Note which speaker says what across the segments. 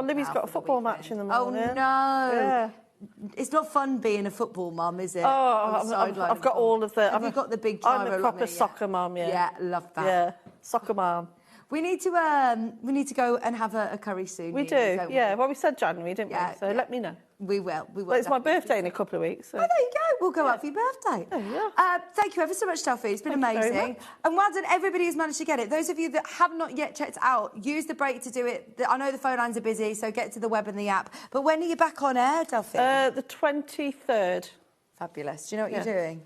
Speaker 1: Libby's got a football match in the morning.
Speaker 2: Oh, no.
Speaker 1: Yeah.
Speaker 2: It's not fun being a football mum, is it?
Speaker 1: Oh, I've got all of the...
Speaker 2: Have you got the big gyro?
Speaker 1: I'm the proper soccer mum, yeah.
Speaker 2: Yeah, love that.
Speaker 1: Yeah, soccer mum.
Speaker 2: We need to go and have a curry soon.
Speaker 1: We do, yeah. Well, we said January, didn't we? So let me know.
Speaker 2: We will.
Speaker 1: Well, it's my birthday in a couple of weeks. So.
Speaker 2: Oh, there you go. We'll go out for your birthday.
Speaker 1: Oh, yeah.
Speaker 2: Thank you ever so much, Delphi. It's been amazing. And well done, everybody who's managed to get it. Those of you that have not yet checked it out, use the break to do it. I know the phone lines are busy, so get to the web and the app. But when are you back on air, Delphi?
Speaker 1: The 23rd.
Speaker 2: Fabulous. Do you know what you're doing?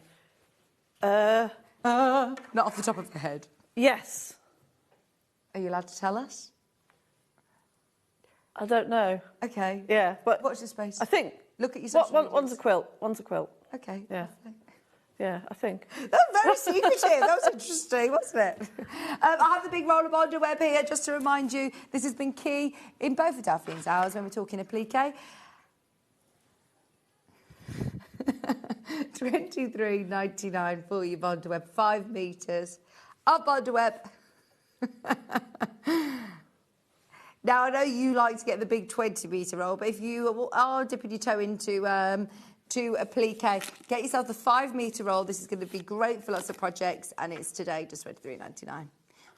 Speaker 2: Not off the top of your head.
Speaker 1: Yes.
Speaker 2: Are you allowed to tell us?
Speaker 1: I don't know.
Speaker 2: Okay.
Speaker 1: Yeah, but...
Speaker 2: Watch the space.
Speaker 1: I think...
Speaker 2: Look at your social media.
Speaker 1: One's a quilt. One's a quilt.
Speaker 2: Okay.
Speaker 1: Yeah. Yeah, I think.
Speaker 2: That's very secretive. That was interesting, wasn't it? I have the big roll of Bondaweb here, just to remind you, this has been key in both of Delphine's hours when we're talking applique. $23.99 for your Bondaweb, 5 metres of Bondaweb. Now, I know you like to get the big 20-metre roll, but if you are dipping your toe into to applique, get yourself the 5-metre roll. This is going to be great for lots of projects, and it's today just $23.99.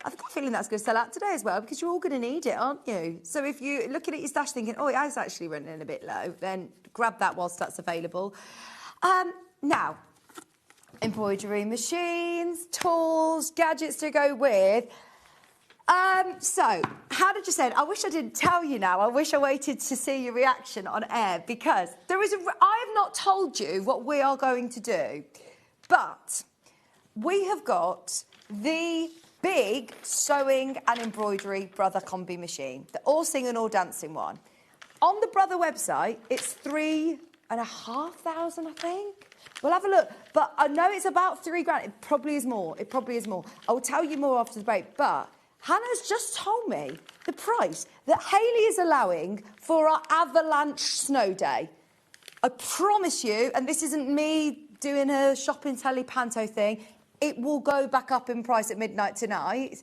Speaker 2: I've got a feeling that's going to sell out today as well, because you're all going to need it, aren't you? So if you're looking at your stash thinking, oh, it is actually running a bit low, then grab that whilst that's available. Now, embroidery machines, tools, gadgets to go with. So, how did you say it? I wish I didn't tell you now. I wish I waited to see your reaction on air, because I have not told you what we are going to do, but we have got the big sewing and embroidery Brother combi machine, the all singing, all dancing one. On the Brother website, it's $3,500, I think. We'll have a look, but I know it's about $3,000. It probably is more. It probably is more. I will tell you more after the break, but Hannah's just told me the price that Hayley is allowing for our avalanche snow day. I promise you, and this isn't me doing a shopping telly panto thing, it will go back up in price at midnight tonight.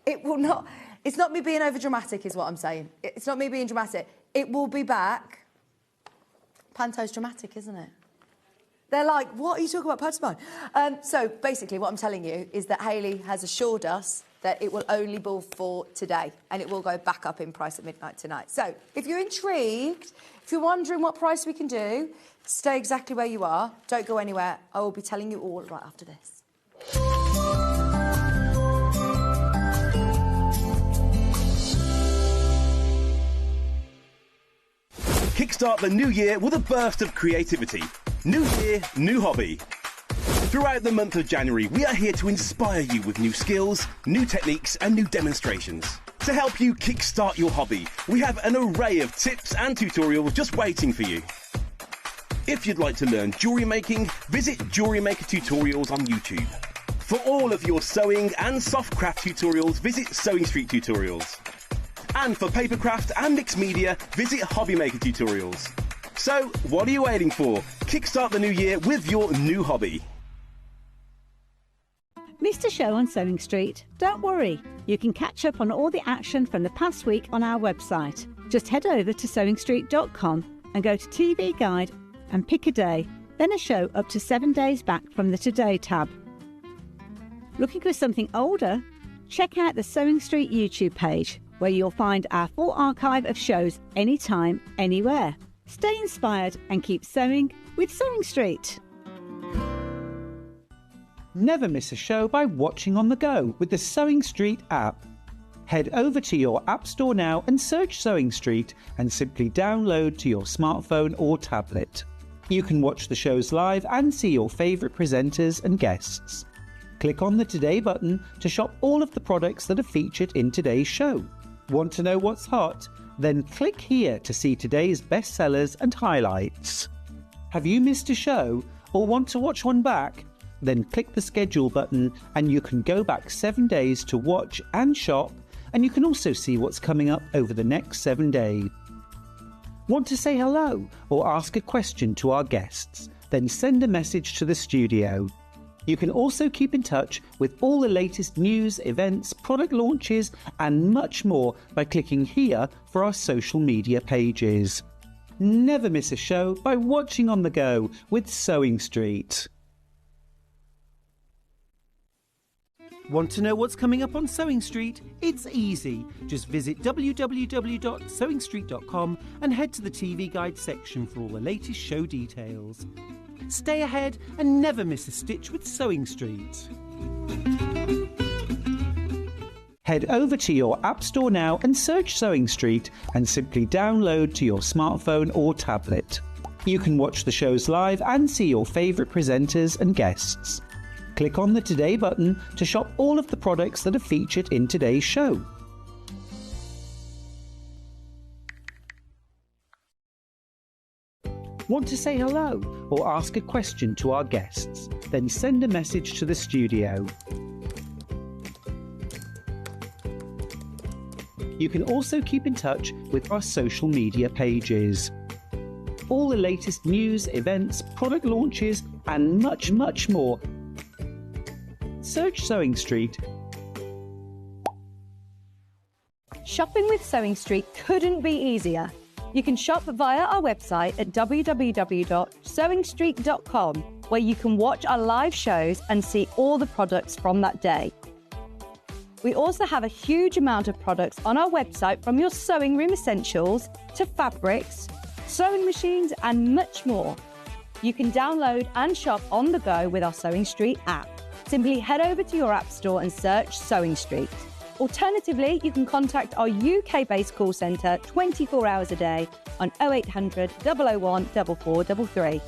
Speaker 2: It will not. It's not me being over dramatic, is what I'm saying. It's not me being dramatic. It will be back. Panto's dramatic, isn't it? They're like, what are you talking about, pantomime? So basically, what I'm telling you is that Hayley has assured us that it will only be for today, and it will go back up in price at midnight tonight. So if you're intrigued, if you're wondering what price we can do, stay exactly where you are. Don't go anywhere. I will be telling you all right after this.
Speaker 3: Kickstart the new year with a burst of creativity. New year, new hobby. Throughout the month of January, we are here to inspire you with new skills, new techniques and new demonstrations. To help you kickstart your hobby, we have an array of tips and tutorials just waiting for you. If you'd like to learn jewellery making, visit Jewellery Maker Tutorials on YouTube. For all of your sewing and soft craft tutorials, visit Sewing Street Tutorials. And for papercraft and mixed media, visit Hobby Maker Tutorials. So, what are you waiting for? Kickstart the new year with your new hobby.
Speaker 4: Missed a show on Sewing Street? Don't worry, you can catch up on all the action from the past week on our website. Just head over to sewingstreet.com and go to TV Guide and pick a day, then a show up to 7 days back from the Today tab. Looking for something older? Check out the Sewing Street YouTube page, where you'll find our full archive of shows anytime, anywhere. Stay inspired and keep sewing with Sewing Street.
Speaker 5: Never miss a show by watching on the go with the Sewing Street app. Head over to your app store now and search Sewing Street and simply download to your smartphone or tablet. You can watch the shows live and see your favourite presenters and guests. Click on the Today button to shop all of the products that are featured in today's show. Want to know what's hot? Then click here to see today's bestsellers and highlights. Have you missed a show or want to watch one back? Then click the schedule button and you can go back 7 days to watch and shop, and you can also see what's coming up over the next 7 days. Want to say hello or ask a question to our guests? Then send a message to the studio. You can also keep in touch with all the latest news, events, product launches, and much more by clicking here for our social media pages. Never miss a show by watching on the go with Sewing Street. Want to know what's coming up on Sewing Street? It's easy. Just visit www.sewingstreet.com and head to the TV Guide section for all the latest show details. Stay ahead and never miss a stitch with Sewing Street. Head over to your App Store now and search Sewing Street and simply download to your smartphone or tablet. You can watch the shows live and see your favourite presenters and guests. Click on the Today button to shop all of the products that are featured in today's show. Want to say hello or ask a question to our guests? Then send a message to the studio. You can also keep in touch with our social media pages. All the latest news, events, product launches, and much, much more. Search Sewing Street.
Speaker 6: Shopping with Sewing Street couldn't be easier. You can shop via our website at www.sewingstreet.com, where you can watch our live shows and see all the products from that day. We also have a huge amount of products on our website, from your sewing room essentials to fabrics, sewing machines, and much more. You can download and shop on the go with our Sewing Street app. Simply head over to your App Store and search Sewing Street. Alternatively, you can contact our UK-based call centre 24 hours a day on 0800 001 4433.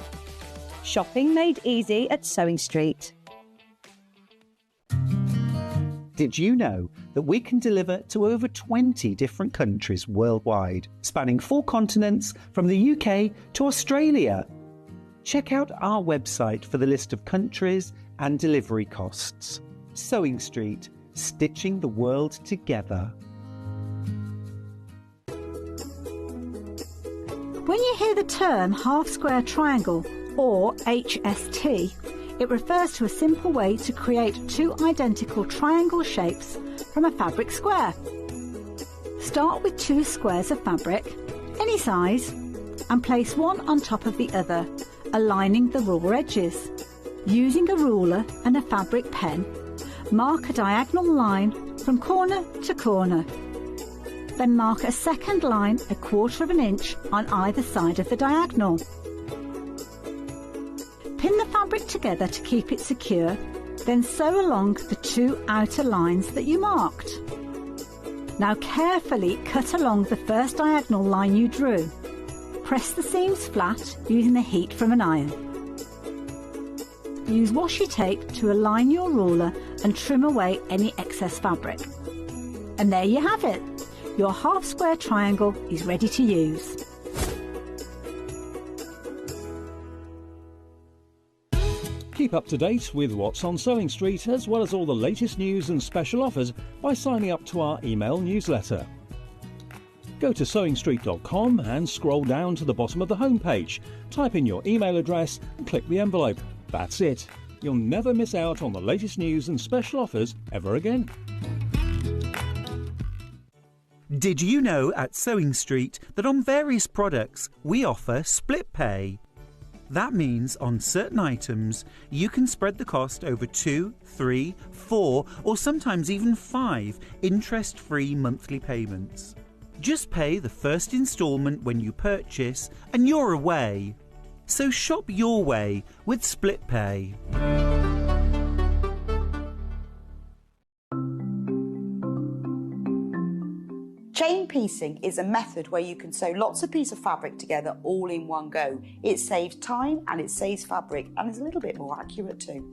Speaker 6: Shopping made easy at Sewing Street.
Speaker 5: Did you know that we can deliver to over 20 different countries worldwide, spanning 4 continents from the UK to Australia? Check out our website for the list of countries and delivery costs. Sewing Street, stitching the world together.
Speaker 4: When you hear the term half-square triangle, or HST, it refers to a simple way to create 2 identical triangle shapes from a fabric square. Start with 2 squares of fabric, any size, and place one on top of the other, aligning the raw edges. Using a ruler and a fabric pen, mark a diagonal line from corner to corner. Then mark a second line 1/4 inch on either side of the diagonal. Pin the fabric together to keep it secure, then sew along the 2 outer lines that you marked. Now carefully cut along the first diagonal line you drew. Press the seams flat using the heat from an iron. Use washi tape to align your ruler and trim away any excess fabric. And there you have it. Your half-square triangle is ready to use.
Speaker 7: Keep up to date with what's on Sewing Street, as well as all the latest news and special offers by signing up to our email newsletter. Go to sewingstreet.com and scroll down to the bottom of the homepage. Type in your email address and click the envelope. That's it. You'll never miss out on the latest news and special offers ever again.
Speaker 5: Did you know at Sewing Street that on various products we offer split pay? That means on certain items you can spread the cost over 2, 3, 4 or sometimes even 5 interest-free monthly payments. Just pay the first instalment when you purchase and you're away. So shop your way with split pay.
Speaker 2: Chain piecing is a method where you can sew lots of pieces of fabric together all in one go. It saves time and it saves fabric and is a little bit more accurate too.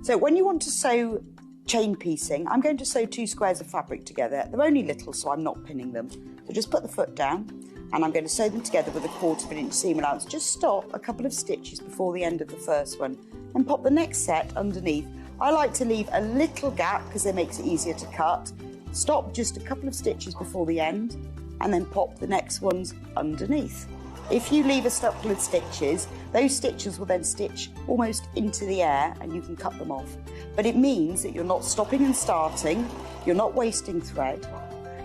Speaker 2: So when you want to sew chain piecing, I'm going to sew 2 squares of fabric together. They're only little, so I'm not pinning them. So just put the foot down and I'm going to sew them together with a 1/4 inch seam allowance. Just stop a couple of stitches before the end of the first one and pop the next set underneath. I like to leave a little gap because it makes it easier to cut. Stop just a couple of stitches before the end and then pop the next ones underneath.
Speaker 8: If you leave a couple of stitches, those stitches will then stitch almost into the air and you can cut them off. But it means that you're not stopping and starting, you're not wasting thread,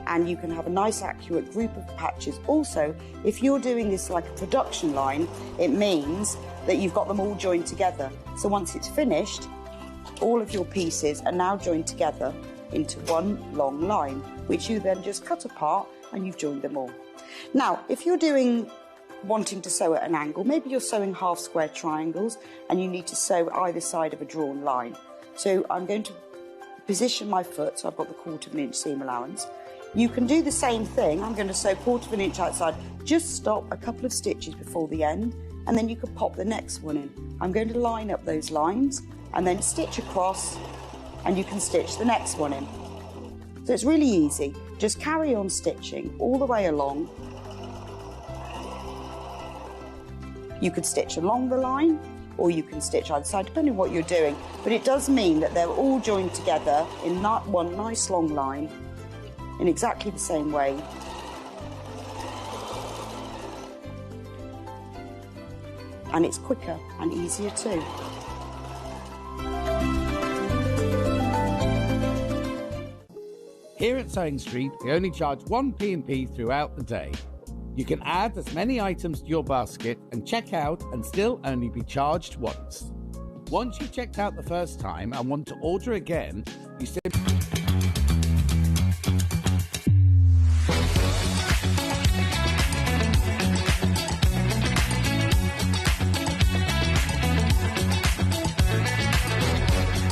Speaker 8: and you can have a nice accurate group of patches. Also, if you're doing this like a production line, it means that you've got them all joined together. So once it's finished, all of your pieces are now joined together into one long line, which you then just cut apart and you've joined them all. Now, if you're wanting to sew at an angle, maybe you're sewing half square triangles and you need to sew either side of a drawn line. So I'm going to position my foot, so I've got the 1/4 inch seam allowance. You can do the same thing. I'm going to sew 1/4 inch outside. Just stop a couple of stitches before the end, and then you can pop the next one in. I'm going to line up those lines and then stitch across, and you can stitch the next one in. So it's really easy. Just carry on stitching all the way along. You could stitch along the line, or you can stitch either side, depending on what you're doing. But it does mean that they're all joined together in one nice long line in exactly the same way. And it's quicker and easier too.
Speaker 9: Here at Sewing Street, we only charge one P&P throughout the day. You can add as many items to your basket and check out and still only be charged once. Once you've checked out the first time and want to order again, you simply...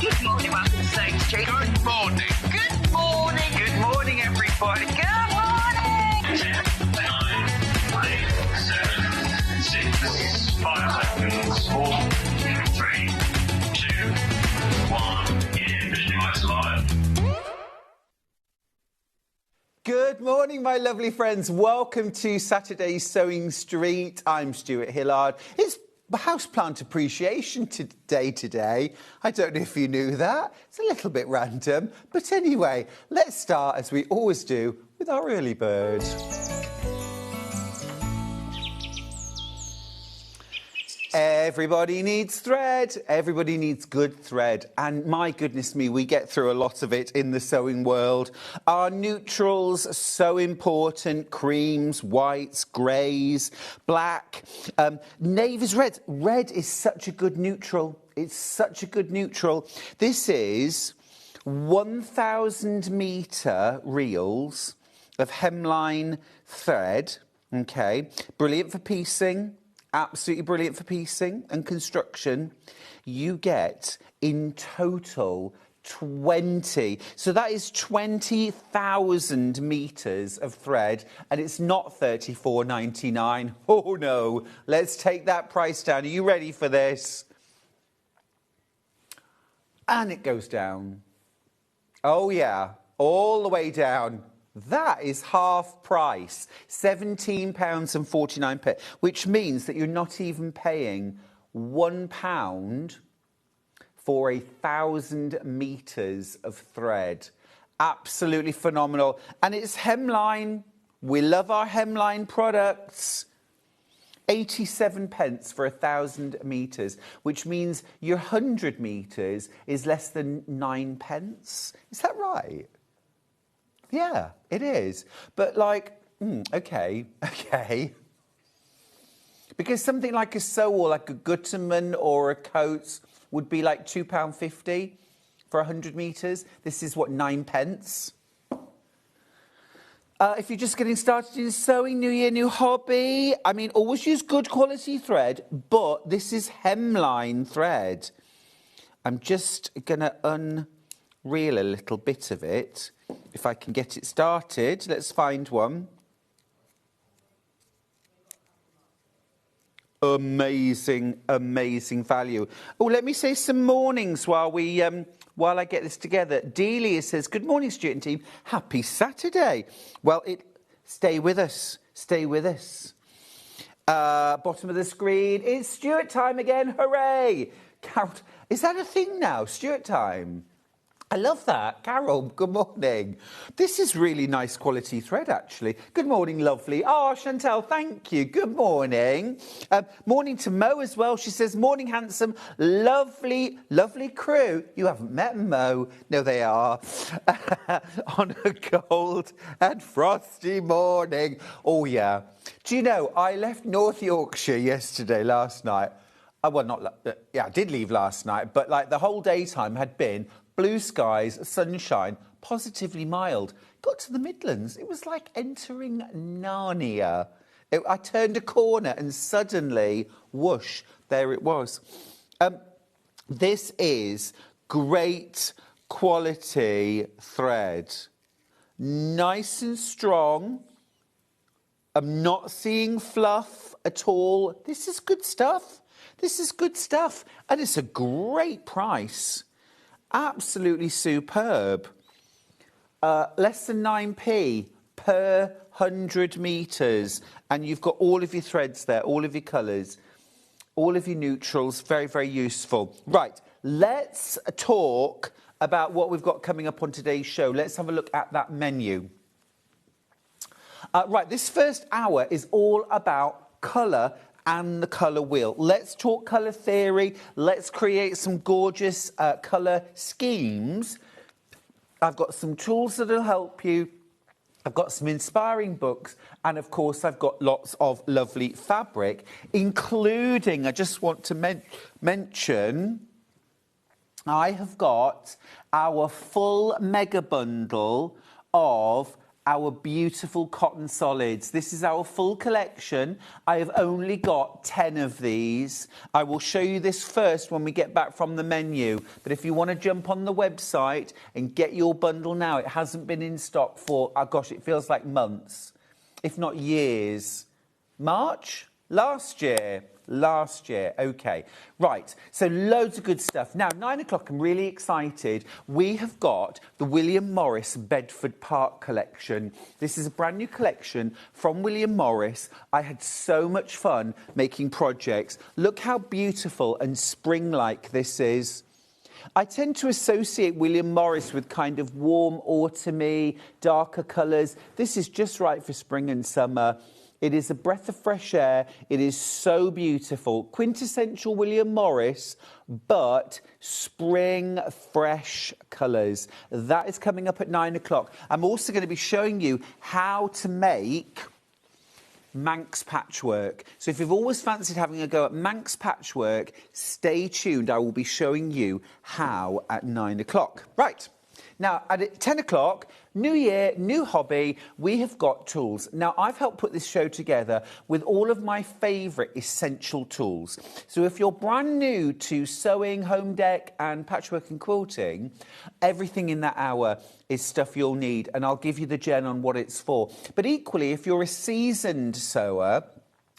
Speaker 10: Good morning, welcome to Sewing Street. Good morning. Good morning. Good morning, everybody. Good morning. 10, 9, 8, 7, 6, 5 seconds, 4, 3, 2, 1. Visualize live.
Speaker 11: Good morning, my lovely friends. Welcome to Saturday's Sewing Street. I'm Stuart Hillard. It's Houseplant Appreciation Day today. I don't know if you knew that. It's a little bit random. But anyway, let's start, as we always do, with our early bird. Everybody needs thread. Everybody needs good thread. And my goodness me, we get through a lot of it in the sewing world. Our neutrals are so important. Creams, whites, greys, black. Navies, reds. Red is such a good neutral. It's such a good neutral. This is 1,000 metre reels of hemline thread. Okay. Brilliant for piecing. Absolutely brilliant for piecing and construction. You get in total 20. So that is 20,000 metres of thread, and it's not $34.99. Oh no, let's take that price down. Are you ready for this? And it goes down. Oh yeah, all the way down. That is half price, £17.49, which means that you're not even paying £1 for 1,000 metres of thread. Absolutely phenomenal. And it's hemline. We love our hemline products. 87p for 1,000 metres, which means your 100 metres is less than 9p. Is that right? Yeah, it is. But like, okay. Because something like a Sewall, like a Gutermann or a Coates would be like £2.50 for 100 metres. This is what, 9p? If you're just getting started in sewing, new year, new hobby, I mean, always use good quality thread, but this is hemline thread. I'm just going to unreel a little bit of it. If I can get it started, let's find one. Amazing, amazing value. Oh, let me say some mornings while I get this together. Delia says, good morning, Stuart and team. Happy Saturday. Well, stay with us. Stay with us. Bottom of the screen, it's Stuart time again. Hooray. Is that a thing now? Stuart time? I love that. Carol, good morning. This is really nice quality thread, actually. Good morning, lovely. Oh, Chantal, thank you. Good morning. Morning to Mo as well. She says, morning, handsome. Lovely, lovely crew. You haven't met Mo. No, they are. On a cold and frosty morning. Oh, yeah. Do you know, I left North Yorkshire last night. I did leave last night, but like the whole daytime had been blue skies, sunshine, positively mild. Got to the Midlands, it was like entering Narnia. I turned a corner and suddenly, whoosh, there it was. This is great quality thread. Nice and strong. I'm not seeing fluff at all. This is good stuff. This is good stuff. And it's a great price. Absolutely superb. Less than 9p per 100 metres. And you've got all of your threads there, all of your colours, all of your neutrals. Very, very useful. Right, let's talk about what we've got coming up on today's show. Let's have a look at that menu. Right, this first hour is all about colour and the colour wheel. Let's talk colour theory. Let's create some gorgeous colour schemes. I've got some tools that will help you. I've got some inspiring books. And, of course, I've got lots of lovely fabric, including, I just want to mention, I have got our full mega bundle of our beautiful cotton solids. This is our full collection. I have only got 10 of these. I will show you this first when we get back from the menu. But if you want to jump on the website and get your bundle now, it hasn't been in stock for, oh gosh, it feels like months, if not years. March? Last year. Okay. Right, so loads of good stuff. Now, 9 o'clock, I'm really excited. We have got the William Morris Bedford Park collection. This is a brand new collection from William Morris. I had so much fun making projects. Look how beautiful and spring-like this is. I tend to associate William Morris with kind of warm, autumny, darker colours. This is just right for spring and summer. It is a breath of fresh air. It is so beautiful. Quintessential William Morris, but spring fresh colours. That is coming up at 9 o'clock. I'm also going to be showing you how to make Manx patchwork. So if you've always fancied having a go at Manx patchwork, stay tuned. I will be showing you how at 9 o'clock. Right. Now, at 10 o'clock, new year, new hobby, we have got tools. Now, I've helped put this show together with all of my favourite essential tools. So if you're brand new to sewing, home deck and patchwork and quilting, everything in that hour is stuff you'll need, and I'll give you the gen on what it's for. But equally, if you're a seasoned sewer,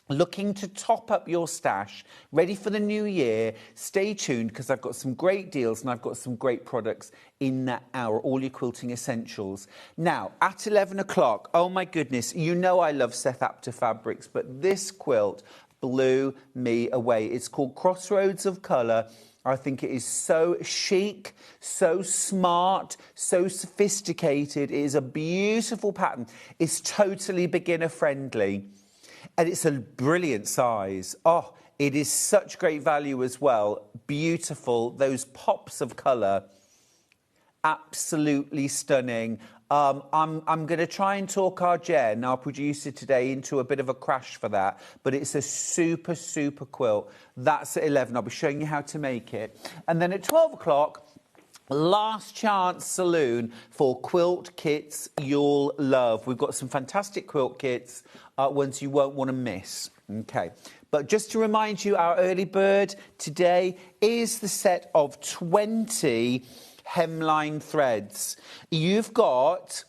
Speaker 11: looking to top up your stash, ready for the new year, stay tuned because I've got some great deals and I've got some great products in that hour, all your quilting essentials. Now, at 11 o'clock, oh my goodness, you know I love Seth Apter fabrics, but this quilt blew me away. It's called Crossroads of Color. I think it is so chic, so smart, so sophisticated. It is a beautiful pattern. It's totally beginner friendly. And it's a brilliant size. Oh, it is such great value as well. Beautiful. Those pops of colour. Absolutely stunning. I'm going to try and talk our Jen, our producer today, into a bit of a crash for that. But it's a super, super quilt. That's at 11. I'll be showing you how to make it. And then at 12 o'clock, last chance saloon for quilt kits you'll love. We've got some fantastic quilt kits, ones you won't want to miss. Okay, but just to remind you, our early bird today is the set of 20 hemline threads. You've got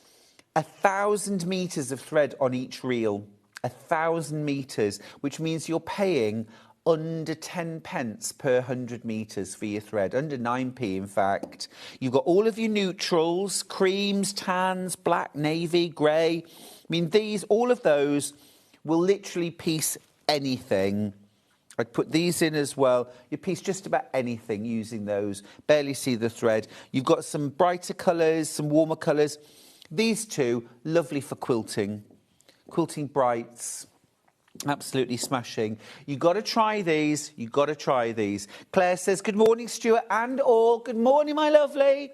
Speaker 11: 1,000 metres of thread on each reel. 1,000 metres, which means you're paying under 10 pence per 100 metres for your thread, under 9p in fact. You've got all of your neutrals, creams, tans, black, navy, grey. I mean, all of those will literally piece anything. I'd put these in as well. You piece just about anything using those. Barely see the thread. You've got some brighter colours, some warmer colours. These two, lovely for quilting. Quilting brights. Absolutely smashing. You've got to try these. You've got to try these. Claire says, good morning, Stuart and all. Good morning, my lovely.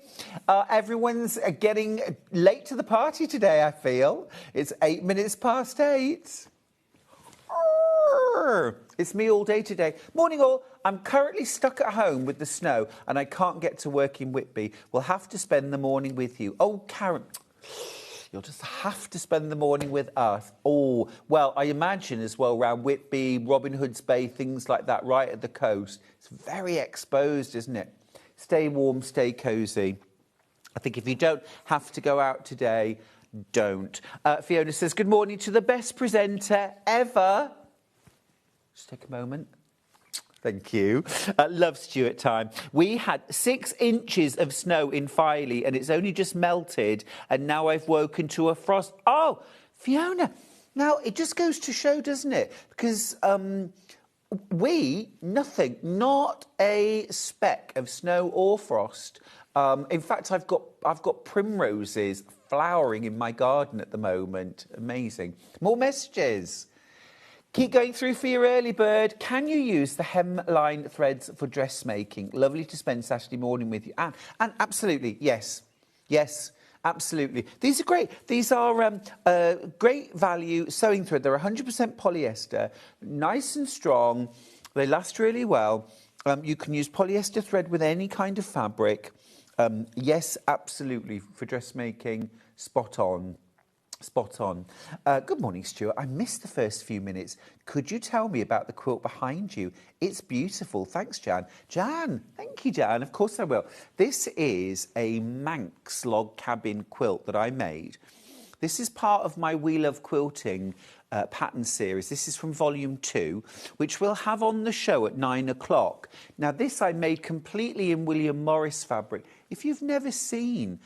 Speaker 11: Everyone's getting late to the party today, I feel. It's 8 minutes past 8. It's me all day today. Morning all. I'm currently stuck at home with the snow and I can't get to work in Whitby. We'll have to spend the morning with you. Oh, Karen, you'll just have to spend the morning with us. Oh, well, I imagine as well around Whitby, Robin Hood's Bay, things like that, right at the coast. It's very exposed, isn't it? Stay warm, stay cosy. I think if you don't have to go out today, don't. Fiona says, good morning to the best presenter ever. Just take a moment. Thank you. Love Stuart time. We had 6 inches of snow in Filey and it's only just melted and now I've woken to a frost. Oh, Fiona, now it just goes to show, doesn't it? Because nothing, not a speck of snow or frost. In fact, I've got primroses flowering in my garden at the moment. Amazing. More messages. Keep going through for your early bird. Can you use the hemline threads for dressmaking? Lovely to spend Saturday morning with you. And absolutely, yes. Yes, absolutely. These are great. These are great value sewing thread. They're 100% polyester, nice and strong. They last really well. You can use polyester thread with any kind of fabric. Yes, absolutely, for dressmaking, spot on. Spot on. Good morning, Stuart. I missed the first few minutes. Could you tell me about the quilt behind you? It's beautiful. Thanks, Jan. Jan, thank you, Jan. Of course I will. This is a Manx log cabin quilt that I made. This is part of my We Love Quilting pattern series. This is from volume 2, which we'll have on the show at 9 o'clock. Now, this I made completely in William Morris fabric. If you've never seen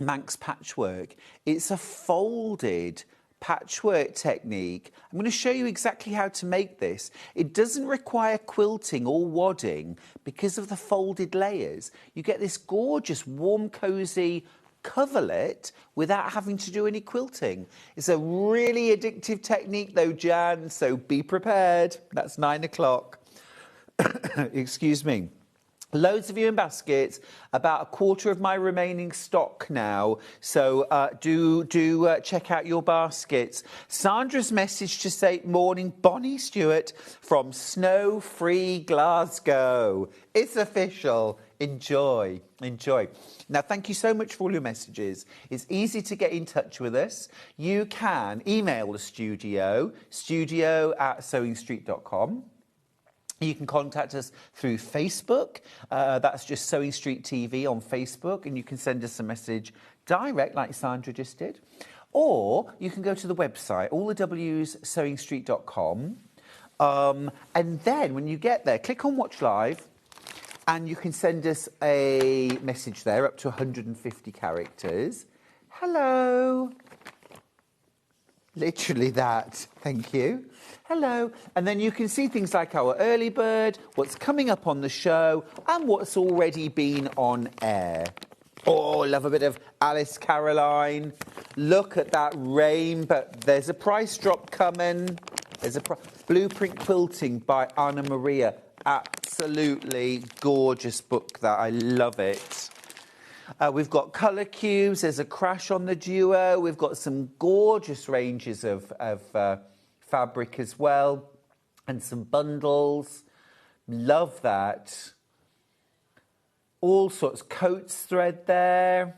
Speaker 11: Manx patchwork, it's a folded patchwork technique. I'm going to show you exactly how to make this. It doesn't require quilting or wadding because of the folded layers. You get this gorgeous, warm, cosy coverlet without having to do any quilting. It's a really addictive technique though, Jan, so be prepared. That's 9 o'clock. Excuse me. Loads of you in baskets, about a quarter of my remaining stock now. So do check out your baskets. Sandra's message to say, morning, Bonnie Stewart from snow-free Glasgow. It's official. Enjoy, enjoy. Now, thank you so much for all your messages. It's easy to get in touch with us. You can email the studio@sewingstreet.com. You can contact us through Facebook. That's just Sewing Street TV on Facebook. And you can send us a message direct, like Sandra just did. Or you can go to the website, all the W's, sewingstreet.com. And then when you get there, click on Watch Live. And you can send us a message there, up to 150 characters. Hello. Literally that. Thank you. Hello. And then you can see things like our early bird, what's coming up on the show, and what's already been on air. Oh, love a bit of Alice Caroline. Look at that rainbow. There's a price drop coming. There's a Blueprint Quilting by Anna Maria. Absolutely gorgeous book, that. I love it. We've got colour cubes. There's a crash on the duo. We've got some gorgeous ranges of fabric as well, and some bundles. Love that. All sorts. Coats thread there.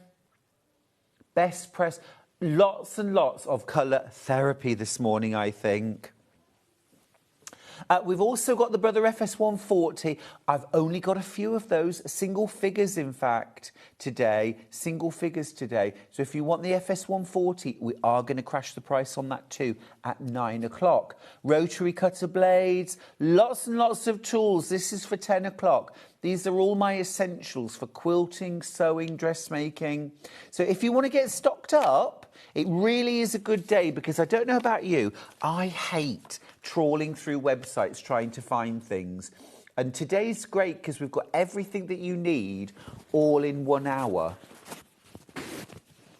Speaker 11: Best press. Lots and lots of colour therapy this morning, I think. We've also got the Brother FS140. I've only got a few of those, single figures, in fact, today. Single figures today. So if you want the FS140, we are going to crash the price on that too at 9 o'clock. Rotary cutter blades, lots and lots of tools. This is for 10 o'clock. These are all my essentials for quilting, sewing, dressmaking. So if you want to get stocked up, it really is a good day, because I don't know about you, I hate trawling through websites trying to find things. And today's great because we've got everything that you need all in 1 hour.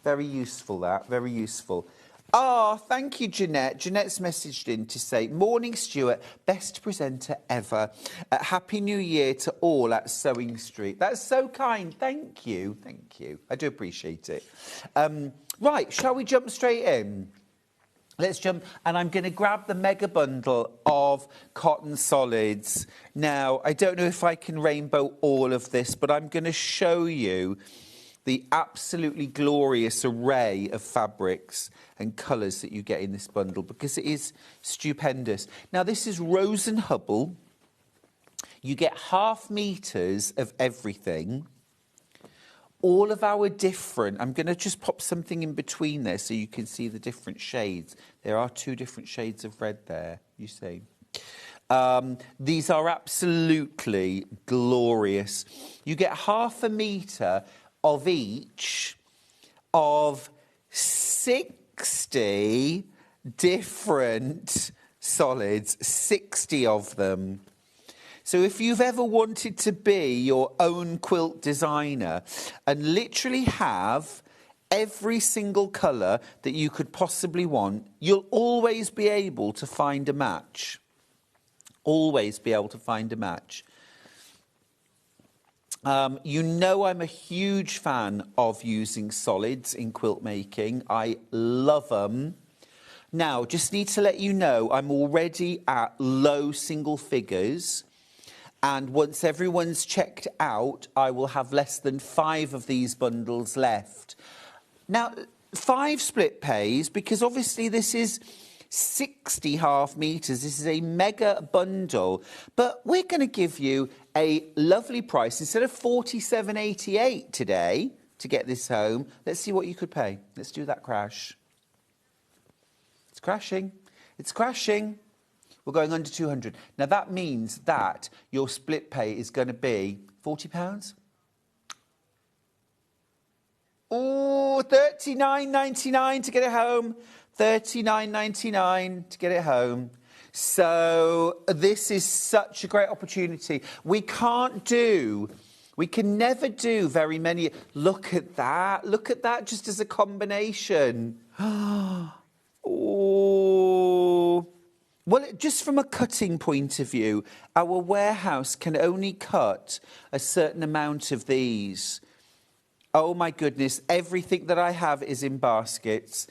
Speaker 11: Very useful, that. Very useful. Oh, thank you, Jeanette. Jeanette's messaged in to say, morning, Stuart, best presenter ever. Happy New Year to all at Sewing Street. That's so kind. Thank you. Thank you. I do appreciate it. Right, shall we jump straight in? Let's jump, and I'm going to grab the mega bundle of cotton solids. Now, I don't know if I can rainbow all of this, but I'm going to show you the absolutely glorious array of fabrics and colours that you get in this bundle, because it is stupendous. Now, this is Rose and Hubble. You get 0.5 meters of everything. All of our different... I'm going to just pop something in between there so you can see the different shades. There are 2 different shades of red there, you see. These are absolutely glorious. You get 0.5 metre of each of 60 different solids, 60 of them. So if you've ever wanted to be your own quilt designer and literally have every single colour that you could possibly want, you'll always be able to find a match. Always be able to find a match. You know I'm a huge fan of using solids in quilt making. I love them. Now, just need to let you know I'm already at low single figures. And once everyone's checked out, I will have less than 5 of these bundles left. Now, 5 split pays, because obviously this is 60 half meters. This is a mega bundle. But we're going to give you a lovely price. Instead of $47.88 today to get this home, let's see what you could pay. Let's do that crash. It's crashing. It's crashing. We're going under 200. Now, that means that your split pay is going to be £40. Oh, $39.99 to get it home. $39.99 to get it home. So this is such a great opportunity. We can never do very many. Look at that, just as a combination. Oh. Well, just from a cutting point of view, our warehouse can only cut a certain amount of these. Oh, my goodness. Everything that I have is in baskets.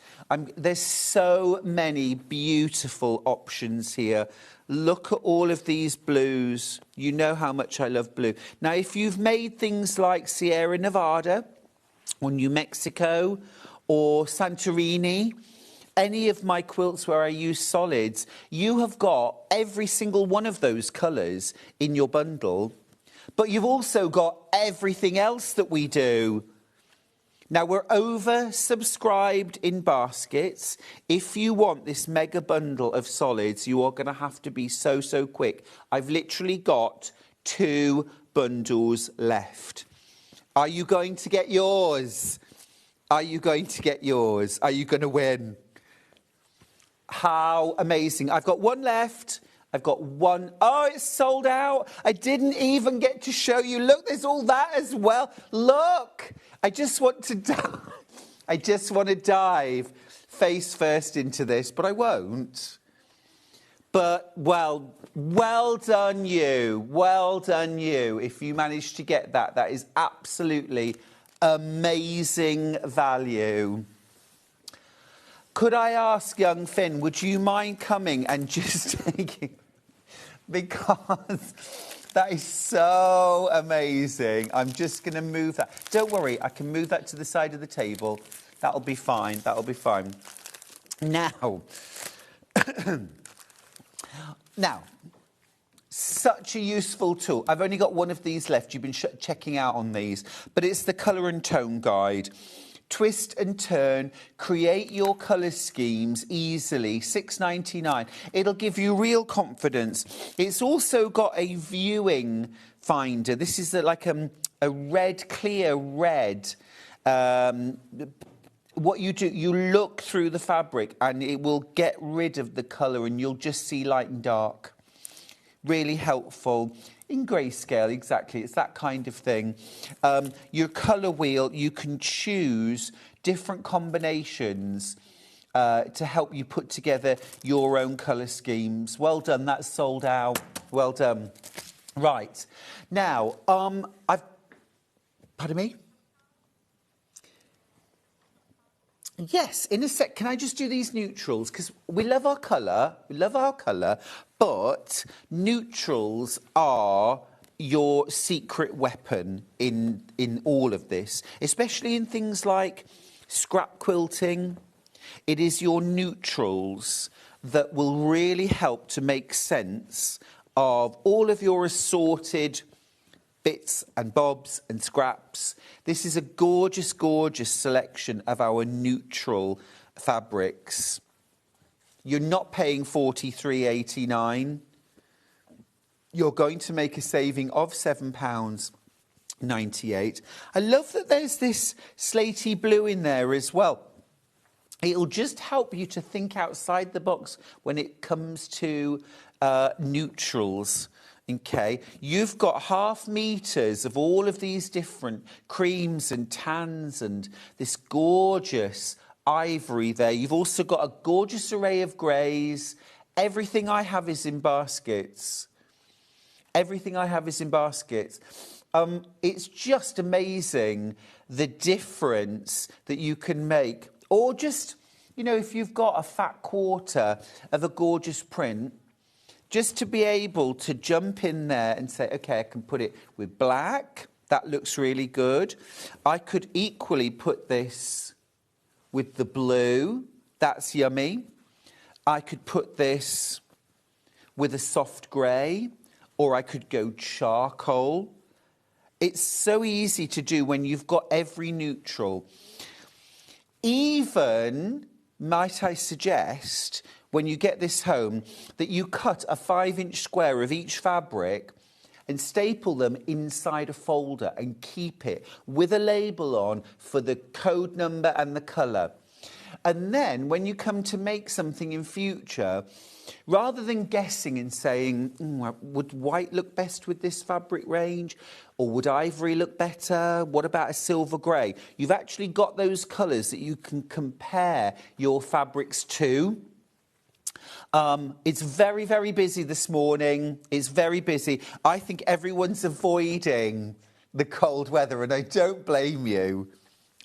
Speaker 11: There's so many beautiful options here. Look at all of these blues. You know how much I love blue. Now, if you've made things like Sierra Nevada or New Mexico or Santorini, any of my quilts where I use solids, you have got every single one of those colours in your bundle, but you've also got everything else that we do. Now, we're oversubscribed in baskets. If you want this mega bundle of solids, you are going to have to be so quick. I've literally got 2 bundles left. Are you going to get yours? Are you going to get yours? Are you going to win? How amazing. I've got 1 left. I've got 1. Oh, it's sold out. I didn't even get to show you. Look, there's all that as well. Look, I just want to dive face first into this, but I won't. But, well done you. Well done you. If you managed to get that, that is absolutely amazing value. Could I ask, young Finn, would you mind coming and just taking... Because that is so amazing. I'm just going to move that. Don't worry, I can move that to the side of the table. That'll be fine. That'll be fine. Now, such a useful tool. I've only got 1 of these left. You've been checking out on these. But it's the colour and tone guide. Twist and turn, create your colour schemes easily, $6.99. It'll give you real confidence. It's also got a viewing finder. This is like a red, clear red what you do, you look through the fabric and it will get rid of the colour and you'll just see light and dark. Really helpful. In grayscale, exactly. It's that kind of thing. Your colour wheel, you can choose different combinations to help you put together your own colour schemes. Well done, that's sold out. Well done. Right. Now, pardon me? Yes, in a sec. Can I just do these neutrals? Because we love our colour, but neutrals are your secret weapon in all of this, especially in things like scrap quilting. It is your neutrals that will really help to make sense of all of your assorted bits and bobs and scraps. This is a gorgeous, gorgeous selection of our neutral fabrics. You're not paying £43.89. You're going to make a saving of £7.98. I love that there's this slatey blue in there as well. It'll just help you to think outside the box when it comes to neutrals. Okay, you've got half meters of all of these different creams and tans and this gorgeous ivory there. You've also got a gorgeous array of greys. Everything I have is in baskets. Everything I have is in baskets. It's just amazing the difference that you can make. Or just, you know, if you've got a fat quarter of a gorgeous print, just to be able to jump in there and say, OK, I can put it with black. That looks really good. I could equally put this with the blue. That's yummy. I could put this with a soft grey, or I could go charcoal. It's so easy to do when you've got every neutral. Even, might I suggest, when you get this home, that you cut a 5-inch square of each fabric and staple them inside a folder and keep it with a label on for the code number and the colour. And then when you come to make something in future, rather than guessing and saying, would white look best with this fabric range? Or would ivory look better? What about a silver grey? You've actually got those colours that you can compare your fabrics to. It's very, very busy this morning. It's very busy. I think everyone's avoiding the cold weather, and I don't blame you.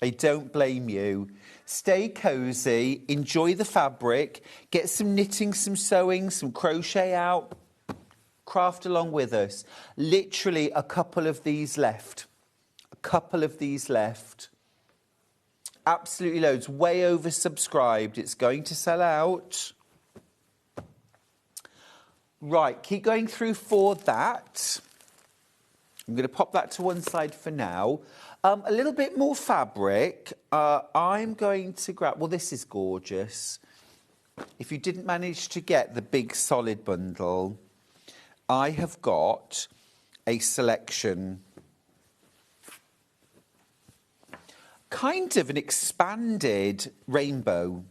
Speaker 11: I don't blame you. Stay cosy, enjoy the fabric, get some knitting, some sewing, some crochet out, craft along with us. Literally a couple of these left. A couple of these left. Absolutely loads. Way oversubscribed. It's going to sell out. Right, keep going through for that. I'm going to pop that to one side for now. A little bit more fabric. I'm going to grab... Well, this is gorgeous. If you didn't manage to get the big solid bundle, I have got a selection. Kind of an expanded rainbow.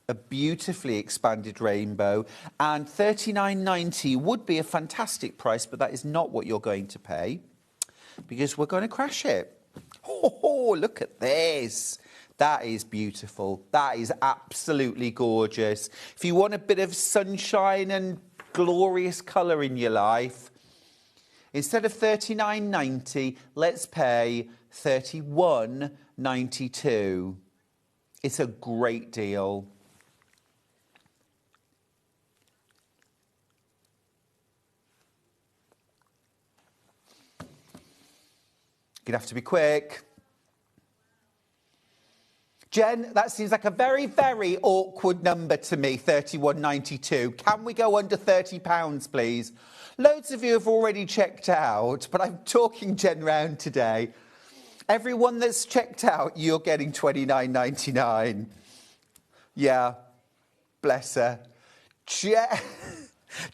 Speaker 11: A beautifully expanded rainbow, and £39.90 would be a fantastic price, but that is not what you're going to pay because we're going to crash it. Oh, look at this. That is beautiful. That is absolutely gorgeous. If you want a bit of sunshine and glorious colour in your life, instead of £39.90, let's pay £31.92. It's a great deal. You're going to have to be quick. Jen, that seems like a very, very awkward number to me, £31.92. Can we go under £30, please? Loads of you have already checked out, but I'm talking Jen round today. Everyone that's checked out, you're getting £29.99. Yeah, bless her.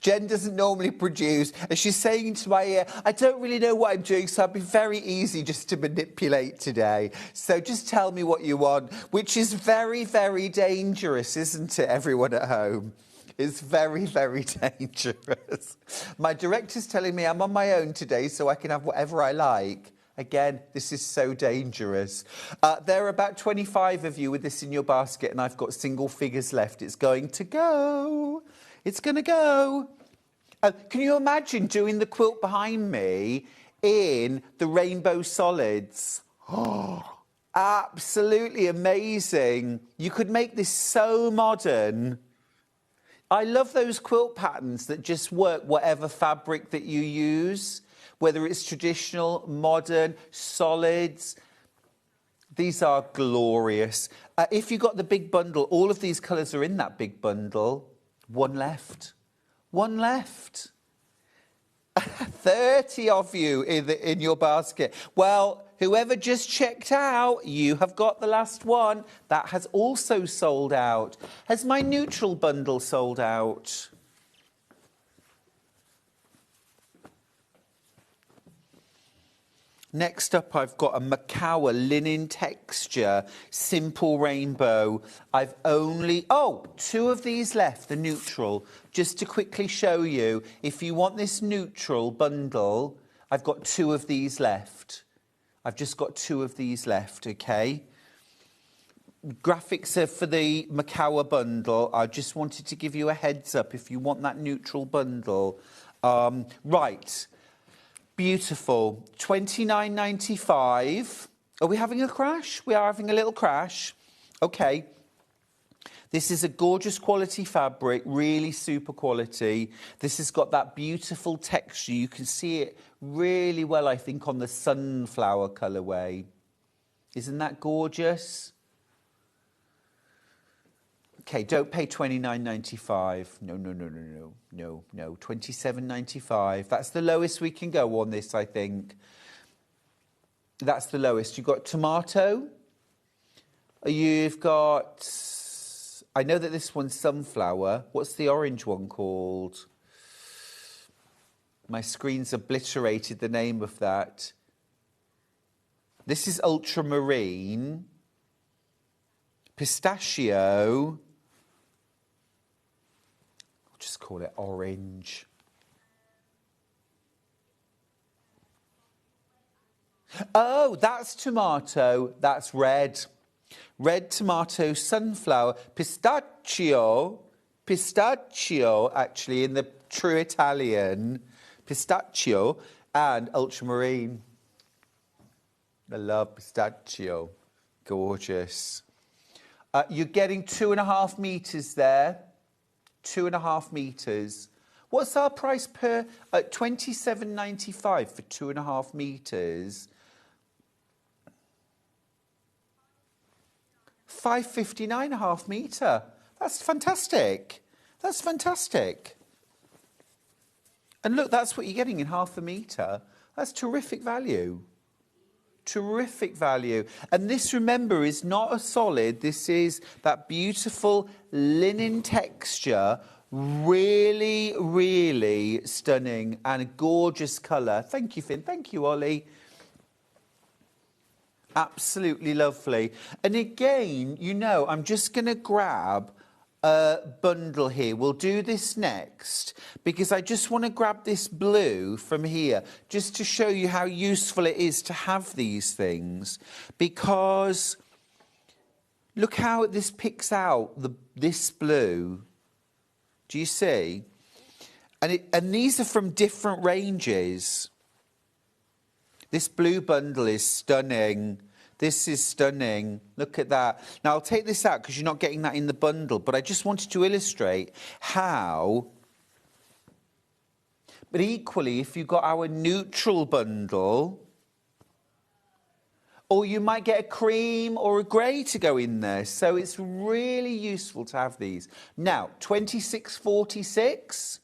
Speaker 11: Jen doesn't normally produce, and she's saying into my ear, I don't really know what I'm doing, so I'll be very easy just to manipulate today. So just tell me what you want, which is very, very dangerous, isn't it, everyone at home? It's very, very dangerous. My director's telling me I'm on my own today, so I can have whatever I like. Again, this is so dangerous. There are about 25 of you with this in your basket, and I've got single figures left. It's going to go. It's going to go. Can you imagine doing the quilt behind me in the rainbow solids? Oh, absolutely amazing. You could make this so modern. I love those quilt patterns that just work whatever fabric that you use, whether it's traditional, modern, solids. These are glorious. If you got the big bundle, all of these colours are in that big bundle. One left. One left. 30 of you in your basket. Well, whoever just checked out, you have got the last one. That has also sold out. Has my neutral bundle sold out? Next up, I've got a Macawa linen texture, simple rainbow. I've only, two of these left, the neutral. Just to quickly show you, if you want this neutral bundle, I've got two of these left. I've just got two of these left, okay? Graphics are for the Macawa bundle. I just wanted to give you a heads up if you want that neutral bundle. Right. Beautiful. $29.95. Are we having a crash? We are having a little crash. Okay. This is a gorgeous quality fabric, really super quality. This has got that beautiful texture. You can see it really well, I think, on the sunflower colourway. Isn't that gorgeous? Okay, don't pay $29.95. No. $27.95. That's the lowest we can go on this, I think. That's the lowest. You've got tomato. You've got... I know that this one's sunflower. What's the orange one called? My screen's obliterated the name of that. This is ultramarine. Pistachio. I'll just call it orange. Oh, that's tomato. That's red. Red tomato, sunflower, pistachio, actually, in the true Italian, pistachio, and ultramarine. I love pistachio. Gorgeous. You're getting 2.5 meters there. 2.5 meters. What's our price per? $27.95 for 2.5 meters. $5.59.5 metre. That's fantastic. That's fantastic. And look, that's what you're getting in 0.5 metre. That's terrific value. Terrific value. And this, remember, is not a solid. This is that beautiful linen texture. Really, really stunning and a gorgeous colour. Thank you, Finn. Thank you, Ollie. Absolutely lovely. And again, you know, I'm just going to grab a bundle here. We'll do this next because I just want to grab this blue from here just to show you how useful it is to have these things, because look how this picks out this blue. Do you see? And these are from different ranges. This blue bundle is stunning. This is stunning. Look at that. Now, I'll take this out because you're not getting that in the bundle, but I just wanted to illustrate how... But equally, if you've got our neutral bundle, or you might get a cream or a grey to go in there. So it's really useful to have these. Now, $26.46.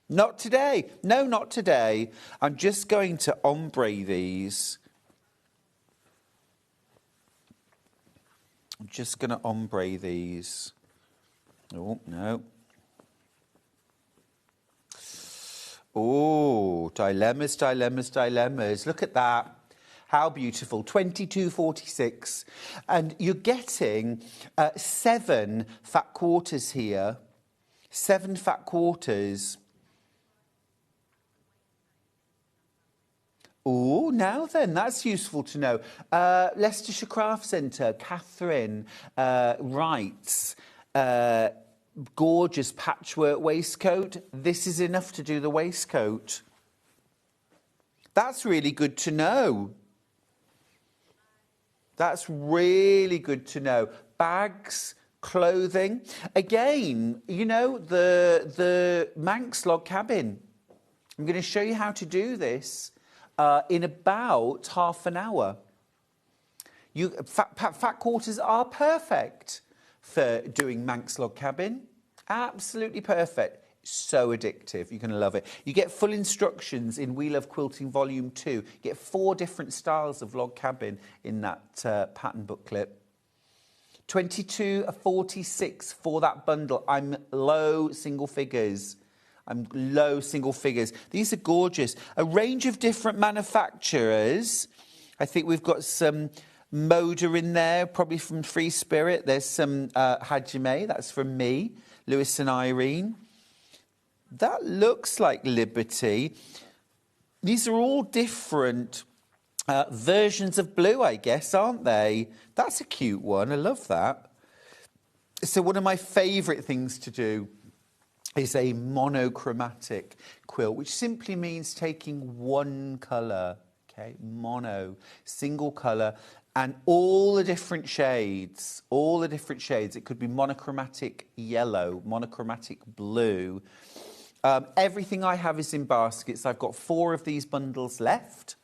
Speaker 11: Not today. No, not today. I'm just going to ombre these. I'm just going to ombre these. Oh, no. Oh, dilemmas, dilemmas, dilemmas. Look at that. How beautiful. 22.46. And you're getting 7 fat quarters here. 7 fat quarters. Oh, now then, that's useful to know. Leicestershire Craft Centre, Catherine writes, gorgeous patchwork waistcoat. This is enough to do the waistcoat. That's really good to know. That's really good to know. Bags, clothing. Again, you know, the Manx log cabin. I'm going to show you how to do this in about half an hour. Fat quarters are perfect for doing Manx log cabin. Absolutely perfect. So addictive. You're going to love it. You get full instructions in We Love Quilting Volume 2. You get 4 different styles of log cabin in that pattern booklet. 22.46 for that bundle. I'm low single figures. These are gorgeous. A range of different manufacturers. I think we've got some Moda in there, probably from Free Spirit. There's some Hajime, that's from me, Lewis and Irene. That looks like Liberty. These are all different versions of blue, I guess, aren't they? That's a cute one. I love that. So one of my favourite things to do is a monochromatic quilt, which simply means taking one colour, okay? Mono, single colour, and all the different shades, It could be monochromatic yellow, monochromatic blue. Everything I have is in baskets. I've got 4 of these bundles left.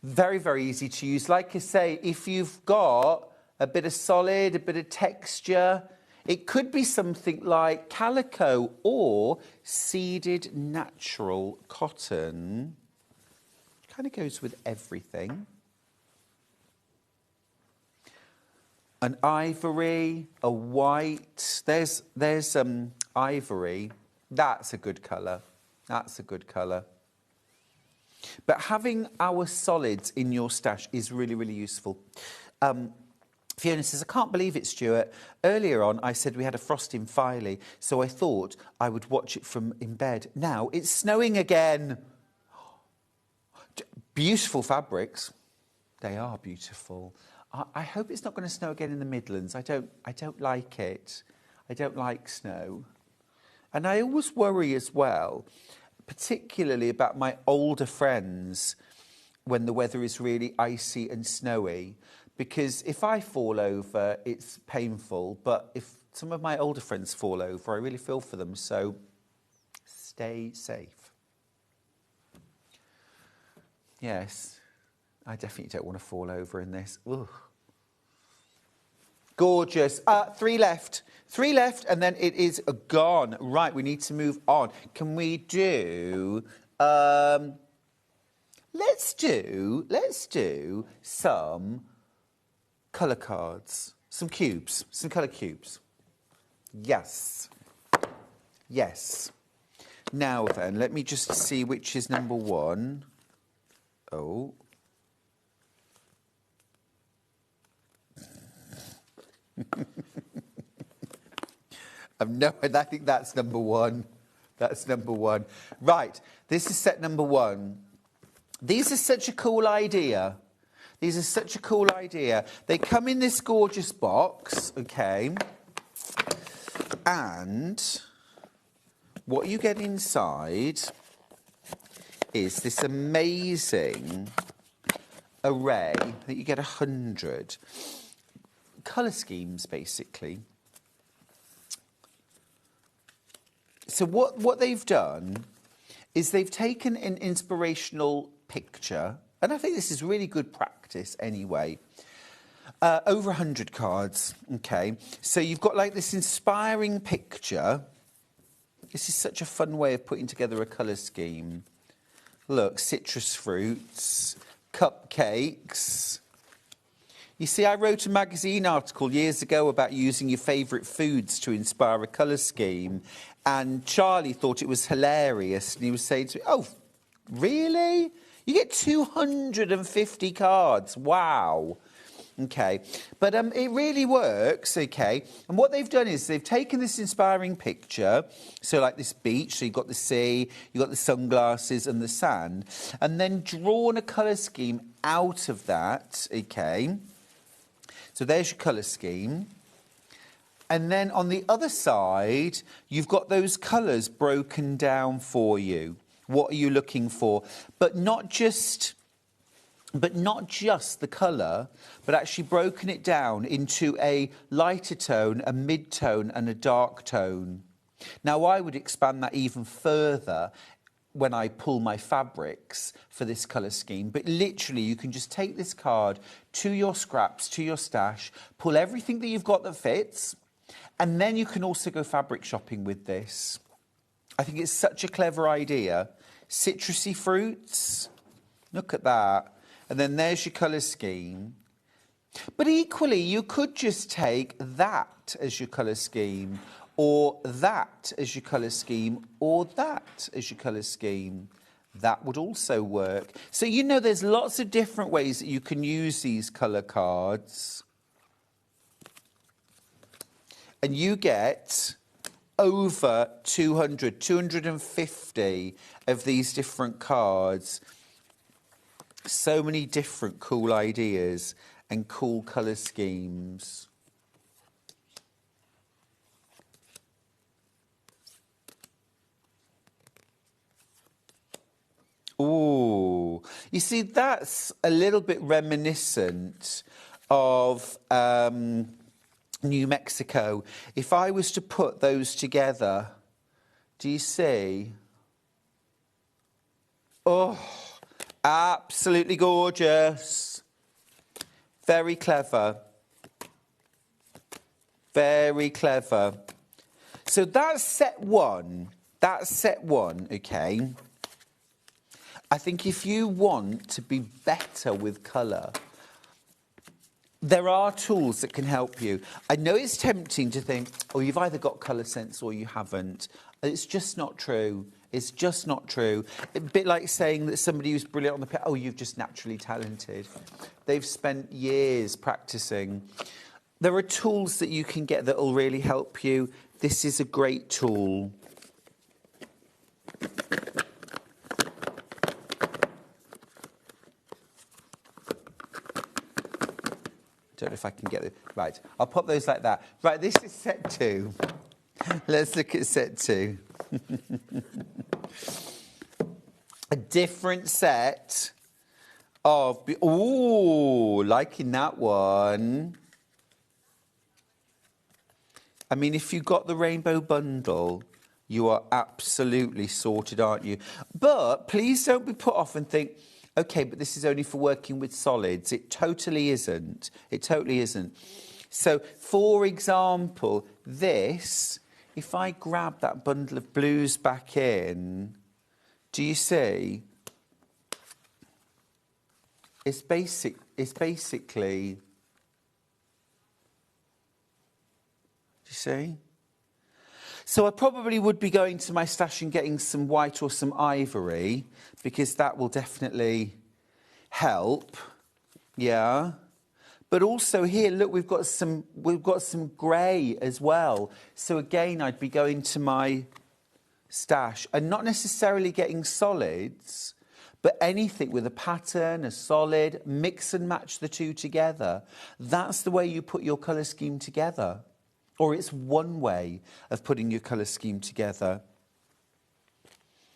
Speaker 11: Very, very easy to use. Like I say, if you've got a bit of solid, a bit of texture, it could be something like calico or seeded natural cotton. Kind of goes with everything. An ivory, a white. There's ivory. That's a good colour. But having our solids in your stash is really, really useful. Fiona says, I can't believe it, Stuart. Earlier on, I said we had a frost in Filey, so I thought I would watch it from in bed. Now it's snowing again. Beautiful fabrics. They are beautiful. I hope it's not going to snow again in the Midlands. I don't like it. I don't like snow. And I always worry as well, particularly about my older friends when the weather is really icy and snowy, because if I fall over, it's painful. But if some of my older friends fall over, I really feel for them. So stay safe. Yes, I definitely don't want to fall over in this. Ugh. Gorgeous. 3 left. 3 left, and then it is gone. Right, we need to move on. Can we do... let's do some colour cards. Some cubes. Some colour cubes. Yes. Yes. Now then, let me just see which is number 1. Oh. I think that's number 1. That's number 1. Right, this is set number 1. These are such a cool idea. They come in this gorgeous box, okay? And what you get inside is this amazing array that you get 100 colour schemes, basically. So what they've done is they've taken an inspirational picture, and I think this is really good practice anyway. Over 100 cards, okay? So you've got like this inspiring picture. This is such a fun way of putting together a colour scheme. Look, citrus fruits, cupcakes. You see, I wrote a magazine article years ago about using your favourite foods to inspire a colour scheme, and Charlie thought it was hilarious, and he was saying to me, oh, really? You get 250 cards. Wow. Okay. But it really works, okay? And what they've done is they've taken this inspiring picture, so like this beach, so you've got the sea, you've got the sunglasses and the sand, and then drawn a colour scheme out of that, okay? So there's your colour scheme. And then on the other side, you've got those colours broken down for you. What are you looking for? But not just the colour, but actually broken it down into a lighter tone, a mid-tone and a dark tone. Now, I would expand that even further when I pull my fabrics for this colour scheme. But literally, you can just take this card to your scraps, to your stash, pull everything that you've got that fits, and then you can also go fabric shopping with this. I think it's such a clever idea. Citrusy fruits, look at that. And then there's your colour scheme. But equally, you could just take that as your colour scheme, or that as your colour scheme, or that as your colour scheme. That would also work. So, you know, there's lots of different ways that you can use these colour cards. And you get over 250 of these different cards. So many different cool ideas and cool colour schemes. Ooh, you see, that's a little bit reminiscent of New Mexico. If I was to put those together, do you see? Oh, absolutely gorgeous. Very clever. Very clever. So that's set one. That's set one, okay? I think if you want to be better with colour, there are tools that can help you. I know it's tempting to think, oh, you've either got colour sense or you haven't. It's just not true. It's just not true. A bit like saying that somebody who's brilliant on the piano, oh, you're just naturally talented. They've spent years practising. There are tools that you can get that will really help you. This is a great tool. Don't know if I can get it. Right, I'll pop those like that. Right, this is set two. Let's look at set two. A different set of... Ooh, liking that one. I mean, if you got the rainbow bundle, you are absolutely sorted, aren't you? But please don't be put off and think, OK, but this is only for working with solids. It totally isn't. It totally isn't. So, for example, this, if I grab that bundle of blues back in, do you see? It's basically... Do you see? So I probably would be going to my stash and getting some white or some ivory, because that will definitely help. Yeah. But also here, look, we've got some grey as well. So again, I'd be going to my stash and not necessarily getting solids, but anything with a pattern, a solid, mix and match the two together. That's the way you put your colour scheme together. Or it's one way of putting your colour scheme together.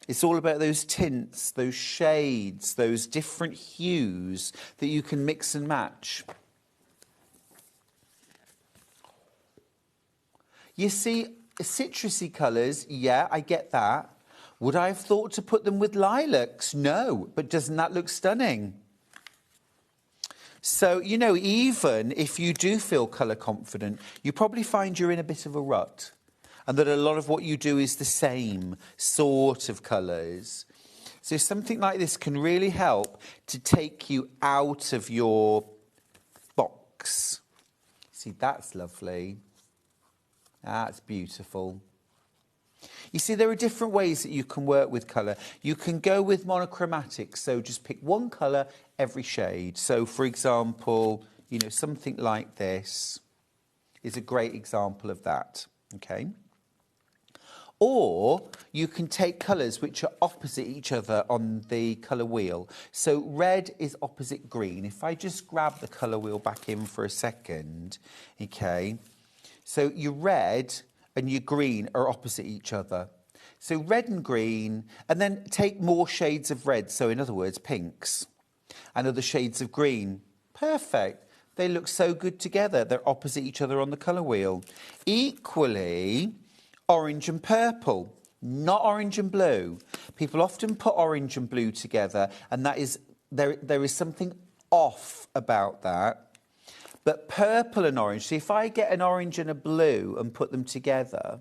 Speaker 11: It's all about those tints, those shades, those different hues that you can mix and match. You see, citrusy colours, yeah, I get that. Would I have thought to put them with lilacs? No, but doesn't that look stunning? So, you know, even if you do feel colour confident, you probably find you're in a bit of a rut and that a lot of what you do is the same sort of colours. So something like this can really help to take you out of your box box. See, that's lovely. That's beautiful. You see, there are different ways that you can work with colour. You can go with monochromatic, so just pick one colour every shade. So, for example, you know, something like this is a great example of that, okay? Or you can take colours which are opposite each other on the colour wheel. So red is opposite green. If I just grab the colour wheel back in for a second, okay? So your red and your green are opposite each other. So red and green, and then take more shades of red, so in other words, pinks, and other shades of green. Perfect. They look so good together. They're opposite each other on the colour wheel. Equally, orange and purple, not orange and blue. People often put orange and blue together, and that is there is something off about that. But purple and orange, see, if I get an orange and a blue and put them together,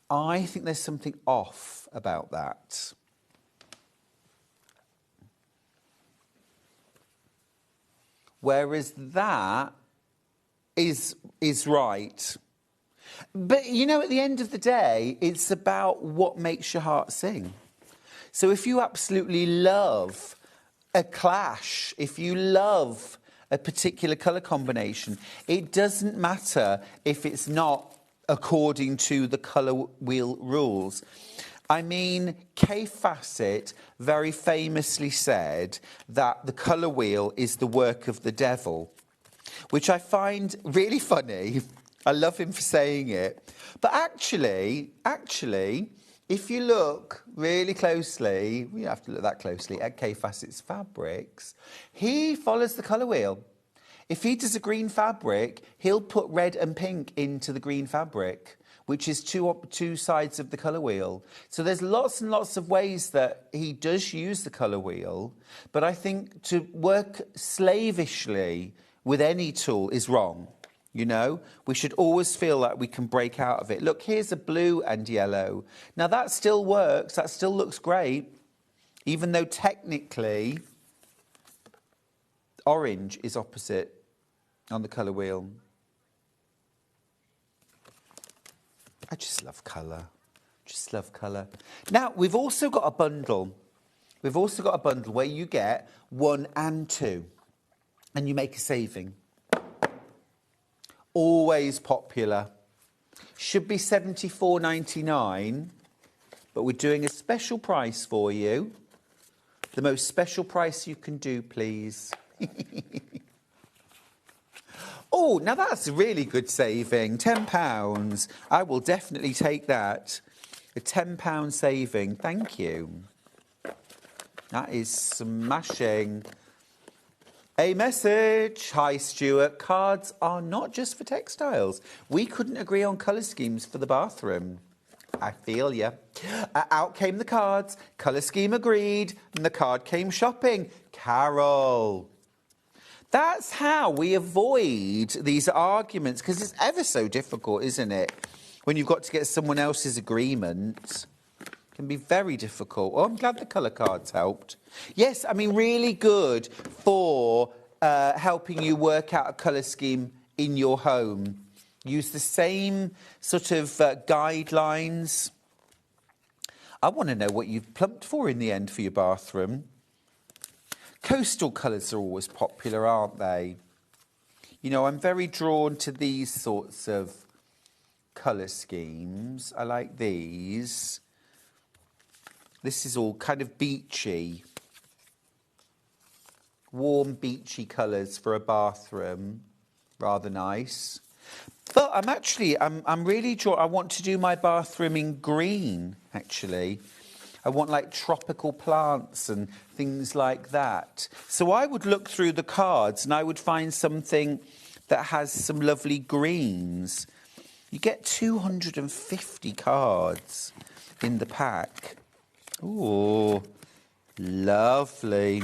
Speaker 11: I think there's something off about that. Whereas that is right. But, you know, at the end of the day, it's about what makes your heart sing. So if you absolutely love a clash, if you love a particular colour combination, it doesn't matter if it's not according to the colour wheel rules. I mean, Kay Fassett very famously said that the colour wheel is the work of the devil, which I find really funny. I love him for saying it. But actually, if you look really closely, you have to look that closely, at Kay Fassett's fabrics, he follows the colour wheel. If he does a green fabric, he'll put red and pink into the green fabric, which is two sides of the colour wheel. So there's lots and lots of ways that he does use the colour wheel, but I think to work slavishly with any tool is wrong. You know, we should always feel like we can break out of it. Look, here's a blue and yellow. Now that still works, that still looks great, even though technically orange is opposite on the colour wheel. I just love colour. Just love colour. Now, we've also got a bundle. We've also got a bundle where you get 1 and 2, and you make a saving. Always popular. Should be $74.99, but we're doing a special price for you. The most special price you can do, please. Oh, now that's a really good saving. £10. I will definitely take that. A £10 saving. Thank you. That is smashing. A message. Hi, Stuart. Cards are not just for textiles. We couldn't agree on colour schemes for the bathroom. I feel ya. Out came the cards. Colour scheme agreed. And the card came shopping. Carol. That's how we avoid these arguments, because it's ever so difficult, isn't it? When you've got to get someone else's agreement. It can be very difficult. Oh, I'm glad the colour cards helped. Yes, I mean, really good for helping you work out a colour scheme in your home. Use the same sort of guidelines. I want to know what you've plumped for in the end for your bathroom. Coastal colours are always popular, aren't they? You know, I'm very drawn to these sorts of colour schemes. I like these. This is all kind of beachy. Warm, beachy colours for a bathroom. Rather nice. But I'm really drawn. I want to do my bathroom in green, actually. I want like tropical plants and things like that. So I would look through the cards and I would find something that has some lovely greens. You get 250 cards in the pack. Ooh, lovely.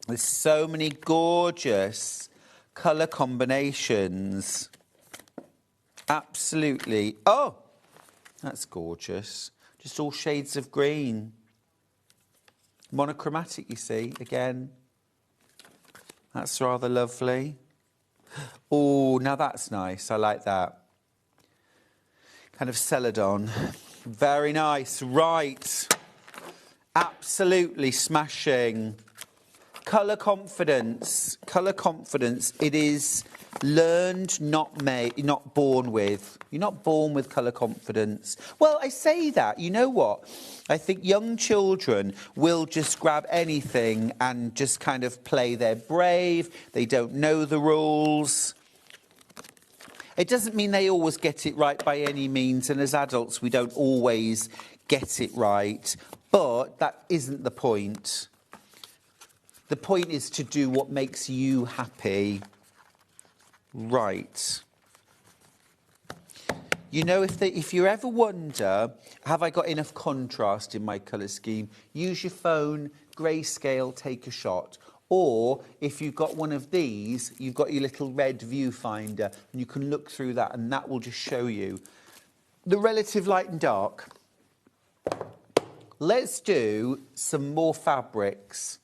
Speaker 11: There's so many gorgeous colour combinations. Absolutely. Oh, that's gorgeous. Just all shades of green. Monochromatic, you see, again. That's rather lovely. Oh, now that's nice. I like that. Kind of celadon. Very nice. Right. Absolutely smashing. Colour confidence. Colour confidence. It is learned, not made, not born with. You're not born with colour confidence. Well, I say that. You know what? I think young children will just grab anything and just kind of play their brave. They don't know the rules. It doesn't mean they always get it right by any means, and as adults we don't always get it right, but that isn't the point. The point is to do what makes you happy. Right. You know, if you ever wonder, have I got enough contrast in my colour scheme, use your phone, grayscale, take a shot. Or if you've got one of these, you've got your little red viewfinder, and you can look through that, and that will just show you the relative light and dark. Let's do some more fabrics.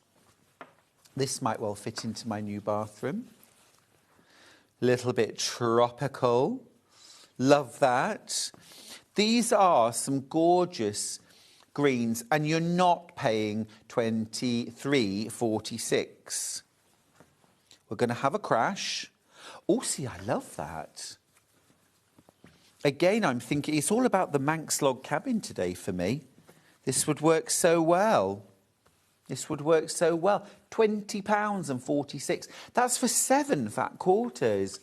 Speaker 11: This might well fit into my new bathroom. Little bit tropical. Love that. These are some gorgeous greens, and you're not paying $23.46. We're going to have a crash. Oh, see, I love that. Again, I'm thinking it's all about the Manx log cabin today for me. This would work so well. This would work so well. £20.46. That's for 7 fat quarters.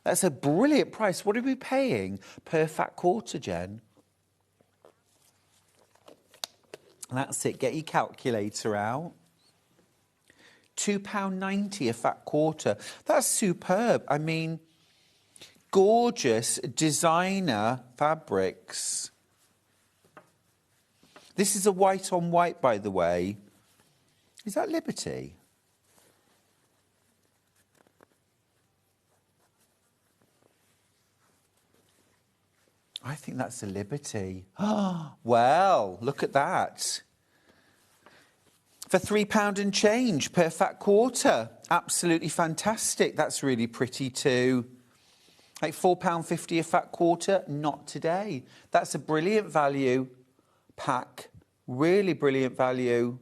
Speaker 11: That's a brilliant price. What are we paying per fat quarter, Jen? That's it. Get your calculator out. £2.90 a fat quarter. That's superb. I mean, gorgeous designer fabrics. This is a white on white, by the way. Is that Liberty? I think that's a Liberty. Oh, well, look at that. For £3 and change per fat quarter. Absolutely fantastic. That's really pretty too. Like £4.50 a fat quarter? Not today. That's a brilliant value pack. Really brilliant value.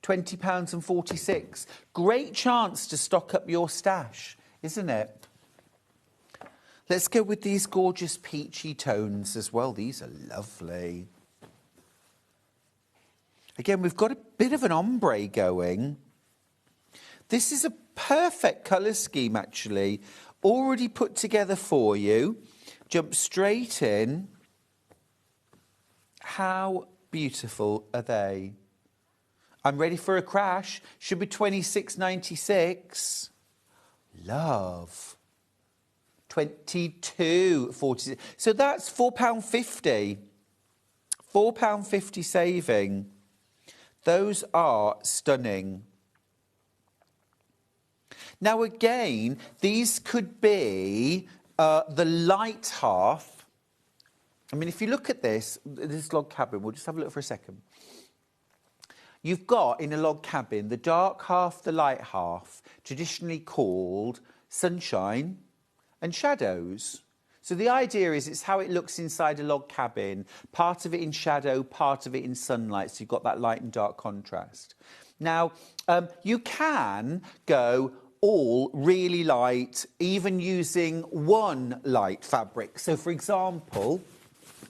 Speaker 11: £20.46. Great chance to stock up your stash, isn't it? Let's go with these gorgeous peachy tones as well. These are lovely. Again, we've got a bit of an ombre going. This is a perfect colour scheme, actually. Already put together for you. Jump straight in. How beautiful are they? I'm ready for a crash. Should be £26.96. Love. £22.46. So that's £4.50. £4.50 saving. Those are stunning. Now again, these could be the light half. I mean, if you look at this log cabin, we'll just have a look for a second. You've got, in a log cabin, the dark half, the light half, traditionally called sunshine and shadows. So the idea is it's how it looks inside a log cabin, part of it in shadow, part of it in sunlight, so you've got that light and dark contrast. Now, you can go all really light, even using one light fabric. So, for example,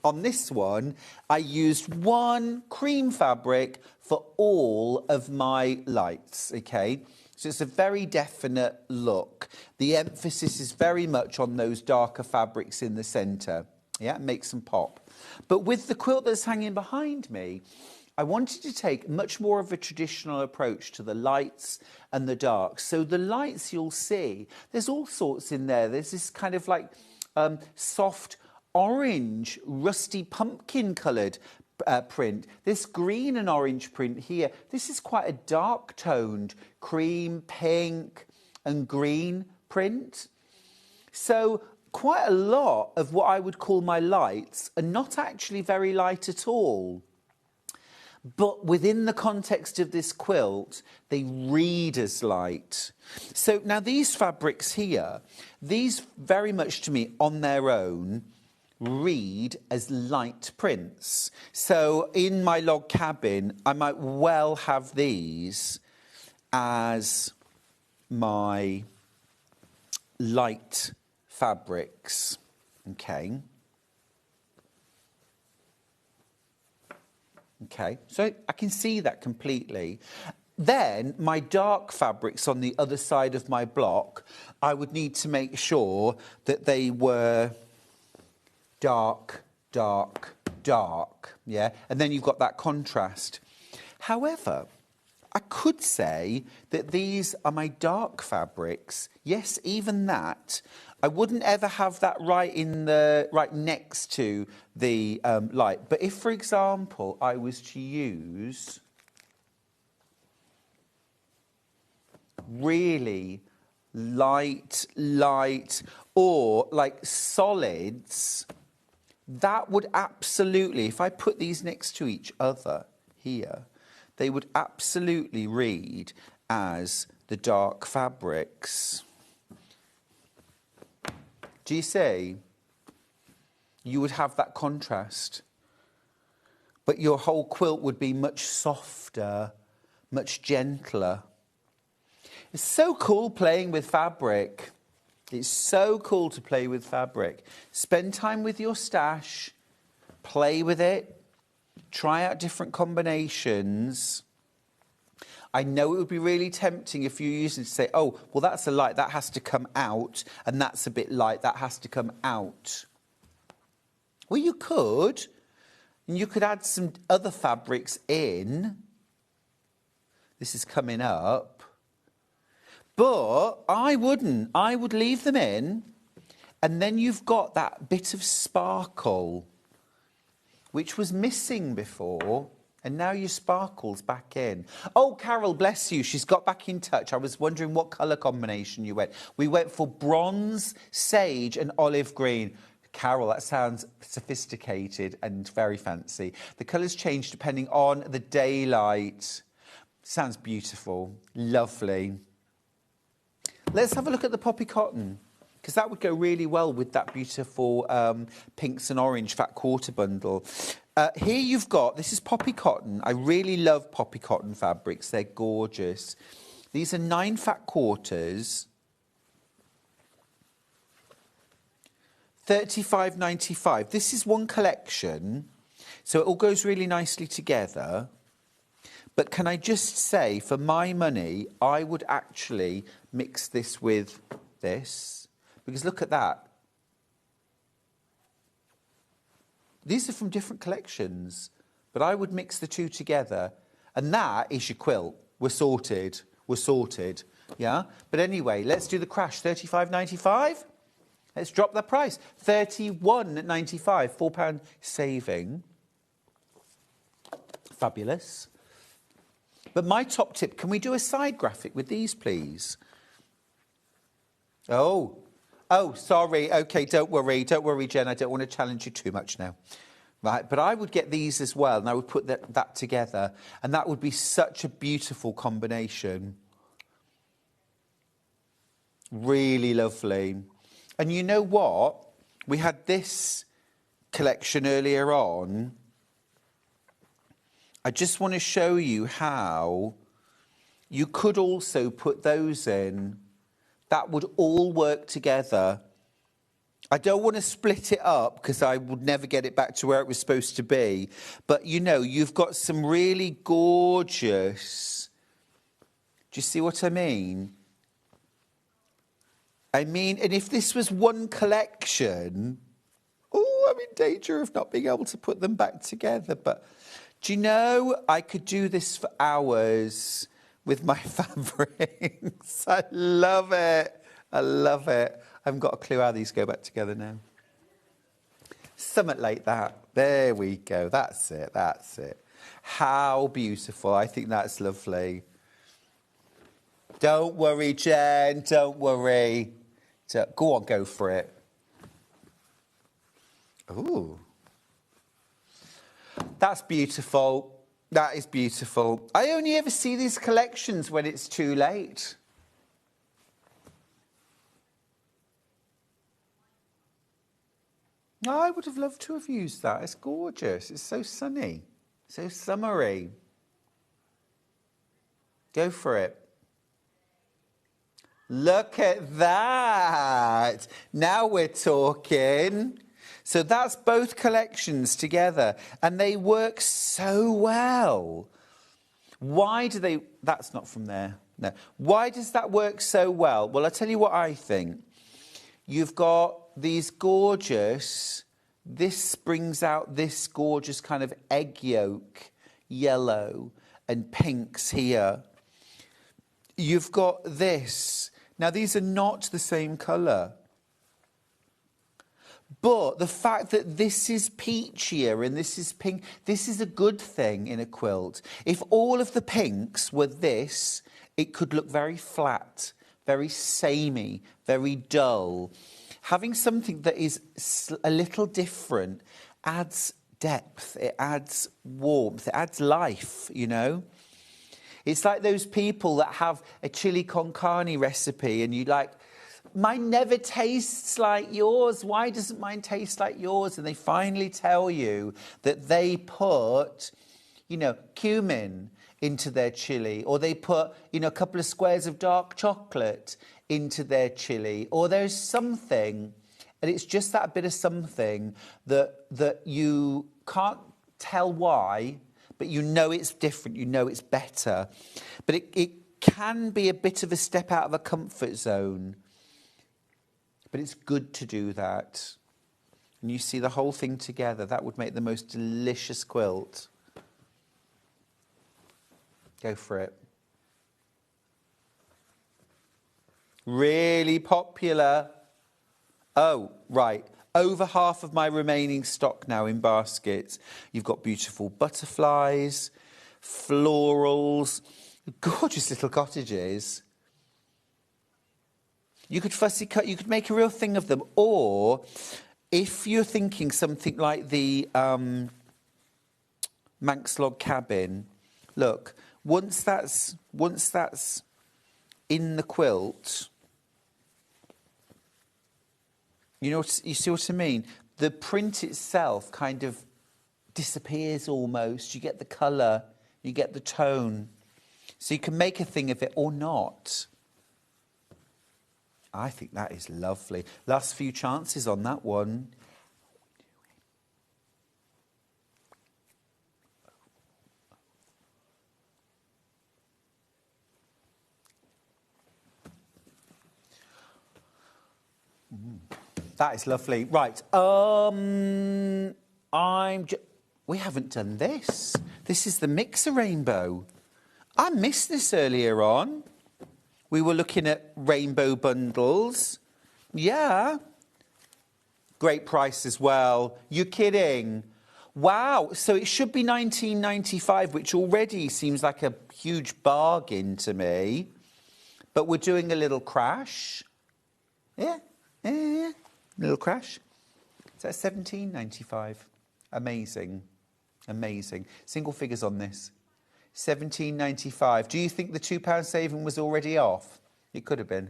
Speaker 11: on this one, I used one cream fabric for all of my lights, okay? So it's a very definite look. The emphasis is very much on those darker fabrics in the centre. Yeah, it makes them pop. But with the quilt that's hanging behind me, I wanted to take much more of a traditional approach to the lights and the darks. So the lights you'll see, there's all sorts in there. There's this kind of like soft orange, rusty pumpkin coloured print. This green and orange print here, this is quite a dark toned cream, pink and green print. So quite a lot of what I would call my lights are not actually very light at all. but within the context of this quilt, they read as light. So now these fabrics here, these very much to me on their own read as light prints. So in my log cabin, I might well have these as my light fabrics. Okay. Okay, so I can see that completely. Then my dark fabrics on the other side of my block, I would need to make sure that they were dark, dark, dark, yeah? And then you've got that contrast. However, I could say that these are my dark fabrics. Yes, even that. I wouldn't ever have that right next to the light. But if, for example, I was to use really light, or like solids, that would absolutely, if I put these next to each other here, they would absolutely read as the dark fabrics. Do you see? You would have that contrast. But your whole quilt would be much softer, much gentler. It's so cool playing with fabric. It's so cool to play with fabric. Spend time with your stash, play with it, try out different combinations. I know it would be really tempting if you used it to say, oh, well, that's a light, that has to come out, and that's a bit light, that has to come out. Well, you could, and you could add some other fabrics in. This is coming up. But I wouldn't. I would leave them in, and then you've got that bit of sparkle, which was missing before. And now your sparkle's back in. Oh, Carol, bless you. She's got back in touch. I was wondering what colour combination you went. We went for bronze, sage and olive green. Carol, that sounds sophisticated and very fancy. The colours change depending on the daylight. Sounds beautiful. Lovely. Let's have a look at the poppy cotton, because that would go really well with that beautiful pinks and orange fat quarter bundle. Here you've got, this is poppy cotton. I really love poppy cotton fabrics. They're gorgeous. These are 9 fat quarters. $35.95. This is one collection, so it all goes really nicely together. But can I just say, for my money, I would actually mix this with this. Because look at that. These are from different collections, but I would mix the two together. And that is your quilt. We're sorted. We're sorted. Yeah? But anyway, let's do the crash. $35.95. Let's drop the price. $31.95. £4 saving. Fabulous. But my top tip, can we do a side graphic with these, please? Oh, sorry. OK, don't worry. Don't worry, Jen. I don't want to challenge you too much now. Right, but I would get these as well, and I would put that together, and that would be such a beautiful combination. Really lovely. And you know what? We had this collection earlier on. I just want to show you how you could also put those in. That would all work together. I don't want to split it up because I would never get it back to where it was supposed to be. But, you know, you've got some really gorgeous... Do you see what I mean? And if this was one collection... Oh, I'm in danger of not being able to put them back together. But do you know, I could do this for hours with my fabrics. I love it. I love it. I haven't got a clue how these go back together now. Something like that. There we go. That's it. That's it. How beautiful. I think that's lovely. Don't worry, Jen. Don't worry. Go on, go for it. Ooh. That's beautiful. That is beautiful. I only ever see these collections when it's too late. I would have loved to have used that. It's gorgeous. It's so sunny, so summery. Go for it. Look at that. Now we're talking. So that's both collections together, and they work so well. Why do they... That's not from there. No. Why does that work so well? Well, I'll tell you what I think. You've got these gorgeous... This brings out this gorgeous kind of egg yolk, yellow, and pinks here. You've got this. Now, these are not the same colour. But the fact that this is peachier and this is pink, this is a good thing in a quilt. If all of the pinks were this, it could look very flat, very samey, very dull. Having something that is a little different adds depth, it adds warmth, it adds life, you know. It's like those people that have a chili con carne recipe and you like, mine never tastes like yours. Why doesn't mine taste like yours? And they finally tell you that they put, you know, cumin into their chili, or they put, you know, a couple of squares of dark chocolate into their chili, or there's something, and it's just that bit of something that you can't tell why, but you know it's different, you know it's better. But it can be a bit of a step out of a comfort zone. But it's good to do that. And you see the whole thing together. That would make the most delicious quilt. Go for it. Really popular. Oh, right. Over half of my remaining stock now in baskets. You've got beautiful butterflies, florals, gorgeous little cottages. You could fussy cut, you could make a real thing of them. Or if you're thinking something like the Manx log cabin, look, once that's in the quilt, you see what I mean? The print itself kind of disappears almost. You get the colour, you get the tone. So you can make a thing of it or not. I think that is lovely. Last few chances on that one. That is lovely. Right. We haven't done this. This is the mixer rainbow. I missed this earlier on. We were looking at rainbow bundles. Yeah. Great price as well. You're kidding. Wow. So it should be $19.95, which already seems like a huge bargain to me. But we're doing a little crash. Yeah. Little crash. So that's $17.95. Amazing. Amazing. Single figures on this. $17.95. Do you think the £2 saving was already off? It could have been.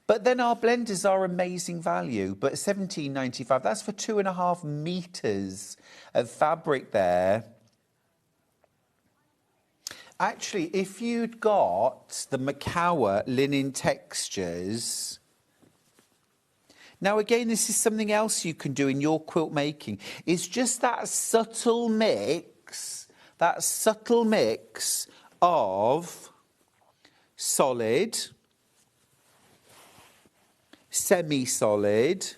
Speaker 11: But then our blenders are amazing value. But $17.95, that's for 2.5 metres of fabric there. Actually, if you'd got the Macawa linen textures... Now, again, this is something else you can do in your quilt making. It's just that subtle mix of solid, semi-solid,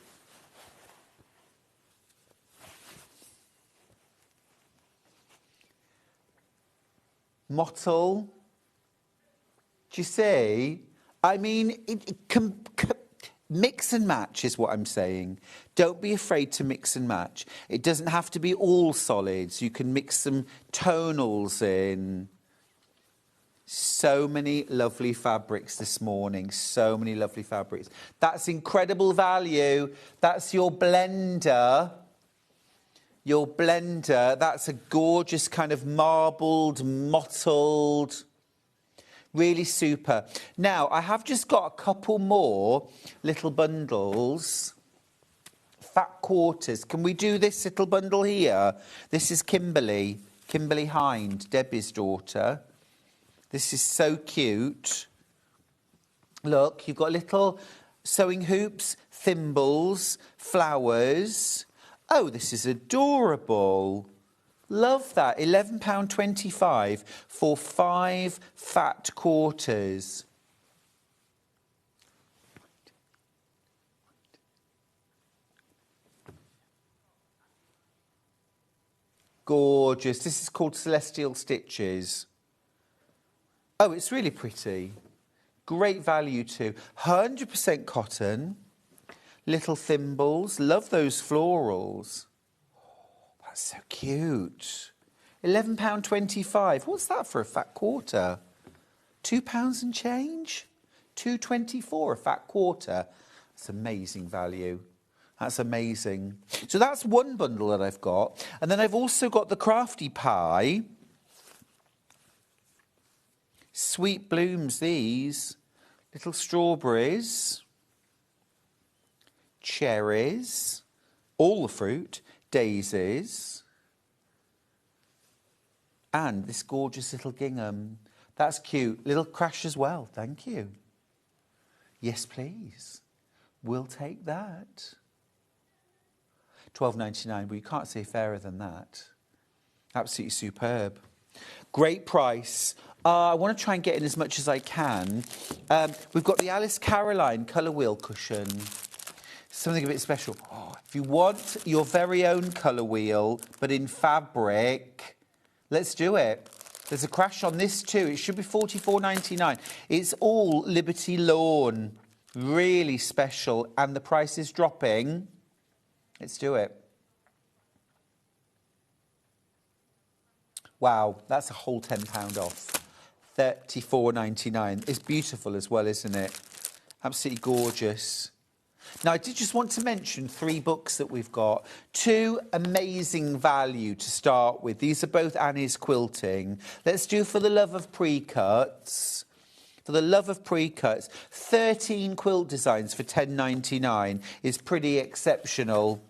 Speaker 11: mottle. Do you see? I mean, mix and match is what I'm saying. Don't be afraid to mix and match. It doesn't have to be all solids. You can mix some tonals in. So many lovely fabrics this morning. So many lovely fabrics. That's incredible value. That's your blender. your blender. That's a gorgeous kind of marbled, mottled, really super. Now, I have just got a couple more little bundles. Fat quarters. Can we do this little bundle here? This is Kimberly Hind, Debbie's daughter. This is so cute. Look, you've got little sewing hoops, thimbles, flowers. Oh, this is adorable. Love that. £11.25 for 5 fat quarters. Gorgeous. This is called Celestial Stitches. Oh, it's really pretty. Great value too. 100% cotton. Little thimbles. Love those florals. Oh, that's so cute. £11.25. What's that for a fat quarter? £2 and change? £2.24 a fat quarter. That's amazing value. That's amazing. So that's one bundle that I've got. And then I've also got the Crafty Pie. Sweet blooms, these. Little strawberries. Cherries. All the fruit. Daisies. And this gorgeous little gingham. That's cute. Little crash as well. Thank you. Yes, please. We'll take that. £12.99, but you can't say fairer than that. Absolutely superb. Great price. I want to try and get in as much as I can. We've got the Alice Caroline colour wheel cushion. Something a bit special. Oh, if you want your very own colour wheel, but in fabric, let's do it. There's a crash on this too. It should be £44.99. It's all Liberty Lawn. Really special. And the price is dropping. Let's do it. Wow, that's a whole £10 off. £34.99. It's beautiful as well, isn't it? Absolutely gorgeous. Now, I did just want to mention 3 books that we've got. 2 amazing value to start with. These are both Annie's Quilting. Let's do For the Love of Pre-Cuts. For the Love of Pre-Cuts. 13 quilt designs for £10.99 is pretty exceptional.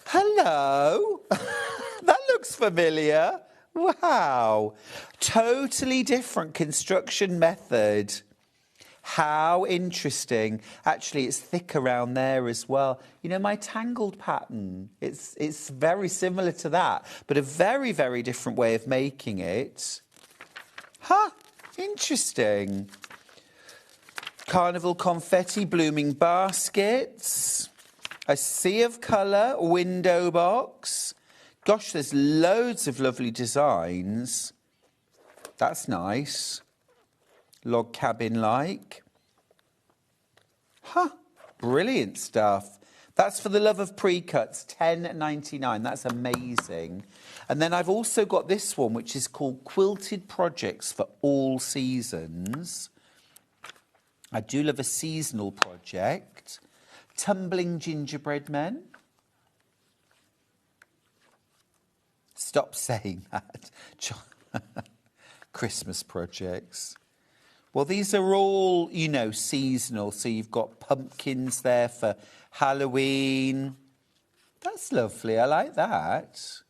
Speaker 11: Hello. That looks familiar. Wow. Totally different construction method. How interesting. Actually, it's thick around there as well. You know, my tangled pattern, it's very similar to that, but a very, very different way of making it. Huh, interesting. Carnival confetti, blooming baskets, a sea of colour, window box. Gosh, there's loads of lovely designs. That's nice. Log cabin-like. Huh, brilliant stuff. That's For the Love of Pre-Cuts, £10.99. That's amazing. And then I've also got this one, which is called Quilted Projects for All Seasons. I do love a seasonal project. Tumbling Gingerbread Men. Stop saying that. Christmas projects. Well, these are all, you know, seasonal. So you've got pumpkins there for Halloween. That's lovely. I like that.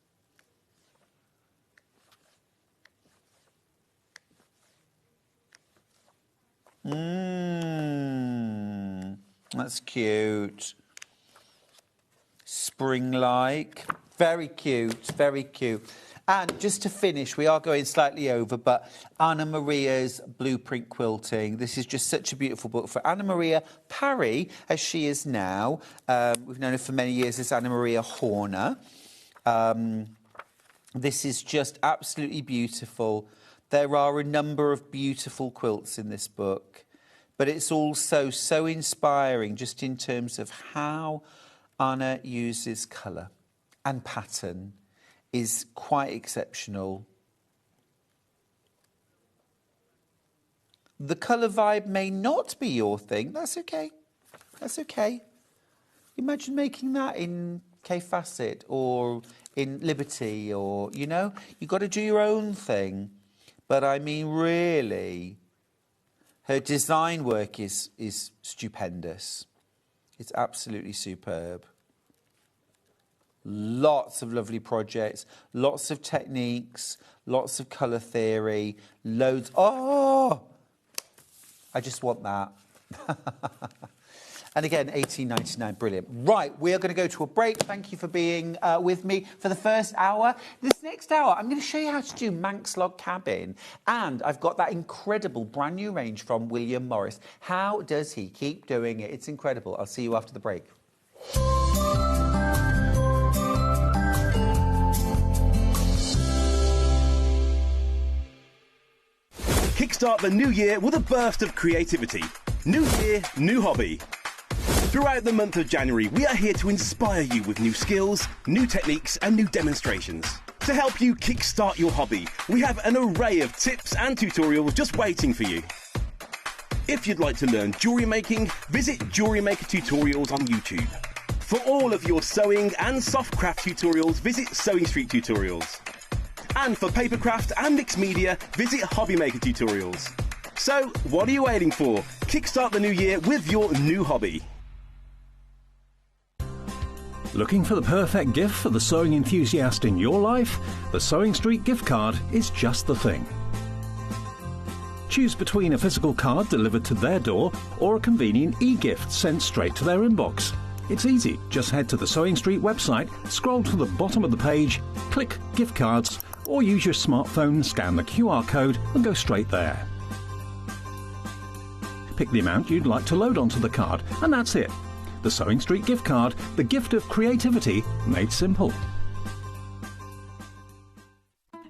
Speaker 11: That's cute. Spring-like. Very cute, very cute. And just to finish, we are going slightly over, but Anna Maria's Blueprint Quilting. This is just such a beautiful book for Anna Maria Parry, as she is now. We've known her for many years as Anna Maria Horner. This is just absolutely beautiful. There are a number of beautiful quilts in this book, but it's also so inspiring just in terms of how Anna uses colour and pattern. Is quite exceptional. The colour vibe may not be your thing. That's okay. That's okay. Imagine making that in K Facet or in Liberty or, you know, you've got to do your own thing. But I mean, really, her design work is stupendous. It's absolutely superb. Lots of lovely projects, lots of techniques, lots of colour theory, loads. Oh, I just want that. And again, $18.99, brilliant. Right, we are going to go to a break. Thank you for being with me for the first hour. This next hour, I'm going to show you how to do Manx log cabin. And I've got that incredible brand new range from William Morris. How does he keep doing it? It's incredible. I'll see you after the break.
Speaker 3: Kickstart the new year with a burst of creativity. New year, new hobby. Throughout the month of January, we are here to inspire you with new skills, new techniques and new demonstrations. To help you kickstart your hobby, we have an array of tips and tutorials just waiting for you. If you'd like to learn jewellery making, visit Jewellery Maker Tutorials on YouTube. For all of your sewing and soft craft tutorials, visit Sewing Street Tutorials. And for papercraft and mixed media, visit Hobby Maker Tutorials. So, what are you waiting for? Kickstart the new year with your new hobby.
Speaker 7: Looking for the perfect gift for the sewing enthusiast in your life? The Sewing Street gift card is just the thing. Choose between a physical card delivered to their door or a convenient e-gift sent straight to their inbox. It's easy. Just head to the Sewing Street website, scroll to the bottom of the page, click Gift Cards, or use your smartphone, scan the QR code and go straight there. Pick the amount you'd like to load onto the card, and that's it. The Sewing Street gift card, the gift of creativity made simple.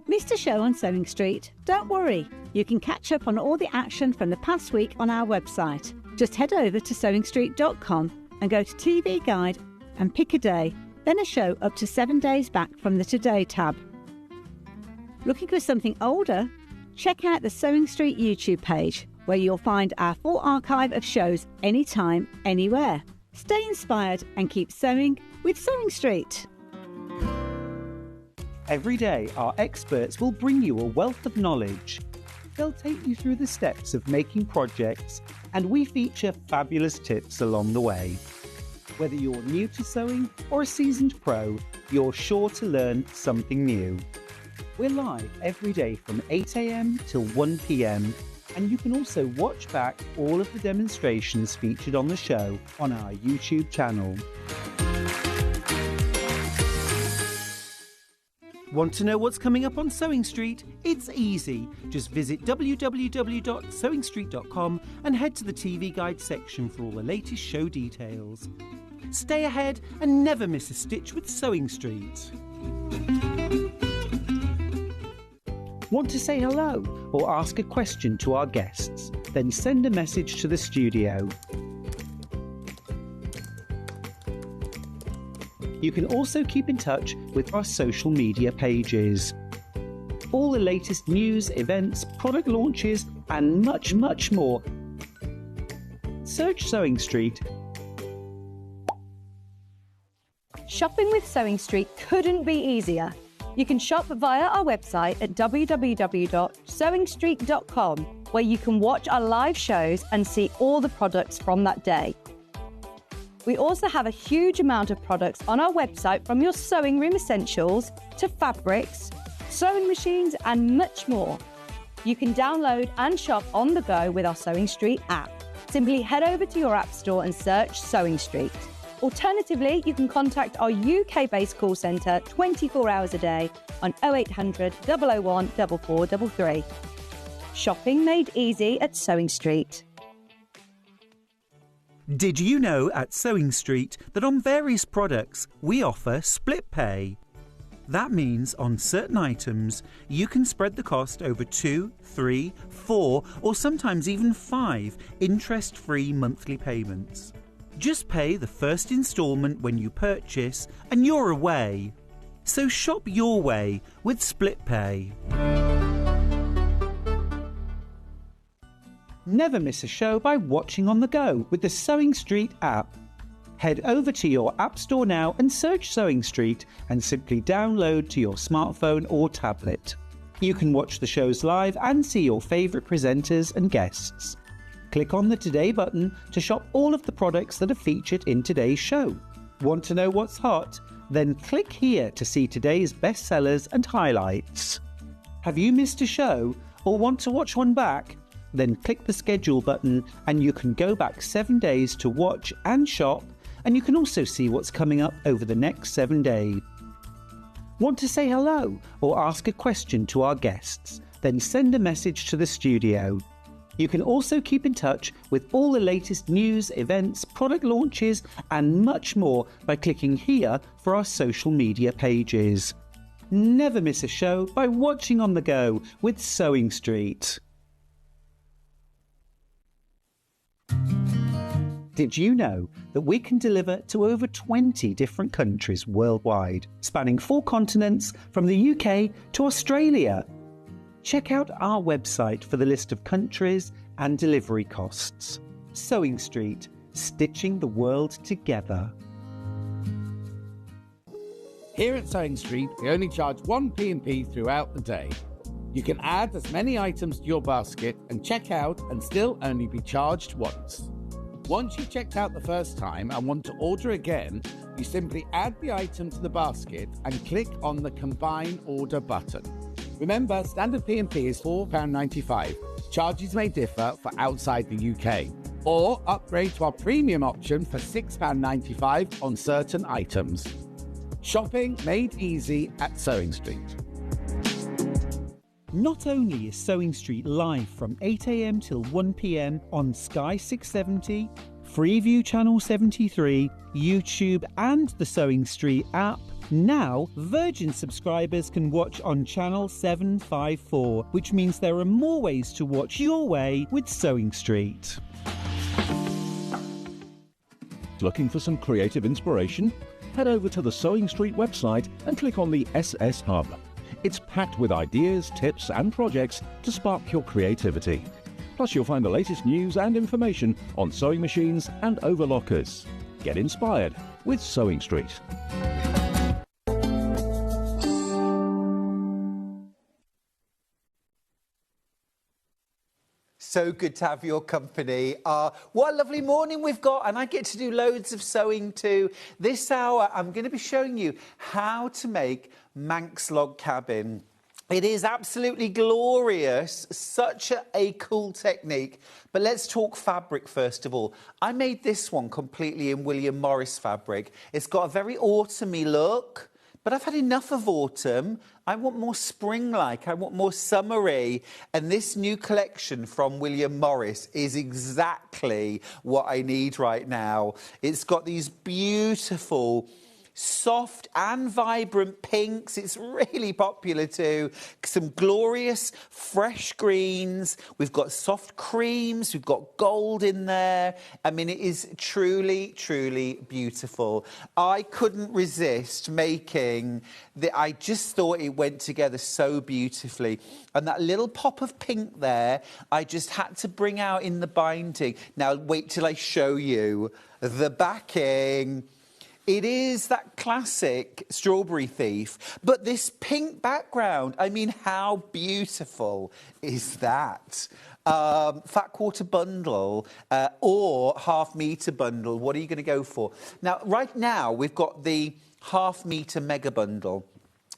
Speaker 4: Missed a show on Sewing Street? Don't worry. You can catch up on all the action from the past week on our website. Just head over to sewingstreet.com and go to TV Guide and pick a day, then a show up to 7 days back from the Today tab. Looking for something older? Check out the Sewing Street YouTube page, where you'll find our full archive of shows anytime, anywhere. Stay inspired and keep sewing with Sewing Street.
Speaker 5: Every day, our experts will bring you a wealth of knowledge. They'll take you through the steps of making projects, and we feature fabulous tips along the way. Whether you're new to sewing or a seasoned pro, you're sure to learn something new. We're live every day from 8 a.m. till 1 p.m. and you can also watch back all of the demonstrations featured on the show on our YouTube channel. Want to know what's coming up on Sewing Street? It's easy. Just visit www.sewingstreet.com and head to the TV Guide section for all the latest show details. Stay ahead and never miss a stitch with Sewing Street. Want to say hello or ask a question to our guests? Then send a message to the studio. You can also keep in touch with our social media pages. All the latest news, events, product launches, and much, much more. Search Sewing Street.
Speaker 6: Shopping with Sewing Street couldn't be easier. You can shop via our website at www.sewingstreet.com, where you can watch our live shows and see all the products from that day. We also have a huge amount of products on our website, from your sewing room essentials to fabrics, sewing machines and much more. You can download and shop on the go with our Sewing Street app. Simply head over to your app store and search Sewing Street. Alternatively, you can contact our UK-based call centre 24 hours a day on 0800 001 4433. Shopping made easy at Sewing Street.
Speaker 5: Did you know at Sewing Street that on various products we offer split pay? That means on certain items you can spread the cost over 2, 3, 4 or sometimes even 5 interest-free monthly payments. Just pay the first instalment when you purchase and you're away. So shop your way with split pay. Never miss a show by watching on the go with the Sewing Street app. Head over to your App Store now and search Sewing Street and simply download to your smartphone or tablet. You can watch the shows live and see your favourite presenters and guests. Click on the Today button to shop all of the products that are featured in today's show. Want to know what's hot? Then click here to see today's bestsellers and highlights. Have you missed a show or want to watch one back? Then click the schedule button and you can go back 7 days to watch and shop, and you can also see what's coming up over the next 7 days. Want to say hello or ask a question to our guests? Then send a message to the studio. You can also keep in touch with all the latest news, events, product launches and much more by clicking here for our social media pages. Never miss a show by watching on the go with Sewing Street. Did you know that we can deliver to over 20 different countries worldwide, spanning 4 continents from the UK to Australia? Check out our website for the list of countries and delivery costs. Sewing Street, stitching the world together.
Speaker 9: Here at Sewing Street, we only charge 1 P&P throughout the day. You can add as many items to your basket and check out and still only be charged once. Once you've checked out the first time and want to order again, you simply add the item to the basket and click on the Combine Order button. Remember, standard P&P is £4.95. Charges may differ for outside the UK. Or upgrade to our premium option for £6.95 on certain items. Shopping made easy at Sewing Street.
Speaker 5: Not only is Sewing Street live from 8 a.m. till 1 p.m. on Sky 670, Freeview Channel 73, YouTube and the Sewing Street app, now Virgin subscribers can watch on Channel 754, which means there are more ways to watch your way with Sewing Street.
Speaker 7: Looking for some creative inspiration? Head over to the Sewing Street website and click on the SS Hub. It's packed with ideas, tips and projects to spark your creativity. Plus you'll find the latest news and information on sewing machines and overlockers. Get inspired with Sewing Street.
Speaker 11: So good to have your company. What a lovely morning we've got, and I get to do loads of sewing too. This hour, I'm going to be showing you how to make Manx log cabin. It is absolutely glorious, such a cool technique. But let's talk fabric first of all. I made this one completely in William Morris fabric. It's got a very autumny look. But I've had enough of autumn. I want more spring-like. I want more summery. And this new collection from William Morris is exactly what I need right now. It's got these beautiful, soft and vibrant pinks. It's really popular too. Some glorious fresh greens. We've got soft creams. We've got gold in there. I mean, it is truly, truly beautiful. I couldn't resist making I just thought it went together so beautifully. And that little pop of pink there, I just had to bring out in the binding. Now, wait till I show you the backing. It is that classic Strawberry Thief, but this pink background, I mean, how beautiful is that? Fat quarter bundle or half metre bundle, what are you going to go for? Now, right now, we've got the half metre mega bundle.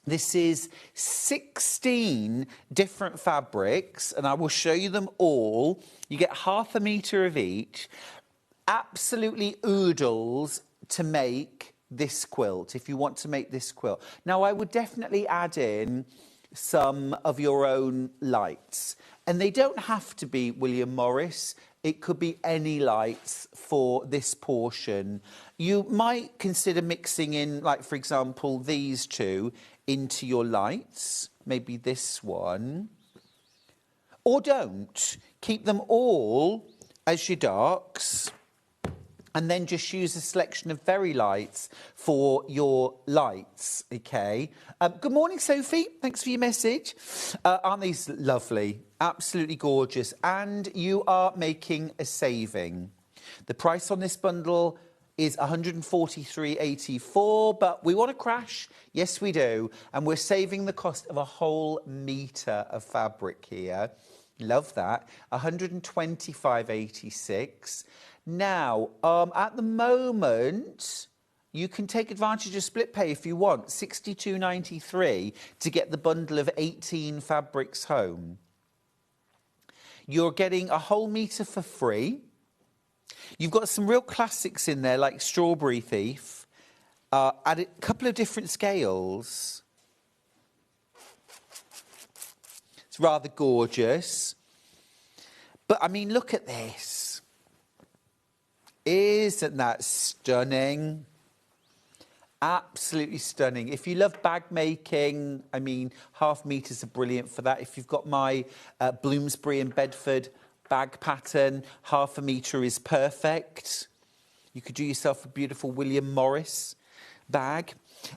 Speaker 11: This is 16 different fabrics, and I will show you them all. You get half a metre of each. Absolutely oodles to make this quilt, if you want to make this quilt. Now, I would definitely add in some of your own lights. And they don't have to be William Morris. It could be any lights for this portion. You might consider mixing in, like, for example, these two into your lights. Maybe this one. Or don't. Keep them all as your darks. And then just use a selection of very lights for your lights, OK? Good morning, Sophie. Thanks for your message. Aren't these lovely? Absolutely gorgeous. And you are making a saving. The price on this bundle is 143.84, but we want to crash. Yes, we do. And we're saving the cost of a whole metre of fabric here. Love that. 125.86. Now, at the moment, you can take advantage of split pay if you want. 62.93 to get the bundle of 18 fabrics home. You're getting a whole metre for free. You've got some real classics in there, like Strawberry Thief, at a couple of different scales. It's rather gorgeous. But, I mean, look at this. Isn't that stunning? Absolutely stunning. If you love bag making, I mean, half metres are brilliant for that. If you've got my Bloomsbury and Bedford bag pattern, half a metre is perfect. You could do yourself a beautiful William Morris bag.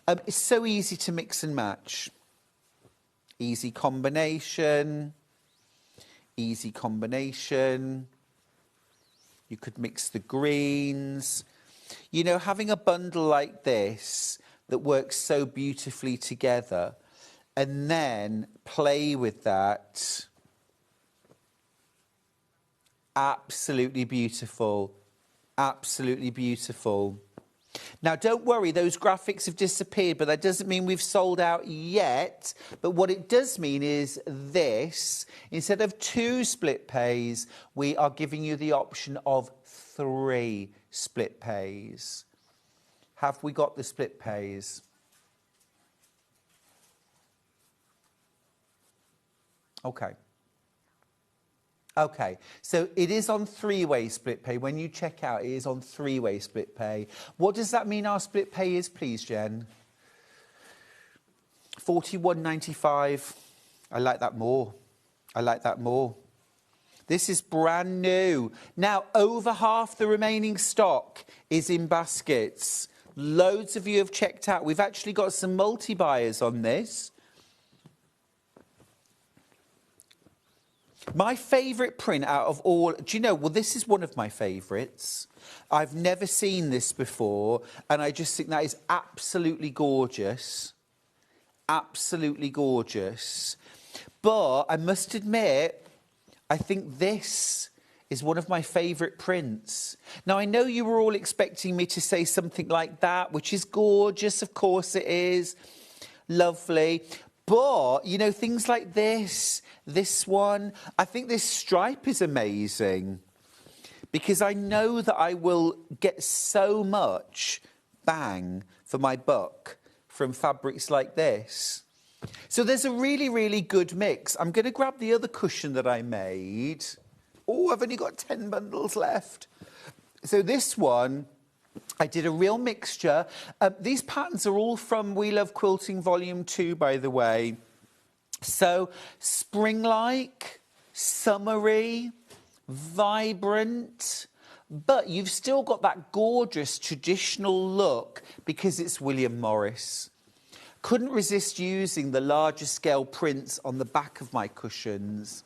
Speaker 11: It's so easy to mix and match. Easy combination. Easy combination. You could mix the greens. You know, having a bundle like this that works so beautifully together and then play with that. Absolutely beautiful. Absolutely beautiful. Now, don't worry, those graphics have disappeared, but that doesn't mean we've sold out yet. But what it does mean is this. Instead of 2 split pays, we are giving you the option of 3 split pays. Have we got the split pays? Okay. Okay, so it is on 3-way split pay. When you check out, it is on 3-way split pay. What does that mean our split pay is, please, Jen? £41.95. I like that more. I like that more. This is brand new. Now, over half the remaining stock is in baskets. Loads of you have checked out. We've actually got some multi-buyers on this. My favourite print out of all... Do you know, well, this is one of my favourites. I've never seen this before, and I just think that is absolutely gorgeous. Absolutely gorgeous. But I must admit, I think this is one of my favourite prints. Now, I know you were all expecting me to say something like that, which is gorgeous. Of course it is. Lovely. But, you know, things like this one, I think this stripe is amazing because I know that I will get so much bang for my buck from fabrics like this. So there's a really, really good mix. I'm going to grab the other cushion that I made. Oh, I've only got 10 bundles left. So this one, I did a real mixture. These patterns are all from We Love Quilting Volume 2, by the way. So spring-like, summery, vibrant, but you've still got that gorgeous traditional look because it's William Morris. Couldn't resist using the larger scale prints on the back of my cushions.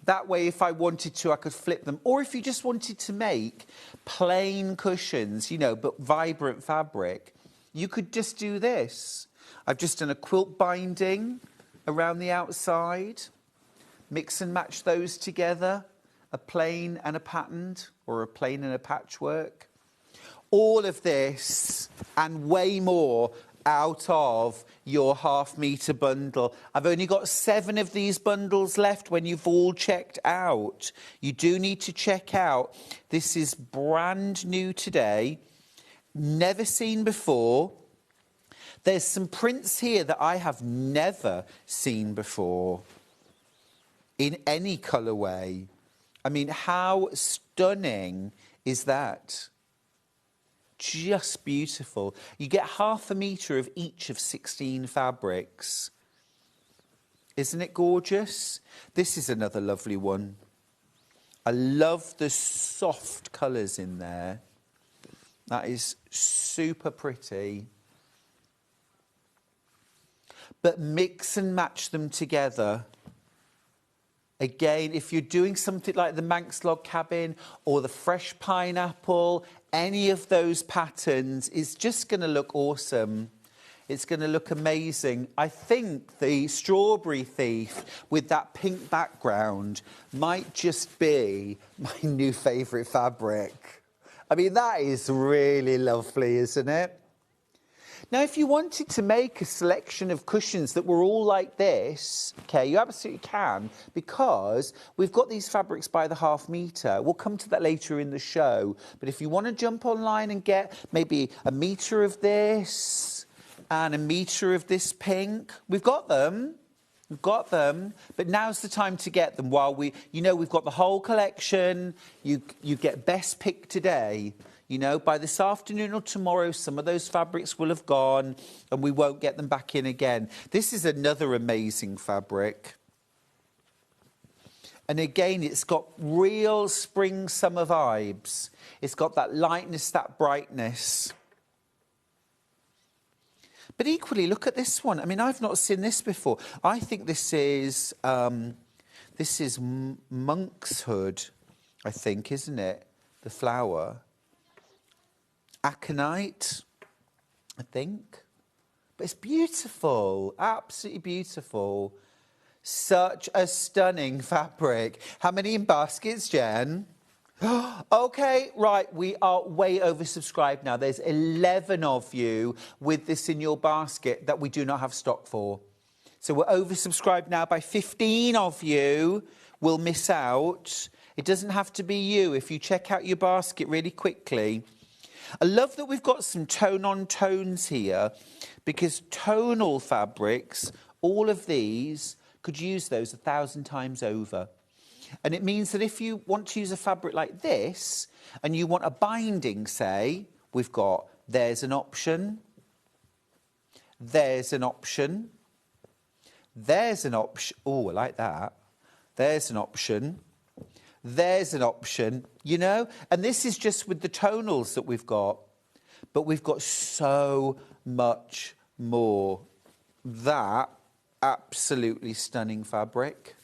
Speaker 11: That way, if I wanted to, I could flip them. Or if you just wanted to make plain cushions, you know, but vibrant fabric, you could just do this. I've just done a quilt binding around the outside. Mix and match those together. A plain and a patterned, or a plain and a patchwork. All of this and way more out of your half-metre bundle. I've only got 7 of these bundles left when you've all checked out. You do need to check out. This is brand new today, never seen before. There's some prints here that I have never seen before in any colourway. I mean, how stunning is that? Just beautiful. You get half a metre of each of 16 fabrics. Isn't it gorgeous? This is another lovely one. I love the soft colours in there. That is super pretty. But mix and match them together Again, if you're doing something like the Manx log cabin or the fresh pineapple, any of those patterns is just going to look awesome. It's going to look amazing. I think the Strawberry Thief with that pink background might just be my new favourite fabric. I mean, that is really lovely, isn't it? Now, if you wanted to make a selection of cushions that were all like this, okay, you absolutely can, because we've got these fabrics by the half metre. We'll come to that later in the show. But if you want to jump online and get maybe a metre of this and a metre of this pink, we've got them. We've got them, but now's the time to get them while we've got the whole collection. You get best pick today. You know, by this afternoon or tomorrow, some of those fabrics will have gone and we won't get them back in again. This is another amazing fabric. And again, it's got real spring summer vibes. It's got that lightness, that brightness. But equally, look at this one. I mean, I've not seen this before. I think this is monkshood, I think, isn't it? The flower. Aconite, I think. But it's beautiful, absolutely beautiful. Such a stunning fabric. How many in baskets, Jen? Okay, right, we are way oversubscribed now. There's 11 of you with this in your basket that we do not have stock for. So we're oversubscribed now by 15 of you will miss out. It doesn't have to be you if you check out your basket really quickly. I love that we've got some tone-on tones here, because tonal fabrics, all of these, could use those 1,000 times over. And it means that if you want to use a fabric like this, and you want a binding, say, we've got, there's an option, there's an option, there's an option, oh, I like that, there's an option, there's an option, you know? And this is just with the tonals that we've got. But we've got so much more. That absolutely stunning fabric.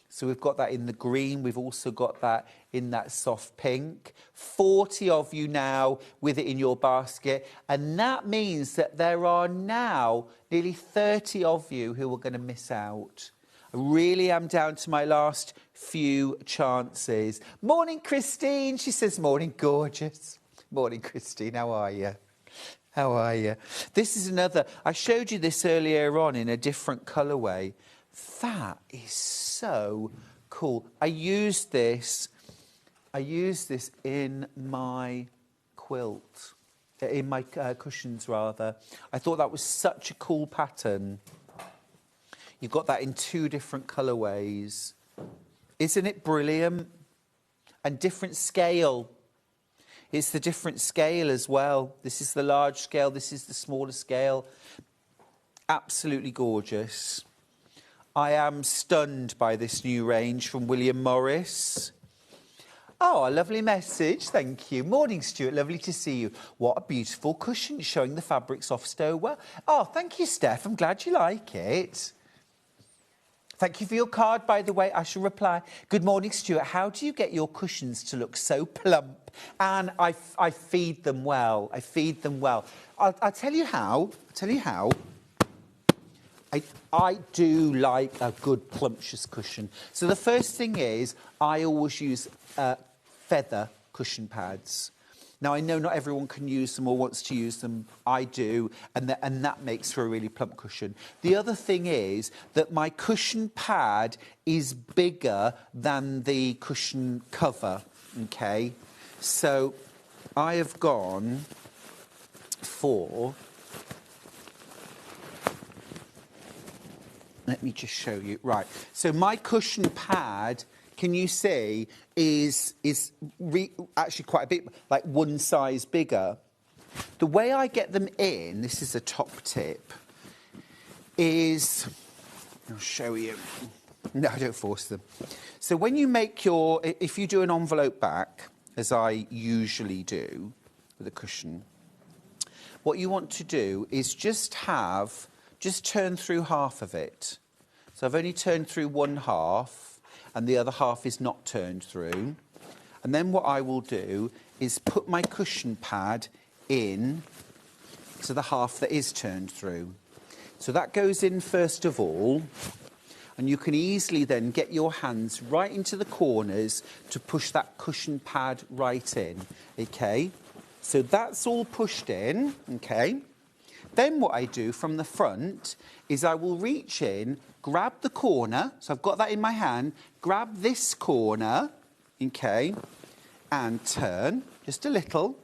Speaker 11: So we've got that in the green. We've also got that in that soft pink. 40 of you now with it in your basket. And that means that there are now nearly 30 of you who are going to miss out. I really am down to my last few chances. Morning, Christine. She says, morning, gorgeous. Morning, Christine. How are you? How are you? This is another. I showed you this earlier on in a different colourway. That is so cool. I used this in my quilt, in my cushions, rather. I thought that was such a cool pattern. You've got that in 2 different colourways. Isn't it brilliant? And different scale. It's the different scale as well. This is the large scale. This is the smaller scale. Absolutely gorgeous. I am stunned by this new range from William Morris. Oh, a lovely message. Thank you. Morning, Stuart. Lovely to see you. What a beautiful cushion showing the fabrics off so well. Oh, thank you, Steph. I'm glad you like it. Thank you for your card, by the way. I shall reply. Good morning, Stuart. How do you get your cushions to look so plump? And I feed them well. I feed them well. I'll tell you how. I do like a good plumptious cushion. So the first thing is I always use feather cushion pads. Now, I know not everyone can use them or wants to use them. I do, and that makes for a really plump cushion. The other thing is that my cushion pad is bigger than the cushion cover, okay? So I have gone for... Let me just show you. Right, so my cushion pad... Can you see, is actually quite a bit, like one size bigger. The way I get them in, this is a top tip, is, I'll show you. No, I don't force them. So when you make if you do an envelope back, as I usually do with a cushion, what you want to do is just turn through half of it. So I've only turned through one half and the other half is not turned through. And then what I will do is put my cushion pad in to the half that is turned through. So that goes in first of all, and you can easily then get your hands right into the corners to push that cushion pad right in, okay? So that's all pushed in, okay? Then what I do from the front is I will reach in, grab the corner, so I've got that in my hand, grab this corner, okay, and turn, just a little.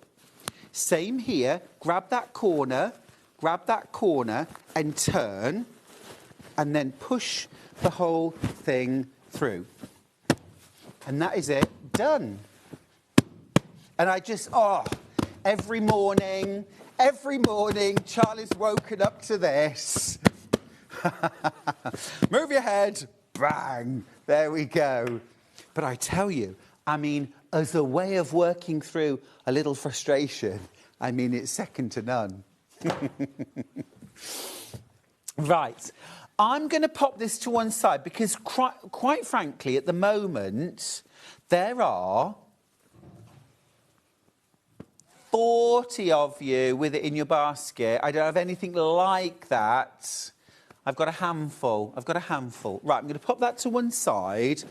Speaker 11: Same here, grab that corner, and turn, and then push the whole thing through. And that is it, done. And I just, every morning, Charlie's woken up to this. Move your head, bang, there we go. But I tell you, I mean, as a way of working through a little frustration, I mean, it's second to none. Right, I'm going to pop this to one side because quite frankly, at the moment, there are 40 of you with it in your basket. I don't have anything like that. I've got a handful. Right, I'm going to pop that to one side.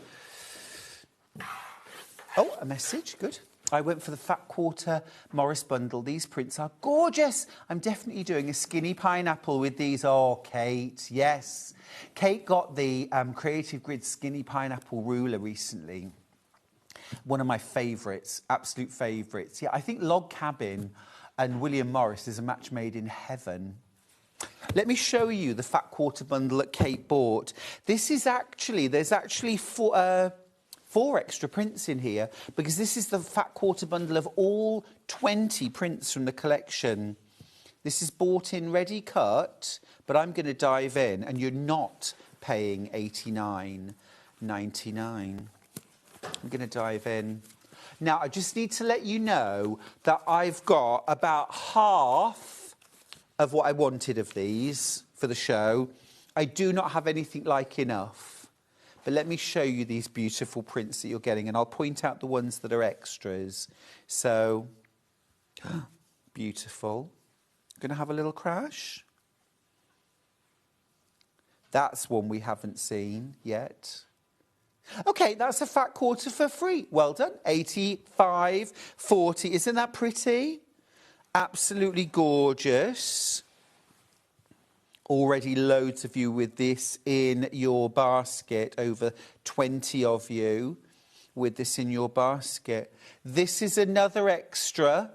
Speaker 11: Oh, a message, good. I went for the Fat Quarter Morris bundle. These prints are gorgeous. I'm definitely doing a skinny pineapple with these. Oh, Kate, yes. Kate got the Creative Grid skinny pineapple ruler recently. One of my favourites, absolute favourites. Yeah, I think Log Cabin and William Morris is a match made in heaven. Let me show you the Fat Quarter bundle that Kate bought. This is actually, there's actually four extra prints in here because this is the Fat Quarter bundle of all 20 prints from the collection. This is bought in ready cut, but I'm going to dive in and you're not paying $89.99. I'm going to dive in. Now, I just need to let you know that I've got about half of what I wanted of these for the show. I do not have anything like enough. But let me show you these beautiful prints that you're getting, and I'll point out the ones that are extras. So, beautiful. Going to have a little crash. That's one we haven't seen yet. Okay, that's a Fat Quarter for free. Well done. 85.40. Isn't that pretty? Absolutely gorgeous. Already loads of you with this in your basket, over 20 of you with this in your basket. This is another extra.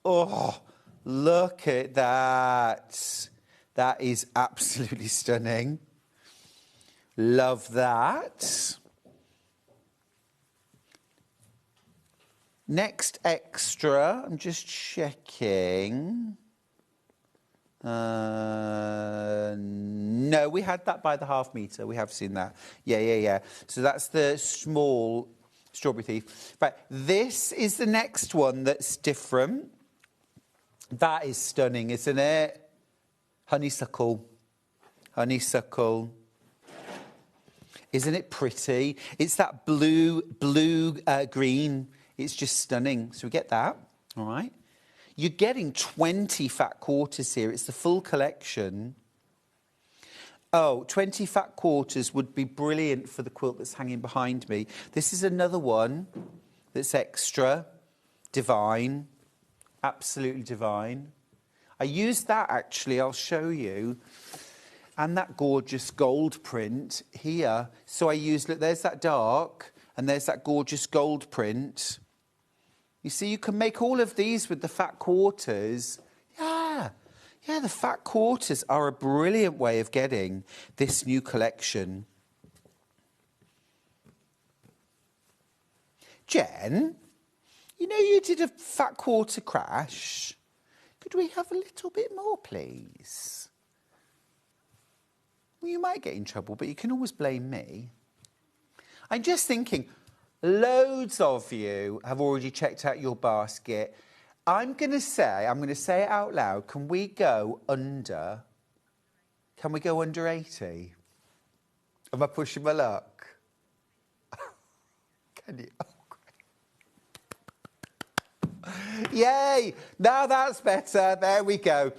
Speaker 11: Oh, look at that. That is absolutely stunning. Love that. Next extra, I'm just checking. No, we had that by the half metre. We have seen that. Yeah. So that's the small strawberry thief. Right, this is the next one that's different. That is stunning, isn't it? Honeysuckle. Isn't it pretty? It's that blue green. It's just stunning. So we get that, all right? You're getting 20 Fat Quarters here. It's the full collection. Oh, 20 Fat Quarters would be brilliant for the quilt that's hanging behind me. This is another one that's extra. Divine. Absolutely divine. I used that, actually. I'll show you. And that gorgeous gold print here. So I used, look, there's that dark, and there's that gorgeous gold print. You see, you can make all of these with the Fat Quarters. Yeah, the Fat Quarters are a brilliant way of getting this new collection. Jen, you know you did a Fat Quarter crash. Could we have a little bit more, please? Well, you might get in trouble, but you can always blame me. I'm just thinking, loads of you have already checked out your basket. I'm going to say it out loud. Can we go under 80? Am I pushing my luck? Can you? Oh, great. Yay! Now that's better. There we go.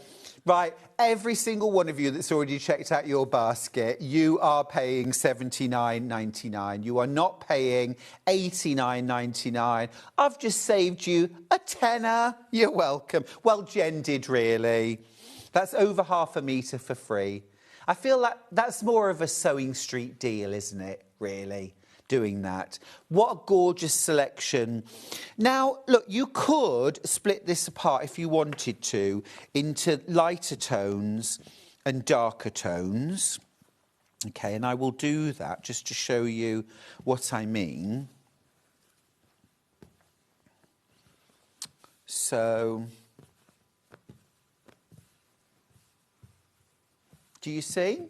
Speaker 11: Right, every single one of you that's already checked out your basket, you are paying $79.99. You are not paying $89.99. I've just saved you a tenner. You're welcome. Well, Jen did, really. That's over half a metre for free. I feel like that's more of a Sewing Street deal, isn't it, really? Doing that. What a gorgeous selection. Now, look, you could split this apart if you wanted to into lighter tones and darker tones. Okay, and I will do that just to show you what I mean. So, do you see?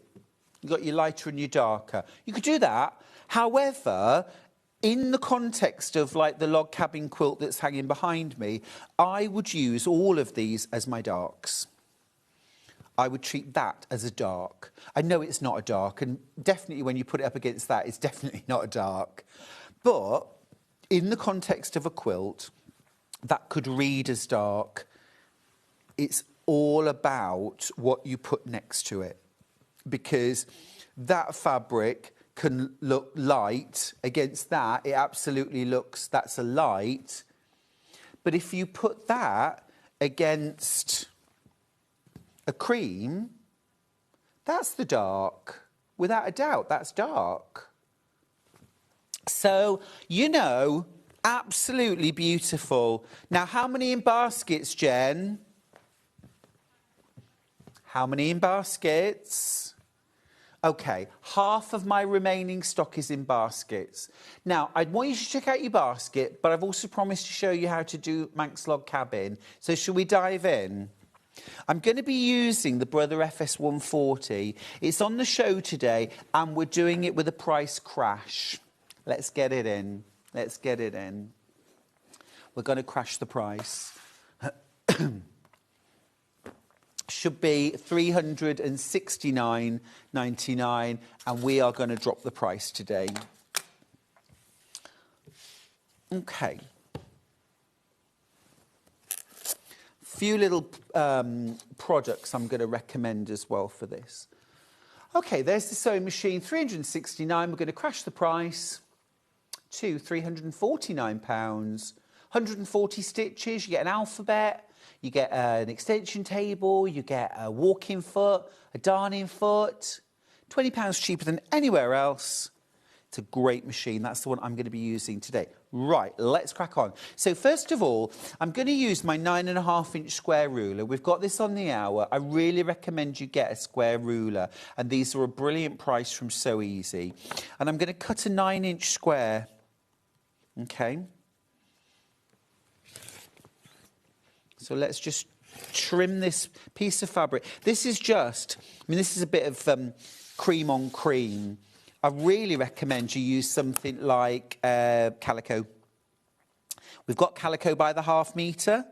Speaker 11: You've got your lighter and your darker. You could do that. However, in the context of like the log cabin quilt that's hanging behind me, I would use all of these as my darks. I would treat that as a dark. I know it's not a dark, and definitely when you put it up against that, it's definitely not a dark. But in the context of a quilt, that could read as dark. It's all about what you put next to it, because that fabric can look light against that. It absolutely looks, that's a light. But if you put that against a cream, that's the dark. Without a doubt, that's dark. So, you know, absolutely beautiful. Now, how many in baskets, Jen? How many in baskets? Okay, half of my remaining stock is in baskets. Now, I'd want you to check out your basket, but I've also promised to show you how to do Manx log cabin. So shall we dive in? I'm going to be using the Brother FS140. It's on the show today, and we're doing it with a price crash. Let's get it in. Let's get it in. We're going to crash the price. Should be $369.99, and we are going to drop the price today. Okay. Few little products I'm going to recommend as well for this. Okay, there's the sewing machine, $369. We're going to crash the price to £349. 140 stitches. You get an alphabet. You get an extension table, you get a walking foot, a darning foot. £20 cheaper than anywhere else. It's a great machine. That's the one I'm going to be using today. Right, let's crack on. So first of all, I'm going to use my 9.5-inch square ruler. We've got this on the hour. I really recommend you get a square ruler. And these are a brilliant price from So Easy. And I'm going to cut a 9-inch square. Okay. So let's just trim this piece of fabric. This is just, I mean, this is a bit of cream on cream. I really recommend you use something like calico. We've got calico by the ½ metre.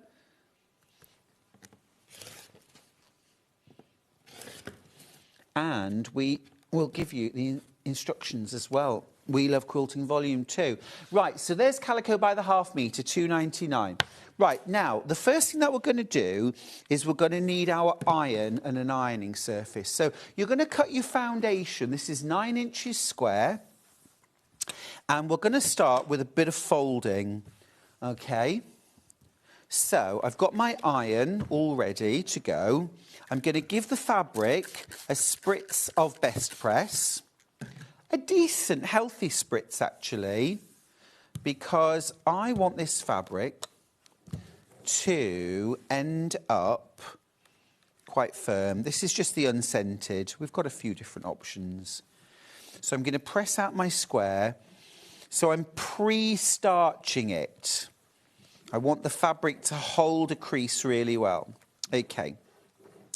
Speaker 11: And we will give you the instructions as well. We Love Quilting Volume 2. Right, so there's calico by the ½ metre, $2.99. Right, now, the first thing that we're going to do is we're going to need our iron and an ironing surface. So you're going to cut your foundation. This is 9 inches square. And we're going to start with a bit of folding. Okay. So I've got my iron all ready to go. I'm going to give the fabric a spritz of Best Press. A decent, healthy spritz, actually, because I want this fabric to end up quite firm. This is just the unscented. We've got a few different options. So I'm going to press out my square. So I'm pre-starching it. I want the fabric to hold a crease really well. Okay.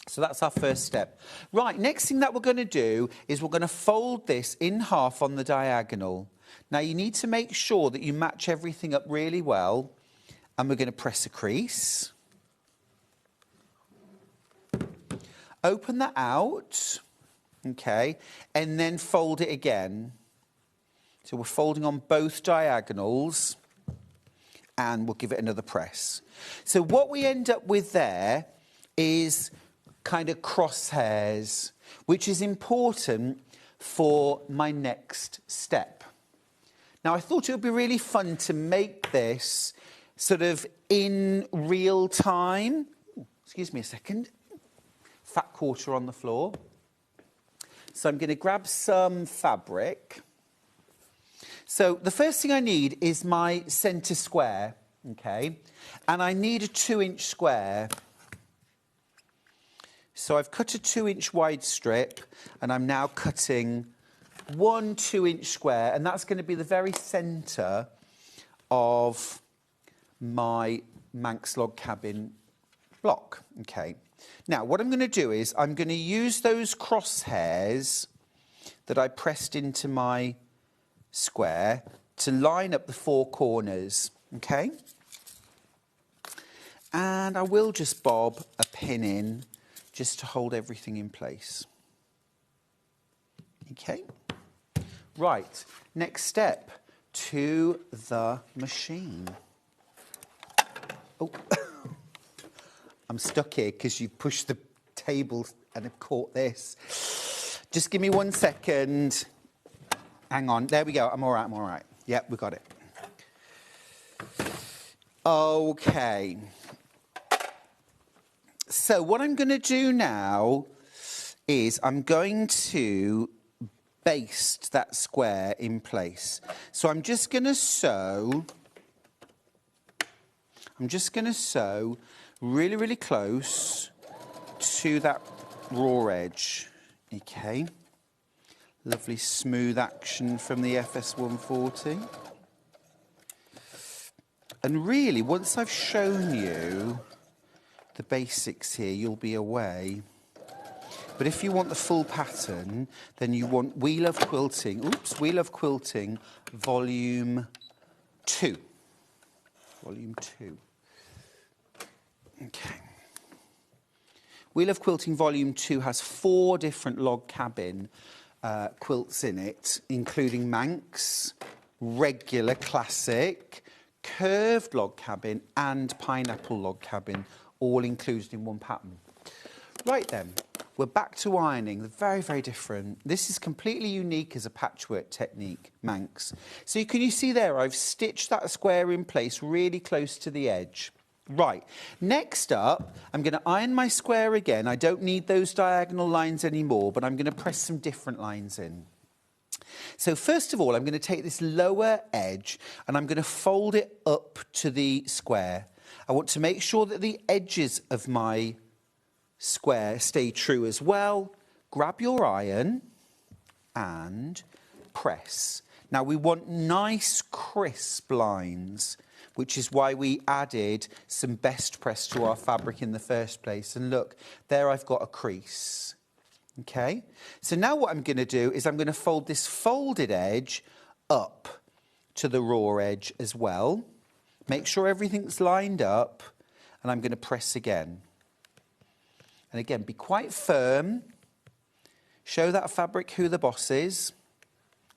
Speaker 11: So that's our first step. Right, next thing that we're going to do is we're going to fold this in half on the diagonal. Now, you need to make sure that you match everything up really well. And we're going to press a crease. Open that out. okay, and then fold it again. So we're folding on both diagonals, and we'll give it another press. So what we end up with there is kind of crosshairs, which is important for my next step. Now, I thought it would be really fun to make this sort of in real time. Ooh, excuse me a second. Fat quarter on the floor. So I'm going to grab some fabric. So the first thing I need is my centre square, okay? And I need a 2-inch square. So I've cut a 2-inch wide strip, and I'm now cutting one 2-inch square, and that's going to be the very centre of my Manx log cabin block, okay? Now, what I'm going to do is I'm going to use those crosshairs that I pressed into my square to line up the 4 corners, okay? And I will just bob a pin in just to hold everything in place. Okay? Right, next step, to the machine. Oh, I'm stuck here because you pushed the table and have caught this. Just give me 1 second. Hang on, there we go, I'm all right. Yep, we got it. Okay. So what I'm going to do now is I'm going to baste that square in place. So I'm just going to sew really, really close to that raw edge. Okay. Lovely smooth action from the FS140. And really, once I've shown you the basics here, you'll be away. But if you want the full pattern, then you want We Love Quilting, We Love Quilting, Volume 2. Volume 2. Okay. We Love Quilting Volume 2 has 4 different log cabin quilts in it, including Manx, regular, classic, curved log cabin and pineapple log cabin, all included in one pattern. Right then, we're back to ironing. They're very, very different. This is completely unique as a patchwork technique, Manx. So can you see there, I've stitched that square in place really close to the edge. Right, next up, I'm going to iron my square again. I don't need those diagonal lines anymore, but I'm going to press some different lines in. So first of all, I'm going to take this lower edge and I'm going to fold it up to the square. I want to make sure that the edges of my square stay true as well. Grab your iron and press. Now we want nice crisp lines, which is why we added some best press to our fabric in the first place. And look, there I've got a crease. Okay, so now what I'm going to do is I'm going to fold this folded edge up to the raw edge as well. Make sure everything's lined up, and I'm going to press again. And again, be quite firm. Show that fabric who the boss is.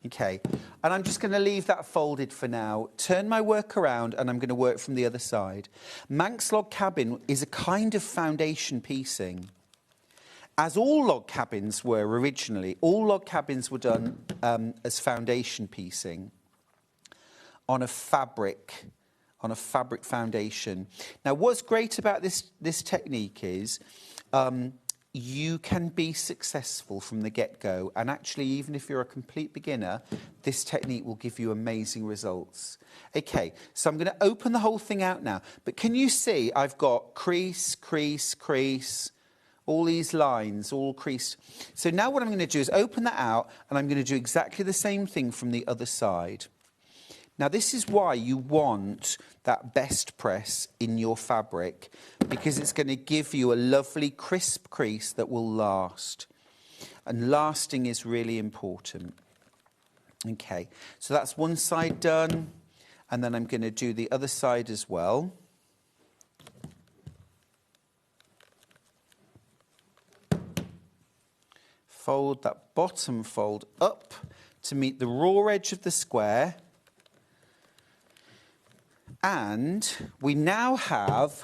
Speaker 11: Okay, and I'm just going to leave that folded for now. Turn my work around and I'm going to work from the other side. Manx log cabin is a kind of foundation piecing. As all log cabins were originally, all log cabins were done as foundation piecing on a fabric foundation. Now, what's great about this technique is you can be successful from the get-go, and actually, even if you're a complete beginner, this technique will give you amazing results. Okay, so I'm going to open the whole thing out now, but can you see I've got crease, crease, crease, all these lines, all creased. So now what I'm going to do is open that out, and I'm going to do exactly the same thing from the other side. Now, this is why you want that best press in your fabric, because it's going to give you a lovely crisp crease that will last. And lasting is really important. Okay, so that's one side done, and then I'm going to do the other side as well. fold that bottom fold up to meet the raw edge of the square. And we now have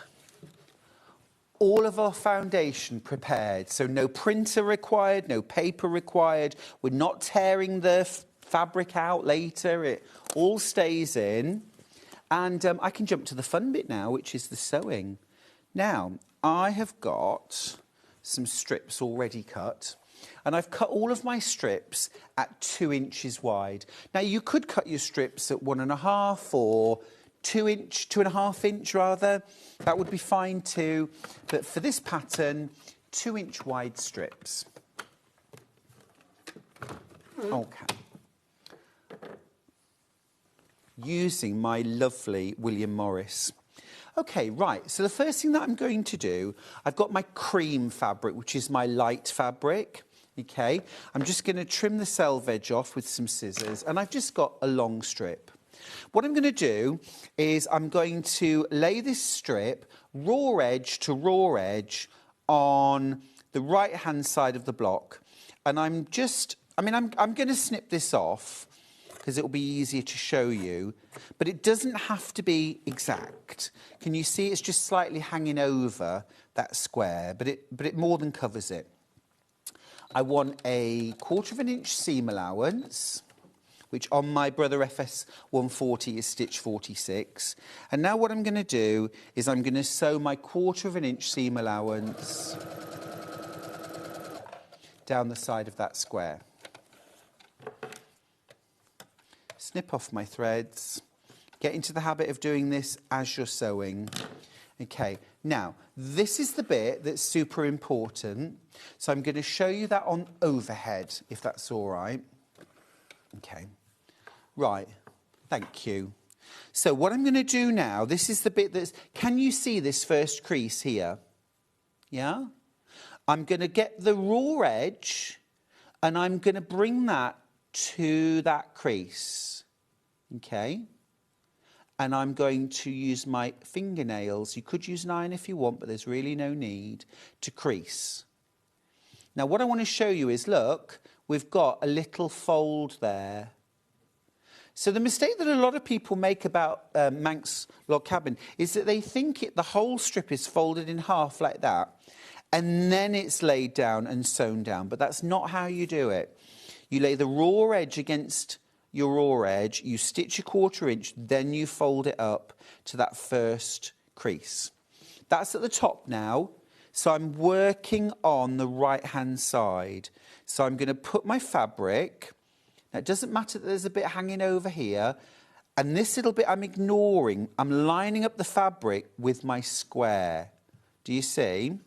Speaker 11: all of our foundation prepared. So no printer required, no paper required. We're not tearing the fabric out later. It all stays in. And I can jump to the fun bit now, which is the sewing. Now, I have got some strips already cut. And I've cut all of my strips at 2 inches wide. Now, you could cut your strips at 1.5 or 2.5 inch rather. That would be fine too. But for this pattern, 2 inch wide strips. Okay. Using my lovely William Morris. Okay, right, so the first thing that I'm going to do, I've got my cream fabric, which is my light fabric, okay? I'm just going to trim the selve edge off with some scissors, and I've just got a long strip. What I'm going to do is I'm going to lay this strip raw edge to raw edge on the right-hand side of the block, and I'm going to snip this off, because it will be easier to show you. But it doesn't have to be exact. Can you see it's just slightly hanging over that square, but it more than covers it. I want a 1/4 inch seam allowance, which on my Brother FS 140 is stitch 46. And now what I'm going to do is I'm going to sew my 1/4 inch seam allowance down the side of that square. Snip off my threads. Get into the habit of doing this as you're sewing. Okay, now, this is the bit that's super important. So I'm going to show you that on overhead, if that's all right. Okay, right, thank you. So what I'm going to do now, this is the bit that's... Can you see this first crease here? Yeah? I'm going to get the raw edge, and I'm going to bring that to that crease. Okay, and I'm going to use my fingernails. You could use an iron if you want, but there's really no need to crease. Now, what I want to show you is, look, we've got a little fold there. So the mistake that a lot of people make about Manx log cabin is that they think the whole strip is folded in half like that, and then it's laid down and sewn down. But that's not how you do it. You lay the raw edge against your raw edge, you stitch a 1/4 inch, then you fold it up to that first crease. That's at the top now, so I'm working on the right-hand side. So I'm going to put my fabric, now it doesn't matter that there's a bit hanging over here, and this little bit I'm ignoring, I'm lining up the fabric with my square. Do you see?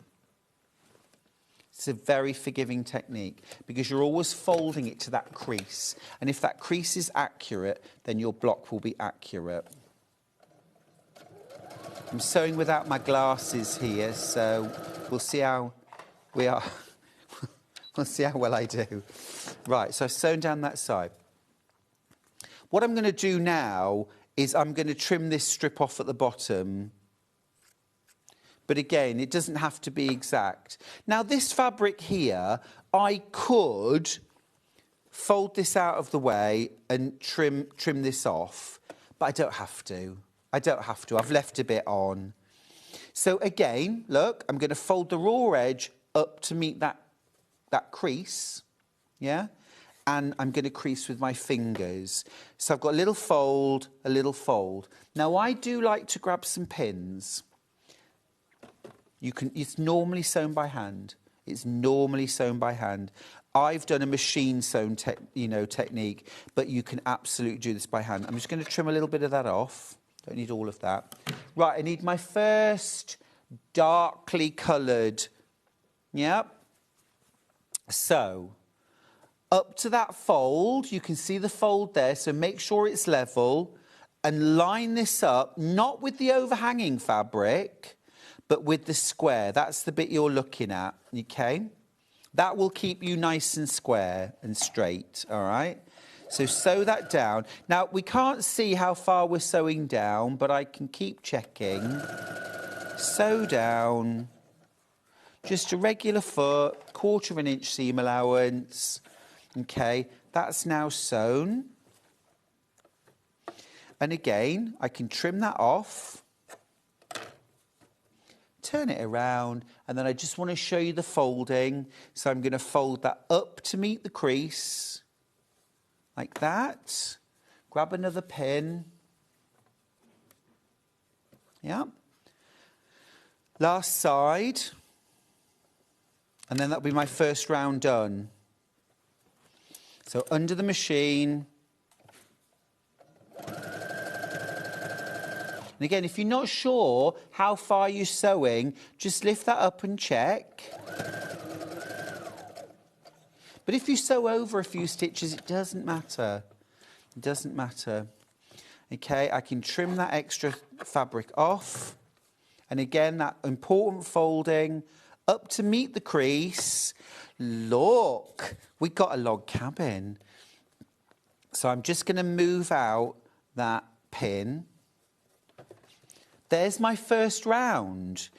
Speaker 11: It's a very forgiving technique because you're always folding it to that crease. And if that crease is accurate, then your block will be accurate. I'm sewing without my glasses here, so we'll see how we are. We'll see how well I do. Right, so I've sewn down that side. What I'm going to do now is I'm going to trim this strip off at the bottom. But again, it doesn't have to be exact. Now, this fabric here, I could fold this out of the way and trim this off, but I don't have to. I don't have to. I've left a bit on. So again, look, I'm going to fold the raw edge up to meet that crease, yeah? And I'm going to crease with my fingers. So I've got a little fold, a little fold. Now, I do like to grab some pins. It's normally sewn by hand. It's normally sewn by hand. I've done a machine sewn technique, but you can absolutely do this by hand. I'm just going to trim a little bit of that off. Don't need all of that. Right, I need my first darkly coloured. Yep. So, up to that fold, you can see the fold there, so make sure it's level and line this up, not with the overhanging fabric, but with the square. That's the bit you're looking at, okay? That will keep you nice and square and straight, all right? So sew that down. Now, we can't see how far we're sewing down, but I can keep checking. Sew down. Just a regular foot, 1/4 of an inch seam allowance. Okay, that's now sewn. And again, I can trim that off, turn it around, and then I just want to show you the folding. So I'm going to fold that up to meet the crease, like that. Grab another pin. Yeah. Last side. And then that'll be my first round done. So under the machine. And again, if you're not sure how far you're sewing, just lift that up and check. But if you sew over a few stitches, it doesn't matter. It doesn't matter. Okay, I can trim that extra fabric off. And again, that important folding up to meet the crease. Look, we got a log cabin. So I'm just going to move out that pin. There's my first round.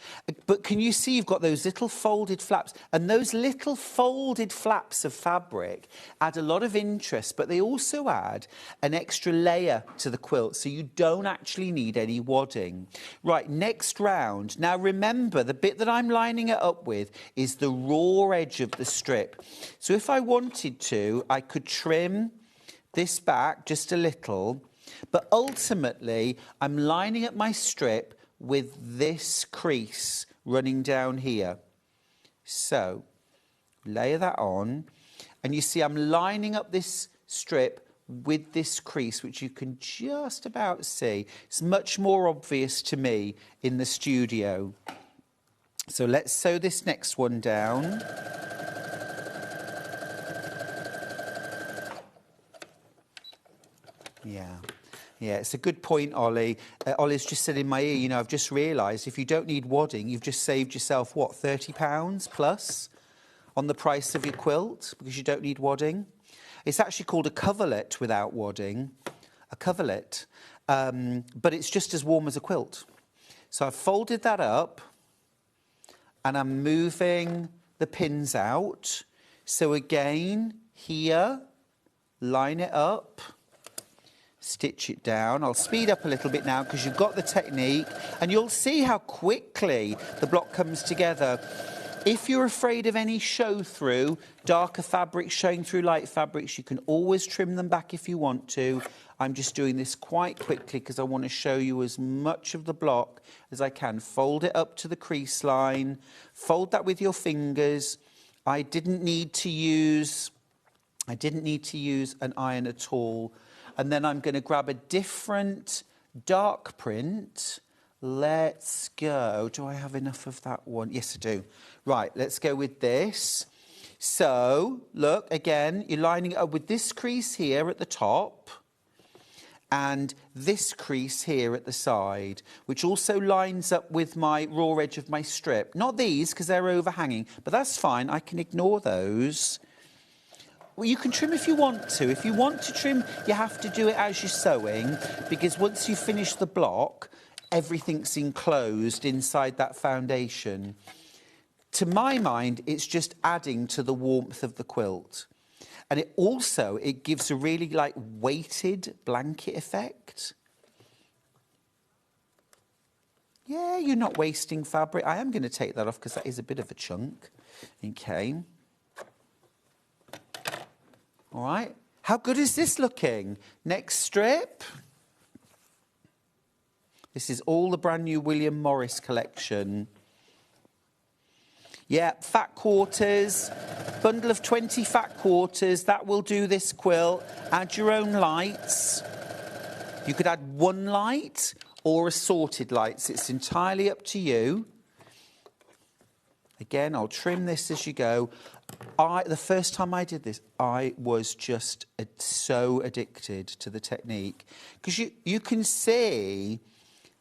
Speaker 11: But can you see you've got those little folded flaps? And those little folded flaps of fabric add a lot of interest, but they also add an extra layer to the quilt, so you don't actually need any wadding. Right, next round. Now remember, the bit that I'm lining it up with is the raw edge of the strip. So if I wanted to, I could trim this back just a little. But ultimately, I'm lining up my strip with this crease running down here. So, layer that on. And you see I'm lining up this strip with this crease, which you can just about see. It's much more obvious to me in the studio. So let's sew this next one down. Yeah. Yeah, it's a good point, Ollie. Ollie's just said in my ear, you know, I've just realised if you don't need wadding, you've just saved yourself, what, £30 plus on the price of your quilt because you don't need wadding. It's actually called a coverlet without wadding, a coverlet, but it's just as warm as a quilt. So I've folded that up and I'm moving the pins out. So again, here, line it up. Stitch it down. I'll speed up a little bit now because you've got the technique and you'll see how quickly the block comes together. If you're afraid of any show through, darker fabrics showing through light fabrics, you can always trim them back if you want to. I'm just doing this quite quickly because I want to show you as much of the block as I can. Fold it up to the crease line. Fold that with your fingers. I didn't need to use an iron at all. And then I'm going to grab a different dark print. Let's go. Do I have enough of that one? Yes, I do. Right, let's go with this. So, look, again, you're lining it up with this crease here at the top and this crease here at the side, which also lines up with my raw edge of my strip. Not these, because they're overhanging, but that's fine. I can ignore those. Well, you can trim if you want to. If you want to trim, you have to do it as you're sewing, because once you finish the block, everything's enclosed inside that foundation. To my mind, it's just adding to the warmth of the quilt. And it gives a really, like, weighted blanket effect. Yeah, you're not wasting fabric. I am going to take that off because that is a bit of a chunk. Okay. All right, how good is this looking? Next strip. This is all the brand new William Morris collection. Yeah, fat quarters, bundle of 20 fat quarters, that will do this quilt. Add your own lights. You could add one light or assorted lights, it's entirely up to you. Again, I'll trim this as you go. The first time I did this, I was just so addicted to the technique. Because you can see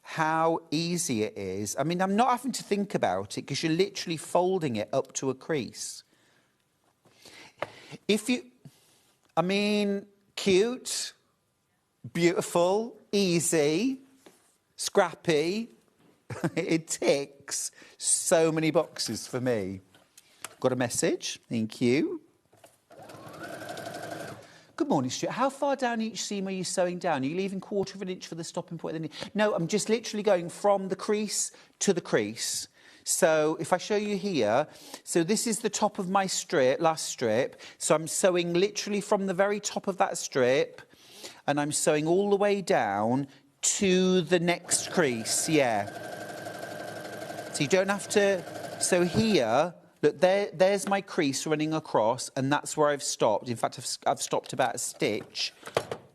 Speaker 11: how easy it is. I mean, I'm not having to think about it because you're literally folding it up to a crease. Cute, beautiful, easy, scrappy. It ticks so many boxes for me. got a message. Thank you. Good morning, Stuart. How far down each seam are you sewing down? Are you leaving 1/4 inch for the stopping point? No, I'm just literally going from the crease to the crease. So if I show you here, so this is the top of my strip, last strip. So I'm sewing literally from the very top of that strip, and I'm sewing all the way down to the next crease, yeah. So you don't have to, so here, look, there's my crease running across, and that's where I've stopped. In fact, I've stopped about a stitch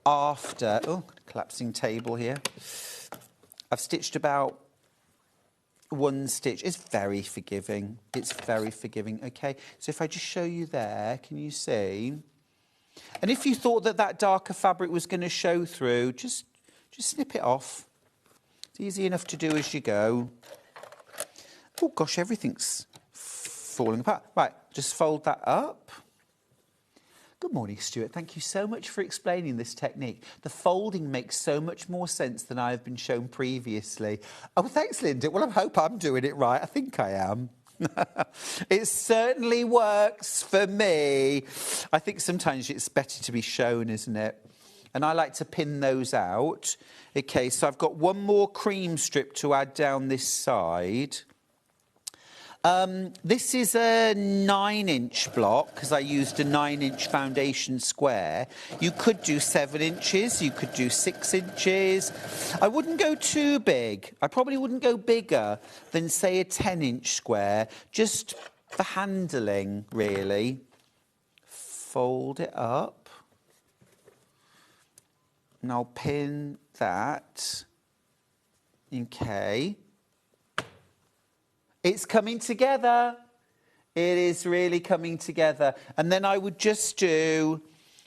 Speaker 11: after, oh, collapsing table here. I've stitched about 1 stitch. It's very forgiving. It's very forgiving. Okay, so if I just show you there, can you see? And if you thought that that darker fabric was going to show through, just snip it off. It's easy enough to do as you go. Oh gosh, everything's falling apart. Right, just fold that up. Good morning, Stuart. Thank you so much for explaining this technique. The folding makes so much more sense than I have been shown previously. Oh, thanks, Linda. Well, I hope I'm doing it right. I think I am. It certainly works for me. I think sometimes it's better to be shown, isn't it? And I like to pin those out. Okay, so I've got 1 more cream strip to add down this side. This is a 9-inch block because I used a 9-inch foundation square. You could do 7 inches, you could do 6 inches. I wouldn't go too big. I probably wouldn't go bigger than, say, a 10-inch square, just for handling, really. Fold it up. And I'll pin that. Okay. It's coming together. It is really coming together. And then I would just do,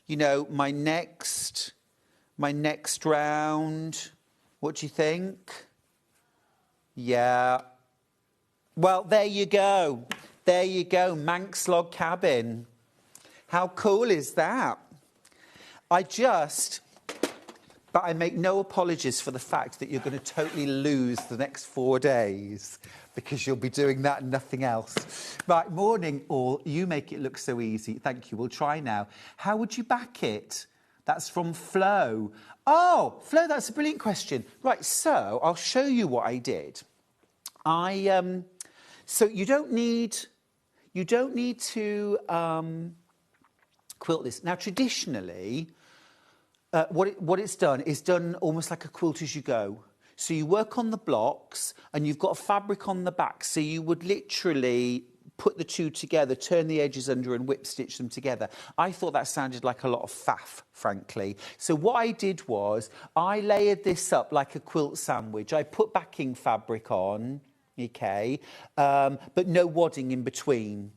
Speaker 11: you know, my next round. What do you think? Yeah. Well, there you go. There you go. Manx log cabin. How cool is that? But I make no apologies for the fact that you're going to totally lose the next 4 days, because you'll be doing that and nothing else. Right, morning all. You make it look so easy. Thank you. We'll try now. How would you back it? That's from Flo. Oh, Flo, that's a brilliant question. Right, so I'll show you what I did. So you don't need to quilt this. Now, traditionally, what it's done is done almost like a quilt as you go. So you work on the blocks and you've got a fabric on the back. So you would literally put the two together, turn the edges under and whip stitch them together. I thought that sounded like a lot of faff, frankly. So what I did was I layered this up like a quilt sandwich. I put backing fabric on, okay, but no wadding in between.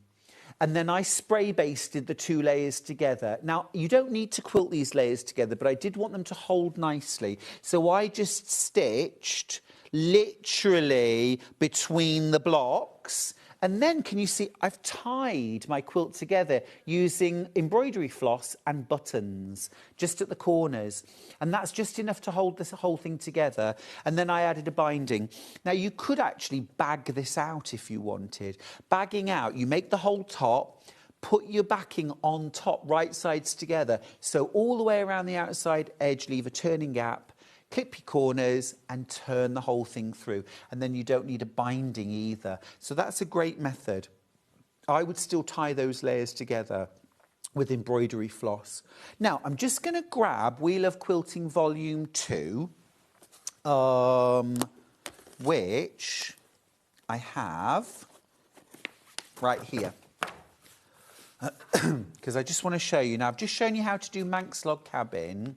Speaker 11: And then I spray basted the 2 layers together. Now, you don't need to quilt these layers together, but I did want them to hold nicely. So I just stitched literally between the blocks. And then, can you see, I've tied my quilt together using embroidery floss and buttons just at the corners. And that's just enough to hold this whole thing together. And then I added a binding. Now, you could actually bag this out if you wanted. Bagging out, you make the whole top, put your backing on top, right sides together. So all the way around the outside edge, leave a turning gap. Clip your corners and turn the whole thing through. And then you don't need a binding either. So that's a great method. I would still tie those layers together with embroidery floss. Now, I'm just going to grab We Love Quilting Volume 2, which I have right here. Because I just want to show you. Now, I've just shown you how to do Manx log cabin.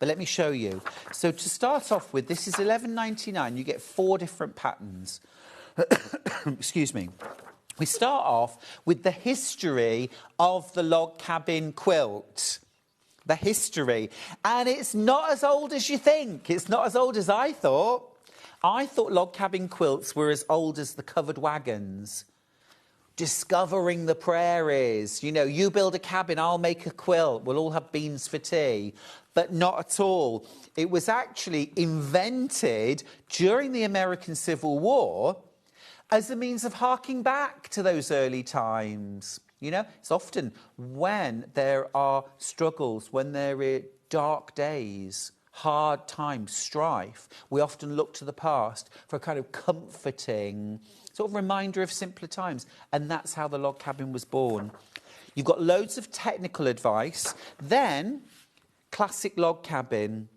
Speaker 11: But let me show you. So to start off with, this is $11.99. You get 4 different patterns. Excuse me. We start off with the history of the log cabin quilt. The history. And it's not as old as you think. It's not as old as I thought. I thought log cabin quilts were as old as the covered wagons. Discovering the prairies. You know, you build a cabin, I'll make a quilt. We'll all have beans for tea. But not at all. It was actually invented during the American Civil War. as a means of harking back to those early times. You know, it's often when there are struggles, when there are dark days, hard times, strife, we often look to the past for a kind of comforting sort of reminder of simpler times. And that's how the log cabin was born. You've got loads of technical advice. Then, classic log cabin,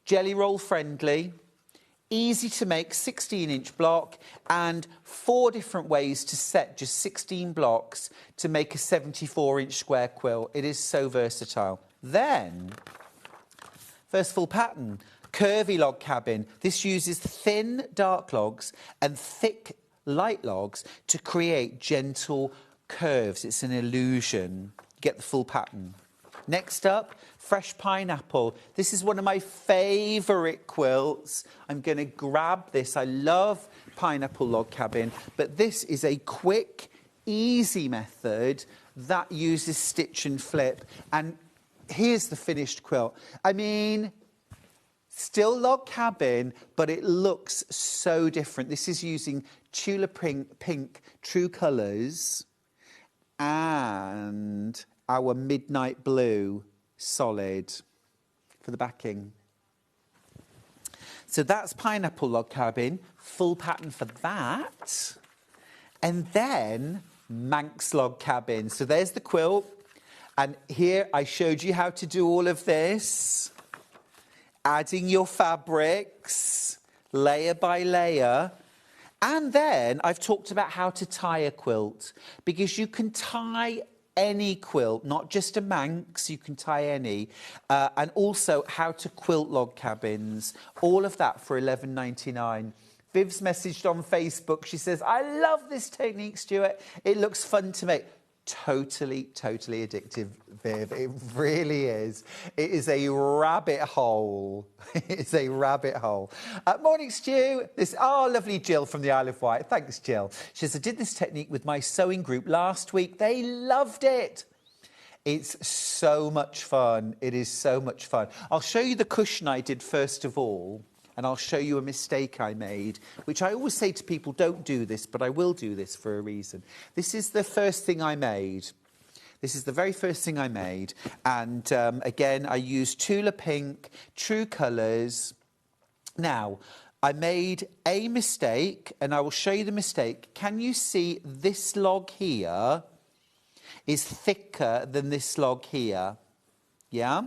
Speaker 11: jelly roll friendly, easy to make 16-inch block, and 4 different ways to set just 16 blocks to make a 74-inch square quilt. It is so versatile. Then, first full pattern, curvy log cabin. This uses thin dark logs and thick light logs to create gentle curves. It's an illusion. Get the full pattern. Next up, fresh pineapple. This is one of my favourite quilts. I'm going to grab this. I love pineapple log cabin, but this is a quick, easy method that uses stitch and flip. And here's the finished quilt. I mean, still log cabin, but it looks so different. This is using tulip pink true colours and our midnight blue solid for the backing. So that's pineapple log cabin, full pattern for that. And then Manx log cabin. So there's the quilt. And here I showed you how to do all of this. Adding your fabrics, layer by layer. And then I've talked about how to tie a quilt, because you can tie any quilt, not just a Manx, you can tie any. And also how to quilt log cabins. All of that for £11.99. Viv's messaged on Facebook. She says, I love this technique, Stuart. It looks fun to make. Totally addictive, Viv. It really is. It is a rabbit hole. It's a rabbit hole. Morning, Stu. Lovely Jill from the Isle of Wight. Thanks, Jill. She says, I did this technique with my sewing group last week. They loved it. It's so much fun. It is so much fun. I'll show you the cushion I did first of all. And I'll show you a mistake I made, which I always say to people, don't do this, but I will do this for a reason. This is the first thing I made. This is the very first thing I made. And again, I used Tula Pink, True Colours. Now, I made a mistake, and I will show you the mistake. Can you see this log here is thicker than this log here? Yeah?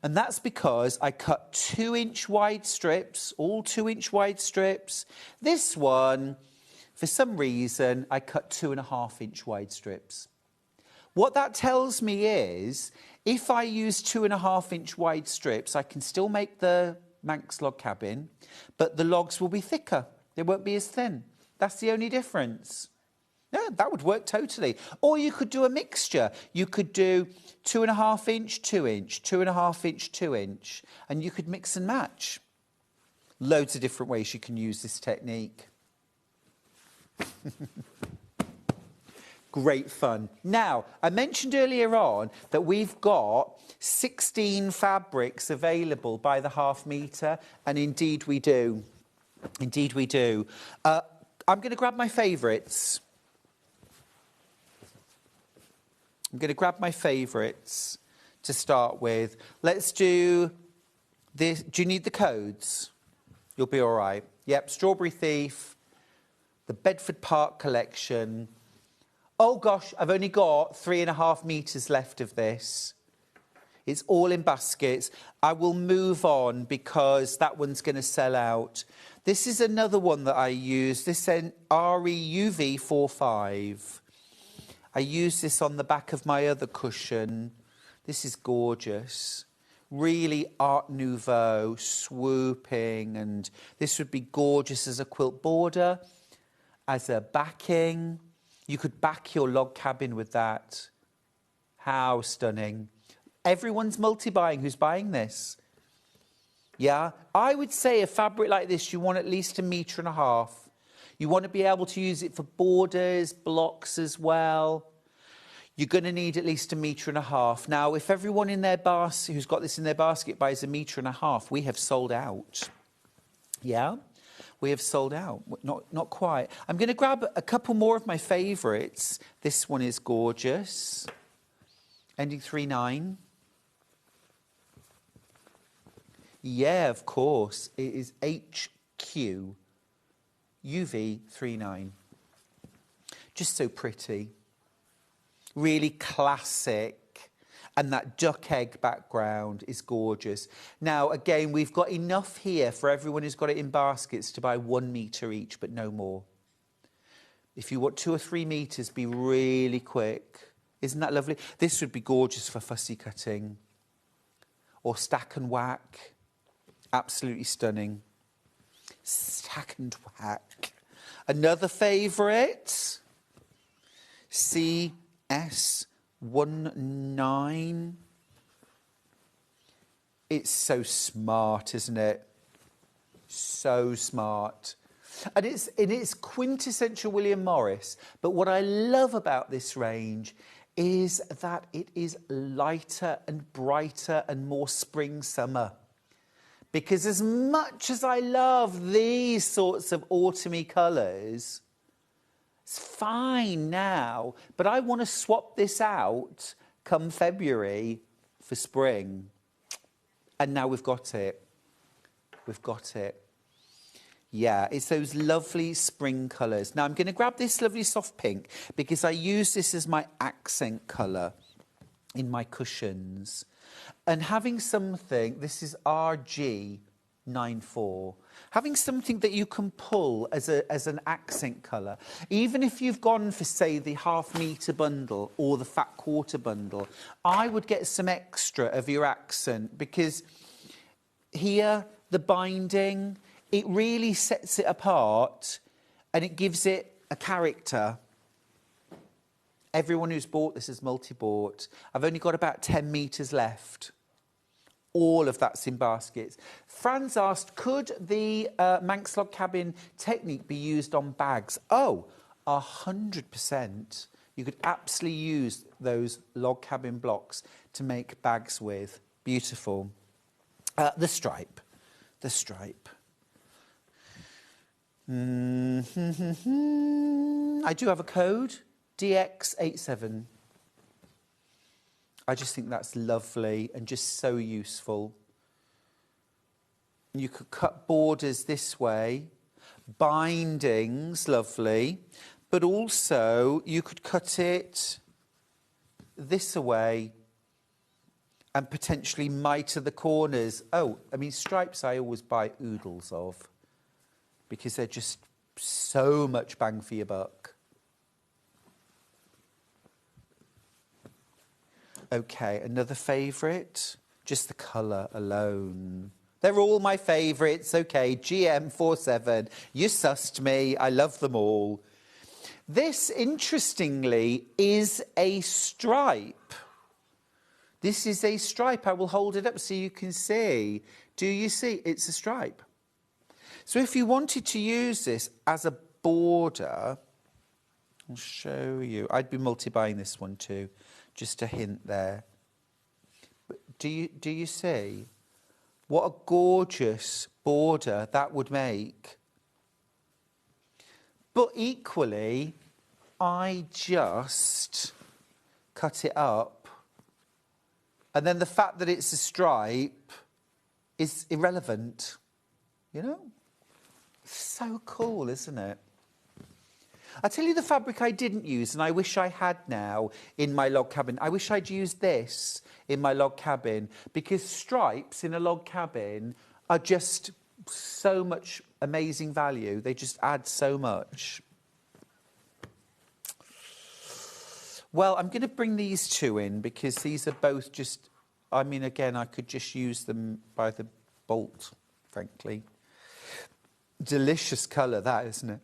Speaker 11: And that's because I cut 2-inch wide strips, all 2-inch wide strips. This one, for some reason, I cut 2.5-inch wide strips. What that tells me is, if I use 2.5-inch wide strips, I can still make the Manx log cabin, but the logs will be thicker. They won't be as thin. That's the only difference. Yeah, that would work totally. Or you could do a mixture. You could do 2.5-inch, 2-inch, 2.5-inch, 2-inch, and you could mix and match. Loads of different ways you can use this technique. Great fun. Now, I mentioned earlier on that we've got 16 fabrics available by the half metre, and indeed we do. Indeed we do. I'm going to grab my favourites. I'm going to grab my favourites to start with. Let's do this. Do you need the codes? You'll be all right. Yep, Strawberry Thief, the Bedford Park collection. Oh, gosh, I've only got 3.5 metres left of this. It's all in baskets. I will move on because that one's going to sell out. This is another one that I use. This is REUV 45. I use this on the back of my other cushion. This is gorgeous. Really Art Nouveau, swooping, and this would be gorgeous as a quilt border, as a backing. You could back your log cabin with that. How stunning. Everyone's multi-buying who's buying this. Yeah, I would say a fabric like this, you want at least 1.5 meters. You want to be able to use it for borders, blocks as well. You're going to need at least 1.5 meters. Now, if everyone in their basket who's got this in their basket buys 1.5 meters, we have sold out. Yeah? we have sold out. Not quite. I'm going to grab a couple more of my favourites. This one is gorgeous. Ending 39. Yeah, of course. It is HQ UV 39. Just so pretty. Really classic. And that duck egg background is gorgeous. Now, again, we've got enough here for everyone who's got it in baskets to buy 1 metre each, but no more. If you want 2 or 3 metres, be really quick. Isn't that lovely? This would be gorgeous for fussy cutting. Or stack and whack. Absolutely stunning. Stack and whack. Another favourite. CS19. It's so smart, isn't it? So smart. And it's quintessential William Morris. But what I love about this range is that it is lighter and brighter and more spring-summer. Because as much as I love these sorts of autumny colours, it's fine now, but I want to swap this out come February for spring. And now we've got it. We've got it. Yeah, it's those lovely spring colours. Now, I'm going to grab this lovely soft pink because I use this as my accent colour in my cushions. And having something, this is RG94, having something that you can pull as an accent colour, even if you've gone for, say, the half-metre bundle or the fat quarter bundle, I would get some extra of your accent because here, the binding, it really sets it apart and it gives it a character. Everyone who's bought this is multi-bought. I've only got about 10 metres left. All of that's in baskets. Franz asked, could the Manx log cabin technique be used on bags? Oh, 100%. You could absolutely use those log cabin blocks to make bags with. Beautiful. The stripe. The stripe. I do have a code, DX87. I just think that's lovely and just so useful. You could cut borders this way, bindings, lovely, but also you could cut it this way and potentially mitre the corners. Oh, I mean, stripes I always buy oodles of because they're just so much bang for your buck. Okay, another favourite, just the colour alone. They're all my favourites, okay, GM47, you sussed me, I love them all. This, interestingly, is a stripe. This is a stripe. I will hold it up so you can see. Do you see? It's a stripe. So if you wanted to use this as a border, I'll show you. I'd be multi-buying this one too. Just a hint there. But do you see what a gorgeous border that would make? But equally, I just cut it up. And then the fact that it's a stripe is irrelevant. You know? So cool, isn't it? I'll tell you the fabric I didn't use and I wish I had now in my log cabin. I wish I'd used this in my log cabin because stripes in a log cabin are just so much amazing value. They just add so much. Well, I'm going to bring these two in because these are both just, I mean, again, I could just use them by the bolt, frankly. Delicious colour, that, isn't it?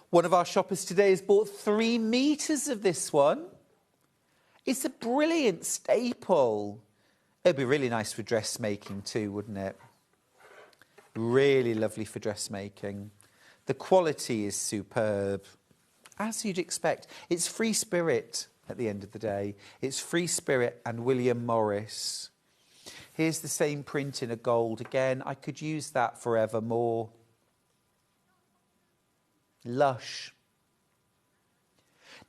Speaker 11: One of our shoppers today has bought 3 metres of this one. It's a brilliant staple. It'd be really nice for dressmaking too, wouldn't it? Really lovely for dressmaking. The quality is superb, as you'd expect. It's Free Spirit at the end of the day. It's Free Spirit and William Morris. Here's the same print in a gold. Again, I could use that forevermore. Lush.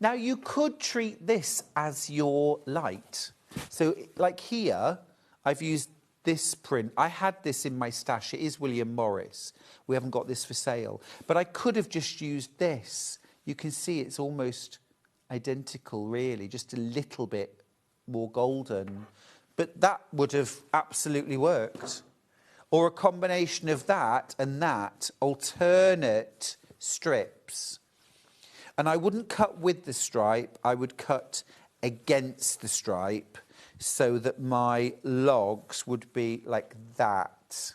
Speaker 11: Now, you could treat this as your light. So, like here, I've used this print. I had this in my stash. It is William Morris. We haven't got this for sale. But I could have just used this. You can see it's almost identical, really, just a little bit more golden. But that would have absolutely worked. Or a combination of that and that, alternate strips. And I wouldn't cut with the stripe, I would cut against the stripe so that my logs would be like that.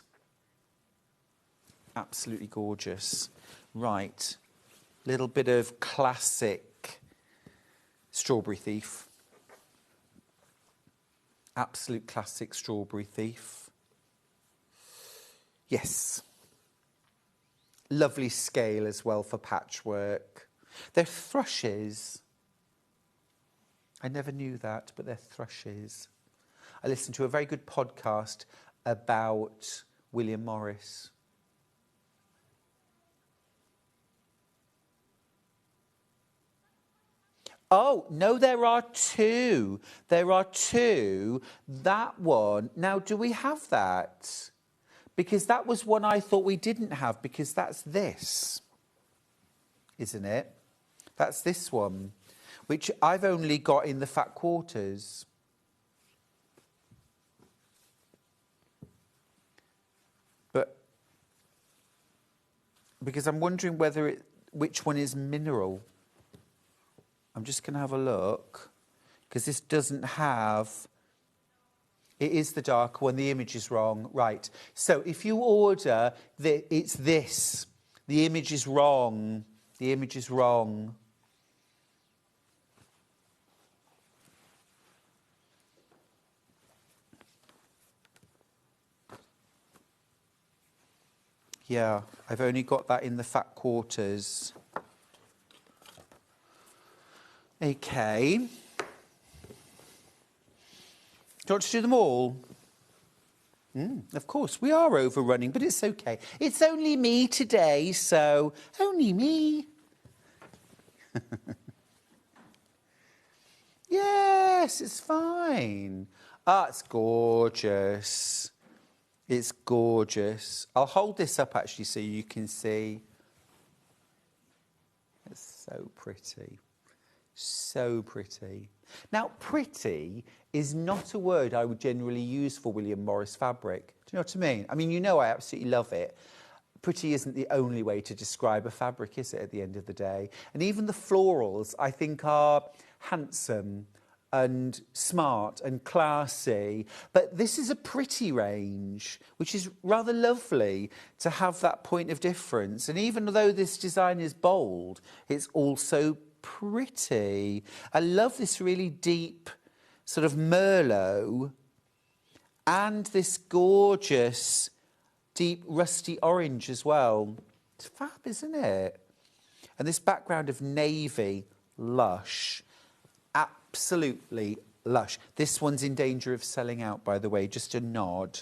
Speaker 11: Absolutely gorgeous. Right, little bit of classic Strawberry Thief. Absolute classic Strawberry Thief. Yes. Lovely scale as well for patchwork. They're thrushes. I never knew that, but they're thrushes. I listened to a very good podcast about William Morris. Oh, no, there are two. There are two. That one. Now, do we have that? Because that was one I thought we didn't have, because that's this, isn't it? That's this one, which I've only got in the fat quarters. But because I'm wondering whether which one is mineral. I'm just going to have a look, because this doesn't have... It is the dark one. The image is wrong. Right. So if you order, it's this. The image is wrong. The image is wrong. Yeah, I've only got that in the fat quarters. Okay. Do you want to do them all? Of course, we are overrunning, but it's okay. It's only me today, so only me. Yes, it's fine. Ah, it's gorgeous. It's gorgeous. I'll hold this up, actually, so you can see. It's so pretty. So pretty. Now, pretty is not a word I would generally use for William Morris fabric. Do you know what I mean? I mean, you know I absolutely love it. Pretty isn't the only way to describe a fabric, is it, at the end of the day? And even the florals, I think, are handsome and smart and classy. But this is a pretty range, which is rather lovely to have that point of difference. And even though this design is bold, it's also pretty. I love this really deep sort of Merlot and this gorgeous deep rusty orange as well. It's fab, isn't it? And this background of navy, lush, absolutely lush. This one's in danger of selling out, by the way, just a nod.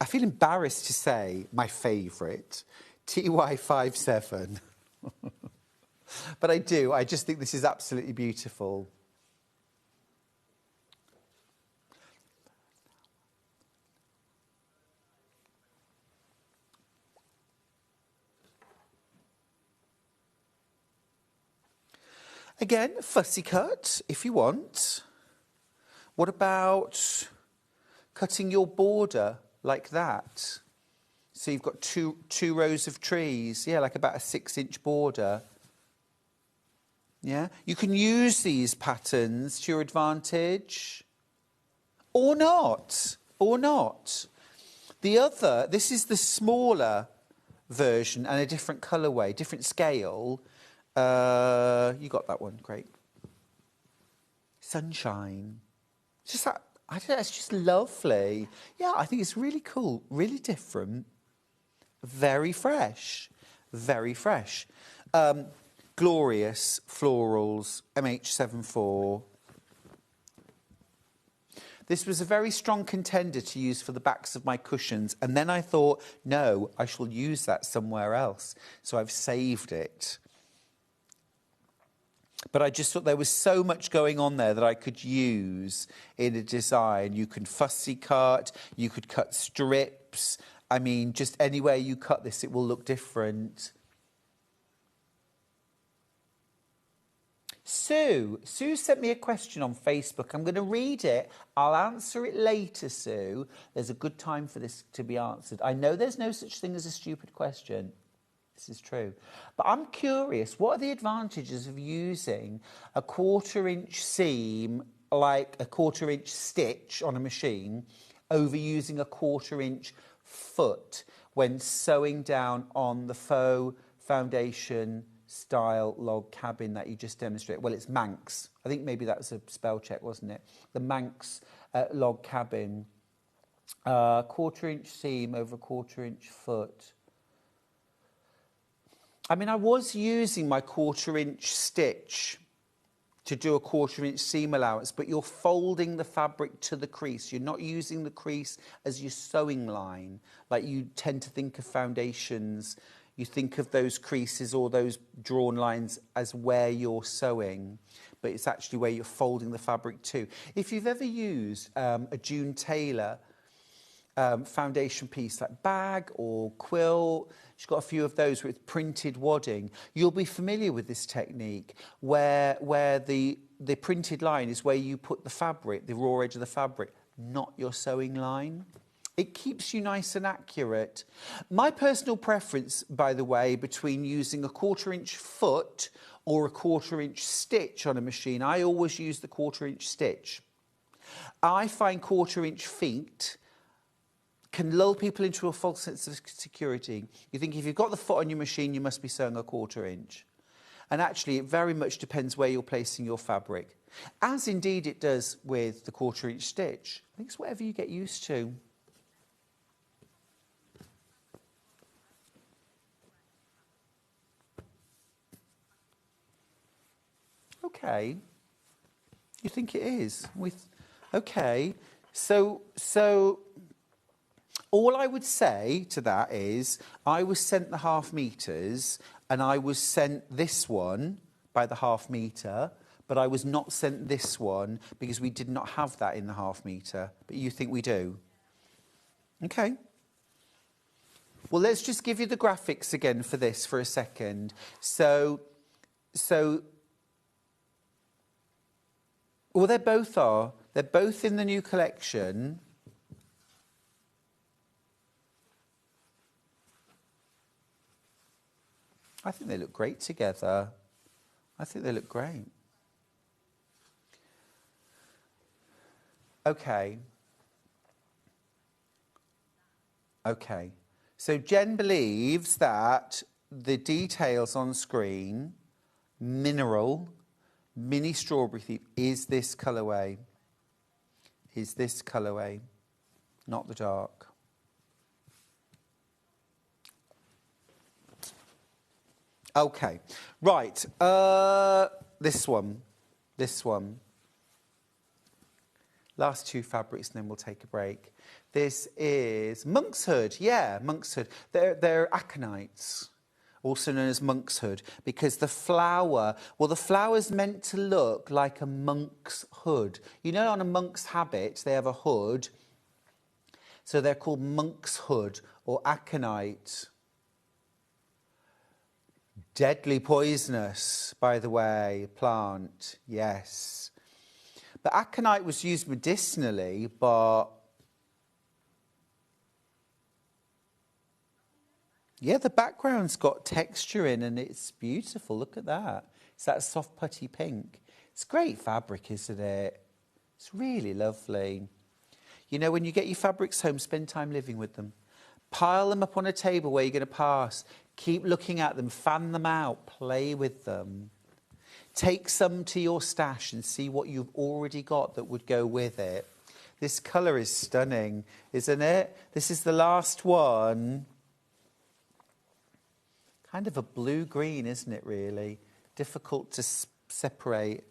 Speaker 11: I feel embarrassed to say my favourite, TY57. But I do. I just think this is absolutely beautiful. Again, fussy cut, if you want. What about cutting your border like that? So you've got two rows of trees, yeah, like about a 6-inch border. Yeah, you can use these patterns to your advantage, or not, or not. The other, this is the smaller version and a different colourway, different scale. You got that one, great. Sunshine, just that. I don't know, it's just lovely. Yeah, I think it's really cool, really different, very fresh, very fresh. Glorious florals, MH74. This was a very strong contender to use for the backs of my cushions. And then I thought, no, I shall use that somewhere else. So I've saved it. But I just thought there was so much going on there that I could use in a design. You can fussy cut, you could cut strips. I mean, just anywhere you cut this, it will look different. Sue sent me a question on Facebook. I'm going to read it. I'll answer it later, Sue. There's a good time for this to be answered. I know there's no such thing as a stupid question. This is true. But I'm curious, what are the advantages of using a 1/4 inch seam, like a 1/4 inch stitch on a machine, over using a 1/4 inch foot when sewing down on the faux foundation style log cabin that you just demonstrated? Well, it's Manx. I think maybe that was a spell check, wasn't it? The Manx log cabin. 1/4 inch seam over a 1/4 inch foot. I mean, I was using my 1/4 inch stitch to do a 1/4 inch seam allowance, but you're folding the fabric to the crease. You're not using the crease as your sewing line, like you tend to think of foundations. You think of those creases or those drawn lines as where you're sewing, but it's actually where you're folding the fabric to. If you've ever used a June Taylor foundation piece like bag or quilt, she's got a few of those with printed wadding, you'll be familiar with this technique where the printed line is where you put the fabric, the raw edge of the fabric, not your sewing line. It keeps you nice and accurate. My personal preference, by the way, between using a 1/4 inch foot or a 1/4 inch stitch on a machine, I always use the 1/4 inch stitch. I find 1/4 inch feet can lull people into a false sense of security. You think if you've got the foot on your machine, you must be sewing a 1/4 inch. And actually, it very much depends where you're placing your fabric, as indeed it does with the 1/4 inch stitch. I think it's whatever you get used to. Okay. You think it is? Okay. So all I would say to that is I was sent the 1/2 meters and I was sent this one by the 1/2 meter, but I was not sent this one because we did not have that in the 1/2 meter. But you think we do? Okay. Well, let's just give you the graphics again for this for a second. Well, they both are. They're both in the new collection. I think they look great together. I think they look great. Okay. Okay. So Jen believes that the details on screen, mineral, mini strawberry thief, is this colourway. Is this colourway, not the dark. Okay, right, this one. Last two fabrics and then we'll take a break. This is monk's hood, yeah, monk's hood. They're aconites, also known as monk's hood, because the flower's meant to look like a monk's hood. You know, on a monk's habit, they have a hood, so they're called monk's hood or aconite. Deadly poisonous, by the way, plant, yes. But aconite was used medicinally, but yeah, the background's got texture in and it's beautiful. Look at that. It's that soft putty pink. It's great fabric, isn't it? It's really lovely. You know, when you get your fabrics home, spend time living with them. Pile them up on a table where you're going to pass. Keep looking at them, fan them out, play with them. Take some to your stash and see what you've already got that would go with it. This colour is stunning, isn't it? This is the last one. Kind of a blue-green, isn't it, really? Difficult to separate.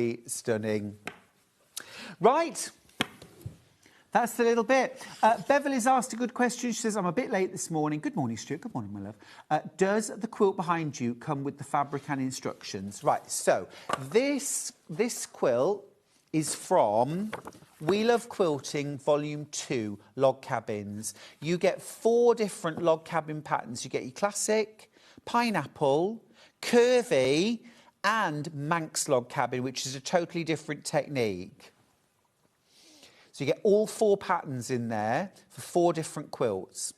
Speaker 11: Absolutely stunning. Right. That's the little bit. Beverly's asked a good question. She says, I'm a bit late this morning. Good morning, Stuart. Good morning, my love. Does the quilt behind you come with the fabric and instructions? Right, so this quilt is from We Love Quilting Volume 2, Log Cabins. You get 4 different log cabin patterns. You get your classic, pineapple, curvy, and Manx log cabin, which is a totally different technique. So you get all 4 patterns in there for 4 different quilts.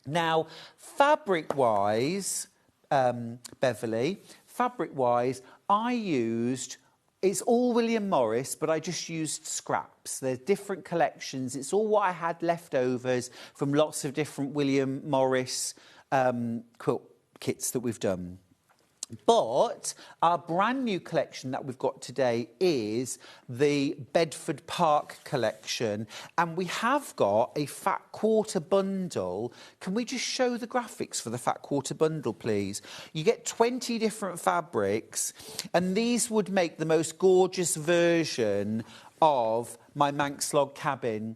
Speaker 11: Now, fabric-wise, Beverly, fabric-wise, I used, it's all William Morris, but I just used scraps. There's different collections. It's all what I had leftovers from lots of different William Morris quilt kits that we've done. But our brand new collection that we've got today is the Bedford Park collection, and we have got a fat quarter bundle. Can we just show the graphics for the fat quarter bundle, please? You get 20 different fabrics, and these would make the most gorgeous version of my Manx log cabin.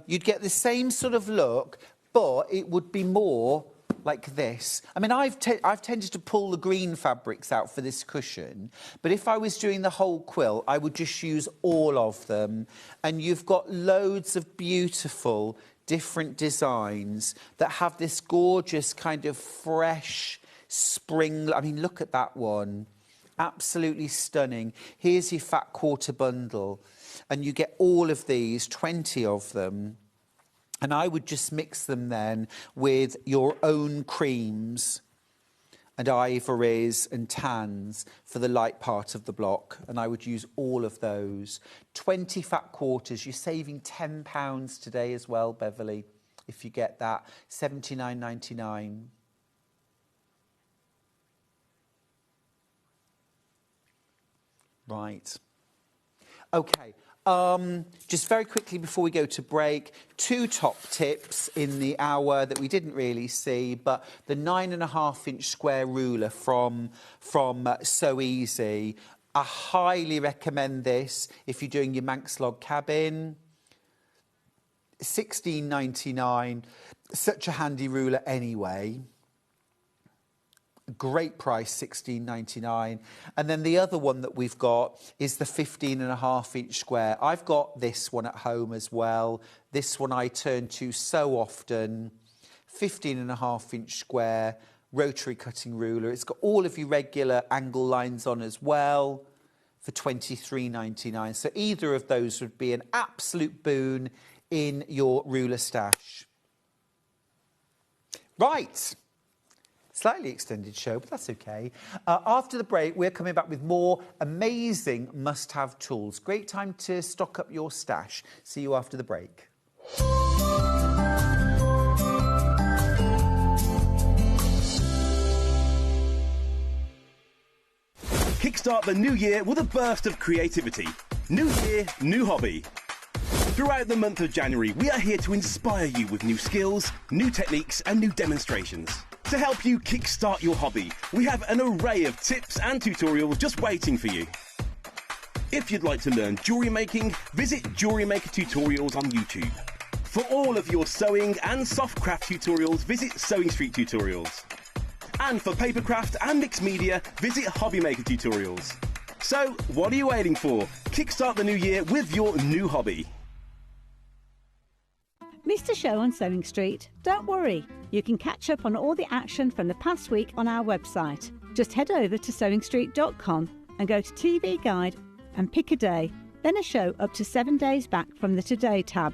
Speaker 11: You'd get the same sort of look, but it would be more like this. I mean, I've tended to pull the green fabrics out for this cushion, but if I was doing the whole quilt, I would just use all of them. And you've got loads of beautiful different designs that have this gorgeous kind of fresh spring. I mean, look at that one. Absolutely stunning. Here's your fat quarter bundle. And you get all of these, 20 of them. And I would just mix them then with your own creams and ivories and tans for the light part of the block. And I would use all of those. 20 fat quarters. You're saving £10 today as well, Beverly, if you get that. $79.99. Right. Okay. Just very quickly before we go to break, 2 top tips in the hour that we didn't really see, but the 9.5-inch square ruler from So Easy. I highly recommend this if you're doing your Manx log cabin. $16.99. Such a handy ruler anyway. Great price, $16.99. And then the other one that we've got is the 15.5-inch square. I've got this one at home as well. This one I turn to so often. 15.5-inch square, rotary cutting ruler. It's got all of your regular angle lines on as well for $23.99. So either of those would be an absolute boon in your ruler stash. Right. Slightly extended show, but that's okay. After the break, we're coming back with more amazing must-have tools. Great time to stock up your stash. See you after the break.
Speaker 3: Kickstart the new year with a burst of creativity. New year, new hobby. Throughout the month of January, we are here to inspire you with new skills, new techniques and new demonstrations. To help you kickstart your hobby, we have an array of tips and tutorials just waiting for you. If you'd like to learn jewellery making, visit Jewellery Maker Tutorials on YouTube. For all of your sewing and soft craft tutorials, visit Sewing Street Tutorials. And for papercraft and mixed media, visit Hobby Maker Tutorials. So, what are you waiting for? Kickstart the new year with your new hobby.
Speaker 4: Missed a show on Sewing Street? Don't worry, you can catch up on all the action from the past week on our website. Just head over to sewingstreet.com and go to TV Guide and pick a day, then a show up to 7 days back from the Today tab.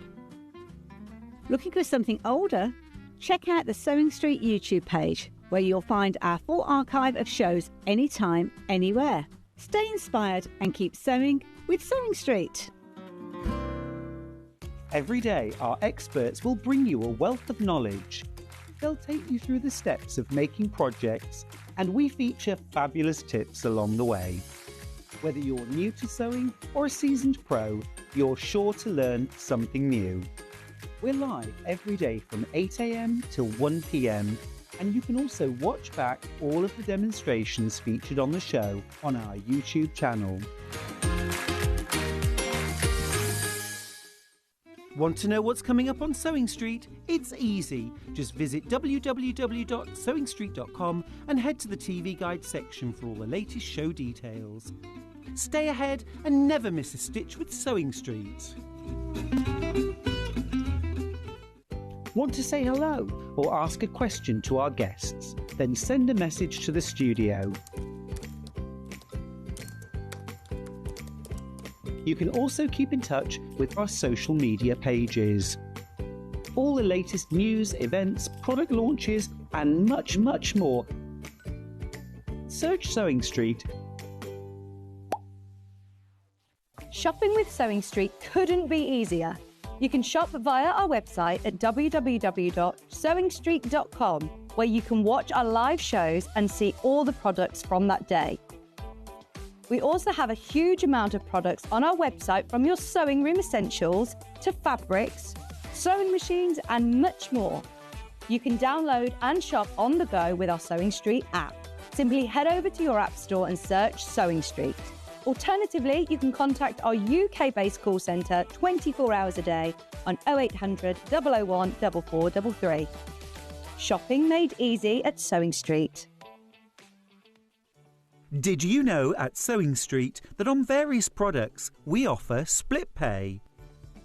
Speaker 4: Looking for something older? Check out the Sewing Street YouTube page, where you'll find our full archive of shows anytime, anywhere. Stay inspired and keep sewing with Sewing Street.
Speaker 5: Every day, our experts will bring you a wealth of knowledge. They'll take you through the steps of making projects, and we feature fabulous tips along the way. Whether you're new to sewing or a seasoned pro, you're sure to learn something new. We're live every day from 8 a.m. till 1 p.m, and you can also watch back all of the demonstrations featured on the show on our YouTube channel. Want to know what's coming up on Sewing Street? It's easy. Just visit www.sewingstreet.com and head to the TV Guide section for all the latest show details. Stay ahead and never miss a stitch with Sewing Street. Want to say hello or ask a question to our guests? Then send a message to the studio. You can also keep in touch with our social media pages. All the latest news, events, product launches, and much, much more. Search Sewing Street.
Speaker 6: Shopping with Sewing Street couldn't be easier. You can shop via our website at www.sewingstreet.com, where you can watch our live shows and see all the products from that day. We also have a huge amount of products on our website, from your sewing room essentials to fabrics, sewing machines, and much more. You can download and shop on the go with our Sewing Street app. Simply head over to your app store and search Sewing Street. Alternatively, you can contact our UK-based call centre 24 hours a day on 0800 001 4433. Shopping made easy at Sewing Street.
Speaker 5: Did you know at Sewing Street that on various products we offer split pay?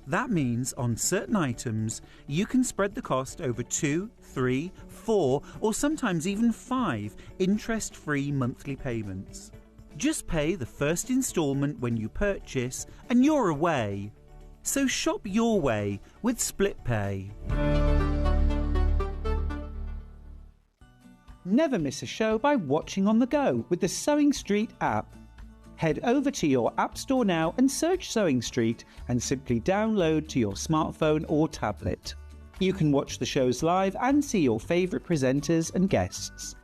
Speaker 5: That means on certain items you can spread the cost over 2, 3, 4 or sometimes even 5 interest-free monthly payments. Just pay the first instalment when you purchase and you're away. So shop your way with split pay. Never miss a show by watching on the go with the Sewing Street app. Head over to your app store now and search Sewing Street and simply download to your smartphone or tablet. You can watch the shows live and see your favourite presenters and guests.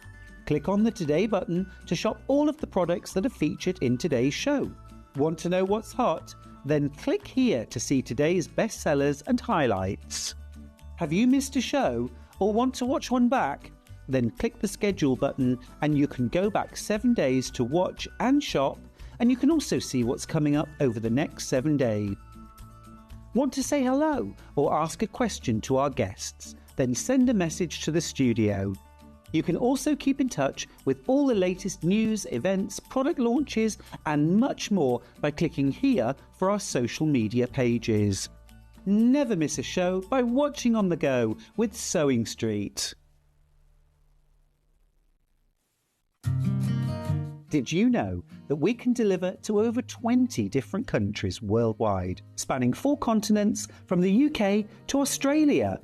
Speaker 5: Click on the Today button to shop all of the products that are featured in today's show. Want to know what's hot? Then click here to see today's bestsellers and highlights. Have you missed a show or want to watch one back? Then click the schedule button and you can go back 7 days to watch and shop, and you can also see what's coming up over the next 7 days. Want to say hello or ask a question to our guests? Then send a message to the studio. You can also keep in touch with all the latest news, events, product launches, and much more by clicking here for our social media pages. Never miss a show by watching on the go with Sewing Street. Did you know that we can deliver to over 20 different countries worldwide, spanning 4 continents from the UK to Australia?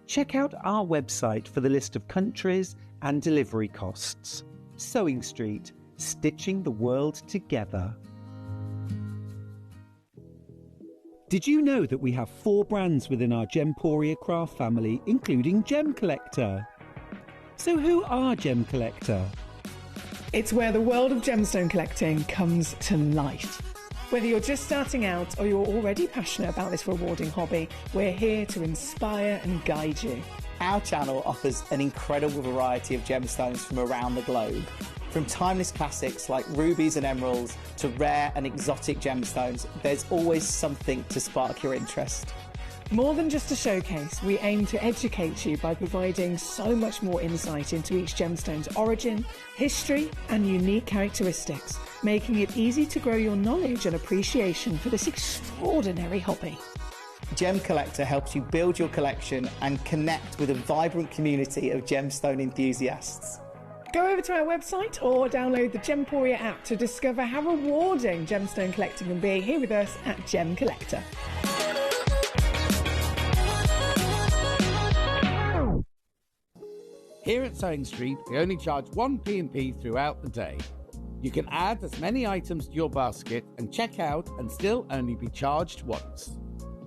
Speaker 5: Check out our website for the list of countries and delivery costs. Sewing Street, stitching the world together. Did you know that we have 4 brands within our Gemporia craft family, including Gem Collector? So who are Gem Collector?
Speaker 12: It's where the world of gemstone collecting comes to life. Whether you're just starting out or you're already passionate about this rewarding hobby, we're here to inspire and guide you.
Speaker 13: Our channel offers an incredible variety of gemstones from around the globe. From timeless classics like rubies and emeralds to rare and exotic gemstones, there's always something to spark your interest.
Speaker 12: More than just a showcase, we aim to educate you by providing so much more insight into each gemstone's origin, history, and unique characteristics, making it easy to grow your knowledge and appreciation for this extraordinary hobby.
Speaker 13: Gem Collector helps you build your collection and connect with a vibrant community of gemstone enthusiasts.
Speaker 12: Go over to our website or download the Gemporia app to discover how rewarding gemstone collecting can be here with us at Gem Collector.
Speaker 9: Here at Sewing Street, we only charge 1 P&P throughout the day. You can add as many items to your basket and check out and still only be charged once.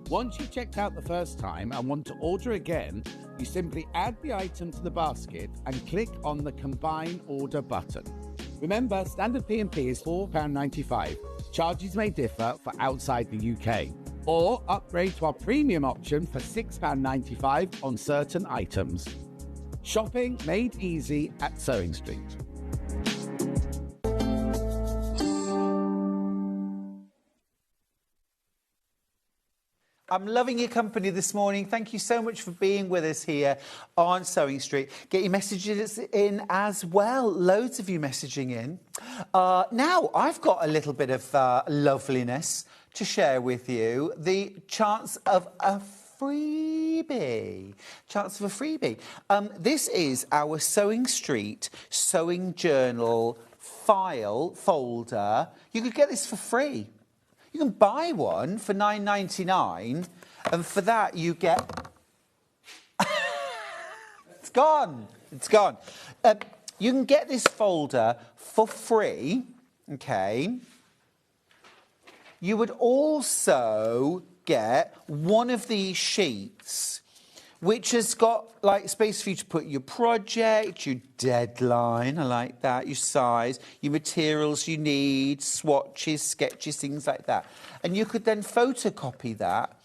Speaker 9: Once you've checked out the first time and want to order again, you simply add the item to the basket and click on the Combine Order button. Remember, standard P&P is £4.95. Charges may differ for outside the UK. Or upgrade to our premium option for £6.95 on certain items. Shopping made easy at Sewing Street.
Speaker 11: I'm loving your company this morning. Thank you so much for being with us here on Sewing Street. Get your messages in as well. Loads of you messaging in. Now, I've got a little bit of loveliness to share with you. The chance of a freebie. This is our Sewing Street Sewing Journal folder. You could get this for free. You can buy one for £9.99, and for that you get... It's gone. You can get this folder for free, okay? You would also get one of these sheets, which has got like space for you to put your project, your deadline, I like that, your size, your materials you need, swatches, sketches, things like that. And you could then photocopy that,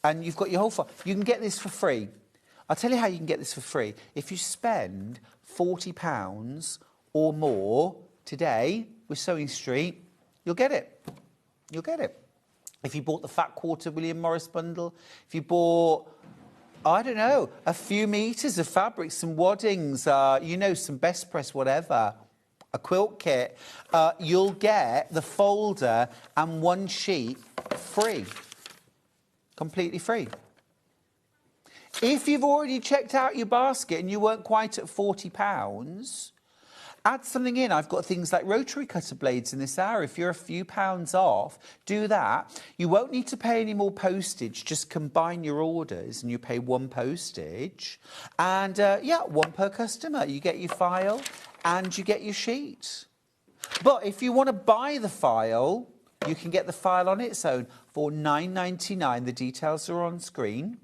Speaker 11: and you've got your whole file. You can get this for free. I'll tell you how you can get this for free. If you spend £40 or more today with Sewing Street, you'll get it. If you bought the Fat Quarter William Morris bundle, if you bought, I don't know, a few metres of fabric, some waddings, some best press, whatever, a quilt kit, you'll get the folder and one sheet free. Completely free. If you've already checked out your basket and you weren't quite at £40, add something in. I've got things like Rotary cutter blades in this hour. If you're a few pounds off, do that. You won't need to pay any more postage. Just combine your orders and you pay one postage. And, one per customer. You get your file and you get your sheet. But if you want to buy the file, you can get the file on its own for £9.99. The details are on screen.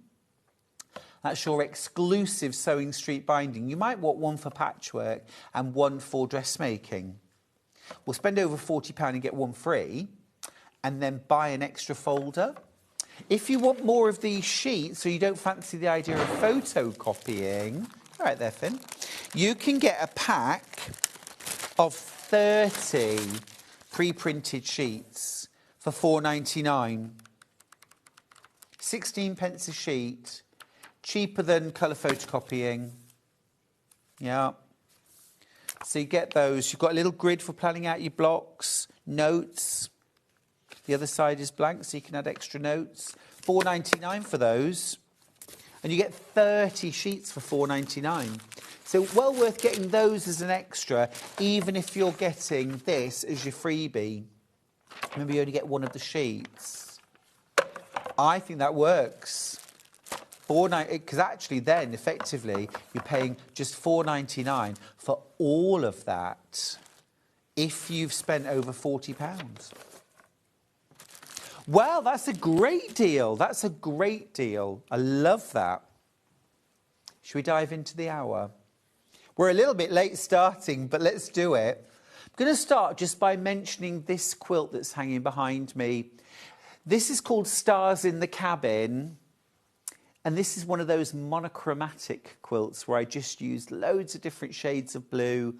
Speaker 11: That's your exclusive Sewing Street binding. You might want one for patchwork and one for dressmaking. We'll spend over £40 and get one free, and then buy an extra folder. If you want more of these sheets, so you don't fancy the idea of photocopying, all right there, Finn, you can get a pack of 30 pre-printed sheets for £4.99. 16p a sheet. Cheaper than colour photocopying. Yeah. So you get those. You've got a little grid for planning out your blocks, notes. The other side is blank, so you can add extra notes. £4.99 for those. And you get 30 sheets for £4.99. So well worth getting those as an extra, even if you're getting this as your freebie. Remember, you only get one of the sheets. I think that works. Because actually then, effectively, you're paying just £4.99 for all of that if you've spent over £40. Well, that's a great deal. I love that. Should we dive into the hour? We're a little bit late starting, but let's do it. I'm going to start just by mentioning this quilt that's hanging behind me. This is called Stars in the Cabin. And this is one of those monochromatic quilts where I just used loads of different shades of blue,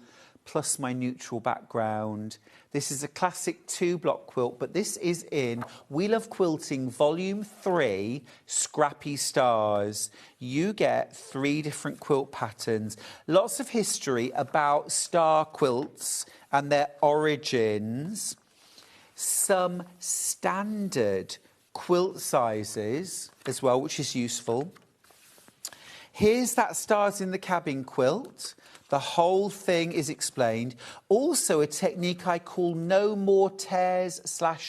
Speaker 11: plus my neutral background. This is a classic 2-block quilt, but this is in We Love Quilting Volume 3, Scrappy Stars. You get 3 different quilt patterns. Lots of history about star quilts and their origins. Some standard quilt sizes as well, which is useful. Here's that Stars in the Cabin quilt. The whole thing is explained. Also a technique I call no more tears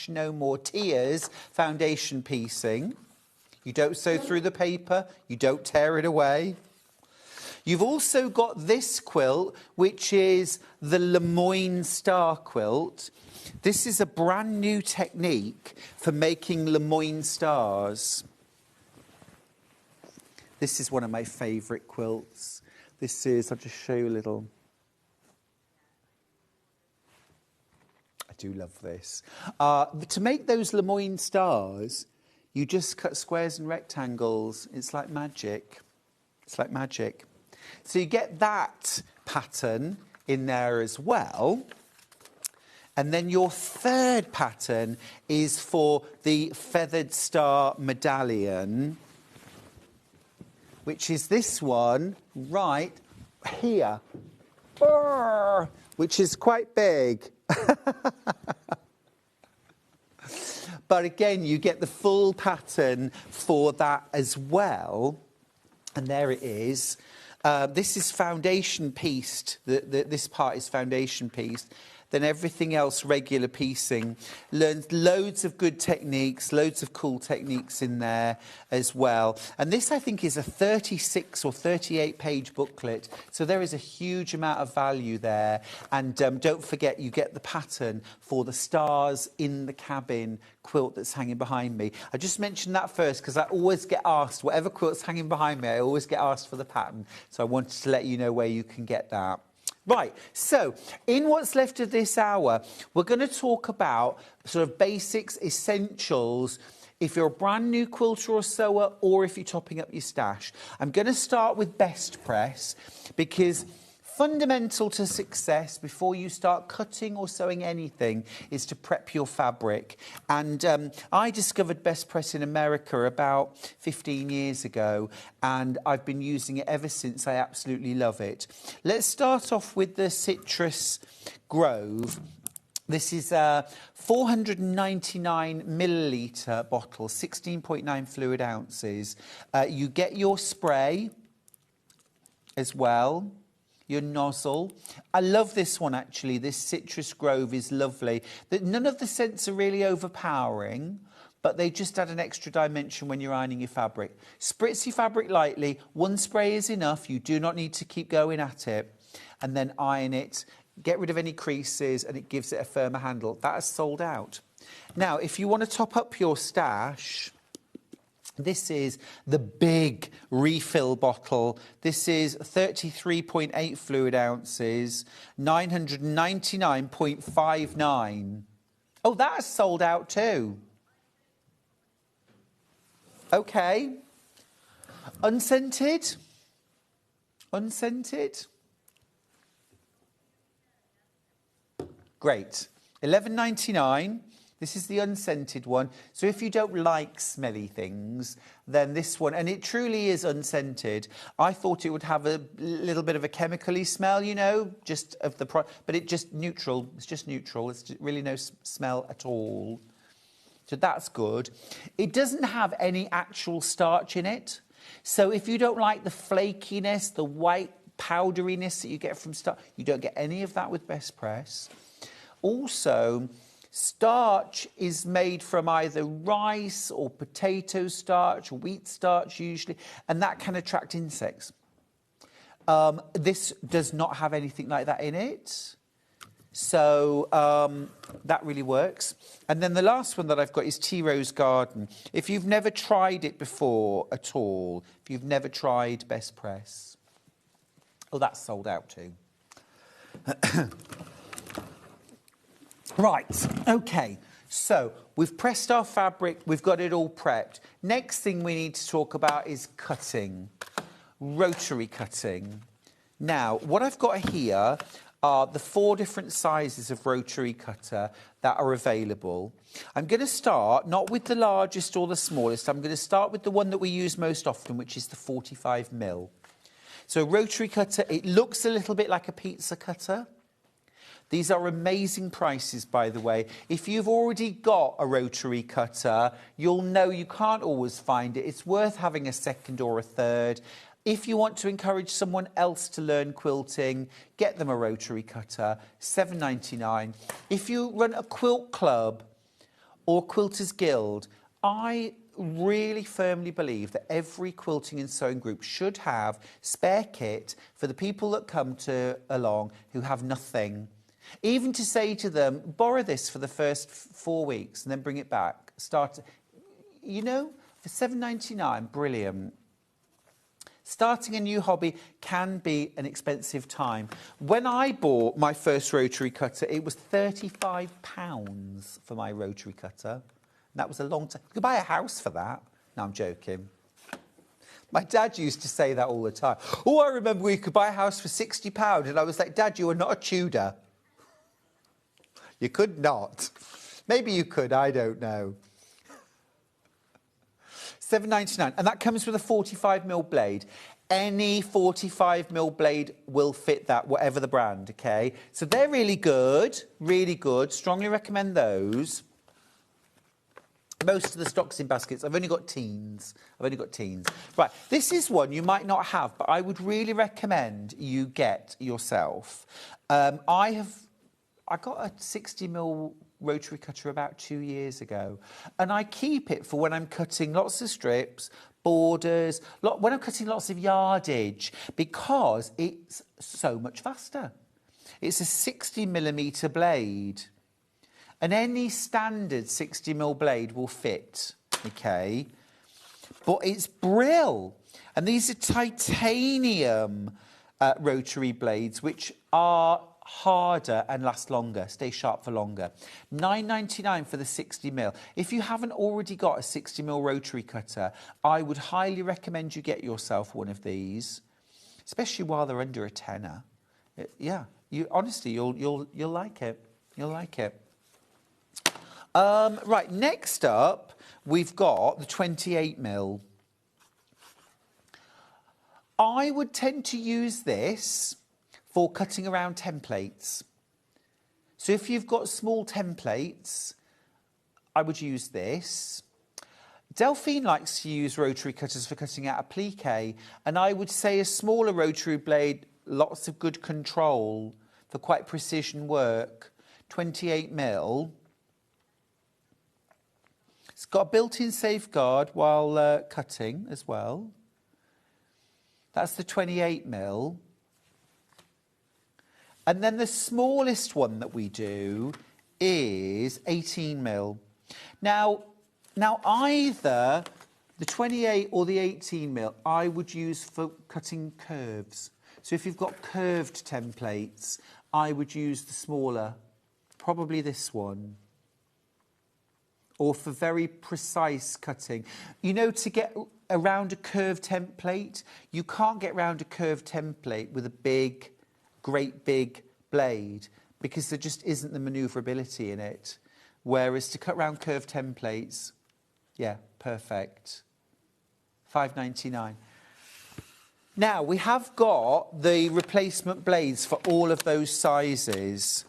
Speaker 11: / no more tears foundation piecing. You don't sew through the paper, you don't tear it away. You've also got this quilt, which is the Lemoyne Star quilt. This is a brand new technique for making Lemoyne stars. This is one of my favourite quilts. This is, I'll just show you a little. I do love this. To make those Lemoyne stars, you just cut squares and rectangles. It's like magic. So you get that pattern in there as well. And then your third pattern is for the Feathered Star Medallion, which is this one right here, which is quite big. But again, you get the full pattern for that as well. And there it is. This is foundation pieced. This part is foundation pieced. Then everything else regular piecing. Learned loads of good techniques, loads of cool techniques in there as well. And this, I think, is a 36 or 38 page booklet. So there is a huge amount of value there. And don't forget, you get the pattern for the stars in the cabin quilt that's hanging behind me. I just mentioned that first because I always get asked, whatever quilt's hanging behind me, I always get asked for the pattern. So I wanted to let you know where you can get that. Right, so in what's left of this hour, we're going to talk about sort of basics, essentials, if you're a brand new quilter or sewer, or if you're topping up your stash. I'm going to start with best press, because fundamental to success before you start cutting or sewing anything is to prep your fabric. And I discovered best press in America about 15 years ago, and I've been using it ever since. I absolutely love it. Let's start off with the Citrus Grove. This is a 499 millilitre bottle, 16.9 fluid ounces. You get your spray as well, your nozzle. I love this one, actually. This Citrus Grove is lovely. None of the scents are really overpowering, but they just add an extra dimension when you're ironing your fabric. Spritz your fabric lightly. One spray is enough. You do not need to keep going at it. And then iron it. Get rid of any creases, and it gives it a firmer handle. That is sold out. Now, if you want to top up your stash, this is the big refill bottle. This is 33.8 fluid ounces, 999.59. Oh, that is sold out too. Okay. Unscented? Unscented? Great. $11.99. This is the unscented one. So if you don't like smelly things, then this one, and it truly is unscented. I thought it would have a little bit of a chemically smell, you know, just of the but it just neutral. It's just neutral. It's really no smell at all. So that's good. It doesn't have any actual starch in it. So if you don't like the flakiness, the white powderiness that you get from starch, you don't get any of that with Best Press. Also, starch is made from either rice or potato starch, wheat starch usually, and that can attract insects. This does not have anything like that in it. So that really works. And then the last one that I've got is Tea Rose Garden. If you've never tried it before at all, if you've never tried Best Press, oh, that's sold out too. Right, okay, so we've pressed our fabric, we've got it all prepped. Next thing we need to talk about is cutting, rotary cutting. Now, what I've got here are the 4 different sizes of rotary cutter that are available. I'm going to start not with the largest or the smallest, I'm going to start with the one that we use most often, which is the 45mm. So rotary cutter, it looks a little bit like a pizza cutter. These are amazing prices, by the way. If you've already got a rotary cutter, you'll know you can't always find it. It's worth having a second or a third. If you want to encourage someone else to learn quilting, get them a rotary cutter, $7.99. If you run a quilt club or Quilters Guild, I really firmly believe that every quilting and sewing group should have spare kit for the people that come along who have nothing. Even to say to them, borrow this for the first 4 weeks and then bring it back. Start, you know, for $7.99, brilliant. Starting a new hobby can be an expensive time. When I bought my first rotary cutter, it was £35 for my rotary cutter. And that was a long time. You could buy a house for that. No, I'm joking. My dad used to say that all the time. Oh, I remember we could buy a house for £60. And I was like, Dad, you are not a Tudor. You could not. Maybe you could, I don't know. $7.99, and that comes with a 45mm blade. Any 45mm blade will fit that, whatever the brand, okay? So they're really good, really good. Strongly recommend those. Most of the stocks in baskets, I've only got teens. Right, this is one you might not have, but I would really recommend you get yourself. I got a 60mm rotary cutter about 2 years ago, and I keep it for when I'm cutting lots of strips, borders, when I'm cutting lots of yardage, because it's so much faster. It's a 60mm blade, and any standard 60mm blade will fit, okay? But it's brill, and these are titanium rotary blades, which are harder and last longer, stay sharp for longer. $9.99 for the 60mm. If you haven't already got a 60mm rotary cutter, I would highly recommend you get yourself one of these, especially while they're under a tenner. Yeah, honestly, you'll like it. You'll like it. Right, next up, we've got the 28mm. I would tend to use this for cutting around templates. So if you've got small templates, I would use this. Delphine likes to use rotary cutters for cutting out applique, and I would say a smaller rotary blade, lots of good control for quite precision work. 28mm. It's got a built-in safeguard while cutting as well. That's the 28mm. And then the smallest one that we do is 18mm. Now either the 28 or the 18mm I would use for cutting curves. So if you've got curved templates, I would use the smaller, probably this one. Or for very precise cutting. You know, to get around a curved template, you can't get around a curved template with a great big blade, because there just isn't the manoeuvrability in it. Whereas to cut around curved templates, yeah, perfect. $5.99. Now, we have got the replacement blades for all of those sizes.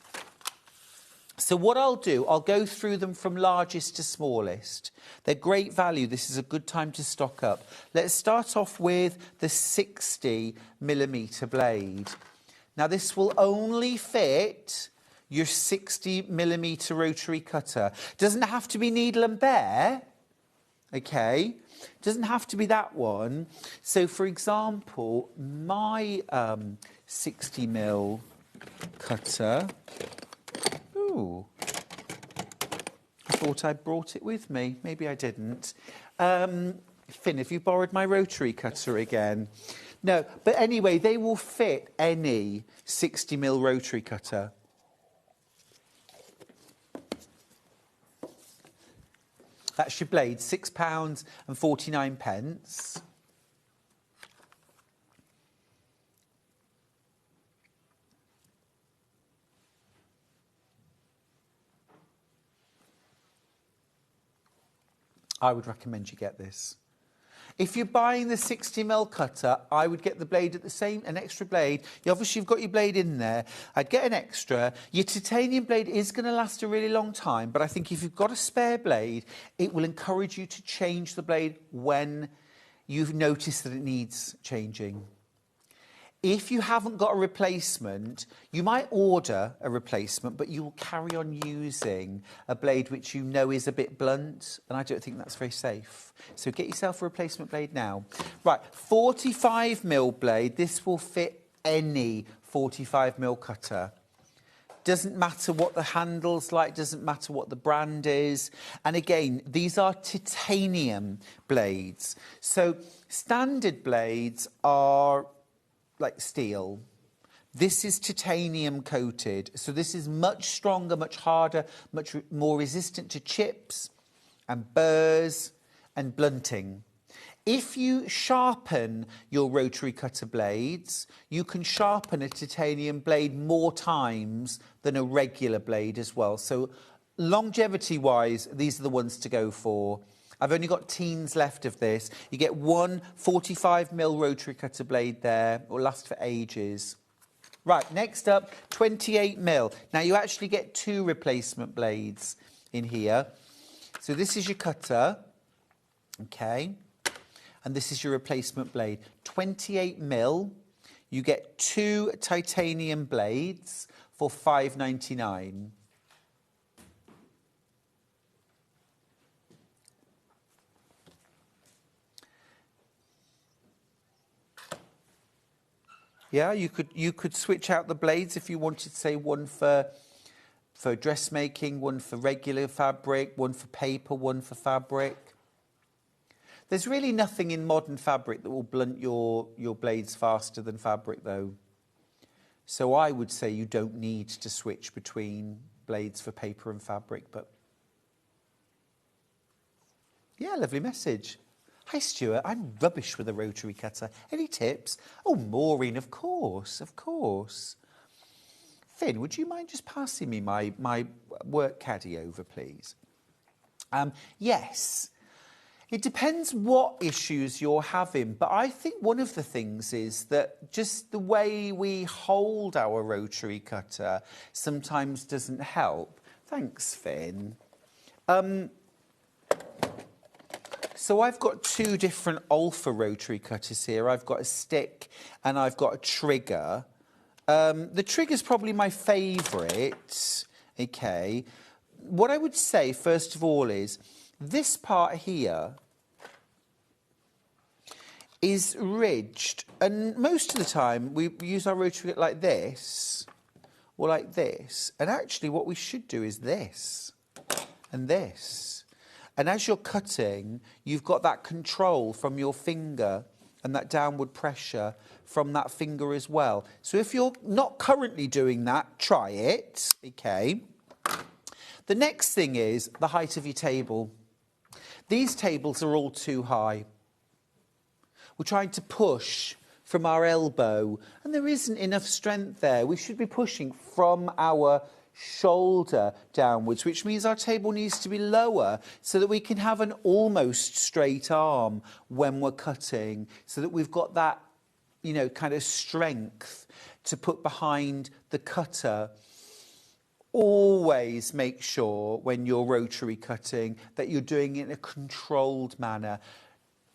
Speaker 11: So what I'll do, I'll go through them from largest to smallest. They're great value. This is a good time to stock up. Let's start off with the 60mm blade. Now, this will only fit your 60mm rotary cutter. Doesn't have to be needle and bare, okay? Doesn't have to be that one. So, for example, my 60mm cutter... Ooh, I thought I brought it with me. Maybe I didn't. Finn, have you borrowed my rotary cutter again? No, but anyway, they will fit any 60mm rotary cutter. That's your blade, £6.49. I would recommend you get this. If you're buying the 60mm cutter, I would get the blade at the same, an extra blade. Obviously, you've got your blade in there. I'd get an extra. Your titanium blade is going to last a really long time, but I think if you've got a spare blade, it will encourage you to change the blade when you've noticed that it needs changing. If you haven't got a replacement, you might order a replacement, but you will carry on using a blade which you know is a bit blunt, and I don't think that's very safe. So get yourself a replacement blade now. Right, 45mm blade. This will fit any 45mm cutter. Doesn't matter what the handle's like, doesn't matter what the brand is. And again, these are titanium blades. So standard blades are like steel. This is titanium coated, so this is much stronger, much harder, much more resistant to chips and burrs and blunting. If you sharpen your rotary cutter blades, you can sharpen a titanium blade more times than a regular blade as well. So longevity-wise, these are the ones to go for. I've only got teens left of this. You get one 45mm rotary cutter blade there. It will last for ages. Right, next up, 28mm. Now, you actually get 2 replacement blades in here. So this is your cutter, okay, and this is your replacement blade. 28mm, you get 2 titanium blades for £5.99. Yeah, you could switch out the blades if you wanted, say, one for dressmaking, one for regular fabric, one for paper, one for fabric. There's really nothing in modern fabric that will blunt your blades faster than fabric, though. So I would say you don't need to switch between blades for paper and fabric, but yeah, lovely message. Hi, Stuart. I'm rubbish with a rotary cutter. Any tips? Oh, Maureen, of course, of course. Finn, would you mind just passing me my work caddy over, please? Yes. It depends what issues you're having, but I think one of the things is that just the way we hold our rotary cutter sometimes doesn't help. Thanks, Finn. So I've got 2 different Alpha rotary cutters here. I've got a stick and I've got a trigger. The trigger's probably my favourite. Okay. What I would say, first of all, is this part here is ridged. And most of the time, we use our rotary like this or like this. And actually, what we should do is this and this. And as you're cutting, you've got that control from your finger and that downward pressure from that finger as well. So if you're not currently doing that, try it, okay? The next thing is the height of your table. These tables are all too high. We're trying to push from our elbow, and there isn't enough strength there. We should be pushing from our shoulder downwards, which means our table needs to be lower so that we can have an almost straight arm when we're cutting, so that we've got that, you know, kind of strength to put behind the cutter. Always make sure when you're rotary cutting that you're doing it in a controlled manner.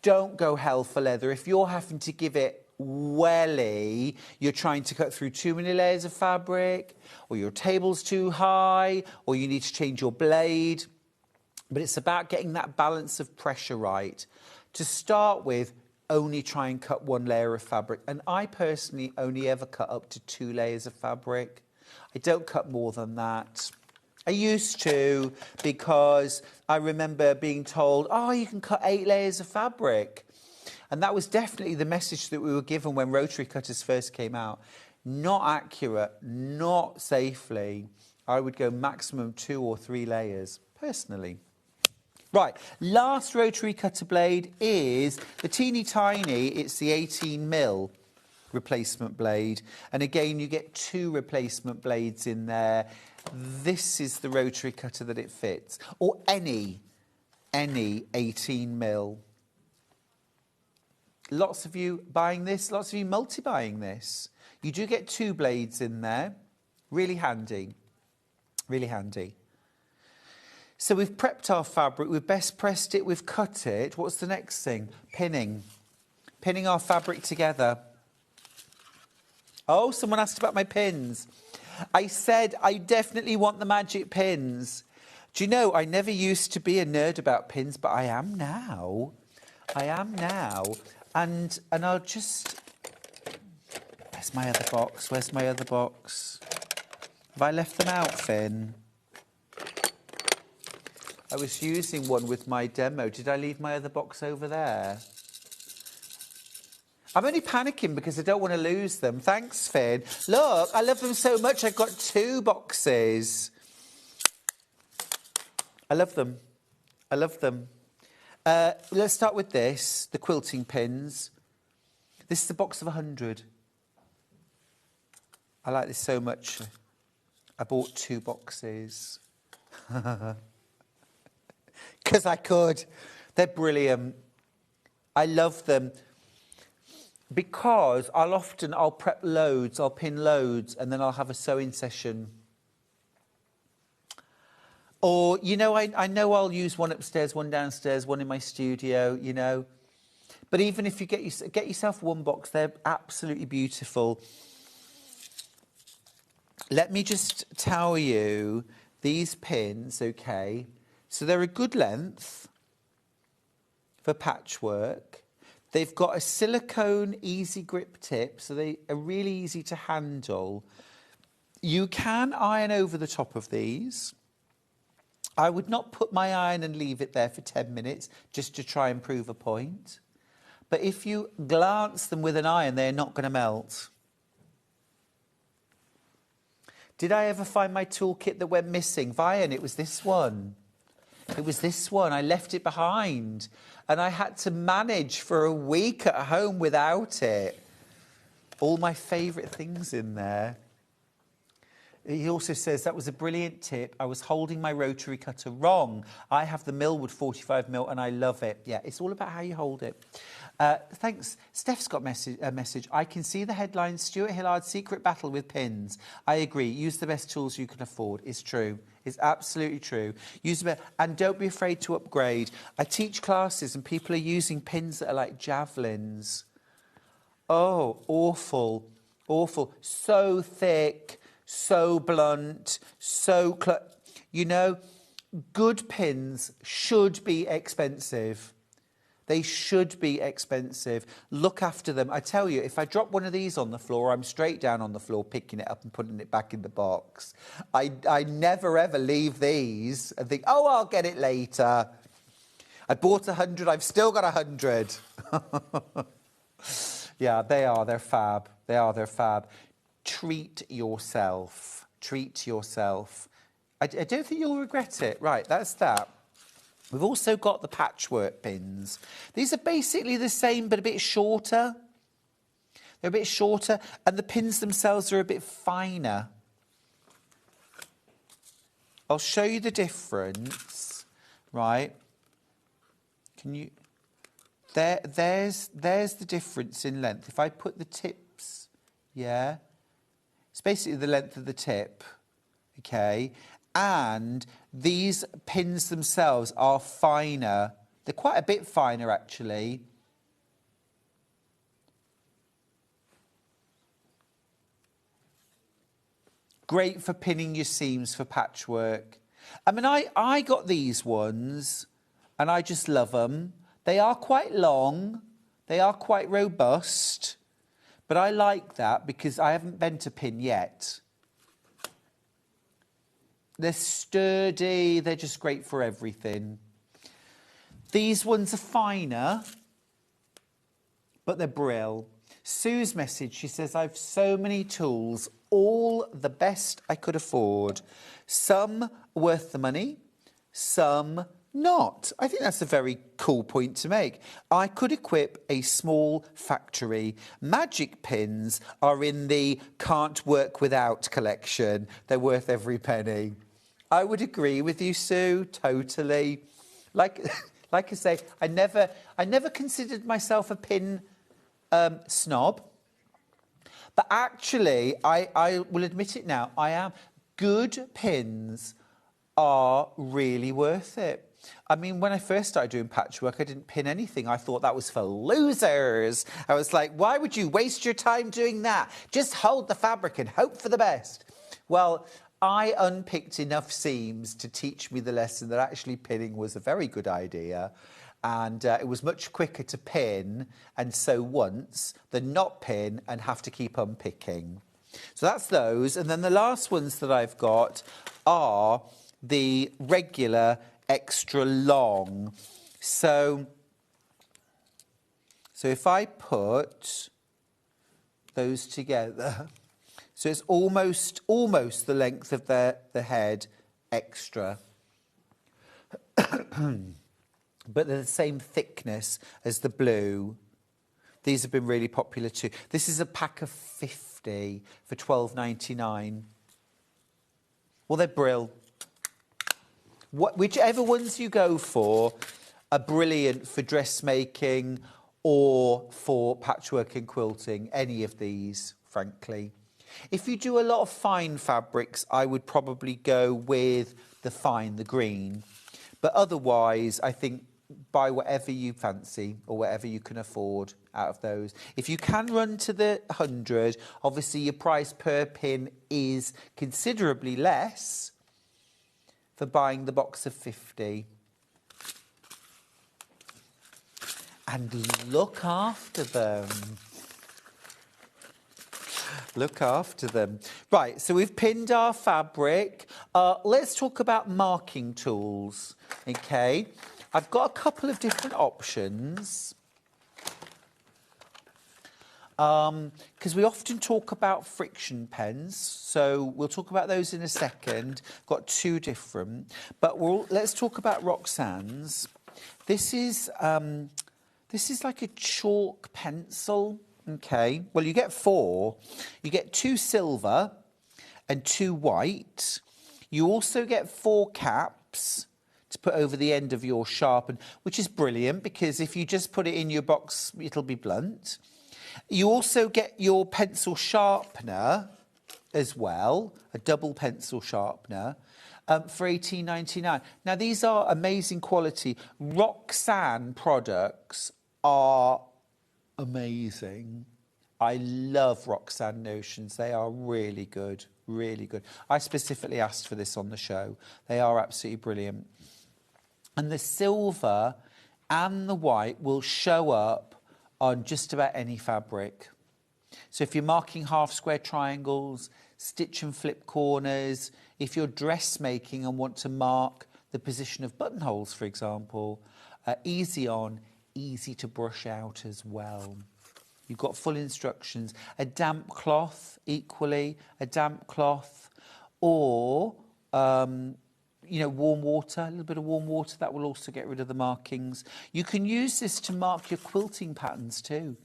Speaker 11: Don't go hell for leather. If you're having to give it welly, you're trying to cut through too many layers of fabric, or your table's too high, or you need to change your blade. But it's about getting that balance of pressure right. To start with, only try and cut 1 layer of fabric. And I personally only ever cut up to 2 layers of fabric. I don't cut more than that. I used to, because I remember being told, oh, you can cut 8 layers of fabric. And that was definitely the message that we were given when rotary cutters first came out. Not accurate, not safely. I would go maximum 2 or 3 layers, personally. Right, last rotary cutter blade is the teeny tiny, it's the 18mm replacement blade. And again, you get 2 replacement blades in there. This is the rotary cutter that it fits, or any 18mm. Lots of you buying this, lots of you multi-buying this. You do get 2 blades in there. Really handy. Really handy. So we've prepped our fabric, we've best pressed it, we've cut it. What's the next thing? Pinning. Pinning our fabric together. Oh, someone asked about my pins. I said I definitely want the magic pins. Do you know, I never used to be a nerd about pins, but I am now. I am now. And I'll just... Where's my other box? Where's my other box? Have I left them out, Finn? I was using one with my demo. Did I leave my other box over there? I'm only panicking because I don't want to lose them. Thanks, Finn. Look, I love them so much. I've got 2 boxes. I love them. I love them. Let's start with this, the quilting pins. This is a box of 100. I like this so much. I bought 2 boxes. Because I could. They're brilliant. I love them. Because I'll prep loads, I'll pin loads, and then I'll have a sewing session. Or, you know, I know I'll use one upstairs, one downstairs, one in my studio, you know. But even if you get yourself one box, they're absolutely beautiful. Let me just tell you, these pins, okay, so they're a good length for patchwork. They've got a silicone easy grip tip, so they are really easy to handle. You can iron over the top of these. I would not put my iron and leave it there for 10 minutes just to try and prove a point. But if you glance them with an iron, they're not going to melt. Did I ever find my toolkit that went missing? Vian, it was this one. It was this one. I left it behind. And I had to manage for a week at home without it. All my favourite things in there. He also says, that was a brilliant tip. I was holding my rotary cutter wrong. I have the Millwood 45mm and I love it. Yeah, it's all about how you hold it. Thanks. Steph's got a message. I can see the headline, Stuart Hillard's secret battle with pins. I agree. Use the best tools you can afford. It's true. It's absolutely true. Use them, and don't be afraid to upgrade. I teach classes and people are using pins that are like javelins. Oh, awful. Awful. So thick. So blunt, you know, good pins should be expensive. They should be expensive. Look after them. I tell you, if I drop one of these on the floor, I'm straight down on the floor, picking it up and putting it back in the box. I never, ever leave these and think, oh, I'll get it later. I bought 100, I've still got 100. Yeah, they're fab. They're fab. Treat yourself. Treat yourself. I don't think you'll regret it. Right, that's that. We've also got the patchwork pins. These are basically the same, but a bit shorter. They're a bit shorter, and the pins themselves are a bit finer. I'll show you the difference, right? Can you... There's the difference in length. If I put the tips, yeah... It's basically the length of the tip, okay? And these pins themselves are finer. They're quite a bit finer, actually. Great for pinning your seams for patchwork. I mean, I got these ones, and I just love them. They are quite long. They are quite robust. But I like that because I haven't bent a pin yet. They're sturdy. They're just great for everything. These ones are finer, but they're brill. Sue's message, she says, I've so many tools, all the best I could afford. Some worth the money, some not. I think that's a very cool point to make. I could equip a small factory. Magic pins are in the can't work without collection. They're worth every penny. I would agree with you, Sue, totally. Like I say, I never considered myself a pin snob. But actually, I will admit it now, I am. Good pins are really worth it. I mean, when I first started doing patchwork, I didn't pin anything. I thought that was for losers. I was like, why would you waste your time doing that? Just hold the fabric and hope for the best. Well, I unpicked enough seams to teach me the lesson that actually pinning was a very good idea. And it was much quicker to pin and sew once than not pin and have to keep unpicking. So that's those. And then the last ones that I've got are the regular extra long. So if I put those together, so it's almost the length of the head extra. but they're the same thickness as the blue. These have been really popular too. This is a pack of 50 for £12.99. Well, they're brill. Whichever ones you go for are brilliant for dressmaking or for patchwork and quilting, any of these, frankly. If you do a lot of fine fabrics, I would probably go with the green. But otherwise, I think buy whatever you fancy or whatever you can afford out of those. If you can run to the 100, obviously your price per pin is considerably less for buying the box of 50. And look after them. Look after them. Right, so we've pinned our fabric. Let's talk about marking tools, okay? I've got a couple of different options. Because we often talk about friction pens, so we'll talk about those in a second. Got two different, but let's talk about Roxanne's. This is like a chalk pencil. Okay, well, you get 4. You get 2 silver and 2 white. You also get 4 caps to put over the end of your sharpen, which is brilliant because if you just put it in your box, it'll be blunt. You also get your pencil sharpener as well, a double pencil sharpener, for £18.99. Now, these are amazing quality. Roxanne products are amazing. I love Roxanne notions. They are really good, really good. I specifically asked for this on the show. They are absolutely brilliant. And the silver and the white will show up on just about any fabric. So if you're marking half square triangles, stitch and flip corners, if you're dressmaking and want to mark the position of buttonholes, for example, easy on, easy to brush out as well. You've got full instructions. A damp cloth, equally, a damp cloth, or warm water, a little bit of warm water, that will also get rid of the markings. You can use this to mark your quilting patterns too.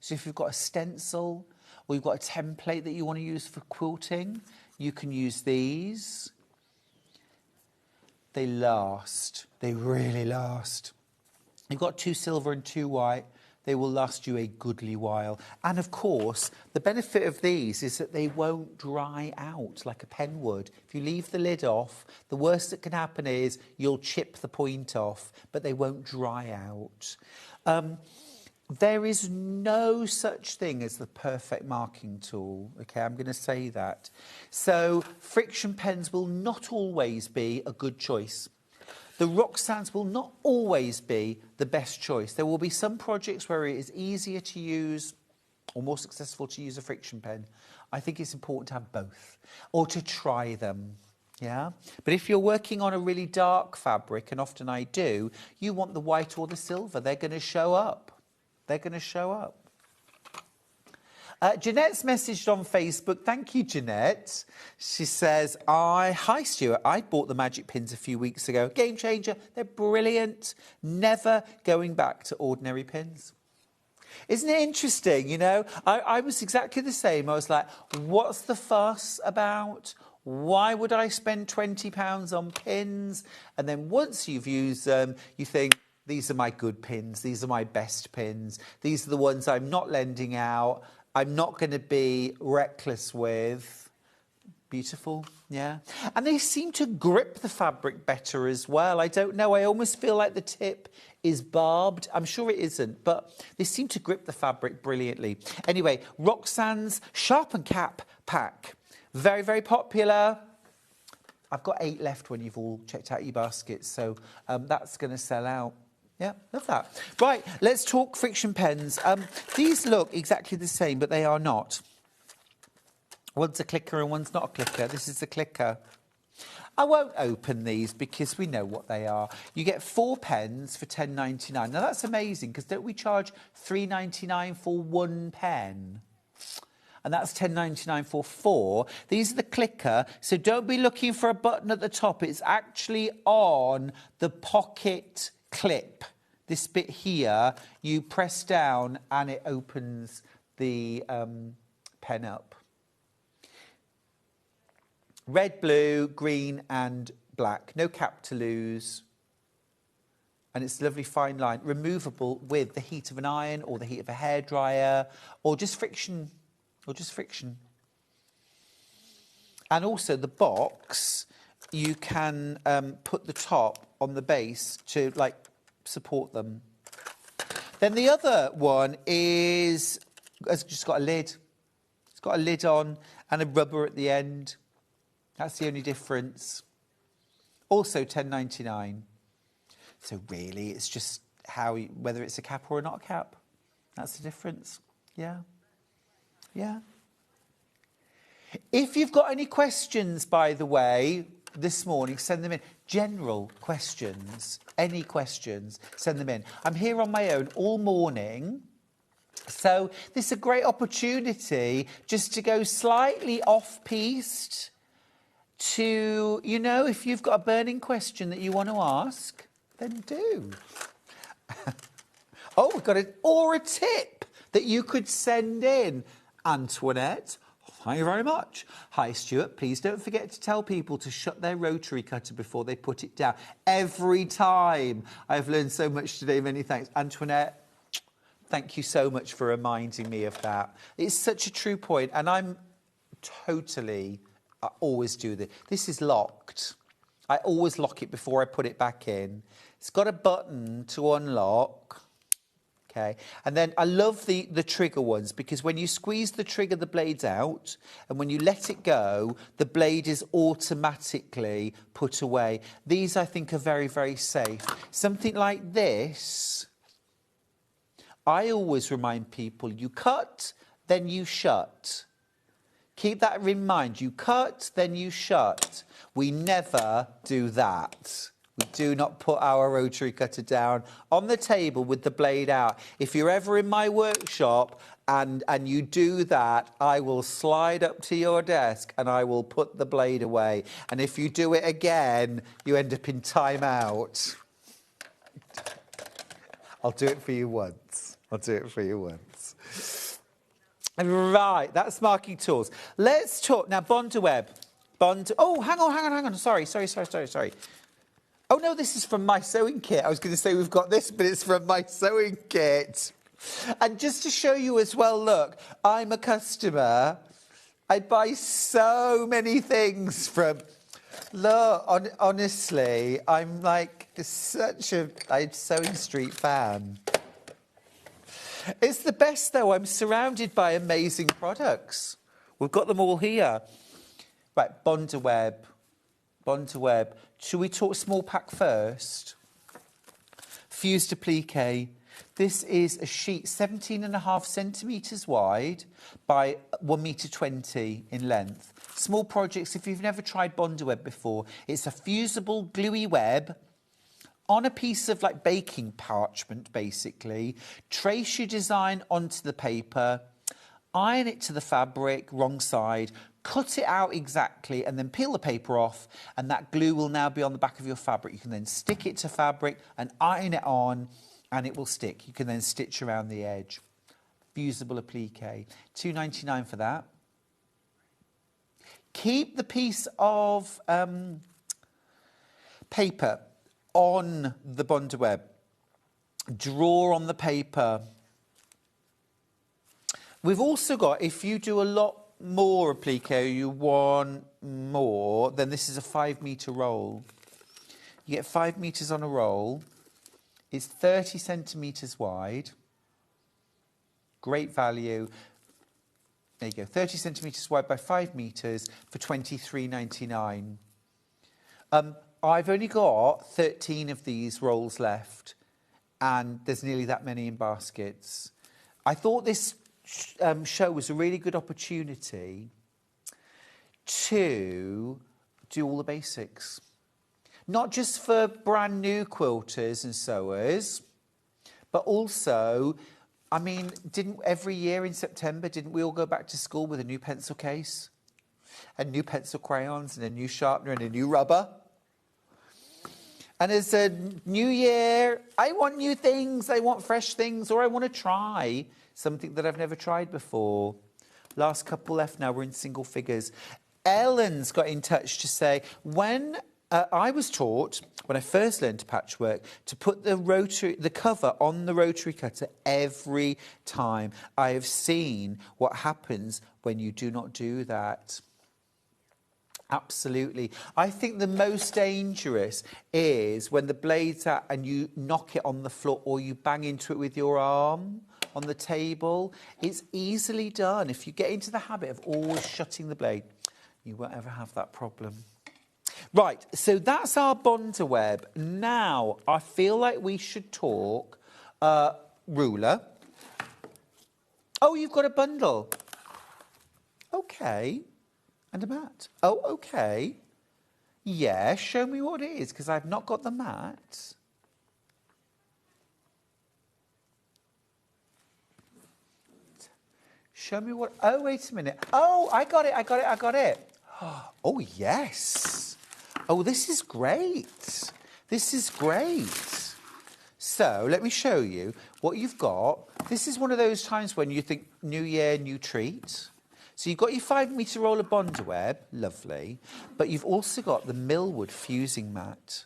Speaker 11: So if you've got a stencil or you've got a template that you want to use for quilting, you can use these. They last. They really last. You've got 2 silver and 2 white. They will last you a goodly while. And of course, the benefit of these is that they won't dry out like a pen would. If you leave the lid off, the worst that can happen is you'll chip the point off, but they won't dry out. There is no such thing as the perfect marking tool. Okay, I'm going to say that. So friction pens will not always be a good choice. The Roxannes will not always be the best choice. There will be some projects where it is easier to use or more successful to use a friction pen. I think it's important to have both or to try them. Yeah, but if you're working on a really dark fabric, and often I do, you want the white or the silver. They're going to show up. They're going to show up. Jeanette's messaged on Facebook. Thank you, Jeanette. She says, hi, Stuart. I bought the magic pins a few weeks ago. Game changer. They're brilliant. Never going back to ordinary pins. Isn't it interesting? You know, I was exactly the same. I was like, what's the fuss about? Why would I spend £20 on pins? And then once you've used them, you think, these are my good pins. These are my best pins. These are the ones I'm not lending out. I'm not going to be reckless with. Beautiful, yeah. And they seem to grip the fabric better as well. I don't know. I almost feel like the tip is barbed. I'm sure it isn't, but they seem to grip the fabric brilliantly. Anyway, Roxanne's Sharpen Cap Pack. Very, very popular. I've got 8 left when you've all checked out your baskets, so that's going to sell out. Yeah, love that. Right, let's talk friction pens. These look exactly the same, but they are not. One's a clicker and one's not a clicker. This is the clicker. I won't open these because we know what they are. You get 4 pens for £10.99. Now, that's amazing because don't we charge £3.99 for 1 pen? And that's £10.99 for 4. These are the clicker, so don't be looking for a button at the top. It's actually on the pocket clip. This bit here, you press down and it opens the pen up. Red, blue, green and black. No cap to lose. And it's a lovely fine line. Removable with the heat of an iron or the heat of a hairdryer or just friction. And also the box, you can put the top on the base to like support them. Then the other one has just got a lid. It's got a lid on and a rubber at the end. That's the only difference. Also £10.99. So really, it's just whether it's a cap or not a cap. That's the difference. Yeah. Yeah. If you've got any questions, by the way, this morning, send them in. General questions, any questions, send them in. I'm here on my own all morning. So this is a great opportunity just to go slightly off-piste to, you know, if you've got a burning question that you want to ask, then do. Oh, we've got or a tip that you could send in. Antoinette, thank you very much. Hi, Stuart. Please don't forget to tell people to shut their rotary cutter before they put it down. Every time. I've learned so much today. Many thanks. Antoinette, thank you so much for reminding me of that. It's such a true point, and I always do this. This is locked. I always lock it before I put it back in. It's got a button to unlock. Okay, and then I love the trigger ones because when you squeeze the trigger, the blade's out, and when you let it go, the blade is automatically put away. These, I think, are very, very safe. Something like this, I always remind people, you cut, then you shut. Keep that in mind. You cut, then you shut. We never do that. We do not put our rotary cutter down on the table with the blade out. If you're ever in my workshop and you do that, I will slide up to your desk and I will put the blade away. And if you do it again, you end up in timeout. I'll do it for you once. Right, that's marking tools. Let's talk now. Bondaweb. Oh, hang on. Sorry. Oh, no, this is from my sewing kit. I was going to say we've got this, but it's from my sewing kit. And just to show you as well, look, I'm a customer. I buy so many things from... Look, honestly, I'm like such a Sewing Street fan. It's the best, though. I'm surrounded by amazing products. We've got them all here. Right, Bondaweb. Should we talk small pack first? Fused applique. This is a sheet 17.5 centimetres wide by 1 metre 20 in length. Small projects, if you've never tried Bondaweb before, it's a fusible gluey web on a piece of like baking parchment, basically. Trace your design onto the paper, iron it to the fabric, wrong side, cut it out exactly, and then peel the paper off, and that glue will now be on the back of your fabric. You can then stick it to fabric and iron it on, and it will stick. You can then stitch around the edge. Fusible applique. £2.99 for that. Keep the piece of paper on the Bondaweb. Draw on the paper. We've also got, if you do a lot more applique, you want more, then this is a 5 metre roll. You get 5 metres on a roll. It's 30 centimetres wide. Great value. There you go, 30 centimetres wide by 5 metres for £23.99. I've only got 13 of these rolls left, and there's nearly that many in baskets. I thought this show was a really good opportunity to do all the basics. Not just for brand new quilters and sewers, but also, I mean, didn't every year in September, didn't we all go back to school with a new pencil case, and new pencil crayons, and a new sharpener, and a new rubber? And as a new year, I want new things, I want fresh things, or I want to try something that I've never tried before. Last couple left now, we're in single figures. Ellen's got in touch to say, when I was taught, when I first learned to patchwork, to put the cover on the rotary cutter every time. I have seen what happens when you do not do that. Absolutely. I think the most dangerous is when the blade's out and you knock it on the floor or you bang into it with your arm on the table. It's easily done. If you get into the habit of always shutting the blade, you won't ever have that problem. Right, so that's our Bondaweb. Now, I feel like we should talk ruler. Oh, you've got a bundle. Okay. And a mat. Oh, okay. Yeah, show me what it is, because I've not got the mat. Show me what... Oh, wait a minute. Oh, I got it. Oh, yes. Oh, this is great. This is great. So, let me show you what you've got. This is one of those times when you think, new year, new treat. So you've got your 5-metre roll of Bondaweb, lovely, but you've also got the Millwood fusing mat.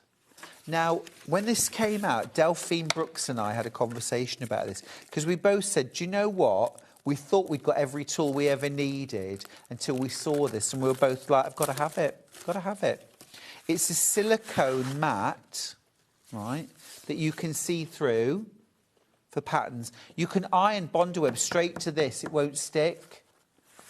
Speaker 11: Now, when this came out, Delphine Brooks and I had a conversation about this, because we both said, do you know what? We thought we'd got every tool we ever needed until we saw this, and we were both like, I've got to have it, got to have it. It's a silicone mat, right, that you can see through for patterns. You can iron Bondaweb straight to this, it won't stick.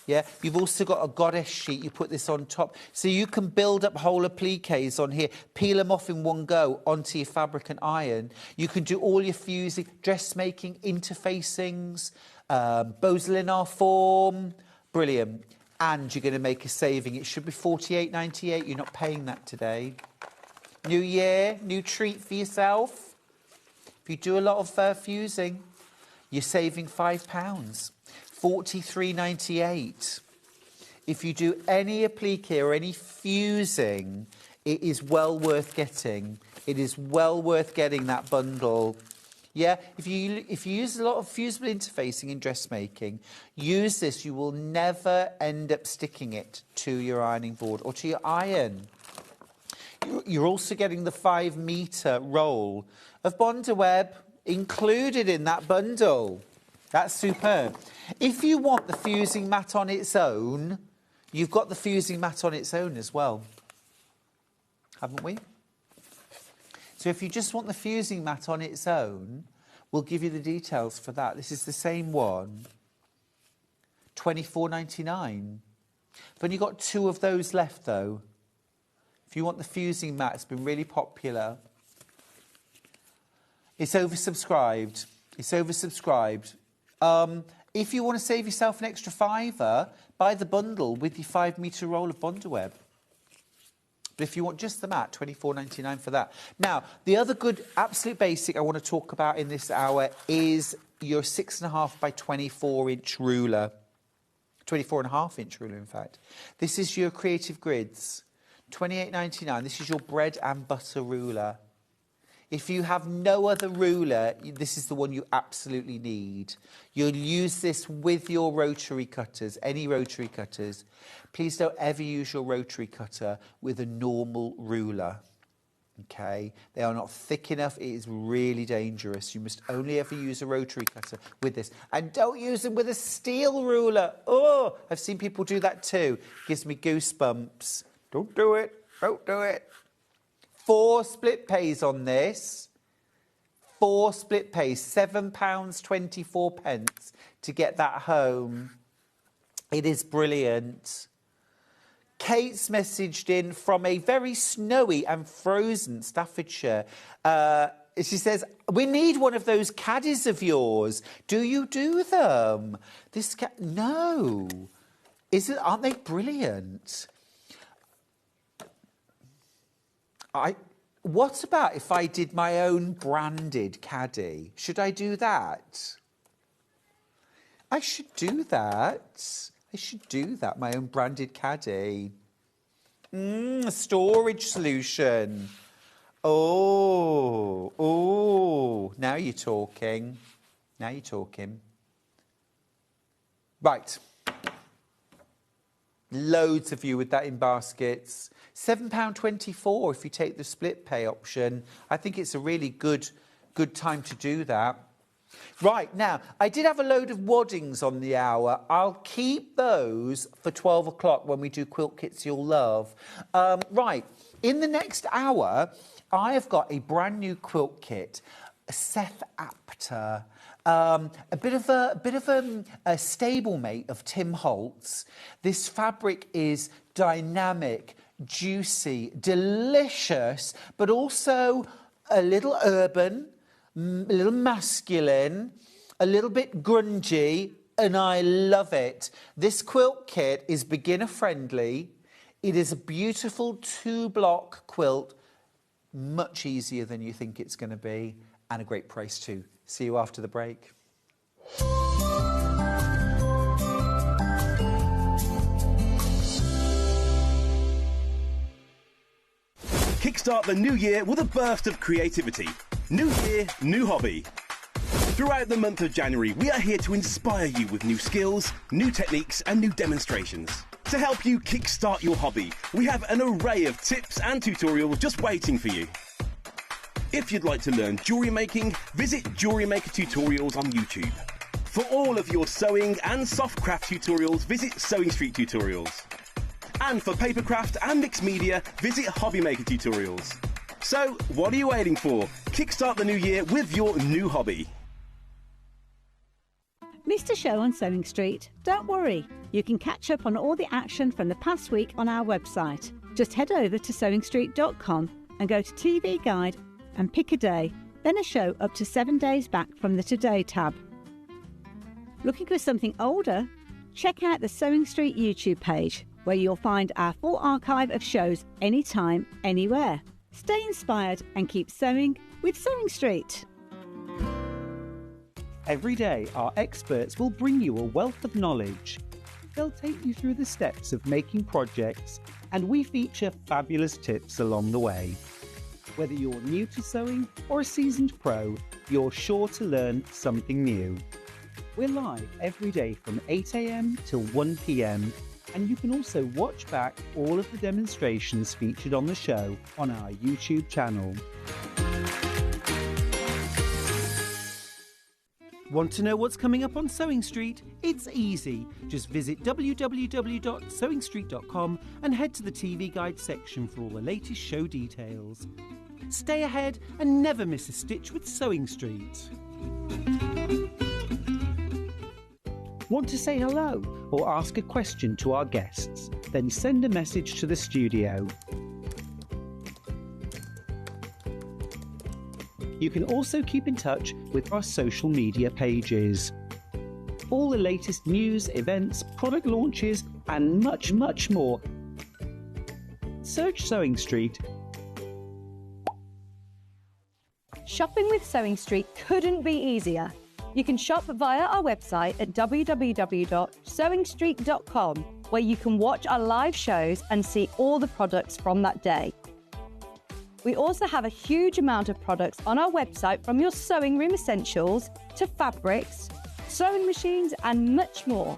Speaker 11: Yeah, you've also got a goddess sheet, you put this on top. So you can build up whole appliques on here, peel them off in one go onto your fabric and iron. You can do all your fusing, dressmaking, interfacings, Beausoleil form, brilliant. And you're going to make a saving. It should be $48.98, you're not paying that today. New year, new treat for yourself. If you do a lot of fusing, you're saving £5. $43.98. If you do any applique or any fusing, it is well worth getting. It is well worth getting that bundle. Yeah, if you use a lot of fusible interfacing in dressmaking, use this. You will never end up sticking it to your ironing board or to your iron. You're also getting the 5-metre roll of Bondaweb included in that bundle. That's superb. If you want the fusing mat on its own, you've got the fusing mat on its own as well. Haven't we? So if you just want the fusing mat on its own, we'll give you the details for that. This is the same one. $24.99. I've only got 2 of those left, though. If you want the fusing mat, it's been really popular. It's oversubscribed. It's oversubscribed. If you want to save yourself an extra £5, buy the bundle with your 5-metre roll of Bondaweb. But if you want just the mat, $24.99 for that. Now, the other good, absolute basic I want to talk about in this hour is your 6.5 by 24-inch ruler. 24.5-inch ruler, in fact. This is your Creative Grids. $28.99. This is your bread and butter ruler. If you have no other ruler, this is the one you absolutely need. You'll use this with your rotary cutters, any rotary cutters. Please don't ever use your rotary cutter with a normal ruler, okay? They are not thick enough. It is really dangerous. You must only ever use a rotary cutter with this. And don't use them with a steel ruler. Oh, I've seen people do that too. Gives me goosebumps. Don't do it. Don't do it. 4 split pays on this. 4 split pays, £7.24 to get that home. It is brilliant. Kate's messaged in from a very snowy and frozen Staffordshire. She says, we need one of those caddies of yours. Do you do them? No. Aren't they brilliant? What about if I did my own branded caddy? Should I do that? I should do that. I should do that, my own branded caddy. A storage solution. Oh, now you're talking. Now you're talking. Right. Loads of you with that in baskets. £7.24 if you take the split pay option. I think it's a really good time to do that. Right, now, I did have a load of waddings on the hour. I'll keep those for 12 o'clock when we do quilt kits you'll love. Right, in the next hour, I have got a brand new quilt kit, Seth Apter. A bit of a stablemate of Tim Holtz. This fabric is dynamic, juicy, delicious, but also a little urban, a little masculine, a little bit grungy, and I love it. This quilt kit is beginner friendly. It is a beautiful 2-block quilt, much easier than you think it's going to be, and a great price too. See you after the break.
Speaker 3: Kickstart the new year with a burst of creativity. New year, new hobby. Throughout the month of January, we are here to inspire you with new skills, new techniques and new demonstrations. To help you kickstart your hobby, we have an array of tips and tutorials just waiting for you. If you'd like to learn jewellery making, visit Jewellery Maker Tutorials on YouTube. For all of your sewing and soft craft tutorials, visit Sewing Street Tutorials. And for papercraft and mixed media, visit Hobby Maker Tutorials. So, what are you waiting for? Kickstart the new year with your new hobby.
Speaker 4: Missed a show on Sewing Street? Don't worry. You can catch up on all the action from the past week on our website. Just head over to sewingstreet.com and go to TV Guide and pick a day, then a show up to 7 days back from the Today tab. Looking for something older? Check out the Sewing Street YouTube page, where you'll find our full archive of shows anytime, anywhere. Stay inspired and keep sewing with Sewing Street.
Speaker 5: Every day, our experts will bring you a wealth of knowledge. They'll take you through the steps of making projects, and we feature fabulous tips along the way. Whether you're new to sewing or a seasoned pro, you're sure to learn something new. We're live every day from 8 a.m. till 1 p.m. and you can also watch back all of the demonstrations featured on the show on our YouTube channel. Want to know what's coming up on Sewing Street? It's easy. Just visit www.sewingstreet.com and head to the TV Guide section for all the latest show details. Stay ahead and never miss a stitch with Sewing Street. Want to say hello or ask a question to our guests? Then send a message to the studio. You can also keep in touch with our social media pages. All the latest news, events, product launches, and much, much more. Search Sewing Street.
Speaker 6: Shopping with Sewing Street couldn't be easier. You can shop via our website at www.sewingstreet.com, where you can watch our live shows and see all the products from that day. We also have a huge amount of products on our website, from your sewing room essentials to fabrics, sewing machines and much more.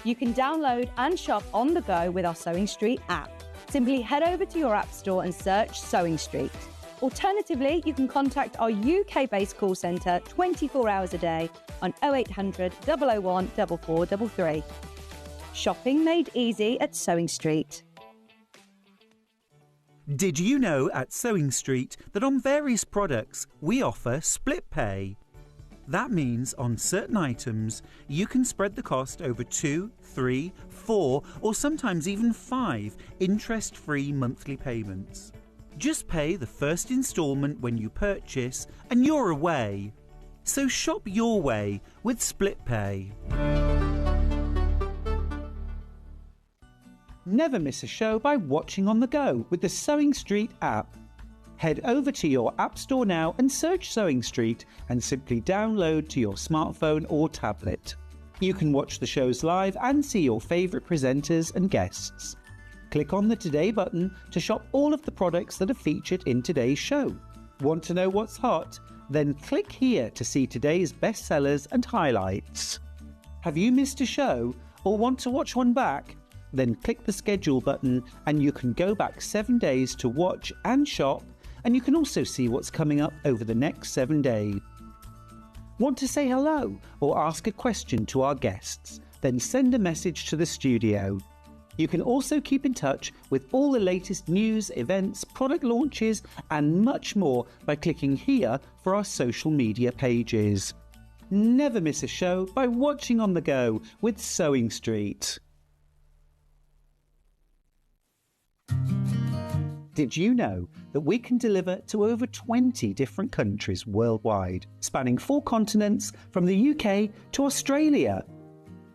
Speaker 6: You can download and shop on the go with our Sewing Street app. Simply head over to your app store and search Sewing Street. Alternatively, you can contact our UK-based call centre 24 hours a day on 0800 001 4433. Shopping made easy at Sewing Street.
Speaker 5: Did you know at Sewing Street that on various products we offer split pay? That means on certain items you can spread the cost over 2, 3, 4 or sometimes even 5 interest-free monthly payments. Just pay the first instalment when you purchase and you're away. So shop your way with split pay. Never miss a show by watching on the go with the Sewing Street app. Head over to your app store now and search Sewing Street and simply download to your smartphone or tablet. You can watch the shows live and see your favourite presenters and guests. Click on the Today button to shop all of the products that are featured in today's show. Want to know what's hot? Then click here to see today's bestsellers and highlights. Have you missed a show or want to watch one back? Then click the schedule button and you can go back 7 days to watch and shop, and you can also see what's coming up over the next 7 days. Want to say hello or ask a question to our guests? Then send a message to the studio. You can also keep in touch with all the latest news, events, product launches and much more by clicking here for our social media pages. Never miss a show by watching on the go with Sewing Street. Did you know that we can deliver to over 20 different countries worldwide, spanning 4 continents from the UK to Australia?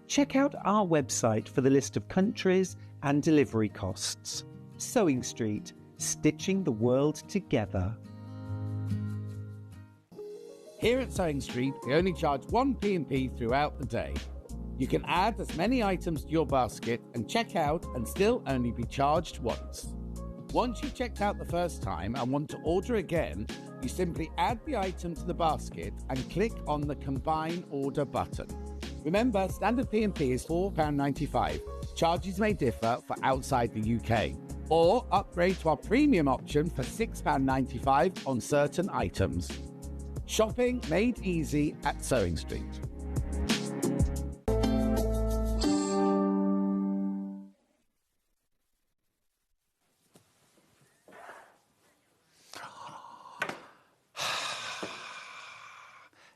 Speaker 5: Check out our website for the list of countries and delivery costs. Sewing Street, stitching the world together.
Speaker 9: Here at Sewing Street, we only charge 1 P&P throughout the day. You can add as many items to your basket and check out and still only be charged once. Once you've checked out the first time and want to order again, you simply add the item to the basket and click on the Combine Order button. Remember, standard P&P is £4.95. Charges may differ for outside the UK. Or upgrade to our premium option for £6.95 on certain items. Shopping made easy at Sewing Street.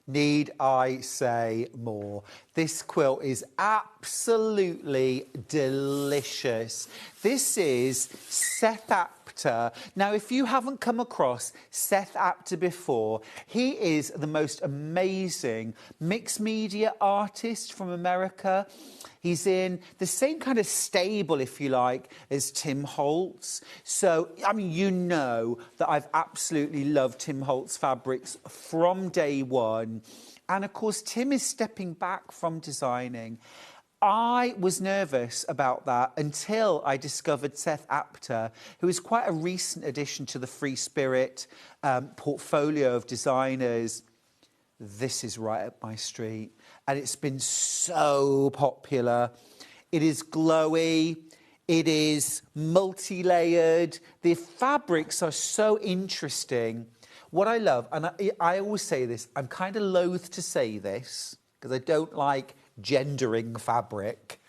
Speaker 11: Need I say more? This quilt is absolutely delicious. This is Seth Apter. Now, if you haven't come across Seth Apter before, he is the most amazing mixed media artist from America. He's in the same kind of stable, if you like, as Tim Holtz. So, I mean, you know that I've absolutely loved Tim Holtz fabrics from day one. And, of course, Tim is stepping back from designing. I was nervous about that until I discovered Seth Apter, who is quite a recent addition to the Free Spirit portfolio of designers. This is right up my street. And it's been so popular. It is glowy. It is multi-layered. The fabrics are so interesting. What I love, and I always say this, I'm kind of loath to say this because I don't like gendering fabric.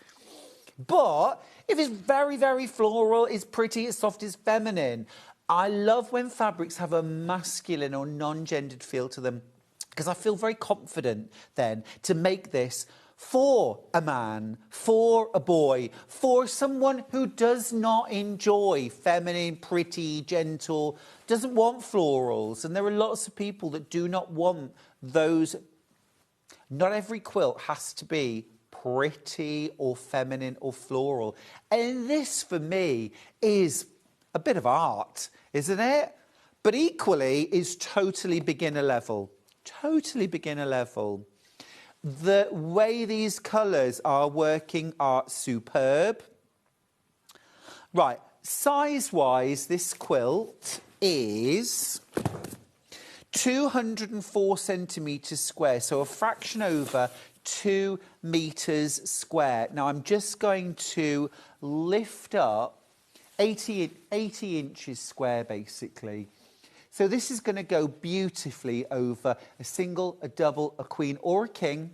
Speaker 11: But if it's very, very floral, it's pretty, it's soft, it's feminine. I love when fabrics have a masculine or non-gendered feel to them, because I feel very confident then to make this for a man, for a boy, for someone who does not enjoy feminine, pretty, gentle, doesn't want florals. And there are lots of people that do not want those. Not every quilt has to be pretty or feminine or floral. And this, for me, is a bit of art, isn't it? But equally is totally beginner level. Totally beginner level. The way these colours are working are superb. Right, size-wise, this quilt is 204 centimetres square, so a fraction over 2 metres square. Now, I'm just going to lift up 80 inches square, basically. So this is going to go beautifully over a single, a double, a queen or a king.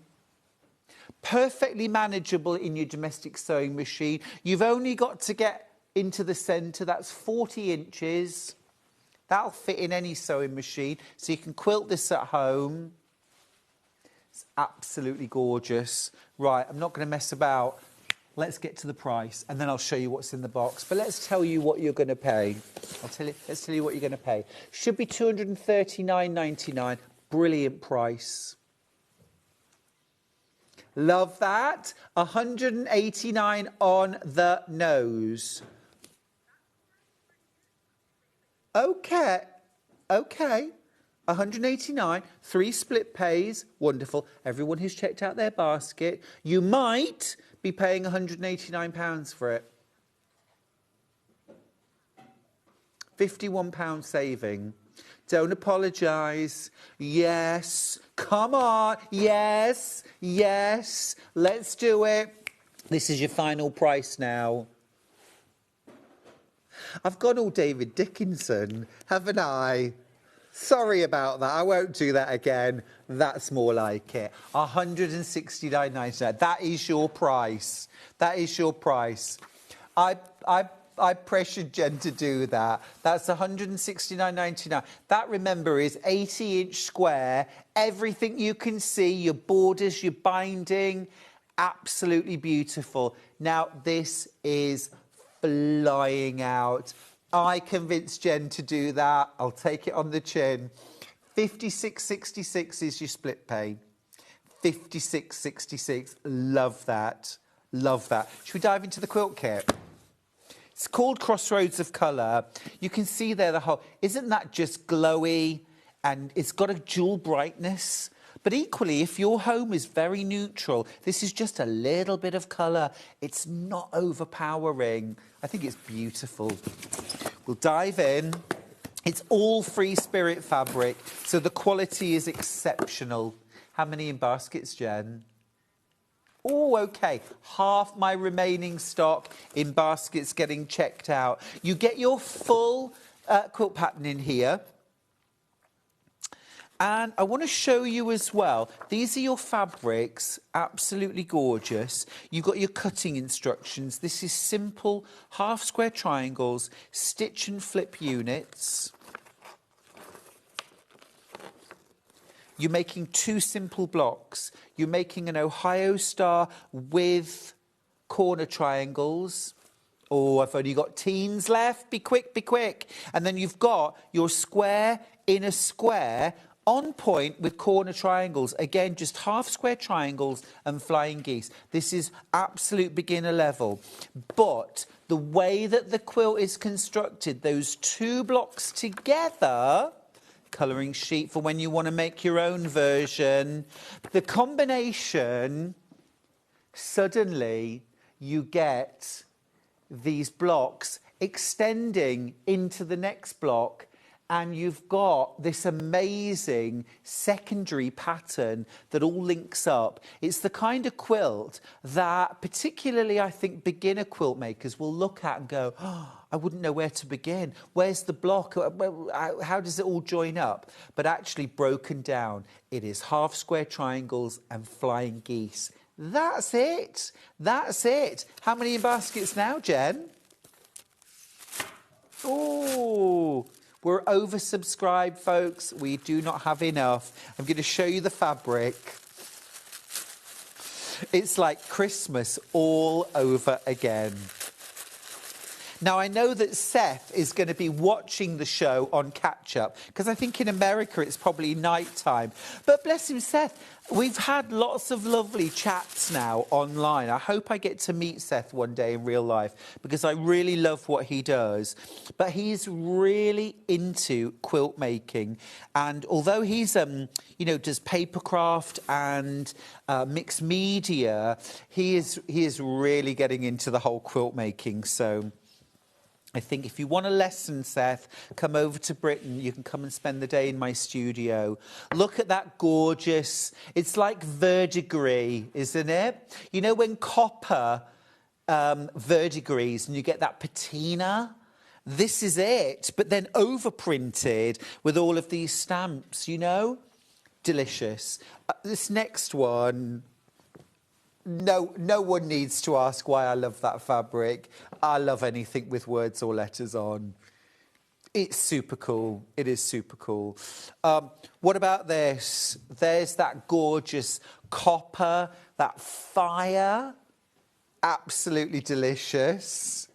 Speaker 11: Perfectly manageable in your domestic sewing machine. You've only got to get into the centre. That's 40 inches. That'll fit in any sewing machine. So you can quilt this at home. It's absolutely gorgeous. Right, I'm not going to mess about. Let's get to the price, and then I'll show you what's in the box. But let's tell you what you're going to pay. Let's tell you what you're going to pay. Should be $239.99. Brilliant price. Love that. $189 on the nose. Okay. Okay. $189, 3 split pays. Wonderful. Everyone who's checked out their basket, you might be paying £189 for it. £51 saving. Don't apologise. Yes. Come on. Yes. Yes. Let's do it. This is your final price now. I've gone all David Dickinson, haven't I? Sorry about that. I won't do that again. That's more like it. £169.99. That is your price. That is your price. I pressured Jen to do that. That's £169.99. That, remember, is 80-inch square. Everything you can see, your borders, your binding, absolutely beautiful. Now, this is flying out. I convinced Jen to do that. I'll take it on the chin. £56.66 is your split pay. £56.66. Love that. Love that. Should we dive into the quilt kit? It's called Crossroads of Color. You can see there the whole... Isn't that just glowy? And it's got a dual brightness. But equally, if your home is very neutral, this is just a little bit of colour. It's not overpowering. I think it's beautiful. We'll dive in. It's all free spirit fabric, so the quality is exceptional. How many in baskets, Jen? Oh, OK. Half my remaining stock in baskets getting checked out. You get your full quilt pattern in here. And I want to show you as well, these are your fabrics, absolutely gorgeous. You've got your cutting instructions. This is simple half square triangles, stitch and flip units. You're making 2 simple blocks. You're making an Ohio star with corner triangles. Oh, I've only got teens left. Be quick, be quick. And then you've got your square in a square on point with corner triangles. Again, just half square triangles and flying geese. This is absolute beginner level. But the way that the quilt is constructed, those 2 blocks together, colouring sheet for when you want to make your own version, the combination, suddenly you get these blocks extending into the next block, and you've got this amazing secondary pattern that all links up. It's the kind of quilt that particularly, I think, beginner quilt makers will look at and go, oh, I wouldn't know where to begin. Where's the block? How does it all join up? But actually broken down, it is half square triangles and flying geese. That's it. That's it. How many in baskets now, Jen? Oh, we're oversubscribed, folks. We do not have enough. I'm going to show you the fabric. It's like Christmas all over again. Now, I know that Seth is going to be watching the show on catch-up, because I think in America it's probably night time. But bless him, Seth, we've had lots of lovely chats now online. I hope I get to meet Seth one day in real life, because I really love what he does. But he's really into quilt making. And although he's, you know, does papercraft and mixed media, he is really getting into the whole quilt making. So I think if you want a lesson, Seth, come over to Britain. You can come and spend the day in my studio. Look at that gorgeous... It's like verdigris, isn't it? You know when copper verdigris and you get that patina? This is it, but then overprinted with all of these stamps, you know? Delicious. This next one... No one needs to ask why I love that fabric. I love anything with words or letters on. It's super cool. It is super cool. What about this? There's that gorgeous copper, that fire. Absolutely delicious.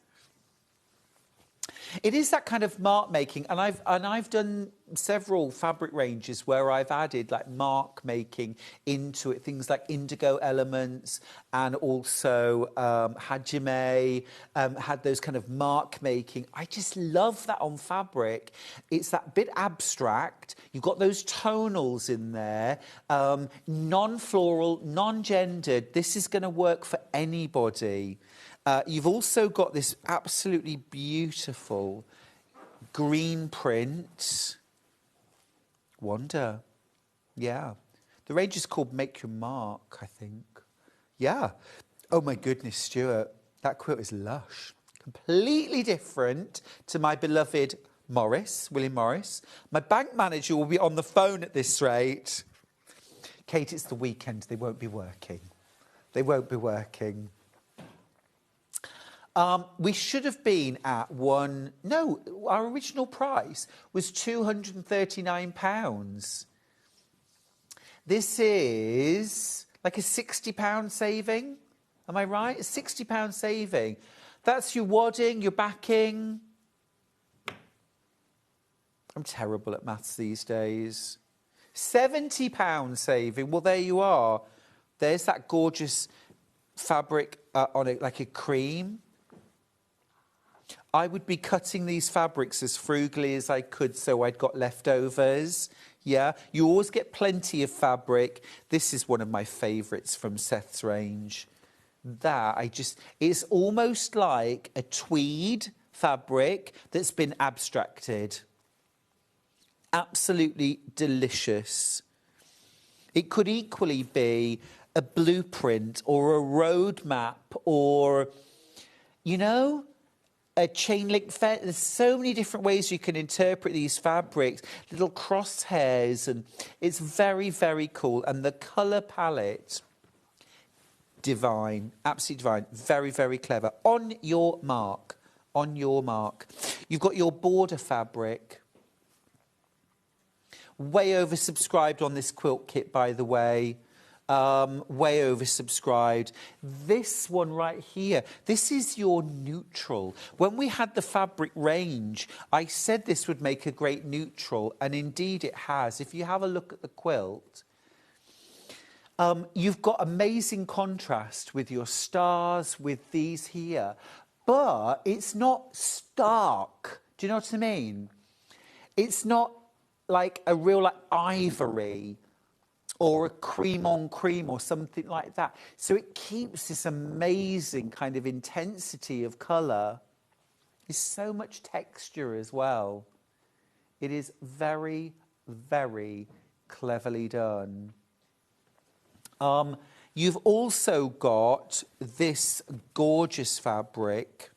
Speaker 11: It is that kind of mark making, and I've done several fabric ranges where I've added like mark making into it, things like indigo elements, and also hajime, had those kind of mark making. I just love that on fabric. It's that bit abstract. You've got those tonals in there, non-floral, non-gendered. This is going to work for anybody. You've also got this absolutely beautiful green print. Wonder. Yeah. The range is called Make Your Mark, I think. Yeah. Oh my goodness, Stuart. That quilt is lush. Completely different to my beloved William Morris. My bank manager will be on the phone at this rate. Kate, it's the weekend. They won't be working. They won't be working. We should have been at our original price was £239. This is like a £60 saving. Am I right? A £60 saving. That's your wadding, your backing. I'm terrible at maths these days. £70 saving. Well, there you are. There's that gorgeous fabric on it, like a cream. I would be cutting these fabrics as frugally as I could so I'd got leftovers. Yeah, you always get plenty of fabric. This is one of my favourites from Seth's range. It's almost like a tweed fabric that's been abstracted. Absolutely delicious. It could equally be a blueprint or a roadmap or, you know, a chain link fence. There's so many different ways you can interpret these fabrics, little crosshairs, and it's very, very cool. And the colour palette, divine, absolutely divine, very, very clever. On your mark, on your mark. You've got your border fabric. Way oversubscribed on this quilt kit, by the way. Way oversubscribed. This one right here, this is your neutral. When we had the fabric range, I said this would make a great neutral, and indeed it has. If you have a look at the quilt, you've got amazing contrast with your stars, with these here, but it's not stark. Do you know what I mean? It's not like a real ivory or a cream on cream or something like that. So it keeps this amazing kind of intensity of colour. There's so much texture as well. It is very, very cleverly done. You've also got this gorgeous fabric.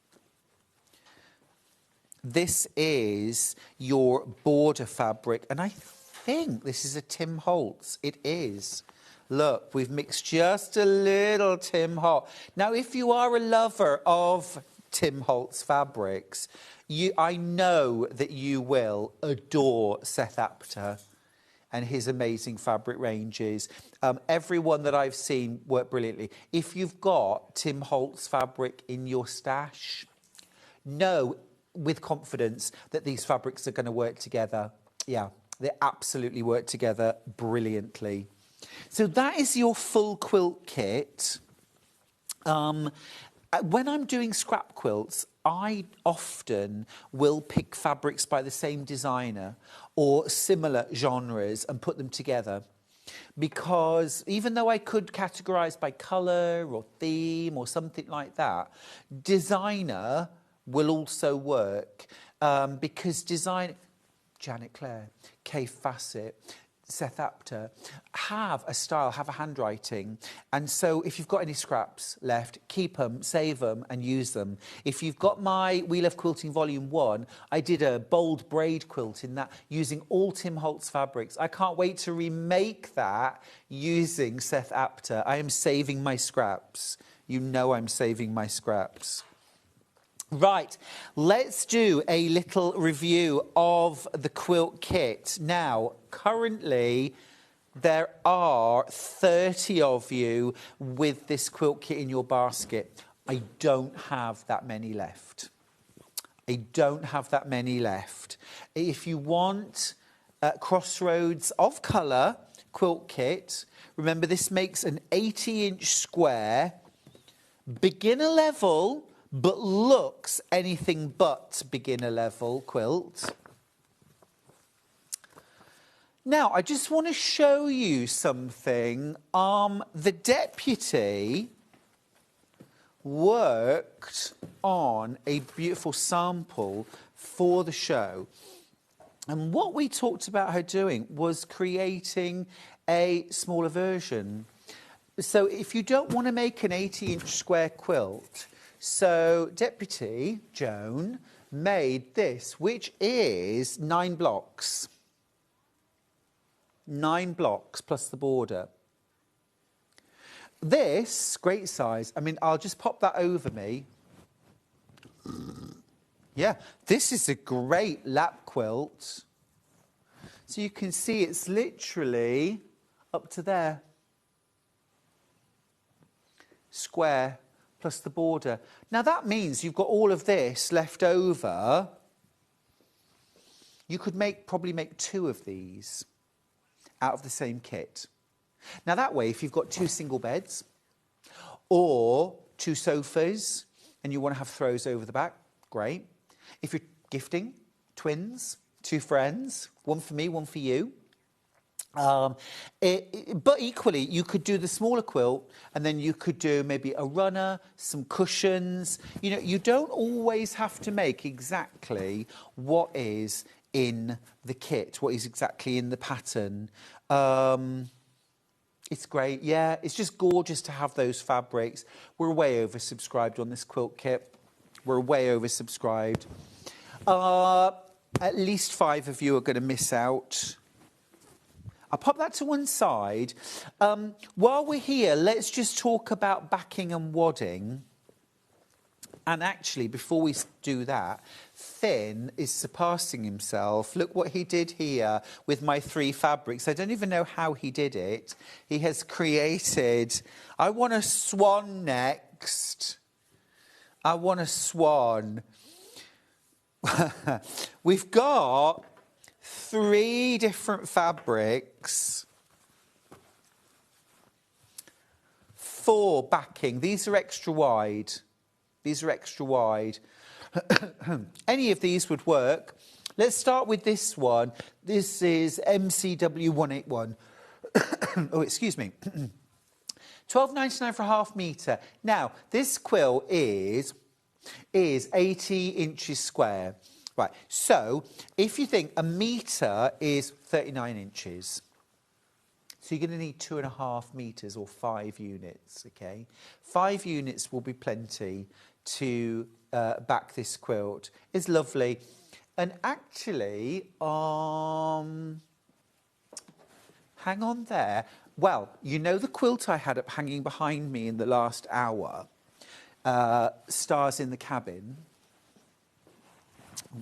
Speaker 11: This is your border fabric, and I think this is a Tim Holtz. It is. Look, we've mixed just a little Tim Holtz. Now, if you are a lover of Tim Holtz fabrics, I know that you will adore Seth Apter and his amazing fabric ranges. Everyone that I've seen work brilliantly. If you've got Tim Holtz fabric in your stash, know with confidence that these fabrics are going to work together. Yeah, they absolutely work together brilliantly. So that is your full quilt kit. When I'm doing scrap quilts, I often will pick fabrics by the same designer or similar genres and put them together. Because even though I could categorise by colour or theme or something like that, designer will also work because Janet Clare, Kay Fassett, Seth Apter have a style, have a handwriting. And so if you've got any scraps left, keep them, save them and use them. If you've got my We Love Quilting Volume 1, I did a bold braid quilt in that using all Tim Holtz fabrics. I can't wait to remake that using Seth Apter. I am saving my scraps. You know I'm saving my scraps. Right, let's do a little review of the quilt kit. Now, currently, there are 30 of you with this quilt kit in your basket. I don't have that many left. I don't have that many left. If you want Crossroads of Color quilt kit, remember this makes an 80-inch square, beginner level, but looks anything but beginner level quilt. Now, I just want to show you something. The deputy worked on a beautiful sample for the show. And what we talked about her doing was creating a smaller version. So if you don't want to make an 80-inch square quilt, so Deputy Joan made this, which is 9 blocks. 9 blocks plus the border. This, great size, I mean, I'll just pop that over me. Yeah, this is a great lap quilt. So you can see it's literally up to there. Square plus the border. Now that means you've got all of this left over. You could probably make 2 of these out of the same kit. Now that way, if you've got 2 single beds or 2 sofas and you want to have throws over the back, great. If you're gifting, twins, 2 friends, one for me, one for you. But equally, you could do the smaller quilt and then you could do maybe a runner, some cushions. You know, you don't always have to make exactly what is in the kit, what is exactly in the pattern. It's great, yeah. It's just gorgeous to have those fabrics. We're way oversubscribed on this quilt kit. We're way oversubscribed. At least 5 of you are going to miss out. I'll pop that to one side. While we're here, let's just talk about backing and wadding. And actually, before we do that, Finn is surpassing himself. Look what he did here with my 3 fabrics. I don't even know how he did it. He has created... I want a swan next. I want a swan. We've got 3 different fabrics. 4 backing. These are extra wide. These are extra wide. Any of these would work. Let's start with this one. This is MCW 181. Oh, excuse me. £12.99 for a half metre. Now, this quilt is 80 inches square. Right, so if you think a metre is 39 inches, so you're going to need 2.5 metres or 5 units, okay? 5 units will be plenty to back this quilt. It's lovely. And actually, hang on there. Well, you know the quilt I had up hanging behind me in the last hour, Stars in the Cabin?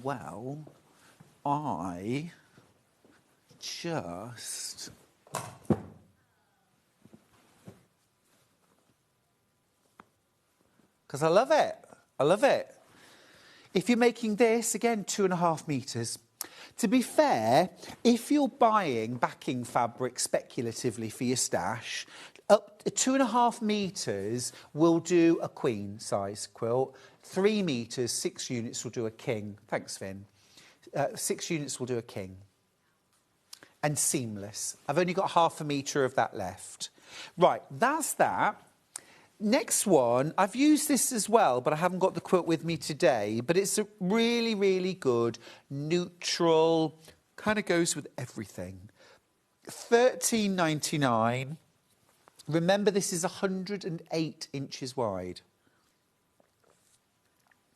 Speaker 11: Well, I just... because I love it. I love it. If you're making this, again, 2.5 metres. To be fair, if you're buying backing fabric speculatively for your stash, up to 2.5 metres will do a queen size quilt. 3 metres, 6 units will do a king. Thanks, Finn. 6 units will do a king. And seamless. I've only got 0.5 metre of that left. Right, that's that. Next one, I've used this as well, but I haven't got the quilt with me today. But it's a really, really good, neutral, kind of goes with everything. £13.99. Remember, this is 108 inches wide.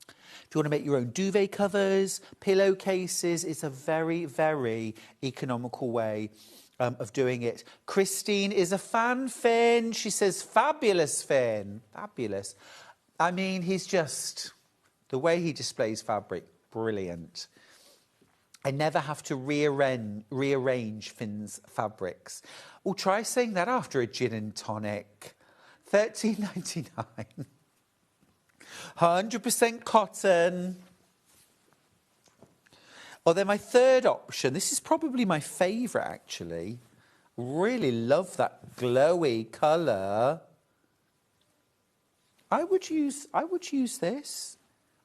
Speaker 11: If you want to make your own duvet covers, pillowcases, it's a very, very economical way of doing it. Christine is a fan, Finn. She says, fabulous, Finn. Fabulous. I mean, he's just... the way he displays fabric, brilliant. I never have to rearrange Finn's fabrics. Well, try saying that after a gin and tonic. £13.99. 100% cotton. Oh, then my third option. This is probably my favourite, actually. Really love that glowy colour. I would use this.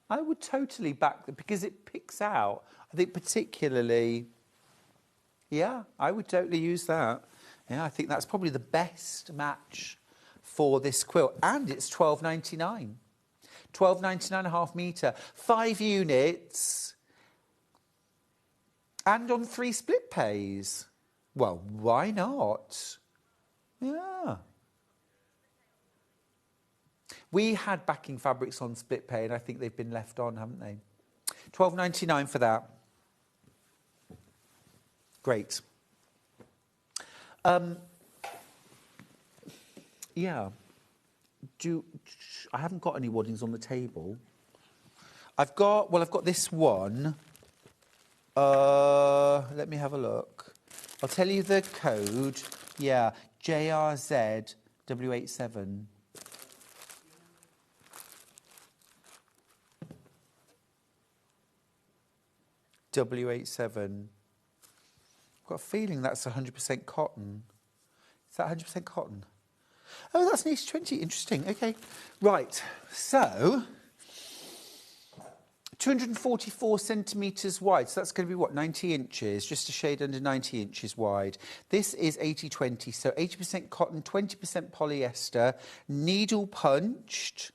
Speaker 11: I would totally back that because it picks out. I think particularly. Yeah, I would totally use that. Yeah, I think that's probably the best match for this quilt, and it's £12.99. £12.99 1/2 metre, 5 units. And on 3 split pays. Well, why not? Yeah. We had backing fabrics on split pay, and I think they've been left on, haven't they? £12.99 for that. Great. Yeah. I haven't got any waddings on the table. I've got this one. Let me have a look. I'll tell you the code. Yeah, JRZ W87. W87. I've got a feeling that's 100% cotton. Is that 100% cotton? Oh, that's an 80/20. Interesting. Okay. Right. So, 244 centimetres wide. So that's going to be, what, 90 inches? Just a shade under 90 inches wide. This is 80/20. So 80% cotton, 20% polyester, needle punched.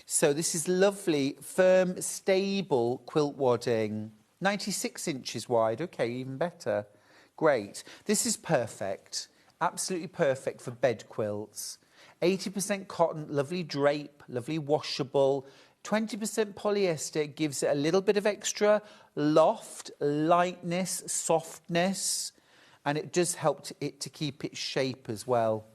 Speaker 11: So this is lovely, firm, stable quilt wadding. 96 inches wide. Okay, even better. Great. This is perfect. Absolutely perfect for bed quilts. 80% cotton, lovely drape, lovely washable. 20% polyester gives it a little bit of extra loft, lightness, softness, and it does help it to keep its shape as well.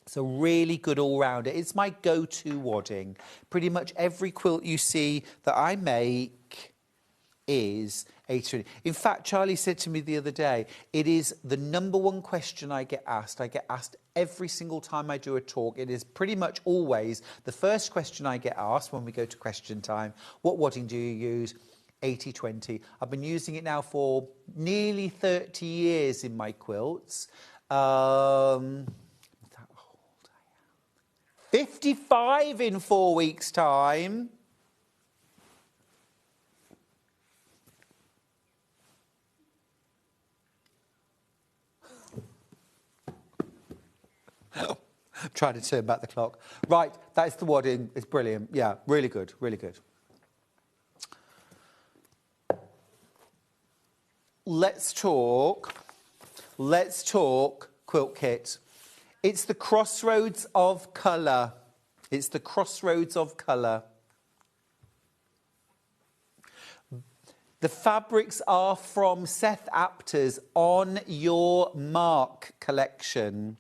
Speaker 11: So really good all-rounder. It's my go-to wadding. Pretty much every quilt you see that I make is 80/20. In fact, Charlie said to me the other day, it is the #1 question I get asked. I get asked every single time I do a talk. It is pretty much always the first question I get asked when we go to question time. What wadding do you use? 80/20. I've been using it now for nearly 30 years in my quilts. How old I am? 55 in 4 weeks' time. I'm trying to turn back the clock. Right, that is the wadding. It's brilliant. Yeah, really good, really good. Let's talk quilt kit. It's the Crossroads of Color. It's the Crossroads of Color. The fabrics are from Seth Apter's On Your Mark collection.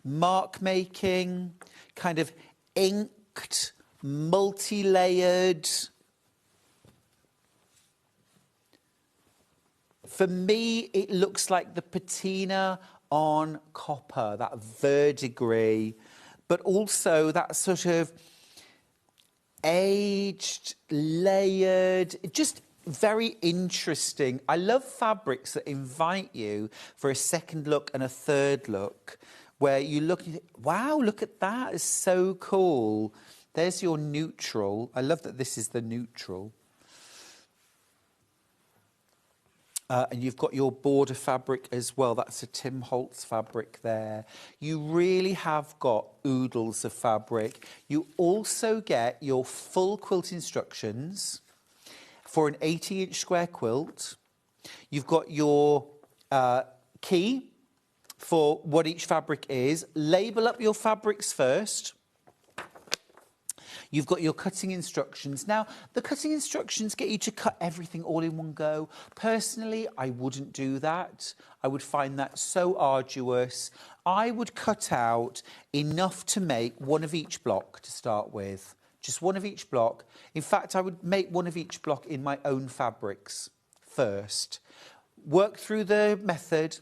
Speaker 11: Mark making, kind of inked, multi-layered. For me, it looks like the patina on copper, that verdigris, but also that sort of aged, layered, just very interesting. I love fabrics that invite you for a second look and a third look, where you look at it, wow, look at that, it's so cool. There's your neutral. I love that this is the neutral. And you've got your border fabric as well. That's a Tim Holtz fabric there. You really have got oodles of fabric. You also get your full quilt instructions for an 80-inch square quilt. You've got your key for what each fabric is. Label up your fabrics first. You've got your cutting instructions. Now, the cutting instructions get you to cut everything all in one go. Personally, I wouldn't do that. I would find that so arduous. I would cut out enough to make one of each block to start with. Just one of each block. In fact, I would make one of each block in my own fabrics first. Work through the method.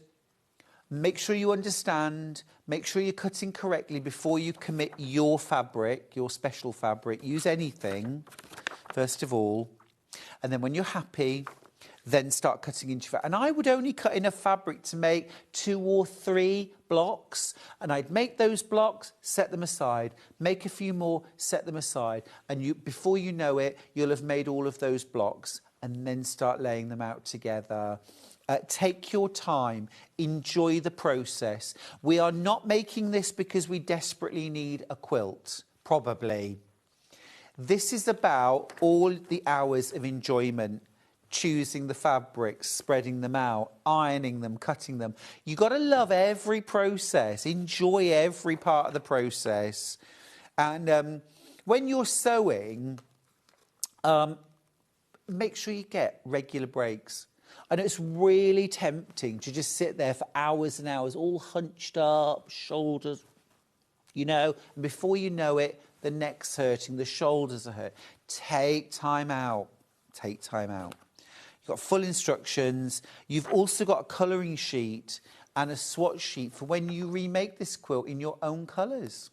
Speaker 11: Make sure you understand, make sure you're cutting correctly before you commit your fabric, your special fabric. Use anything, first of all. And then when you're happy, then start cutting into fabric. And I would only cut enough fabric to make 2 or 3 blocks. And I'd make those blocks, set them aside. Make a few more, set them aside. And before you know it, you'll have made all of those blocks and then start laying them out together. Take your time, enjoy the process. We are not making this because we desperately need a quilt, probably. This is about all the hours of enjoyment. Choosing the fabrics, spreading them out, ironing them, cutting them. You've got to love every process, enjoy every part of the process. And when you're sewing, make sure you get regular breaks. And it's really tempting to just sit there for hours and hours, all hunched up, shoulders, you know, and before you know it, the neck's hurting, the shoulders are hurt. Take time out. Take time out. You've got full instructions. You've also got a colouring sheet and a swatch sheet for when you remake this quilt in your own colours.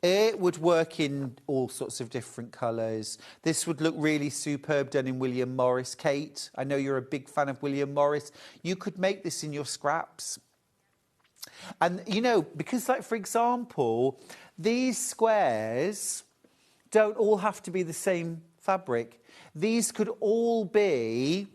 Speaker 11: It would work in all sorts of different colours. This would look really superb done in William Morris. Kate, I know you're a big fan of William Morris. You could make this in your scraps. And, you know, because, like, for example, these squares don't all have to be the same fabric. These could all be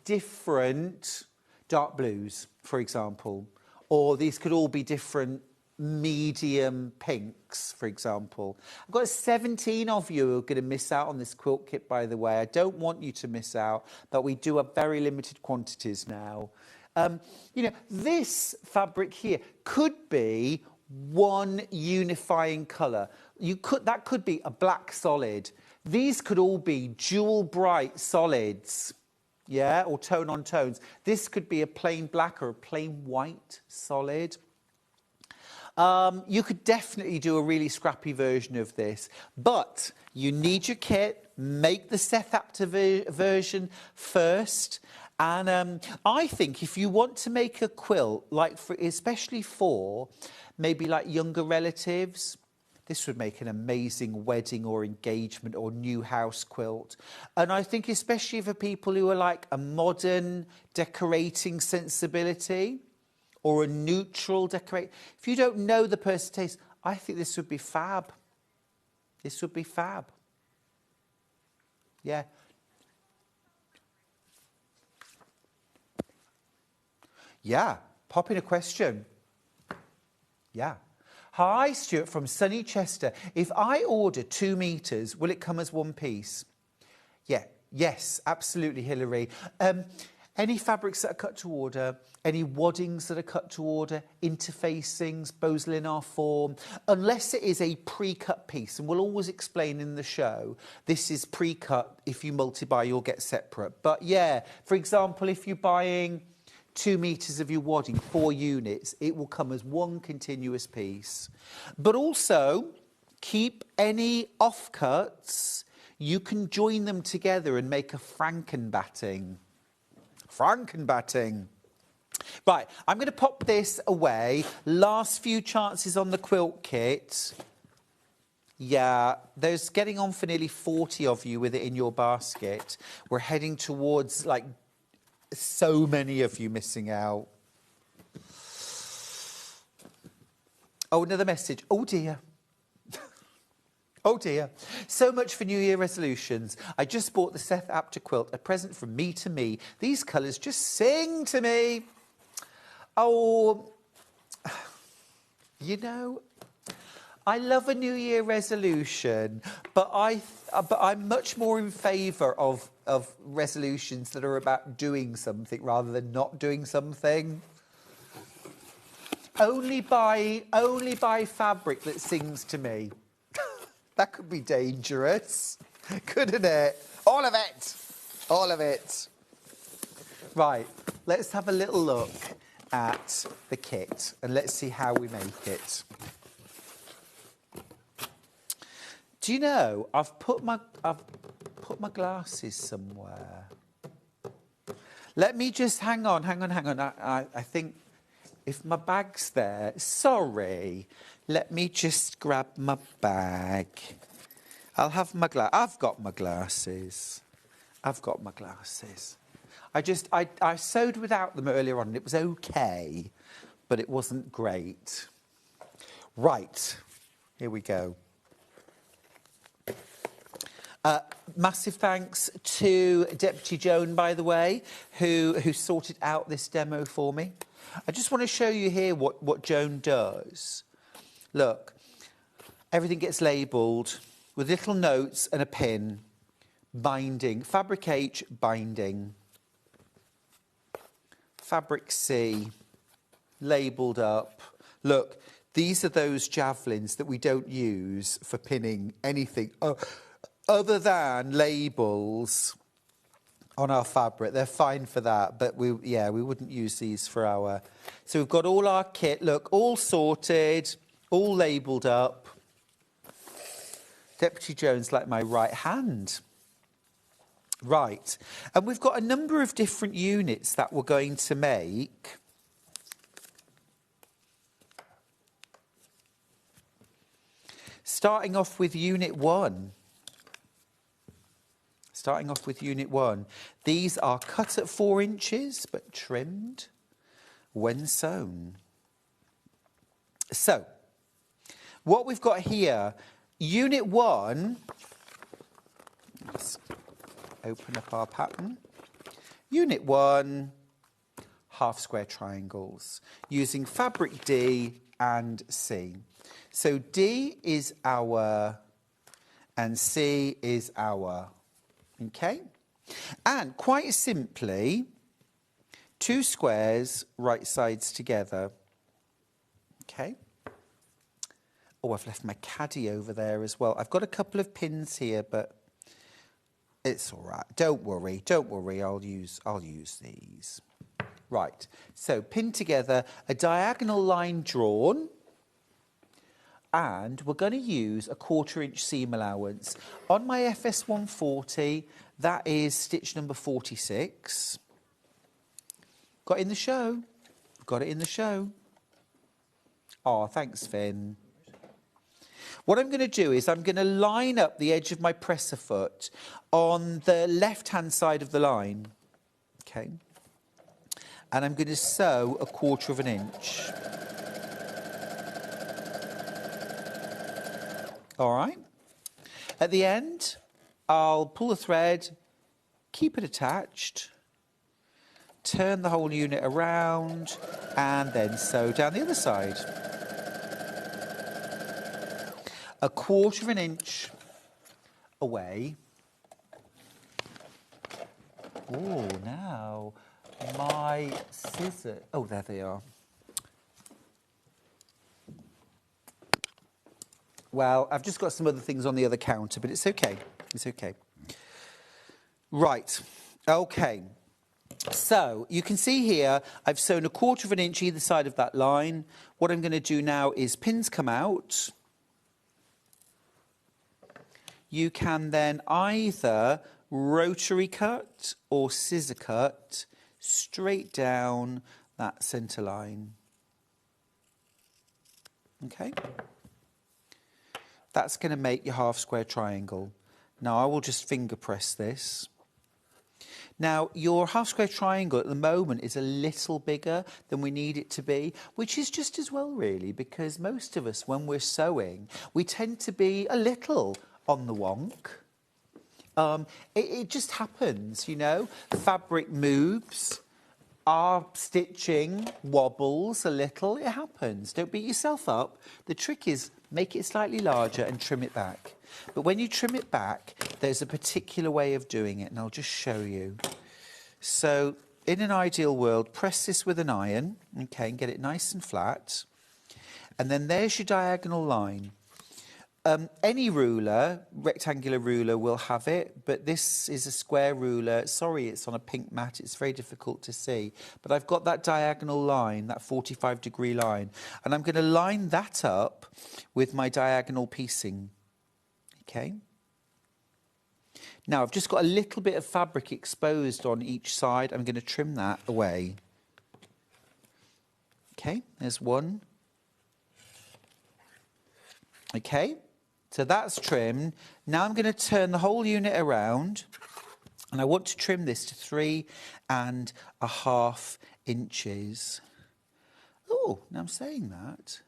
Speaker 11: different dark blues, for example, or these could all be different medium pinks, for example. I've got 17 of you who are going to miss out on this quilt kit, by the way. I don't want you to miss out, but we do have very limited quantities now. You know, this fabric here could be one unifying colour. That could be a black solid. These could all be jewel bright solids, yeah, or tone on tones. This could be a plain black or a plain white solid. You could definitely do a really scrappy version of this, but you need your kit. Make the Seth Apter version first. And I think if you want to make a quilt, like especially for maybe like younger relatives, this would make an amazing wedding or engagement or new house quilt. And I think especially for people who are like a modern decorating sensibility or a neutral decorate. If you don't know the person's taste, I think this would be fab. This would be fab. Yeah. Yeah, pop in a question. Yeah. Hi, Stuart from Sunny Chester. If I order 2 meters, will it come as one piece? Yeah, yes, absolutely, Hilary. Any fabrics that are cut to order, any waddings that are cut to order, interfacings, bows linar form, unless it is a pre-cut piece, and we'll always explain in the show, this is pre-cut. If you multi-buy, you'll get separate. But yeah, for example, if you're buying 2 meters of your wadding, 4 units, it will come as one continuous piece. But also, keep any offcuts. You can join them together and make a Frankenbatting. Frankenbatting. Right, I'm going to pop this away. Last few chances on the quilt kit. Yeah, there's getting on for nearly 40 of you with it in your basket. We're heading towards, like, so many of you missing out. Oh, another message. Oh, dear. Oh, dear. So much for New Year resolutions. I just bought the Seth Apter quilt, a present from me to me. These colours just sing to me. Oh, you know, I love a New Year resolution, but I'm much more in favour of resolutions that are about doing something rather than not doing something. Only buy fabric that sings to me. That could be dangerous, couldn't it? All of it. All of it. Right, let's have a little look at the kit and let's see how we make it. Do you know, I've put my glasses somewhere. Let me just hang on. I think if my bag's there, sorry. Let me just grab my bag. I'll have my I've got my glasses. I've got my glasses. I sewed without them earlier on and it was okay, but it wasn't great. Right, here we go. Massive thanks to Deputy Joan, by the way, who sorted out this demo for me. I just want to show you here what Joan does. Look, everything gets labelled with little notes and a pin. Binding, Fabric H, binding. Fabric C, labelled up. Look, these are those javelins that we don't use for pinning anything other than labels on our fabric. They're fine for that, but we wouldn't use these for our... So we've got all our kit, look, all sorted, all labelled up. Deputy Jones like my right hand. Right, and we've got a number of different units that we're going to make. Starting off with Unit 1. Starting off with Unit 1. These are cut at 4 inches, but trimmed when sewn. So, what we've got here, Unit 1... Let's open up our pattern. Unit 1, half square triangles, using fabric D and C. So D is our, and C is our, okay? And quite simply, 2 squares, right sides together, okay? Oh, I've left my caddy over there as well. I've got a couple of pins here, but it's all right. Don't worry. I'll use these. Right. So pin together, a diagonal line drawn, and we're going to use a 1/4 inch seam allowance. On my FS 140, that is stitch number 46. Got it in the show. Got it in the show. Oh, thanks, Finn. What I'm going to do is I'm going to line up the edge of my presser foot on the left-hand side of the line, okay? And I'm going to sew a 1/4 inch. All right? At the end, I'll pull the thread, keep it attached, turn the whole unit around, and then sew down the other side. A 1/4 inch away. Oh, now my scissors. Oh, there they are. Well, I've just got some other things on the other counter, but it's okay. It's okay. Right. Okay. So you can see here, I've sewn a 1/4 inch either side of that line. What I'm going to do now is pins come out. You can then either rotary cut or scissor cut straight down that centre line. Okay? That's going to make your half square triangle. Now I will just finger press this. Now your half square triangle at the moment is a little bigger than we need it to be, which is just as well really, because most of us when we're sewing, we tend to be a little on the wonk. It just happens, you know. Fabric moves, our stitching wobbles a little. It happens. Don't beat yourself up. The trick is make it slightly larger and trim it back. But when you trim it back, there's a particular way of doing it, and I'll just show you. So in an ideal world, press this with an iron, okay, and get it nice and flat. And then there's your diagonal line. Any ruler, rectangular ruler, will have it, but this is a square ruler. Sorry, it's on a pink mat. It's very difficult to see. But I've got that diagonal line, that 45-degree line, and I'm going to line that up with my diagonal piecing. Okay? Now, I've just got a little bit of fabric exposed on each side. I'm going to trim that away. Okay, there's one. Okay. So that's trimmed. Now I'm going to turn the whole unit around, and I want to trim this to 3.5 inches. Oh, now I'm saying that.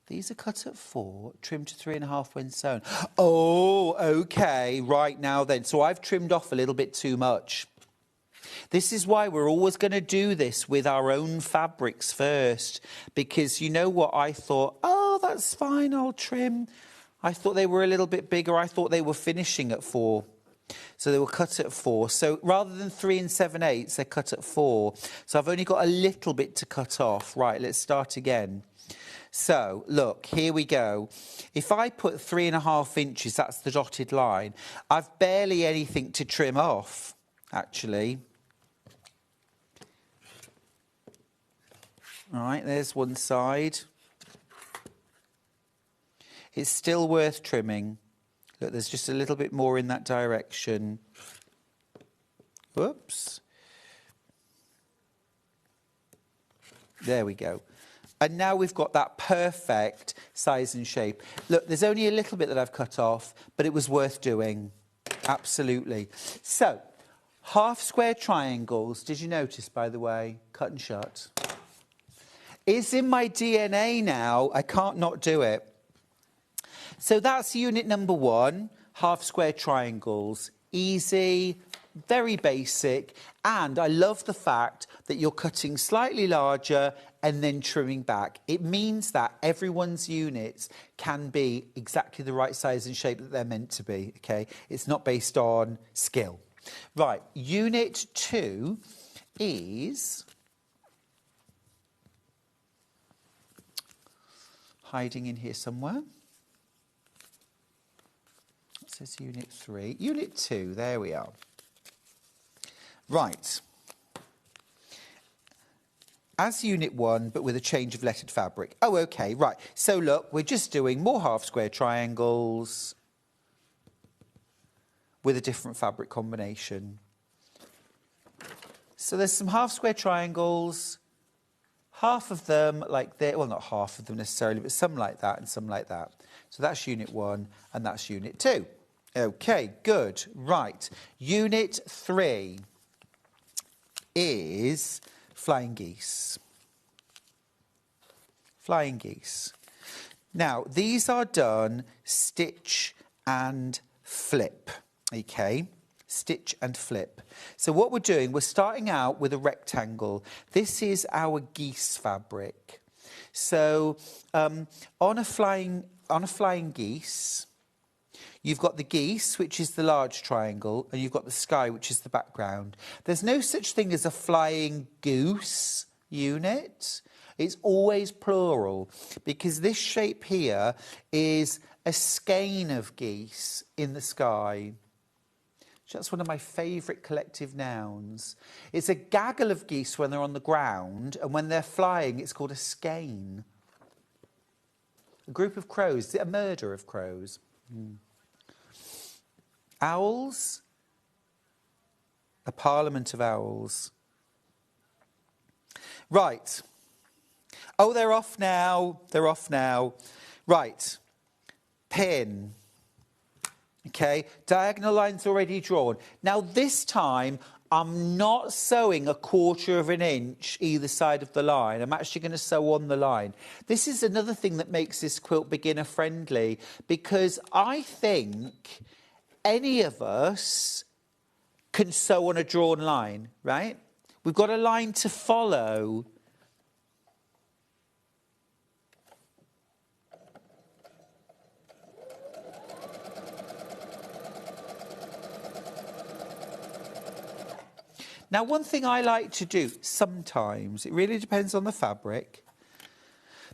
Speaker 11: These are cut at 4, trimmed to 3.5 when sewn. Oh, okay, right now then. So I've trimmed off a little bit too much. This is why we're always going to do this with our own fabrics first, because you know what, I thought, oh, that's fine, I'll trim. I thought they were a little bit bigger. I thought they were finishing at 4. So they were cut at 4. So rather than 3 7/8, they're cut at 4. So I've only got a little bit to cut off. Right, let's start again. So, look, here we go. If I put 3.5 inches, that's the dotted line, I've barely anything to trim off, actually. All right, there's one side. It's still worth trimming. Look, there's just a little bit more in that direction. Whoops. There we go. And now we've got that perfect size and shape. Look, there's only a little bit that I've cut off, but it was worth doing. Absolutely. So, half square triangles, did you notice, by the way? Cut and shut. It's in my DNA now. I can't not do it. So that's unit number 1, half square triangles. Easy, very basic, and I love the fact that you're cutting slightly larger and then trimming back. It means that everyone's units can be exactly the right size and shape that they're meant to be, okay? It's not based on skill. Right, unit 2 is hiding in here somewhere. It says unit 3. Unit 2, there we are. Right. As unit 1, but with a change of lettered fabric. Oh, okay, right. So look, we're just doing more half square triangles with a different fabric combination. So there's some half square triangles, half of them like this, well, not half of them necessarily, but some like that and some like that. So that's unit 1 and that's unit 2. Okay, good. Right. Unit 3 is flying geese. Flying geese. Now, these are done stitch and flip, okay? Stitch and flip. So what we're doing, we're starting out with a rectangle. This is our geese fabric. So on a flying geese, you've got the geese, which is the large triangle, and you've got the sky, which is the background. There's no such thing as a flying goose unit. It's always plural, because this shape here is a skein of geese in the sky. That's one of my favourite collective nouns. It's a gaggle of geese when they're on the ground, and when they're flying, it's called a skein. A group of crows. Is it a murder of crows? Owls, a parliament of owls. Right. Oh, they're off now. They're off now. Right. Pin. Okay. Diagonal lines already drawn. Now, this time, I'm not sewing 1/4 of an inch either side of the line. I'm actually going to sew on the line. This is another thing that makes this quilt beginner friendly, because I think any of us can sew on a drawn line, right? We've got a line to follow. Now, one thing I like to do sometimes, it really depends on the fabric,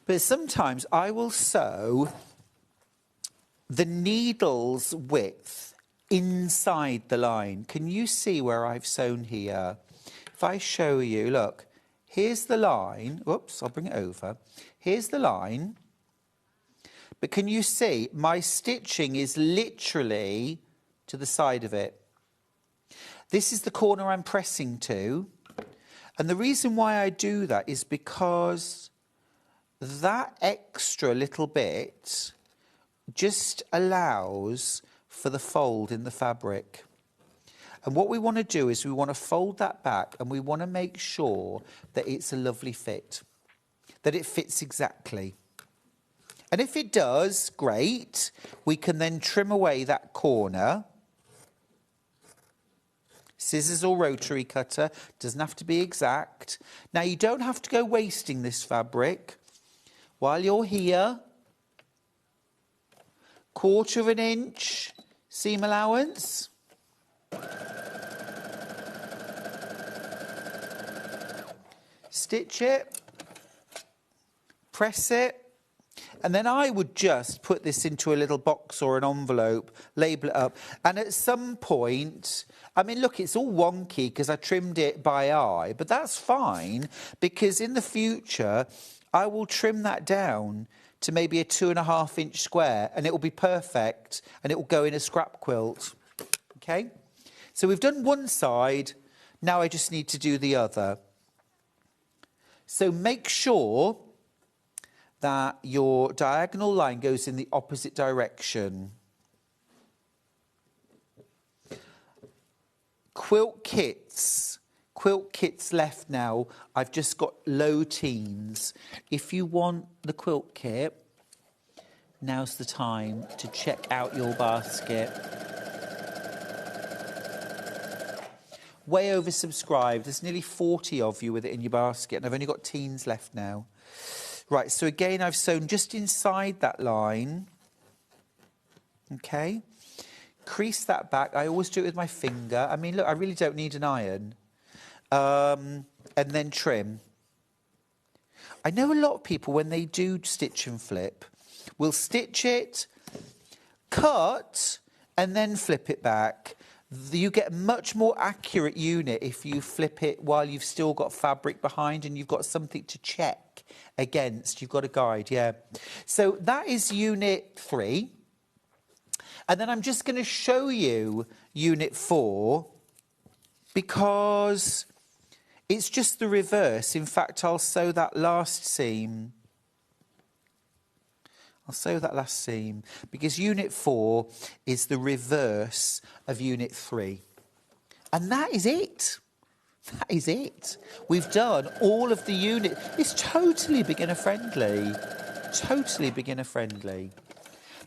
Speaker 11: but sometimes I will sew the needle's width inside the line. Can you see where I've sewn here? If I show you, look, here's the line. Whoops, I'll bring it over. Here's the line. But can you see my stitching is literally to the side of it? This is the corner I'm pressing to. And the reason why I do that is because that extra little bit just allows for the fold in the fabric. And what we want to do is we want to fold that back, and we want to make sure that it's a lovely fit, that it fits exactly. And if it does, great. We can then trim away that corner. Scissors or rotary cutter, doesn't have to be exact. Now, you don't have to go wasting this fabric. While you're here, 1/4 inch seam allowance. Stitch it, press it, and then I would just put this into a little box or an envelope, label it up, and at some point, I mean, look, it's all wonky because I trimmed it by eye, but that's fine because in the future, I will trim that down to maybe a 2.5 inch square and it will be perfect and it will go in a scrap quilt. Okay? So we've done one side, now I just need to do the other. So make sure that your diagonal line goes in the opposite direction. Quilt kits left now. I've just got low teens. If you want the quilt kit, now's the time to check out your basket. Way oversubscribed. There's nearly 40 of you with it in your basket, and I've only got teens left now. Right, so again, I've sewn just inside that line. Okay. Crease that back. I always do it with my finger. I mean, look, I really don't need an iron. And then trim. I know a lot of people, when they do stitch and flip, will stitch it, cut, and then flip it back. You get a much more accurate unit if you flip it while you've still got fabric behind and you've got something to check against. You've got a guide, yeah. So that is unit 3. And then I'm just going to show you unit 4 because it's just the reverse. In fact, I'll sew that last seam. I'll sew that last seam because unit 4 is the reverse of unit 3. And that is it. That is it. We've done all of the unit. It's totally beginner friendly. Totally beginner friendly.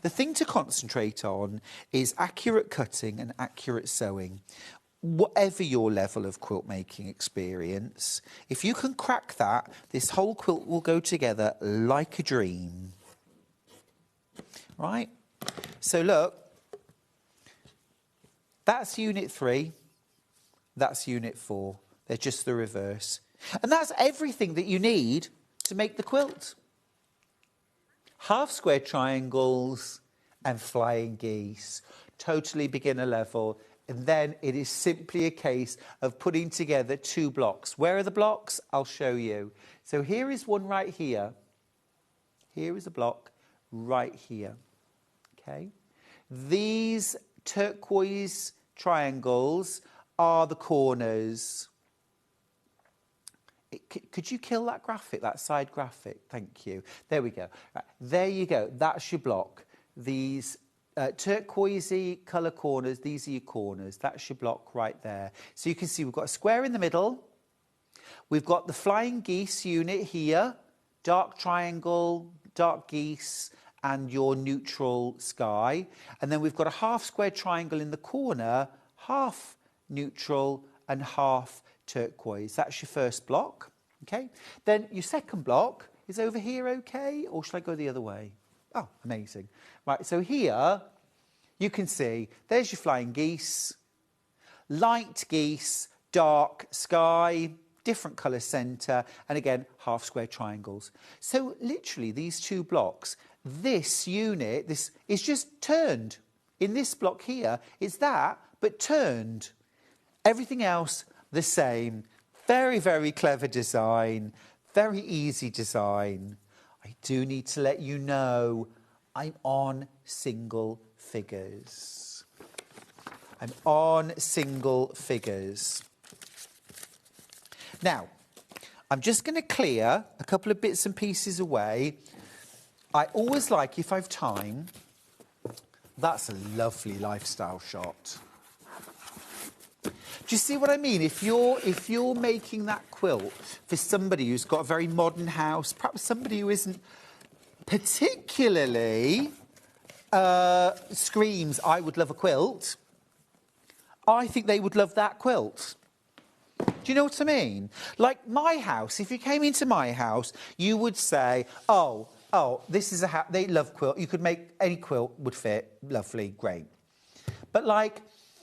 Speaker 11: The thing to concentrate on is accurate cutting and accurate sewing. Whatever your level of quilt making experience, if you can crack that, this whole quilt will go together like a dream. Right? So look, that's unit 3, that's unit 4. They're just the reverse. And that's everything that you need to make the quilt. Half square triangles and flying geese, totally beginner level. And then it is simply a case of putting together 2 blocks. Where are the blocks? I'll show you. So here is one right here. Here is a block right here. Okay. These turquoise triangles are the corners. Could you kill that graphic, that side graphic? Thank you. There we go. Right, there you go. That's your block. These turquoisey colour corners, these are your corners. That's your block right there. So you can see we've got a square in the middle. We've got the flying geese unit here, dark triangle, dark geese, and your neutral sky. And then we've got a half square triangle in the corner, half neutral and half turquoise. That's your first block, okay? Then your second block is over here, okay? Or should I go the other way? Oh, amazing. Right, so here you can see there's your flying geese, light geese, dark sky, different colour centre, and again, half square triangles. So literally these 2 blocks, this unit, this is just turned. In this block here, it's that, but turned. Everything else the same. Very, very clever design. Very easy design. I do need to let you know I'm on single figures. I'm on single figures. Now, I'm just going to clear a couple of bits and pieces away. I always like, if I've time, that's a lovely lifestyle shot. Do you see what I mean? If you're making that quilt for somebody who's got a very modern house, perhaps somebody who isn't particularly screams, I would love a quilt, I think they would love that quilt. Do you know what I mean? Like my house, if you came into my house, you would say, oh, oh, this is they love quilt. You could make any quilt would fit. Lovely, great. But like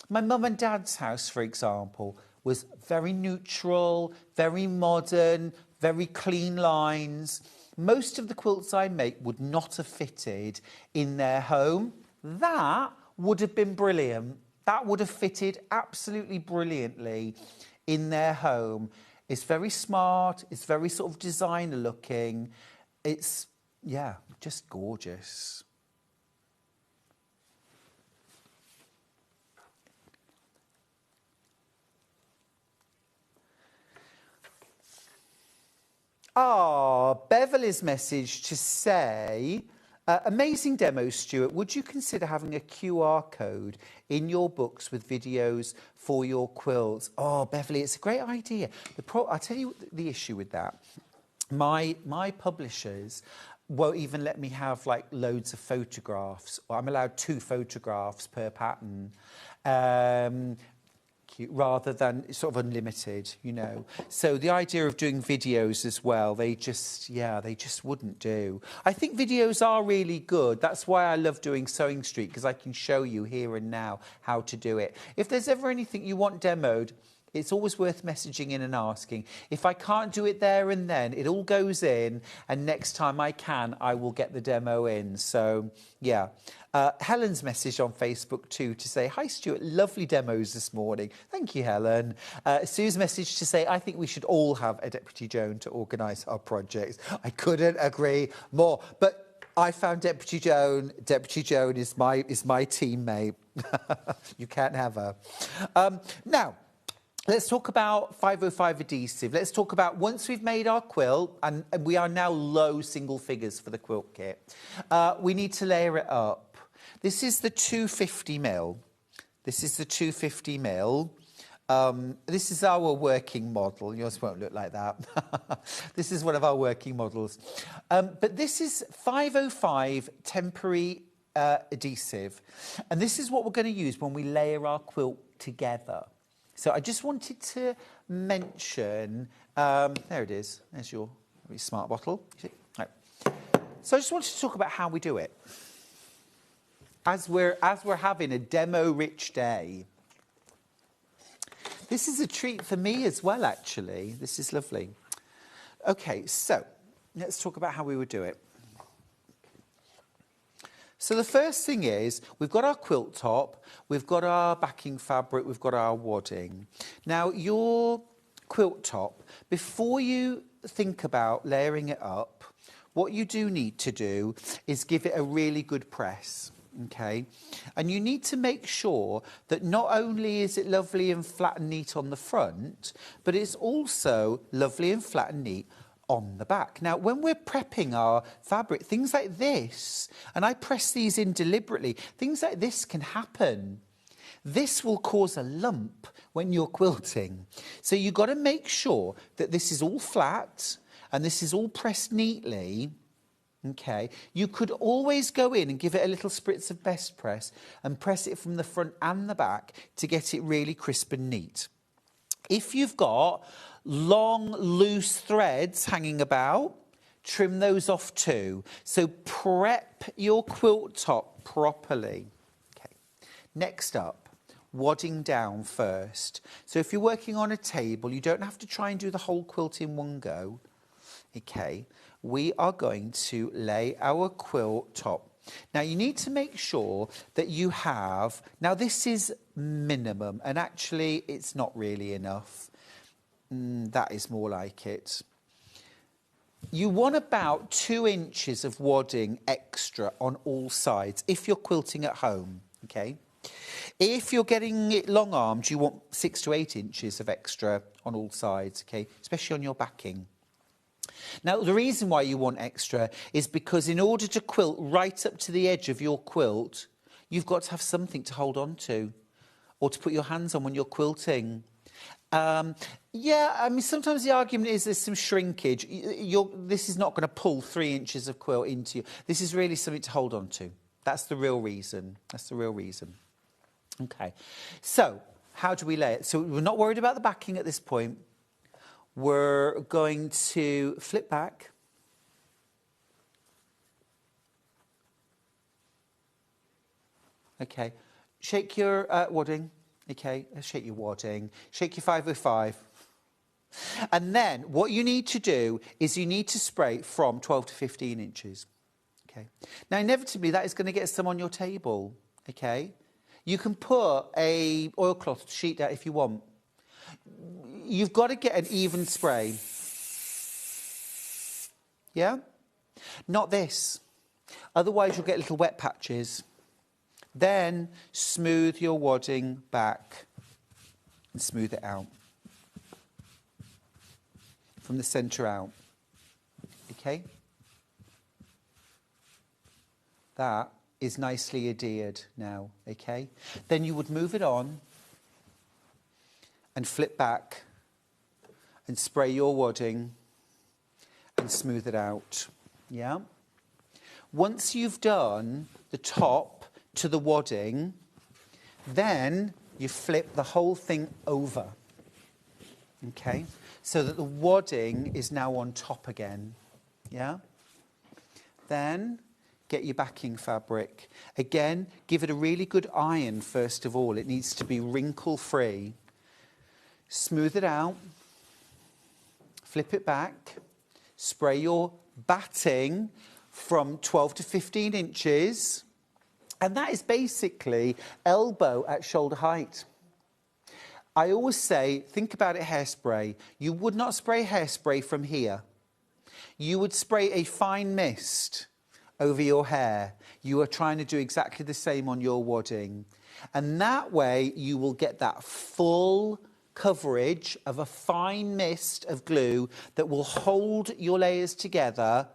Speaker 11: my mum and dad's house, for example, was very neutral, very modern, very clean lines. Most of the quilts I make would not have fitted in their home. That would have been brilliant. That would have fitted absolutely brilliantly in their home. It's very smart. It's very sort of designer looking. It's, yeah, just gorgeous. Beverly's message to say, amazing demo, Stuart. Would you consider having a QR code in your books with videos for your quilts? Oh, Beverly, it's a great idea. I'll tell you the issue with that. My publishers won't even let me have like loads of photographs. I'm allowed 2 photographs per pattern. Rather than sort of unlimited, you know. So the idea of doing videos as well, they just wouldn't do. I think videos are really good. That's why I love doing Sewing Street, because I can show you here and now how to do it. If there's ever anything you want demoed, it's always worth messaging in and asking. If I can't do it there and then, it all goes in, and next time I can, I will get the demo in. So, yeah. Helen's message on Facebook too to say, hi Stuart, lovely demos this morning. Thank you, Helen. Sue's message to say, I think we should all have a Deputy Joan to organise our projects. I couldn't agree more. But I found Deputy Joan. Deputy Joan is my teammate. You can't have her. Now, let's talk about 505 adhesive. Let's talk about once we've made our quilt, and we are now low single figures for the quilt kit, we need to layer it up. This is the 250mm. This is the 250mm. This is our working model. Yours won't look like that. This is one of our working models. But this is 505 temporary adhesive. And this is what we're going to use when we layer our quilt together. So I just wanted to mention, there it is. There's your very smart bottle. Right. So I just wanted to talk about how we do it. As we're having a demo-rich day. This is a treat for me as well, actually. This is lovely. Okay, so let's talk about how we would do it. So the first thing is, we've got our quilt top, we've got our backing fabric, we've got our wadding. Now, your quilt top, before you think about layering it up, what you do need to do is give it a really good press, okay? And you need to make sure that not only is it lovely and flat and neat on the front, but it's also lovely and flat and neat on the back. Now, when we're prepping our fabric, things like this, and I press these in deliberately, things like this can happen. This will cause a lump when you're quilting. So you've got to make sure that this is all flat and this is all pressed neatly. Okay, you could always go in and give it a little spritz of best press and press it from the front and the back to get it really crisp and neat. If you've got long, loose threads hanging about, trim those off too. So prep your quilt top properly. Okay. Next up, wadding down first. So if you're working on a table, you don't have to try and do the whole quilt in one go. Okay. We are going to lay our quilt top. Now, you need to make sure that you have... Now, this is minimum, and actually, it's not really enough. That is more like it. You want about 2 inches of wadding extra on all sides if you're quilting at home, okay? If you're getting it long-armed, you want 6 to 8 inches of extra on all sides, okay? Especially on your backing. Now, the reason why you want extra is because in order to quilt right up to the edge of your quilt, you've got to have something to hold on to or to put your hands on when you're quilting. Yeah, I mean, sometimes the argument is there's some shrinkage. This is not going to pull 3 inches of quilt into you. This is really something to hold on to. That's the real reason. That's the real reason. Okay. So, how do we lay it? So, we're not worried about the backing at this point. We're going to flip back. Okay. Shake your wadding. Okay, shake your wadding. Shake your 505. And then what you need to do is you need to spray from 12 to 15 inches. Okay. Now, inevitably, that is going to get some on your table. Okay. You can put a oilcloth sheet there if you want. You've got to get an even spray. Yeah? Not this. Otherwise, you'll get little wet patches. Then smooth your wadding back and smooth it out. From the centre out. Okay? That is nicely adhered now, okay? Then you would move it on and flip back and spray your wadding and smooth it out, yeah? Once you've done the top to the wadding, then you flip the whole thing over, okay? So that the wadding is now on top again, yeah? Then get your backing fabric. Again, give it a really good iron first of all. It needs to be wrinkle-free. Smooth it out. Flip it back. Spray your batting from 12 to 15 inches. And that is basically elbow at shoulder height. I always say, think about it, hairspray. You would not spray hairspray from here. You would spray a fine mist over your hair. You are trying to do exactly the same on your wadding. And that way you will get that full coverage of a fine mist of glue that will hold your layers together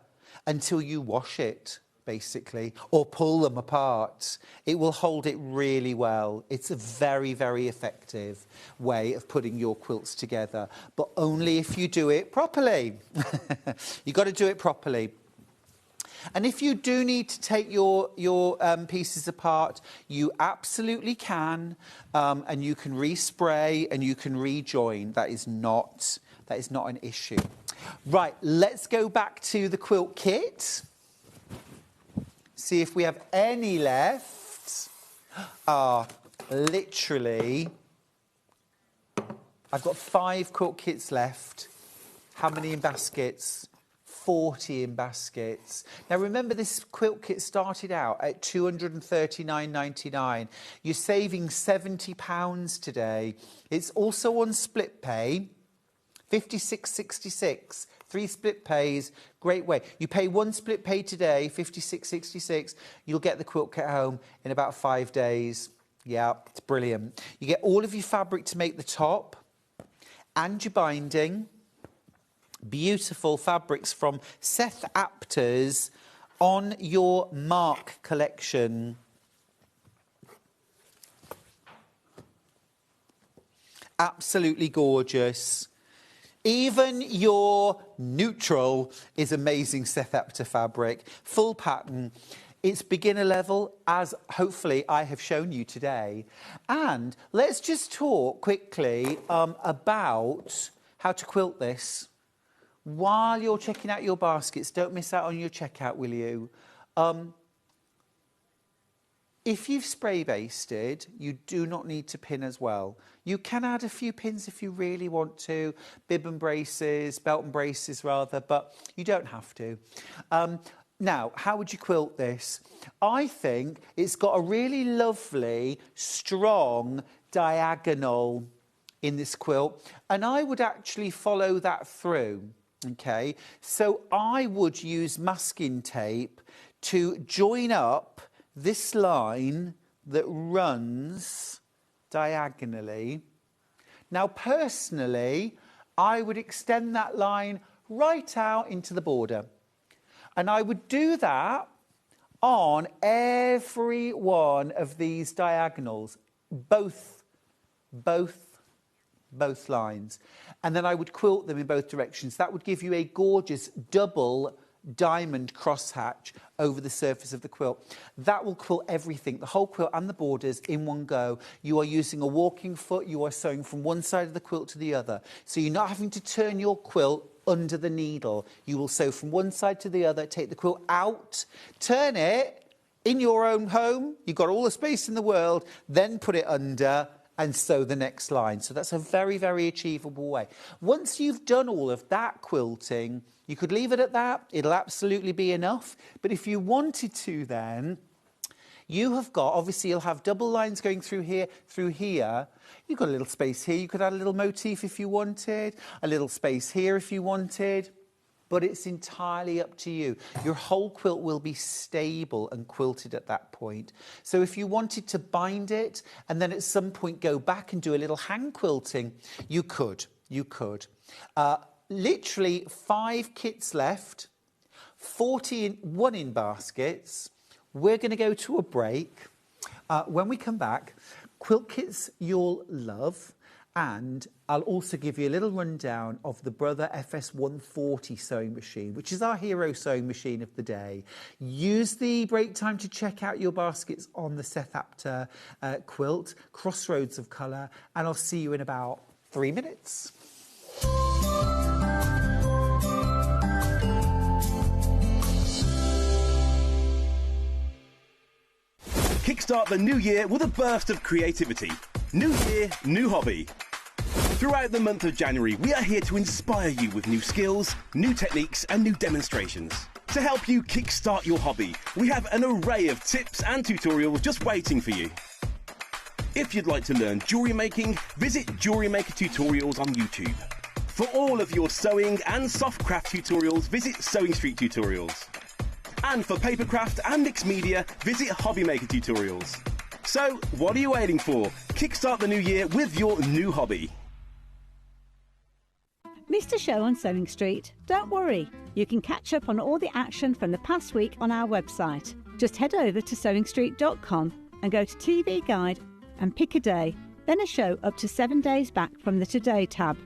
Speaker 11: until you wash it, basically, or pull them apart. It will hold it really well. It's a very, very effective way of putting your quilts together, but only if you do it properly. You've got to do it properly. And if you do need to take your pieces apart, you absolutely can, and you can respray and you can rejoin. That is not an issue. Right, let's go back to the quilt kit. See if we have any left. Literally, I've got 5 quilt kits left. How many in baskets? 40 in baskets. Now remember, this quilt kit started out at £239.99. You're saving £70 today. It's also on split pay, £56.66. 3 split pays, great way. You pay 1 split pay today, £56.66. You'll get the quilt kit home in about 5 days. Yeah, it's brilliant. You get all of your fabric to make the top and your binding. Beautiful fabrics from Seth Apter's On Your Mark collection. Absolutely gorgeous. Even your neutral is amazing Seth Apter fabric. Full pattern. It's beginner level, as hopefully I have shown you today. And let's just talk quickly about how to quilt this. While you're checking out your baskets, don't miss out on your checkout, will you? If you've spray basted, you do not need to pin as well. You can add a few pins if you really want to, belt and braces rather, but you don't have to. Now, how would you quilt this? I think it's got a really lovely, strong diagonal in this quilt, and I would actually follow that through. Okay, so I would use masking tape to join up this line that runs diagonally. Now, personally, I would extend that line right out into the border. And I would do that on every one of these diagonals, both lines. And then I would quilt them in both directions. That would give you a gorgeous double diamond crosshatch over the surface of the quilt. That will quilt everything, the whole quilt and the borders in one go. You are using a walking foot. You are sewing from one side of the quilt to the other. So you're not having to turn your quilt under the needle. You will sew from one side to the other, take the quilt out, turn it, in your own home. You've got all the space in the world, then put it under and sew the next line. So that's a very, very achievable way. Once you've done all of that quilting, you could leave it at that. It'll absolutely be enough. But if you wanted to then, you have got, obviously you'll have double lines going through here, through here. You've got a little space here. You could add a little motif if you wanted, a little space here if you wanted. But it's entirely up to you. Your whole quilt will be stable and quilted at that point. So if you wanted to bind it and then at some point go back and do a little hand quilting, you could. You could. Literally 5 kits left, 41 in baskets. We're going to go to a break. When we come back, quilt kits you'll love. And I'll also give you a little rundown of the Brother FS140 sewing machine, which is our hero sewing machine of the day. Use the break time to check out your baskets on the Seth Apter quilt, Crossroads of Color, and I'll see you in about 3 minutes.
Speaker 3: Kickstart the new year with a burst of creativity. New year, new hobby. Throughout the month of January, we are here to inspire you with new skills, new techniques and new demonstrations. To help you kickstart your hobby, we have an array of tips and tutorials just waiting for you. If you'd like to learn jewellery making, visit Jewellery Maker Tutorials on YouTube. For all of your sewing and soft craft tutorials, visit Sewing Street Tutorials. And for papercraft and mixed media, visit Hobby Maker Tutorials. So, what are you waiting for? Kickstart the new year with your new hobby.
Speaker 4: Missed a show on Sewing Street? Don't worry. You can catch up on all the action from the past week on our website. Just head over to sewingstreet.com and go to TV Guide and pick a day, then a show up to 7 days back from the Today tab.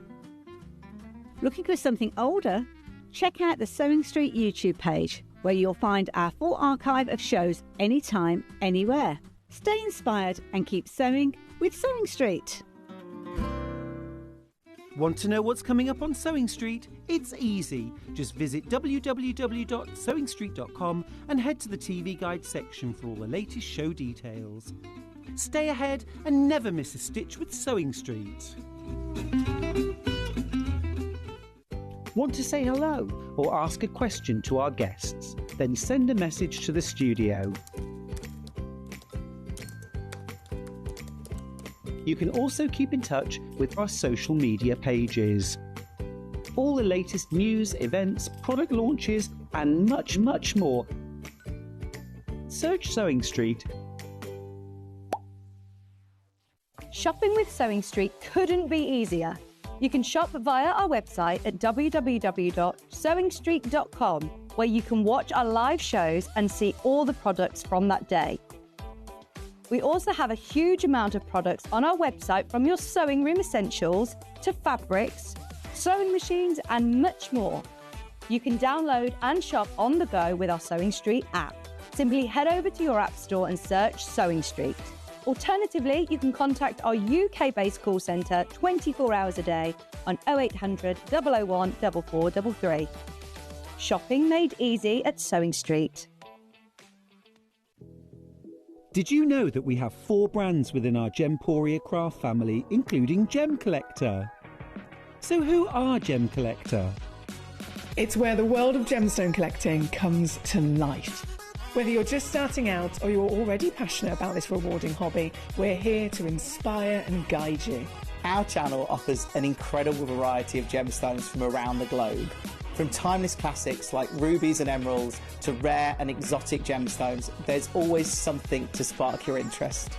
Speaker 4: Looking for something older? Check out the Sewing Street YouTube page, where you'll find our full archive of shows anytime, anywhere. Stay inspired and keep sewing with Sewing Street.
Speaker 5: Want to know what's coming up on Sewing Street? It's easy. Just visit www.sewingstreet.com and head to the TV Guide section for all the latest show details. Stay ahead and never miss a stitch with Sewing Street. Want to say hello or ask a question to our guests? Then send a message to the studio. You can also keep in touch with our social media pages. All the latest news, events, product launches and much, much more. Search Sewing Street.
Speaker 6: Shopping with Sewing Street couldn't be easier. You can shop via our website at www.sewingstreet.com, where you can watch our live shows and see all the products from that day. We also have a huge amount of products on our website, from your sewing room essentials to fabrics, sewing machines and much more. You can download and shop on the go with our Sewing Street app. Simply head over to your app store and search Sewing Street. Alternatively, you can contact our UK-based call centre 24 hours a day on 0800 001 4433. Shopping made easy at Sewing Street.
Speaker 5: Did you know that we have 4 brands within our Gemporia craft family, including Gem Collector? So who are Gem Collector?
Speaker 12: It's where the world of gemstone collecting comes to life. Whether you're just starting out or you're already passionate about this rewarding hobby, we're here to inspire and guide you.
Speaker 13: Our channel offers an incredible variety of gemstones from around the globe. From timeless classics like rubies and emeralds to rare and exotic gemstones, there's always something to spark your interest.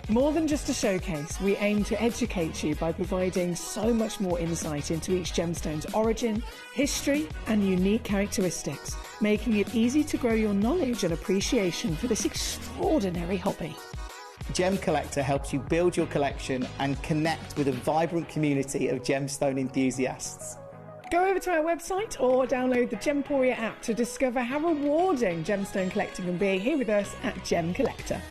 Speaker 12: More than just a showcase, we aim to educate you by providing so much more insight into each gemstone's origin, history and unique characteristics, making it easy to grow your knowledge and appreciation for this extraordinary hobby.
Speaker 13: Gem Collector helps you build your collection and connect with a vibrant community of gemstone enthusiasts.
Speaker 12: Go over to our website or download the Gemporia app to discover how rewarding gemstone collecting can be here with us at Gem Collector.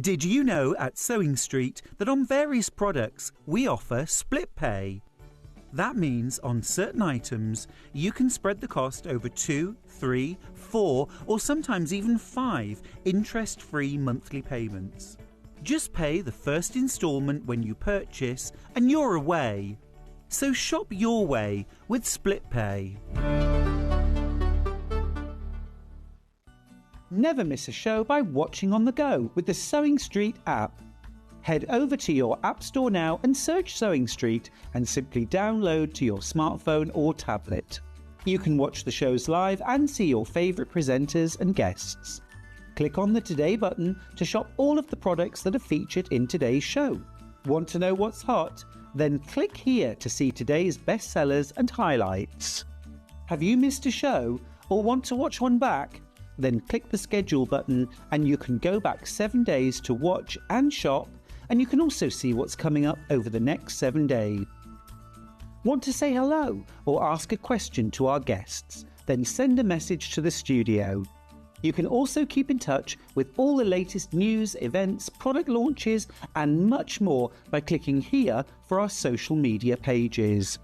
Speaker 5: Did you know at Sewing Street that on various products we offer split pay? That means on certain items, you can spread the cost over 2, 3, 4, or sometimes even 5 interest-free monthly payments. Just pay the first instalment when you purchase and you're away. So shop your way with Split Pay. Never miss a show by watching on the go with the Sewing Street app. Head over to your App Store now and search Sewing Street and simply download to your smartphone or tablet. You can watch the shows live and see your favourite presenters and guests. Click on the Today button to shop all of the products that are featured in today's show. Want to know what's hot? Then click here to see today's bestsellers and highlights. Have you missed a show or want to watch one back? Then click the schedule button and you can go back 7 days to watch and shop, and you can also see what's coming up over the next 7 days. Want to say hello or ask a question to our guests? Then send a message to the studio. You can also keep in touch with all the latest news, events, product launches and much more by clicking here for our social media pages.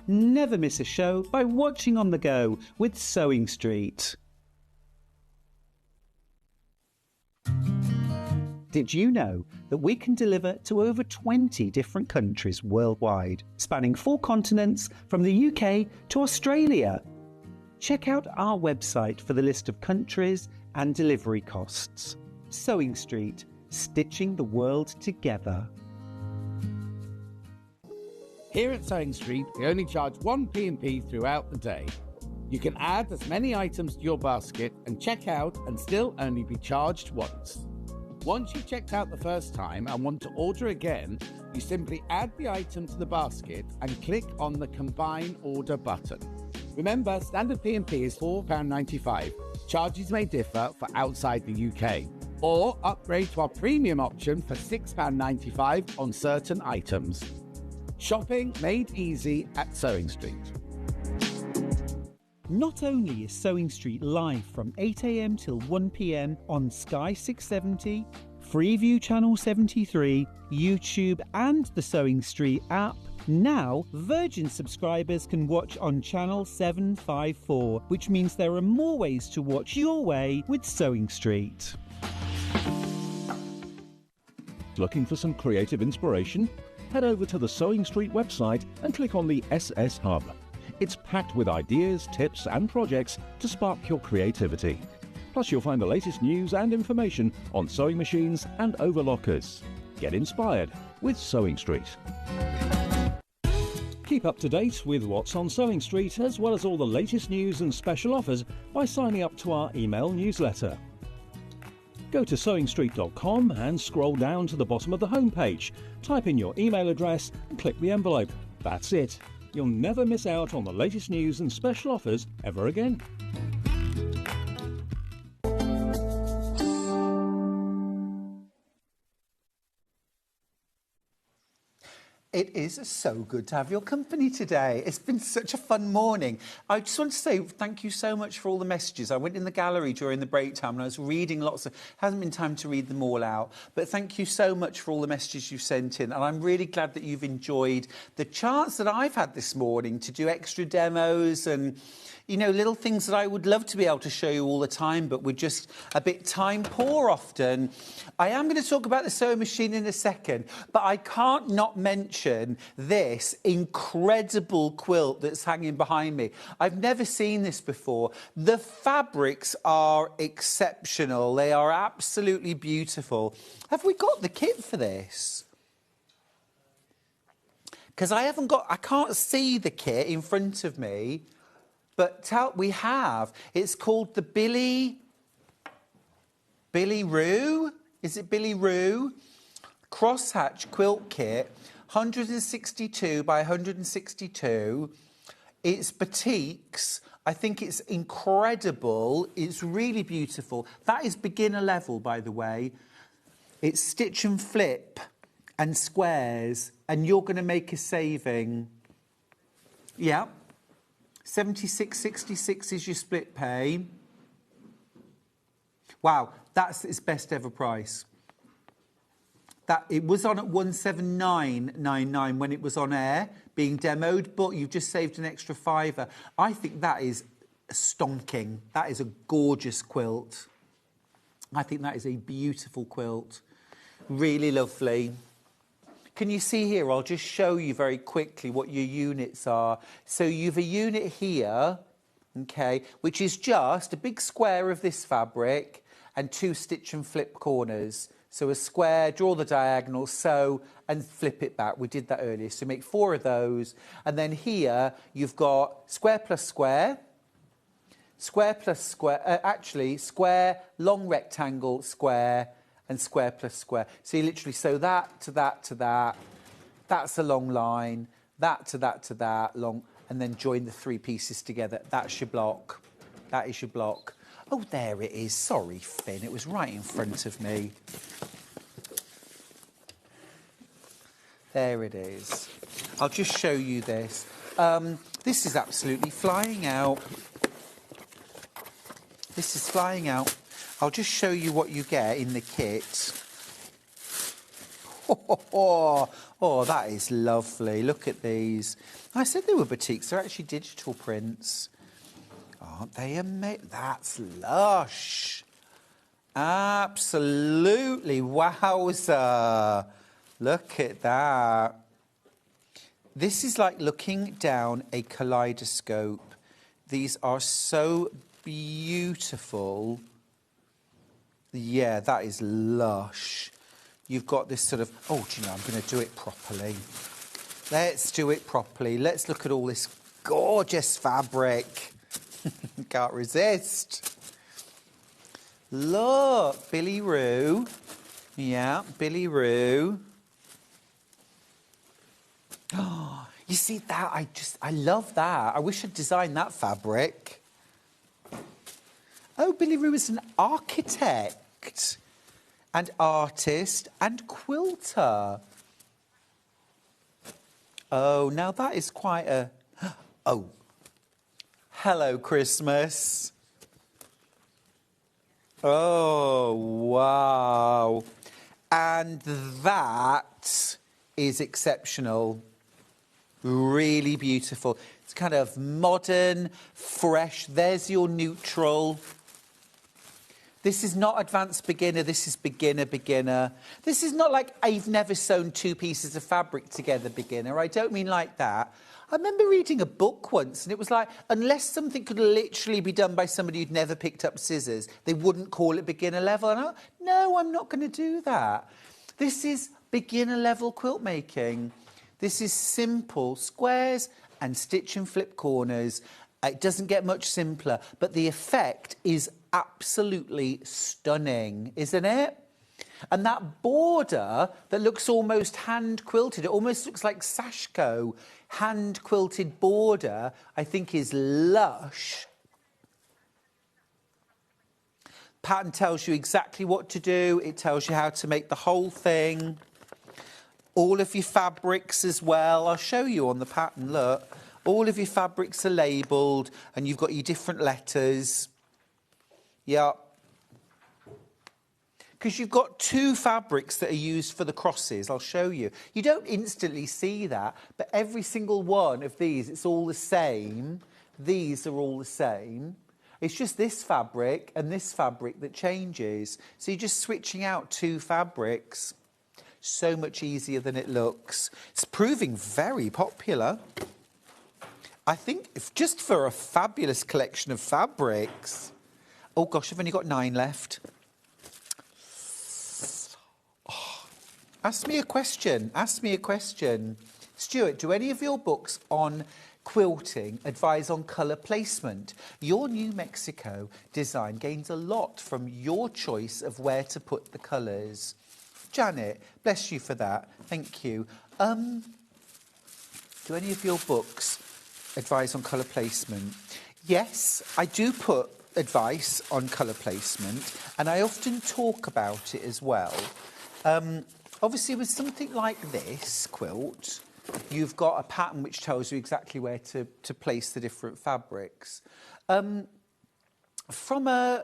Speaker 5: Never miss a show by watching on the go with Sewing Street. Did you know that we can deliver to over 20 different countries worldwide, spanning 4 continents from the UK to Australia? Check out our website for the list of countries and delivery costs. Sewing Street, stitching the world together.
Speaker 9: Here at Sewing Street, we only charge 1 P&P throughout the day. You can add as many items to your basket and check out and still only be charged once. Once you've checked out the first time and want to order again, you simply add the item to the basket and click on the Combine Order button. Remember, standard P&P is £4.95. Charges may differ for outside the UK. Or upgrade to our premium option for £6.95 on certain items. Shopping made easy at Sewing Street.
Speaker 5: Not only is Sewing Street live from 8 AM till 1 PM on Sky 670, Freeview Channel 73, YouTube and the Sewing Street app, now Virgin subscribers can watch on Channel 754, which means there are more ways to watch your way with Sewing Street.
Speaker 7: Looking for some creative inspiration? Head over to the Sewing Street website and click on the SS Hub. It's packed with ideas, tips and projects to spark your creativity. Plus you'll find the latest news and information on sewing machines and overlockers. Get inspired with Sewing Street. Keep up to date with what's on Sewing Street as well as all the latest news and special offers by signing up to our email newsletter. Go to sewingstreet.com and scroll down to the bottom of the homepage. Type in your email address and click the envelope. That's it. You'll never miss out on the latest news and special offers ever again.
Speaker 11: It is so good to have your company today. It's been such a fun morning. I just want to say thank you so much for all the messages. I went in the gallery during the break time and I was reading lots of... hasn't been time to read them all out. But thank you so much for all the messages you've sent in. And I'm really glad that you've enjoyed the chance that I've had this morning to do extra demos and... you know, little things that I would love to be able to show you all the time, but we're just a bit time poor often. I am going to talk about the sewing machine in a second, but I can't not mention this incredible quilt that's hanging behind me. I've never seen this before. The fabrics are exceptional. They are absolutely beautiful. Have we got the kit for this? Because I can't see the kit in front of me. But we have. It's called the Billy Roo? Is it Billy Roo? Crosshatch quilt kit, 162 by 162. It's batiks. I think it's incredible. It's really beautiful. That is beginner level, by the way. It's stitch and flip and squares, and you're going to make a saving. Yeah. 76.66 is your split pay. Wow, that's its best ever price. That it was on at 179.99 when it was on air being demoed, but you've just saved an extra £5. I think that is stonking. That is a gorgeous quilt. I think that is a beautiful quilt. Really lovely. Can you see here? I'll just show you very quickly what your units are. So you've a unit here, okay, which is just a big square of this fabric and 2 stitch and flip corners. So a square, draw the diagonal, sew and flip it back. We did that earlier. So make 4 of those. And then here you've got square plus square, square plus square, actually square, long rectangle, square, and square plus square. So you literally sew that to that to that. That's a long line. That to that to that, long, and then join the 3 pieces together. That's your block. That is your block. Oh, there it is. Sorry, Finn. It was right in front of me. There it is. I'll just show you this. This is absolutely flying out. This is flying out. I'll just show you what you get in the kit. Oh, that is lovely. Look at these. I said they were batiks. They're actually digital prints. Aren't they amazing? That's lush. Absolutely. Wowza. Look at that. This is like looking down a kaleidoscope. These are so beautiful. Yeah, that is lush. You've got this sort of... Oh, do you know, I'm going to do it properly. Let's do it properly. Let's look at all this gorgeous fabric. Can't resist. Look, Billy Roo. Yeah, Billy Roo. Oh, you see that? I love that. I wish I'd designed that fabric. Oh, Billy Roo is an architect and artist and quilter. Oh, now that is quite a... Oh, hello, Christmas. Oh, wow. And that is exceptional. Really beautiful. It's kind of modern, fresh. There's your neutral. This is not advanced beginner, this is beginner, beginner. This is not like I've never sewn 2 pieces of fabric together beginner. I don't mean like that. I remember reading a book once and it was like, unless something could literally be done by somebody who'd never picked up scissors, they wouldn't call it beginner level. And no, I'm not going to do that. This is beginner level quilt making. This is simple squares and stitch and flip corners. It doesn't get much simpler, but the effect is absolutely stunning, isn't it? And that border that looks almost hand quilted, it almost looks like Sashko, hand quilted border, I think is lush. Pattern tells you exactly what to do. It tells you how to make the whole thing. All of your fabrics as well. I'll show you on the pattern, look. All of your fabrics are labelled and you've got your different letters. Yeah. Because you've got 2 fabrics that are used for the crosses. I'll show you. You don't instantly see that, but every single one of these, it's all the same. These are all the same. It's just this fabric and this fabric that changes. So you're just switching out 2 fabrics. So much easier than it looks. It's proving very popular. I think if just for a fabulous collection of fabrics. Oh gosh, I've only got 9 left. Oh, ask me a question. Ask me a question. Stuart, do any of your books on quilting advise on colour placement? Your New Mexico design gains a lot from your choice of where to put the colours. Janet, bless you for that. Thank you. Do any of your books advise on colour placement? Yes, I do put advice on colour placement, and I often talk about it as well. Obviously, with something like this quilt, you've got a pattern which tells you exactly where to place the different fabrics. From a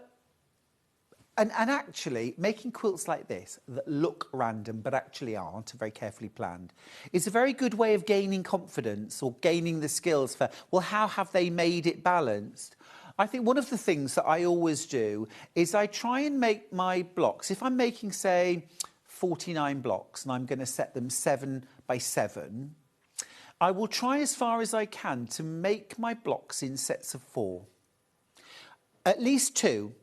Speaker 11: And actually, making quilts like this that look random but actually aren't, very carefully planned, is a very good way of gaining confidence or gaining the skills for, well, how have they made it balanced? I think one of the things that I always do is I try and make my blocks. If I'm making, say, 49 blocks and I'm going to set them 7 by 7, I will try as far as I can to make my blocks in sets of 4. At least 2.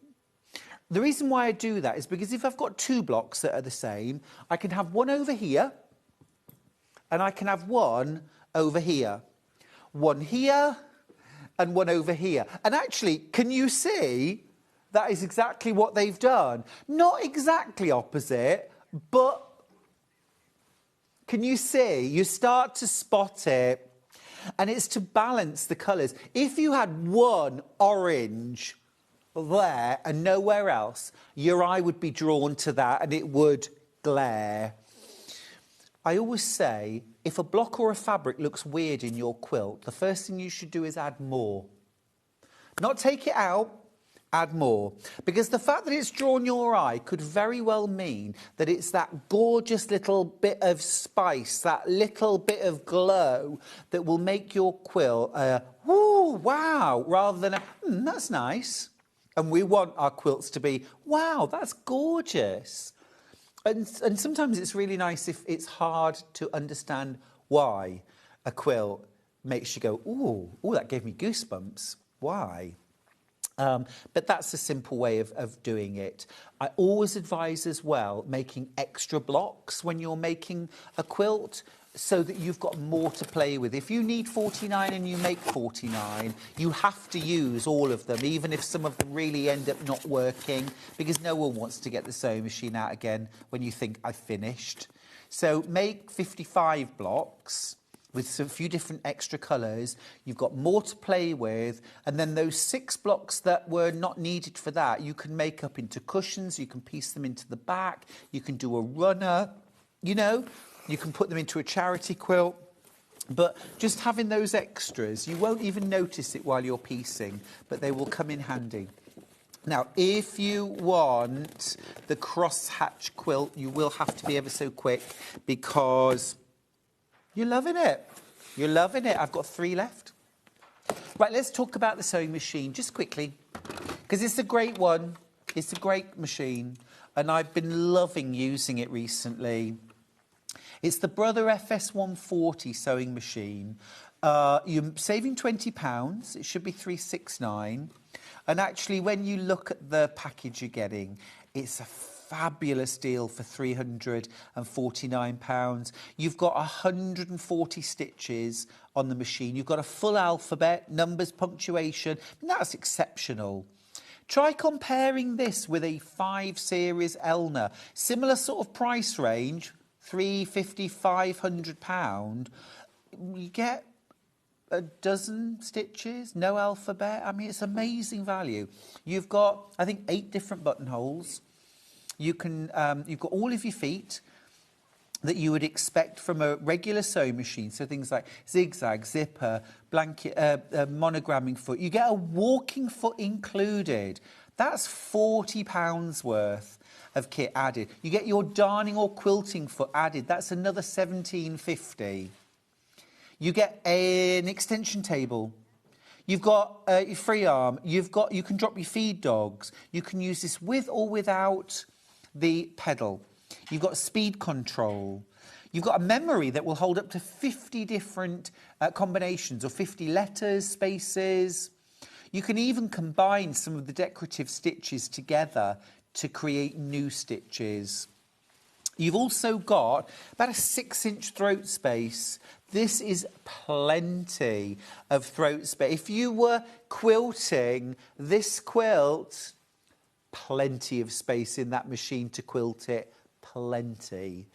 Speaker 11: The reason why I do that is because if I've got 2 blocks that are the same, I can have one over here and I can have one over here. One here and one over here. And actually, can you see that is exactly what they've done? Not exactly opposite, but can you see? You start to spot it. And it's to balance the colours. If you had one orange there and nowhere else, your eye would be drawn to that and it would glare. I always say, if a block or a fabric looks weird in your quilt, the first thing you should do is add more. Not take it out, add more. Because the fact that it's drawn your eye could very well mean that it's that gorgeous little bit of spice, that little bit of glow that will make your quilt woo, wow, rather than a, that's nice. And we want our quilts to be, wow, that's gorgeous. And sometimes it's really nice if it's hard to understand why a quilt makes you go, ooh, that gave me goosebumps. Why? But that's a simple way of doing it. I always advise as well making extra blocks when you're making a quilt, so that you've got more to play with. If you need 49 and you make 49, you have to use all of them, even if some of them really end up not working, because no one wants to get the sewing machine out again when you think, I've finished. So make 55 blocks with a few different extra colours. You've got more to play with, and then those 6 blocks that were not needed for that, you can make up into cushions, you can piece them into the back, you can do a runner, you know. You can put them into a charity quilt, but just having those extras, you won't even notice it while you're piecing, but they will come in handy. Now, if you want the crosshatch quilt, you will have to be ever so quick because you're loving it. You're loving it. I've got 3 left. Right, let's talk about the sewing machine just quickly, because it's a great one. It's a great machine, and I've been loving using it recently. It's the Brother FS140 sewing machine. You're saving £20. It should be £369. And actually, when you look at the package you're getting, it's a fabulous deal for £349. You've got 140 stitches on the machine. You've got a full alphabet, numbers, punctuation. That's exceptional. Try comparing this with a 5 Series Elna. Similar sort of price range. £350, £500, you get a dozen stitches, no alphabet. I mean, it's amazing value. You've got, I think, 8 different buttonholes. You can, you've got all of your feet that you would expect from a regular sewing machine. So things like zigzag, zipper, blanket, monogramming foot. You get a walking foot included. That's £40 worth of kit added. You get your darning or quilting foot added. That's another £17.50. You get an extension table. You've got your free arm. You can drop your feed dogs. You can use this with or without the pedal. You've got speed control. You've got a memory that will hold up to 50 different combinations, or 50 letters, spaces. You can even combine some of the decorative stitches together to create new stitches. You've also got about a 6-inch throat space. This is plenty of throat space. If you were quilting this quilt, plenty of space in that machine to quilt it, plenty.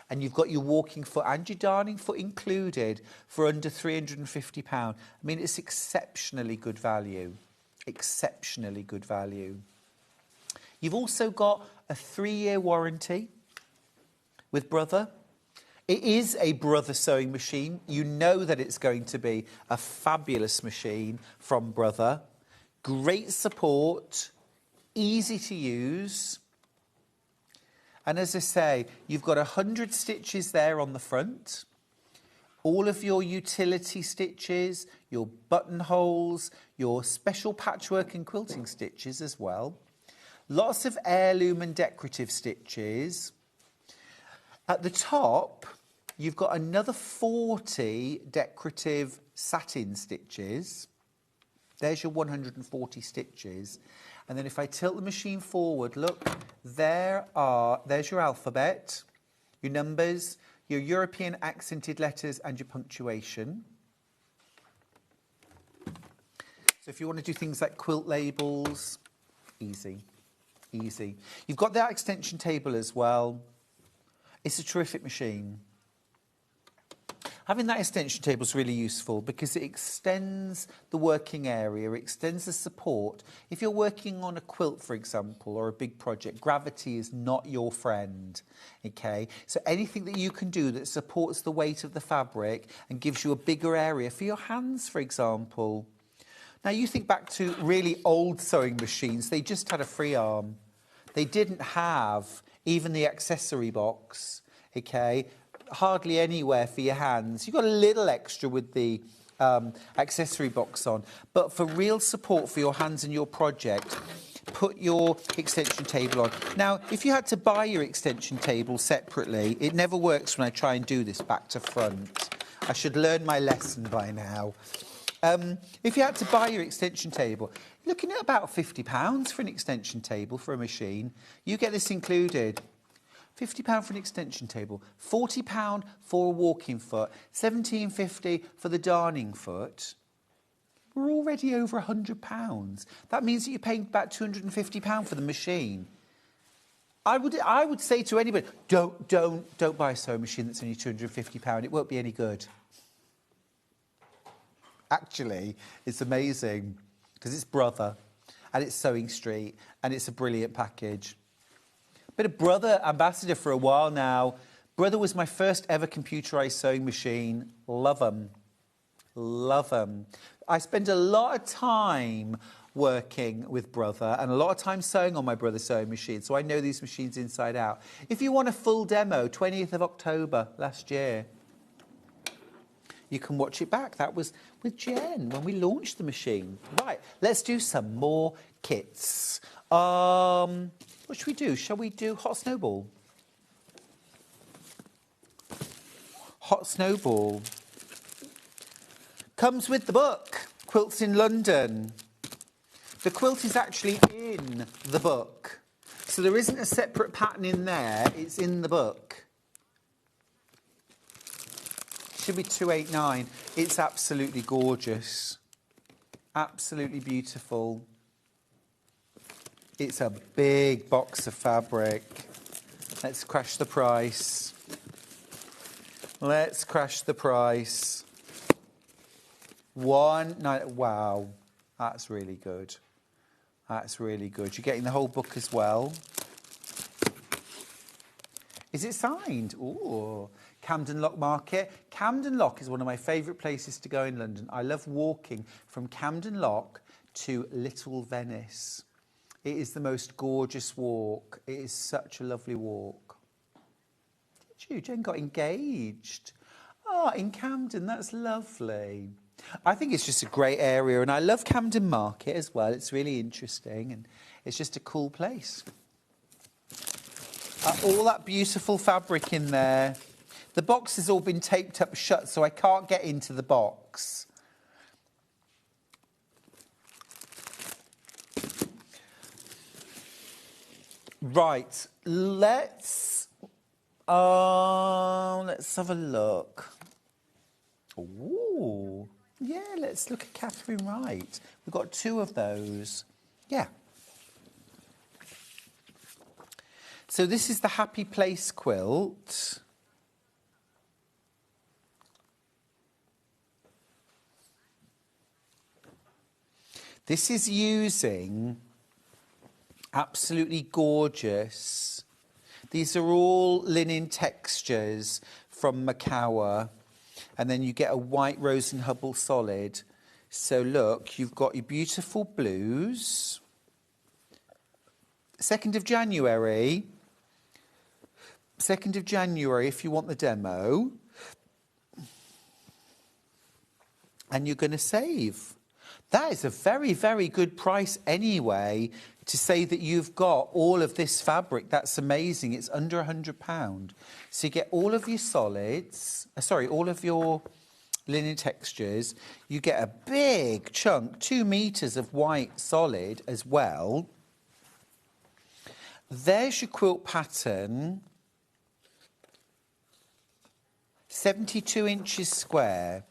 Speaker 11: And you've got your walking foot and your darning foot included for under £350. I mean, it's exceptionally good value. Exceptionally good value. You've also got a 3-year warranty with Brother. It is a Brother sewing machine. You know that it's going to be a fabulous machine from Brother. Great support. easy to use. And as I say, you've got 100 stitches there on the front. All of your utility stitches, your buttonholes, your special patchwork and quilting stitches as well. Lots of heirloom and decorative stitches. At the top, you've got another 40 decorative satin stitches. There's your 140 stitches. And then if I tilt the machine forward, look, there's your alphabet, your numbers, your European accented letters and your punctuation. So if you want to do things like quilt labels, easy, easy. You've got that extension table as well. It's a terrific machine. Having that extension table is really useful because it extends the working area, it extends the support. If you're working on a quilt, for example, or a big project, gravity is not your friend, okay? So anything that you can do that supports the weight of the fabric and gives you a bigger area for your hands, for example. Now, you think back to really old sewing machines, they just had a free arm. They didn't have even the accessory box, okay? Hardly anywhere for your hands. You've got a little extra with the accessory box on. But for real support for your hands and your project, put your extension table on. Now, if you had to buy your extension table separately, it never works when I try and do this back to front. I should learn my lesson by now. If you had to buy your extension table, you're looking at about £50 for an extension table for a machine. You get this included. £50 for an extension table, £40 for a walking foot, £17.50 for the darning foot. We're already over £100. That means that you're paying about £250 for the machine. I would say to anybody, don't buy a sewing machine that's only £250. It won't be any good. Actually, it's amazing because it's Brother and it's Sewing Street and it's a brilliant package. Been a Brother ambassador for a while now. Brother was my first ever computerised sewing machine. Love them. Love them. I spend a lot of time working with Brother and a lot of time sewing on my Brother sewing machine, so I know these machines inside out. If you want a full demo, 20th of October last year, you can watch it back. That was with Jen when we launched the machine. Right, let's do some more kits. What should we do? Shall we do Hot Snowball? Hot Snowball. Comes with the book, Quilts in London. The quilt is actually in the book. So there isn't a separate pattern in there, it's in the book. Should be £2.89. It's absolutely gorgeous. Absolutely beautiful. It's a big box of fabric. Let's crash the price. Let's crash the price. Wow, that's really good. That's really good. You're getting the whole book as well. Is it signed? Ooh. Camden Lock Market. Camden Lock is one of my favourite places to go in London. I love walking from Camden Lock to Little Venice. It is the most gorgeous walk. It is such a lovely walk. Did you? Jen got engaged. Oh, in Camden, that's lovely. I think it's just a great area, and I love Camden Market as well. It's really interesting, and it's just a cool place. All that beautiful fabric in there. The box has all been taped up shut, so I can't get into the box. Right, let's have a look. Ooh, yeah, let's look at Catherine Wright. We've got two of those. Yeah. So this is the Happy Place quilt. This is using absolutely gorgeous. These are all linen textures from Macawa. And then you get a white Rose and Hubble solid. So look, you've got your beautiful blues. 2nd of January. 2nd of January, if you want the demo. And you're going to save. That is a very, very good price anyway, to say that you've got all of this fabric. That's amazing. It's under £100. So you get all of your solids, all of your linen textures. You get a big chunk, 2 meters of white solid as well. There's your quilt pattern, 72 inches square.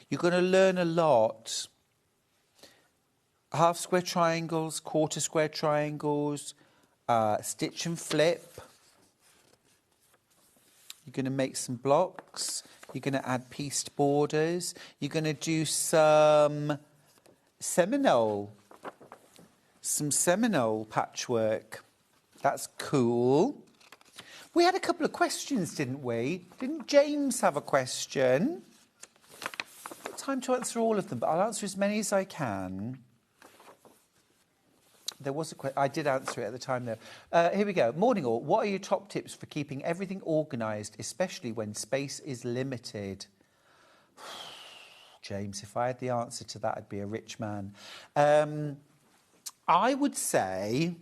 Speaker 11: You're going to learn a lot. Half square triangles, quarter square triangles, stitch and flip. You're going to make some blocks. You're going to add pieced borders. You're going to do some Seminole patchwork. That's cool. We had a couple of questions, didn't we? Didn't James have a question? Time to answer all of them, but I'll answer as many as I can. There was a question. I did answer it at the time, though. Here we go. Morning, all. What are your top tips for keeping everything organised, especially when space is limited? James, if I had the answer to that, I'd be a rich man. I would say,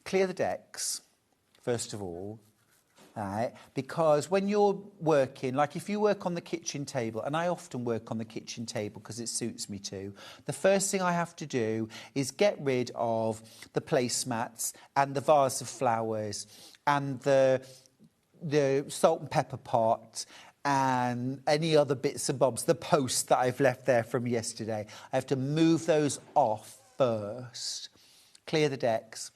Speaker 11: clear the decks, first of all. Right, because when you're working, like if you work on the kitchen table, and I often work on the kitchen table because it suits me to, the first thing I have to do is get rid of the placemats and the vase of flowers and the salt and pepper pot and any other bits and bobs, the posts that I've left there from yesterday. I have to move those off first, clear the decks.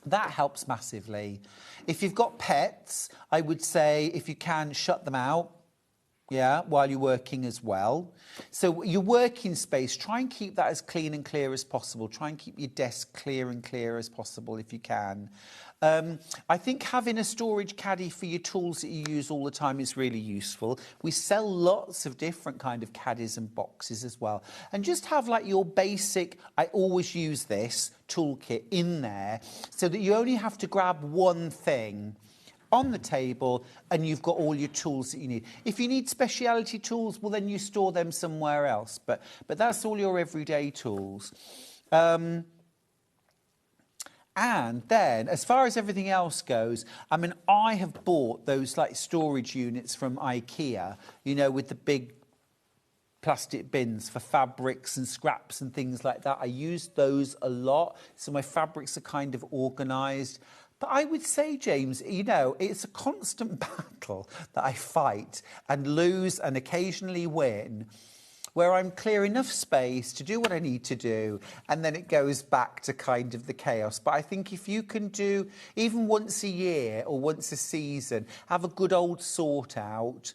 Speaker 11: That helps massively. If you've got pets, I would say if you can, shut them out, while you're working as well. So your working space, try and keep that as clean and clear as possible. Try and keep your desk clear and clear as possible if you can. I think having a storage caddy for your tools that you use all the time is really useful. We sell lots of different kind of caddies and boxes as well. And just have like your basic, I always use this, toolkit in there so that you only have to grab one thing on the table and you've got all your tools that you need. If you need speciality tools, well then you store them somewhere else. But that's all your everyday tools. And then, as far as everything else goes, I mean, I have bought those like storage units from IKEA, you know, with the big plastic bins for fabrics and scraps and things like that. I use those a lot, so my fabrics are kind of organised. But I would say, James, you know, it's a constant battle that I fight and lose and occasionally win, where I'm clear enough space to do what I need to do, and then it goes back to kind of the chaos. But I think if you can do, even once a year or once a season, have a good old sort out,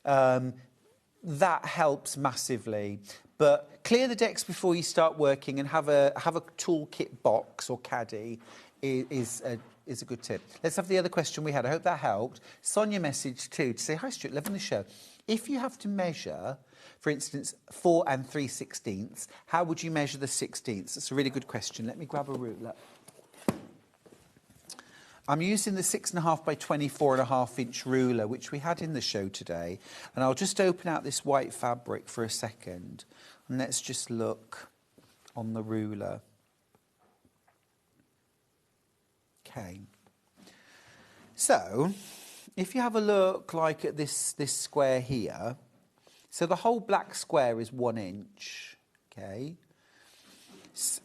Speaker 11: that helps massively. But clear the decks before you start working and have a toolkit box or caddy is a good tip. Let's have the other question we had. I hope that helped. Sonia messaged too to say, hi Stuart, loving the show. If you have to measure, for instance, 4 3/16, how would you measure the 16ths? That's a really good question. Let me grab a ruler. I'm using the 6.5 by 24.5 inch ruler, which we had in the show today. And I'll just open out this white fabric for a second. And let's just look on the ruler. Okay. So, if you have a look like at this square here, so the whole black square is 1 inch, okay?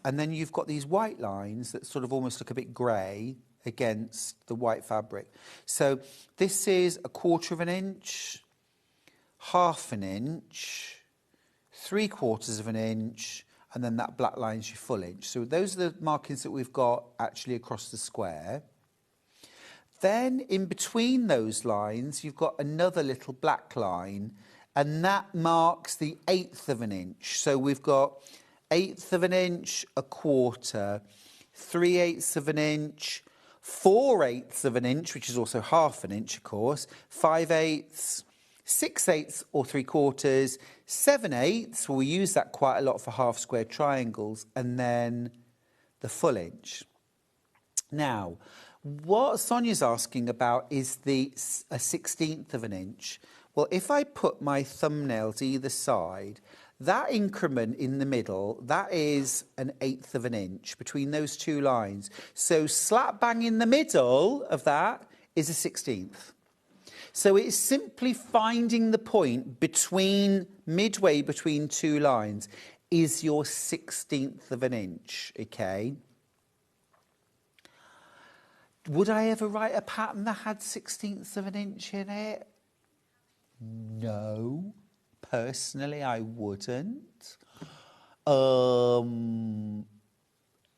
Speaker 11: And then you've got these white lines that sort of almost look a bit grey against the white fabric. So this is 1/4 inch, 1/2 inch, 3/4 inch, and then that black line's your full inch. So those are the markings that we've got actually across the square. Then in between those lines, you've got another little black line, and that marks the 1/8 inch. So we've got 1/8 inch, 1/4, 3/8 inch, 4/8 inch, which is also 1/2 inch, of course, 5/8, 6/8 or 3/4, 7/8, well, we use that quite a lot for half square triangles, and then the full inch. Now, what Sonia's asking about is a 1/16 of an inch. Well, if I put my thumbnails either side, that increment in the middle, that is an 1/8 of an inch between those two lines. So slap bang in the middle of that is a 1/16. So it's simply finding the point midway between two lines is your 1/16 of an inch, okay? Would I ever write a pattern that had 1/16 of an inch in it? No. Personally, I wouldn't.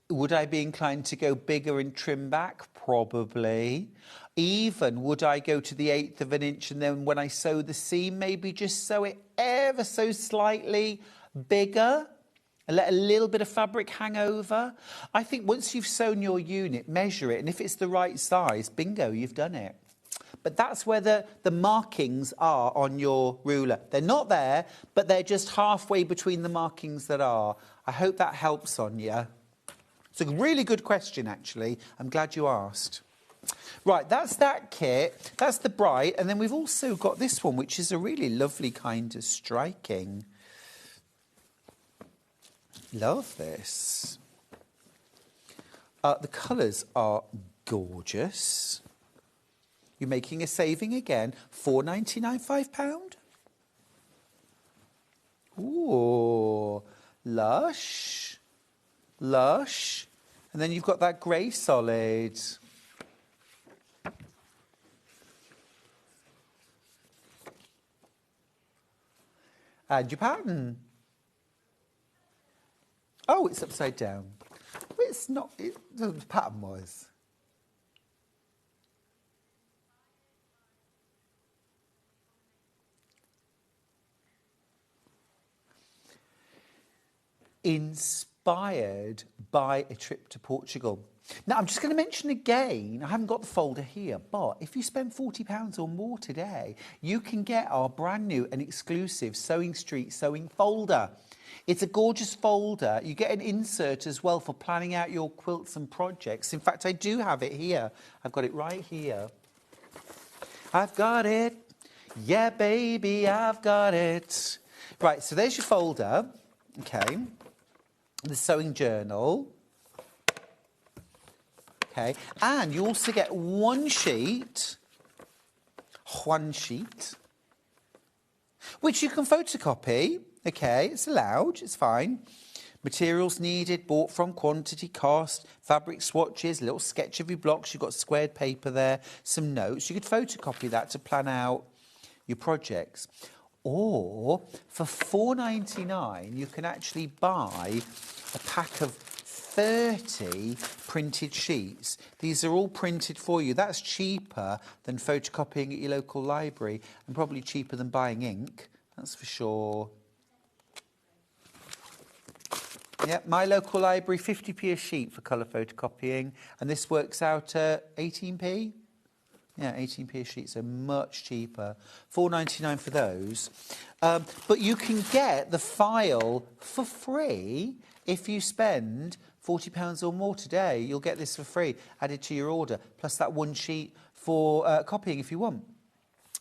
Speaker 11: Would I be inclined to go bigger and trim back? Probably. Even would I go to the 1/8 of an inch and then when I sew the seam, maybe just sew it ever so slightly bigger and let a little bit of fabric hang over? I think once you've sewn your unit, measure it, and if it's the right size, bingo, you've done it. But that's where the markings are on your ruler. They're not there, but they're just halfway between the markings that are. I hope that helps, Sonia. It's a really good question, actually. I'm glad you asked. Right, that's that kit. That's the bright. And then we've also got this one, which is a really lovely kind of striking. Love this. The colours are gorgeous. You're making a saving again. £4.99, £5. Ooh, lush. Lush. And then you've got that grey solid. And your pattern. Oh, it's upside down. It's not. The pattern was. Inspired by a trip to Portugal. Now, I'm just going to mention again, I haven't got the folder here, but if you spend £40 or more today, you can get our brand new and exclusive Sewing Street sewing folder. It's a gorgeous folder. You get an insert as well for planning out your quilts and projects. In fact, I do have it here. I've got it right here. I've got it. Yeah, baby, I've got it. Right, so there's your folder. Okay. The sewing journal. Okay, and you also get one sheet, which you can photocopy. Okay, it's allowed, it's fine. Materials needed, bought from, quantity, cost, fabric swatches, a little sketch of your blocks. You've got squared paper there, some notes. You could photocopy that to plan out your projects. Or for £4.99, you can actually buy a pack of 30 printed sheets. These are all printed for you. That's cheaper than photocopying at your local library and probably cheaper than buying ink, that's for sure. Yeah, my local library, 50p a sheet for colour photocopying, and this works out at 18p. Yeah, 18p a sheet, so much cheaper. £4.99 for those. But you can get the file for free if you spend £40 or more today. You'll get this for free, added to your order, plus that one sheet for copying if you want.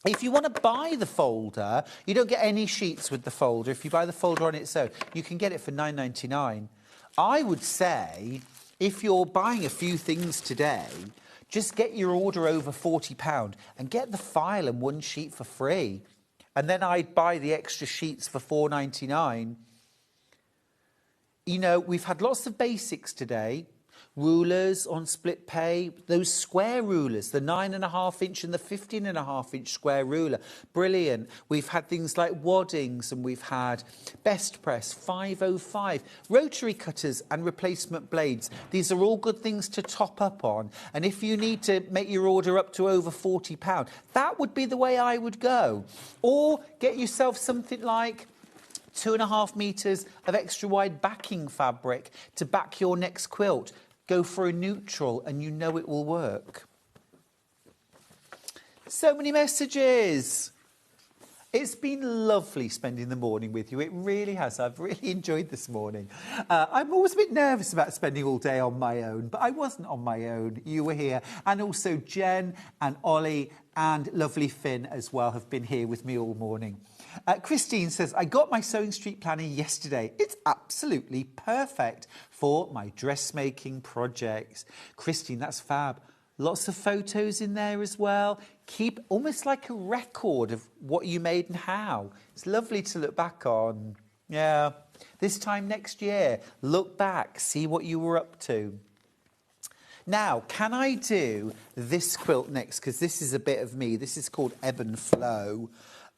Speaker 11: If you want to buy the folder, you don't get any sheets with the folder. If you buy the folder on its own, you can get it for £9.99. I would say, if you're buying a few things today, just get your order over £40 and get the file and one sheet for free. And then I'd buy the extra sheets for £4.99. You know, we've had lots of basics today. Rulers on split pay, those square rulers, the 9.5 inch and the 15.5 inch square ruler, brilliant. We've had things like waddings and we've had best press, 505, rotary cutters and replacement blades. These are all good things to top up on. And if you need to make your order up to over £40, that would be the way I would go. Or get yourself something like 2.5 metres of extra wide backing fabric to back your next quilt. Go for a neutral and you know it will work. So many messages. It's been lovely spending the morning with you. It really has. I've really enjoyed this morning. I'm always a bit nervous about spending all day on my own, but I wasn't on my own. You were here. And also Jen and Ollie and lovely Finn as well have been here with me all morning. Christine says, I got my Sewing Street planner yesterday. It's absolutely perfect for my dressmaking projects. Christine, that's fab. Lots of photos in there as well. Keep almost like a record of what you made and how. It's lovely to look back on. Yeah. This time next year, look back, see what you were up to. Now, can I do this quilt next? Because this is a bit of me. This is called Ebb and Flow.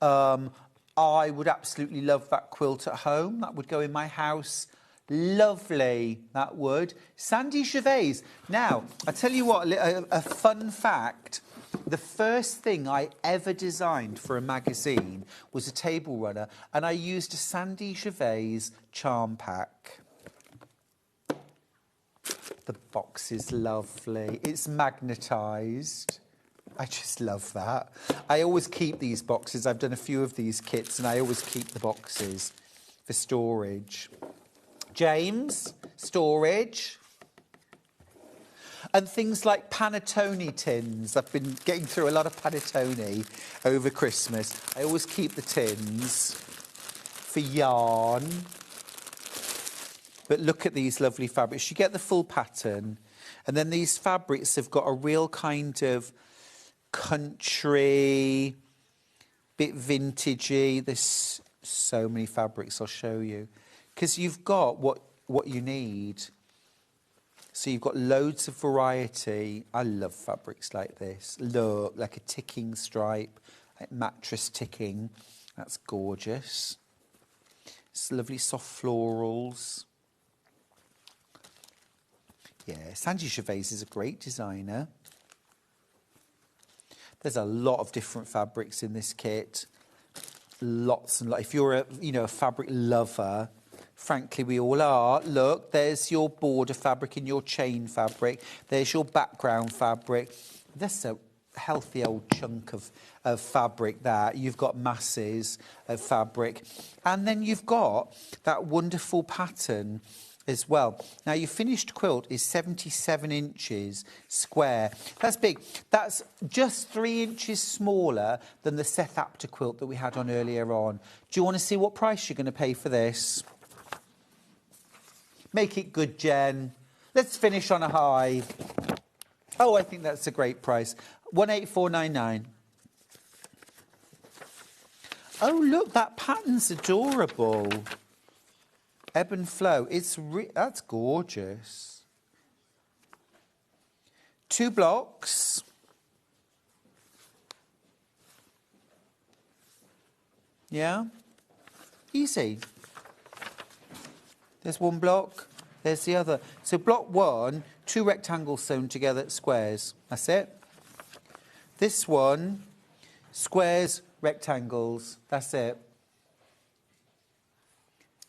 Speaker 11: I would absolutely love that quilt at home. That would go in my house. Lovely, that would. Sandy Gervais. Now, I tell you what, a fun fact. The first thing I ever designed for a magazine was a table runner, and I used a Sandy Gervais charm pack. The box is lovely. It's magnetised. I just love that. I always keep these boxes. I've done a few of these kits, and I always keep the boxes for storage. James, storage. And things like panettone tins. I've been getting through a lot of panettone over Christmas. I always keep the tins for yarn. But look at these lovely fabrics. You get the full pattern. And then these fabrics have got a real kind of country, bit vintagey. There's so many fabrics, I'll show you. Because you've got what you need. So you've got loads of variety. I love fabrics like this. Look, like a ticking stripe, like mattress ticking. That's gorgeous. It's lovely soft florals. Yeah, Sandy Gervais is a great designer. There's a lot of different fabrics in this kit. Lots and lots. If you're a fabric lover, frankly, we all are. Look, there's your border fabric and your chain fabric. There's your background fabric. That's a healthy old chunk of fabric there. You've got masses of fabric. And then you've got that wonderful pattern as well. Now, your finished quilt is 77 inches square. That's big. That's just 3 inches smaller than the Seth Apter quilt that we had on earlier on. Do you want to see what price you're going to pay for this? Make it good, Jen. Let's finish on a high. Oh, I think that's a great price. 184.99. Oh, look, that pattern's adorable. Ebb and Flow. That's gorgeous. 2 blocks. Yeah. Easy. There's 1 block. There's the other. So block 1, 2 rectangles sewn together at squares. That's it. This one, squares, rectangles. That's it.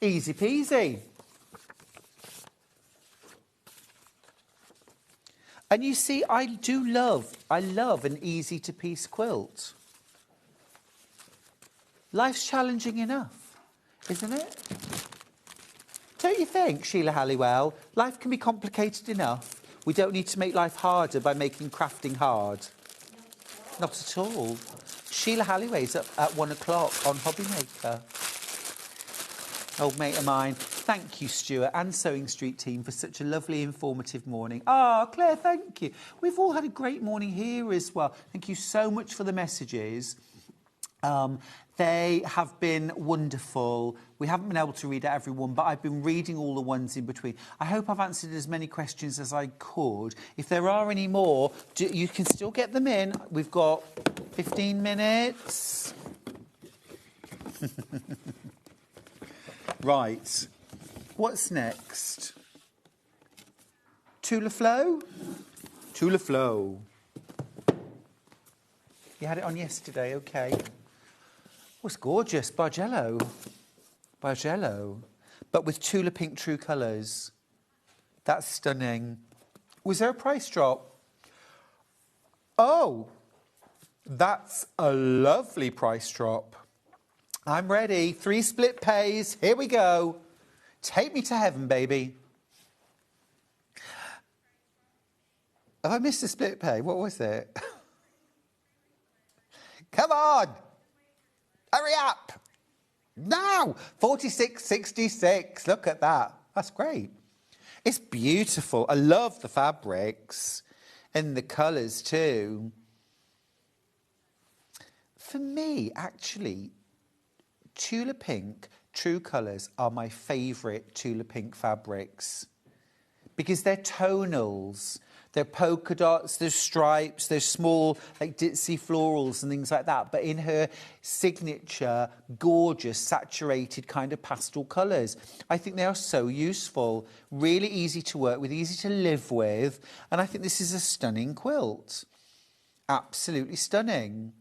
Speaker 11: Easy peasy. And you see, I love an easy to piece quilt. Life's challenging enough, isn't it? Don't you think, Sheila Halliwell? Life can be complicated enough. We don't need to make life harder by making crafting hard. Not at all. Sheila Halliwell's up at 1 o'clock on Hobbymaker. Old mate of mine. Thank you, Stuart and Sewing Street team, for such a lovely, informative morning. Oh, Claire, thank you. We've all had a great morning here as well. Thank you so much for the messages. They have been wonderful. We haven't been able to read out everyone, but I've been reading all the ones in between. I hope I've answered as many questions as I could. If there are any more, you can still get them in. We've got 15 minutes. Right. What's next? Tula Flow? Tula Flow. You had it on yesterday, OK. Oh, it's gorgeous. Bargello. Bargello. But with Tula Pink True Colours. That's stunning. Was there a price drop? Oh, that's a lovely price drop. I'm ready. 3 split pays. Here we go. Take me to heaven, baby. Have I missed a split pay? What was it? Come on. Hurry up. Now. 46.66. Look at that. That's great. It's beautiful. I love the fabrics and the colours too. For me, actually, Tula Pink True Colours are my favourite Tula Pink fabrics because they're tonals. They're polka dots, there's stripes, there's small, like ditzy florals and things like that. But in her signature, gorgeous, saturated kind of pastel colours. I think they are so useful, really easy to work with, easy to live with. And I think this is a stunning quilt. Absolutely stunning.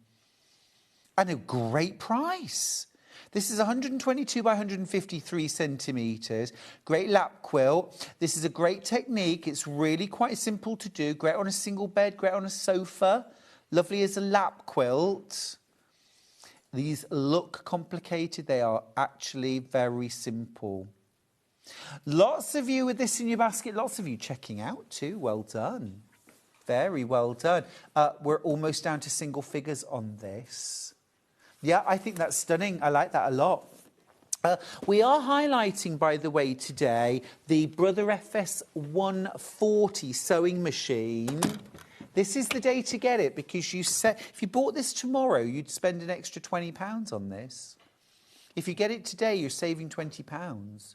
Speaker 11: And a great price. This is 122 by 153 centimetres. Great lap quilt. This is a great technique. It's really quite simple to do. Great on a single bed, great on a sofa. Lovely as a lap quilt. These look complicated. They are actually very simple. Lots of you with this in your basket. Lots of you checking out too. Well done. Very well done. We're almost down to single figures on this. Yeah, I think that's stunning. I like that a lot. We are highlighting, by the way, today, the Brother FS 140 sewing machine. This is the day to get it because you said if you bought this tomorrow, you'd spend an extra £20 on this. If you get it today, you're saving £20.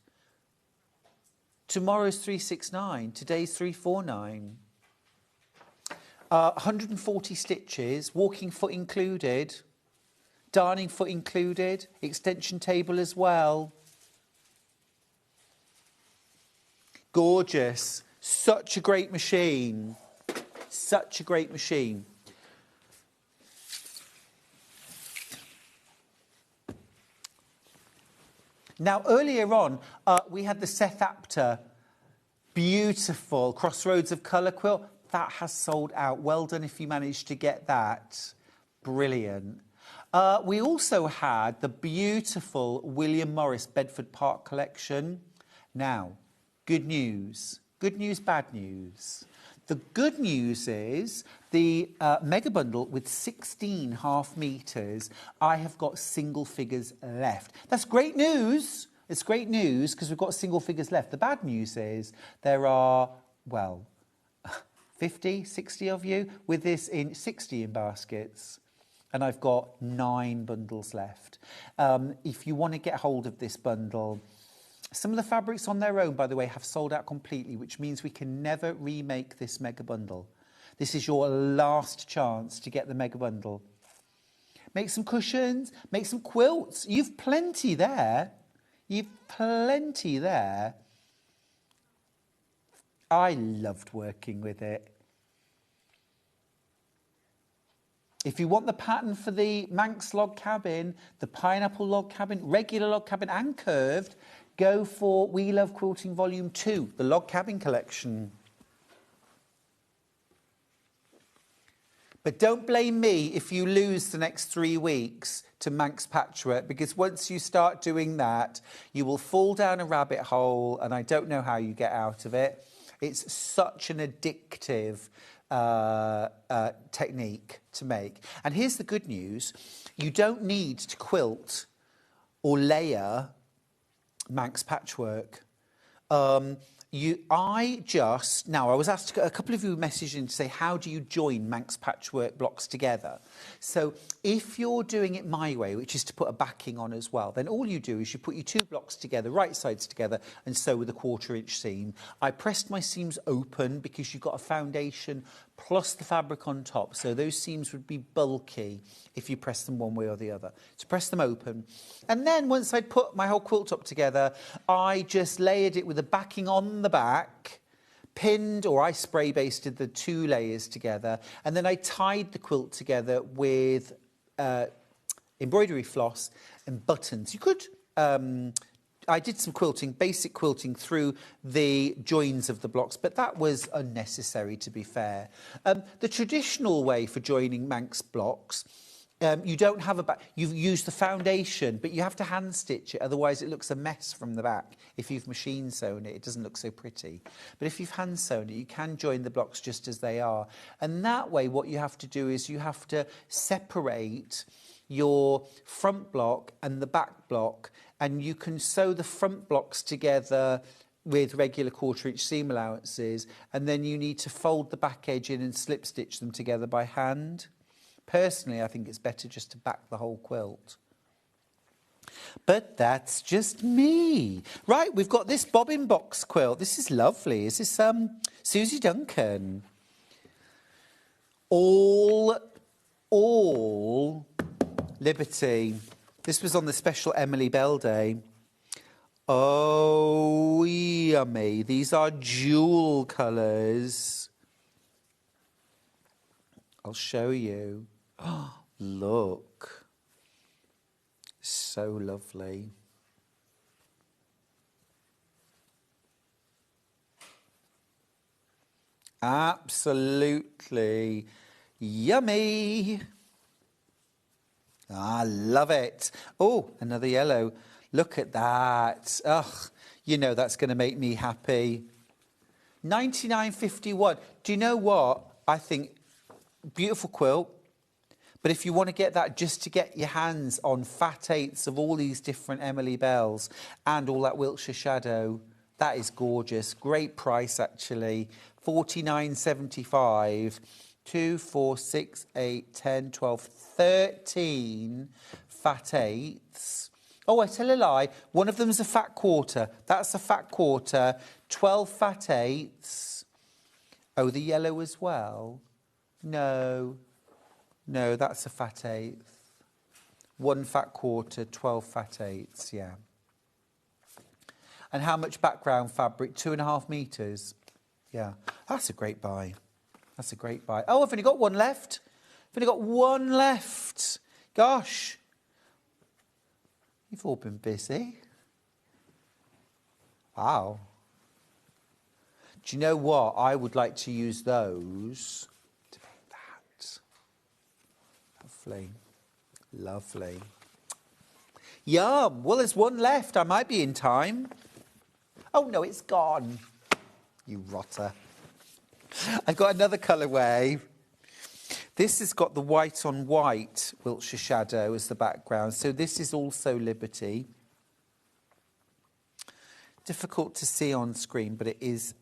Speaker 11: Tomorrow's 369, today's 349. 140 stitches, walking foot included. Darning foot included, extension table as well. Gorgeous. Such a great machine. Such a great machine. Now, earlier on, we had the Seth Apter beautiful Crossroads of Color quilt. That has sold out. Well done if you managed to get that. Brilliant. We also had the beautiful William Morris Bedford Park collection. Now, good news. Good news, bad news. The good news is the mega bundle with 16 half metres, I have got single figures left. That's great news. It's great news because we've got single figures left. The bad news is there are, well, 50, 60 of you with this in 60 in baskets. And I've got 9 bundles left. If you want to get hold of this bundle, some of the fabrics on their own, by the way, have sold out completely, which means we can never remake this mega bundle. This is your last chance to get the mega bundle. Make some cushions, make some quilts. You've plenty there. You've plenty there. I loved working with it. If you want the pattern for the Manx log cabin, the pineapple log cabin, regular log cabin and curved, go for We Love Quilting Volume 2, the log cabin collection. But don't blame me if you lose the next 3 weeks to Manx patchwork, because once you start doing that, you will fall down a rabbit hole and I don't know how you get out of it. It's such an addictive technique to make. And here's the good news. You don't need to quilt or layer Manx patchwork. Now, I was asked, a couple of you messaged in to say, how do you join Manx patchwork blocks together? So if you're doing it my way, which is to put a backing on as well, then all you do is you put your 2 blocks together, right sides together, and sew with a 1/4 inch seam. I pressed my seams open because you've got a foundation plus the fabric on top. So those seams would be bulky if you press them one way or the other. So press them open. And then once I'd put my whole quilt top together, I just layered it with a backing on the back, pinned, or I spray basted the 2 layers together. And then I tied the quilt together with embroidery floss and buttons. You could... I did some quilting, basic quilting through the joins of the blocks, but that was unnecessary, to be fair. The traditional way for joining Manx blocks you don't have a back. You've used the foundation, but you have to hand stitch it. Otherwise, it looks a mess from the back. If you've machine sewn it, it doesn't look so pretty. But if you've hand sewn it, you can join the blocks just as they are. And that way, what you have to do is you have to separate your front block and the back block, and you can sew the front blocks together with regular 1/4 inch seam allowances, and then you need to fold the back edge in and slip stitch them together by hand. Personally, I think it's better just to back the whole quilt. But that's just me. Right, we've got this bobbin box quilt. This is lovely. Is this Susie Duncan? All Liberty. This was on the special Emily Bell Day. Oh, yummy. These are jewel colours. I'll show you. Oh, look. So lovely. Absolutely yummy. I love it. Oh, another yellow. Look at that. Ugh, you know that's going to make me happy. 99.51. Do you know what? I think beautiful quilt. But if you want to get that, just to get your hands on fat eighths of all these different Emily Bells and all that Wiltshire shadow, that is gorgeous. Great price, actually. $49.75. 2, 4, 6, 8, 10, 12, 13 fat eighths. Oh, I tell a lie. One of them's a fat quarter. That's a fat quarter. 12 fat eighths. Oh, the yellow as well? No. No, that's a fat eighth. 1 fat quarter, 12 fat eighths, yeah. And how much background fabric? 2.5 metres. Yeah, that's a great buy. That's a great buy. Oh, I've only got one left. I've only got one left. Gosh. You've all been busy. Wow. Do you know what? I would like to use those to make that. Lovely. Lovely. Yum. Well, there's one left. I might be in time. Oh, no, it's gone. You rotter. I've got another colourway. This has got the white on white Wiltshire shadow as the background. So this is also Liberty. Difficult to see on screen, but it is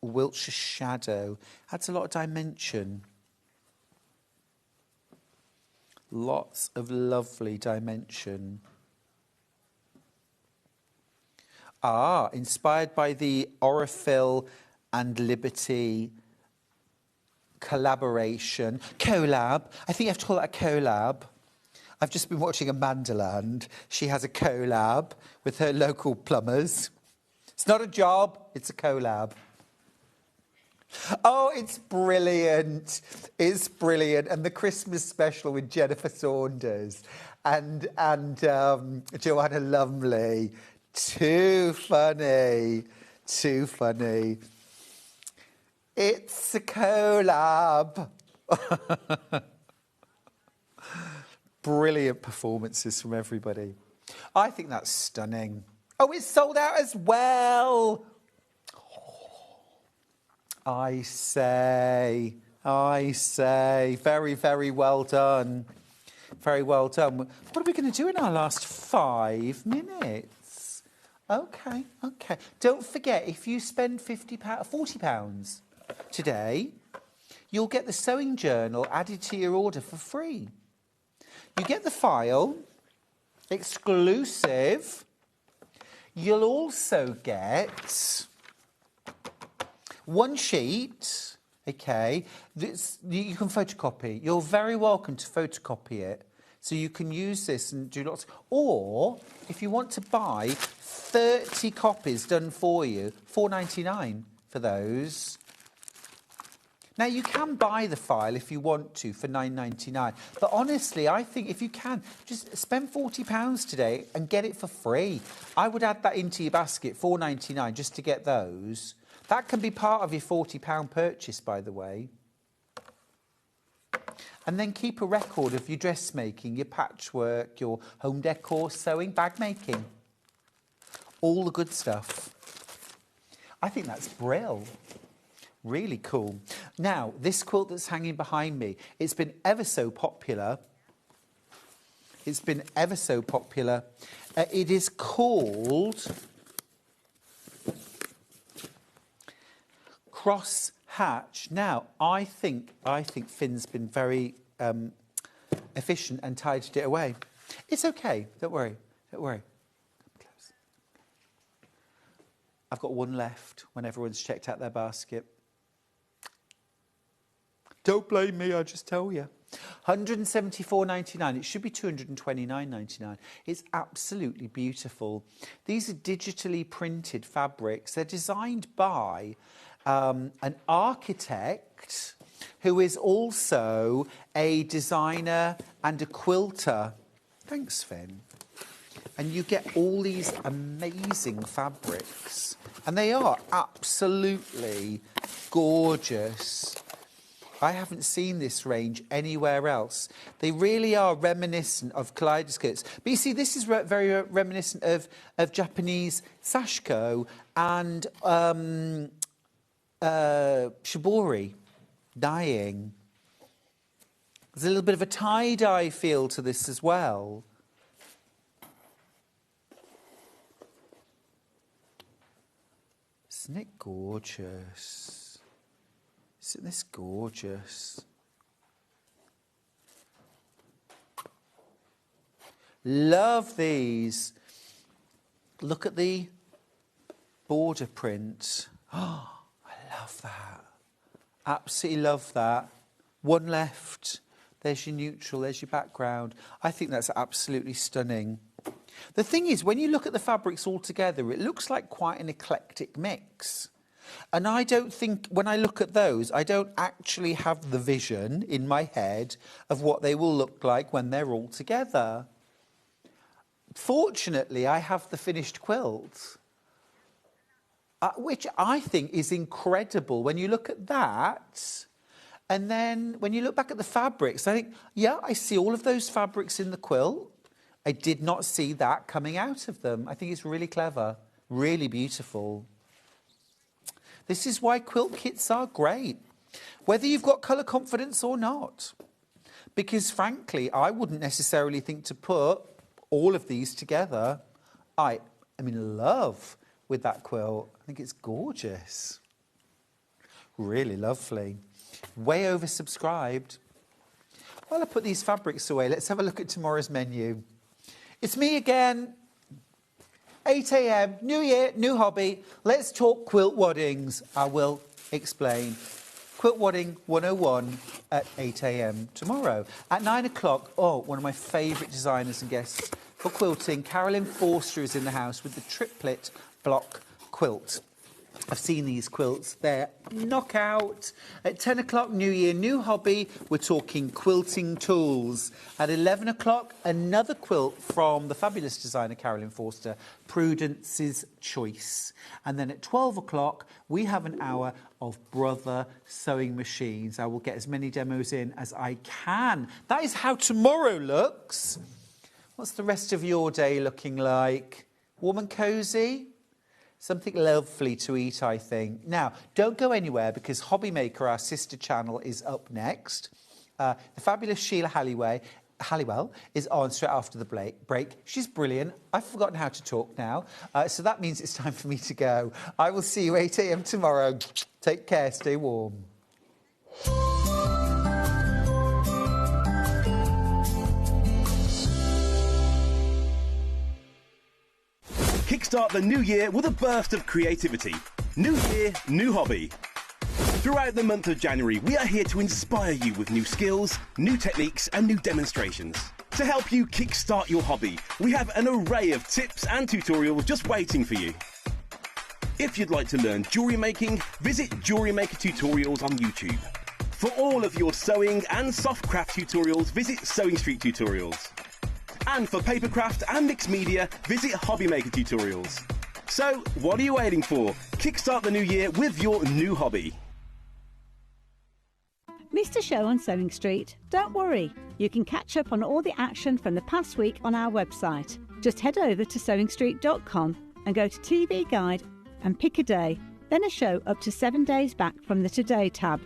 Speaker 11: Wiltshire shadow. Adds a lot of dimension. Lots of lovely dimension. Ah, inspired by the Aurifil and Liberty collaboration. Collab. I think you have to call it a collab. I've just been watching Amandaland. She has a collab with her local plumbers. It's not a job, it's a collab. Oh, it's brilliant. It's brilliant. And the Christmas special with Jennifer Saunders and Joanna Lumley. Too funny. Too funny. It's a collab. Brilliant performances from everybody. I think that's stunning. Oh, it's sold out as well. I say. Very, very well done. Very well done. What are we going to do in our last 5 minutes? Okay. Don't forget, if you spend £40 today, you'll get the sewing journal added to your order for free. You get the file, exclusive. You'll also get one sheet, okay, you can photocopy. You're very welcome to photocopy it. So you can use this and do lots. Or, if you want to buy 30 copies done for you, £4.99 for those. Now, you can buy the file if you want to for £9.99. But honestly, I think if you can, just spend £40 today and get it for free. I would add that into your basket, £4.99, just to get those. That can be part of your £40 purchase, by the way. And then keep a record of your dressmaking, your patchwork, your home decor, sewing, bag making. All the good stuff. I think that's brill. Really cool. Now, this quilt that's hanging behind me, it's been ever so popular. It's been ever so popular. It is called Cross Hatch. Now, I think Finn's been very efficient and tidied it away. It's okay. Don't worry. Don't worry. Close. I've got one left when everyone's checked out their basket. Don't blame me, I just tell you. £174.99. It should be £229.99. It's absolutely beautiful. These are digitally printed fabrics. They're designed by an architect who is also a designer and a quilter. Thanks, Finn. And you get all these amazing fabrics. And they are absolutely gorgeous. I haven't seen this range anywhere else. They really are reminiscent of kaleidoscopes. But you see, this is very reminiscent of Japanese sashiko and shibori, dyeing. There's a little bit of a tie-dye feel to this as well. Isn't it gorgeous? Isn't this gorgeous? Love these. Look at the border print. Oh, I love that. Absolutely love that. One left. There's your neutral, there's your background. I think that's absolutely stunning. The thing is, when you look at the fabrics all together, it looks like quite an eclectic mix. And I don't think, when I look at those, I don't actually have the vision in my head of what they will look like when they're all together. Fortunately, I have the finished quilt, which I think is incredible. When you look at that, and then when you look back at the fabrics, I think, yeah, I see all of those fabrics in the quilt. I did not see that coming out of them. I think it's really clever, really beautiful. This is why quilt kits are great, whether you've got colour confidence or not. Because frankly, I wouldn't necessarily think to put all of these together. I'm in love with that quilt. I think it's gorgeous. Really lovely. Way oversubscribed. While I put these fabrics away, let's have a look at tomorrow's menu. It's me again. 8 a.m, new year, new hobby. Let's talk quilt waddings. I will explain. Quilt Wadding 101 at 8 a.m. tomorrow. At 9 o'clock, one of my favourite designers and guests for quilting, Carolyn Forster, is in the house with the triplet block quilt. I've seen these quilts. They're knockout. At 10 o'clock, new year, new hobby. We're talking quilting tools. At 11 o'clock, another quilt from the fabulous designer Carolyn Forster, Prudence's Choice. And then at 12 o'clock, we have an hour of Brother sewing machines. I will get as many demos in as I can. That is how tomorrow looks. What's the rest of your day looking like? Warm and cosy? Something lovely to eat, I think. Now, don't go anywhere because Hobby Maker, our sister channel, is up next. The fabulous Sheila Halliwell is on straight after the break. She's brilliant. I've forgotten how to talk now. So that means it's time for me to go. I will see you 8 a.m. tomorrow. Take care. Stay warm.
Speaker 3: Kickstart the new year with a burst of creativity. New year, new hobby. Throughout the month of January, we are here to inspire you with new skills, new techniques and new demonstrations. To help you kickstart your hobby, we have an array of tips and tutorials just waiting for you. If you'd like to learn jewellery making, visit Jewellery Maker Tutorials on YouTube. For all of your sewing and soft craft tutorials, visit Sewing Street Tutorials. And for papercraft and mixed media, visit Hobby Maker Tutorials. So, what are you waiting for? Kickstart the new year with your new hobby.
Speaker 4: Missed a show on Sewing Street? Don't worry, you can catch up on all the action from the past week on our website. Just head over to sewingstreet.com and go to TV Guide and pick a day, then a show up to 7 days back from the Today tab.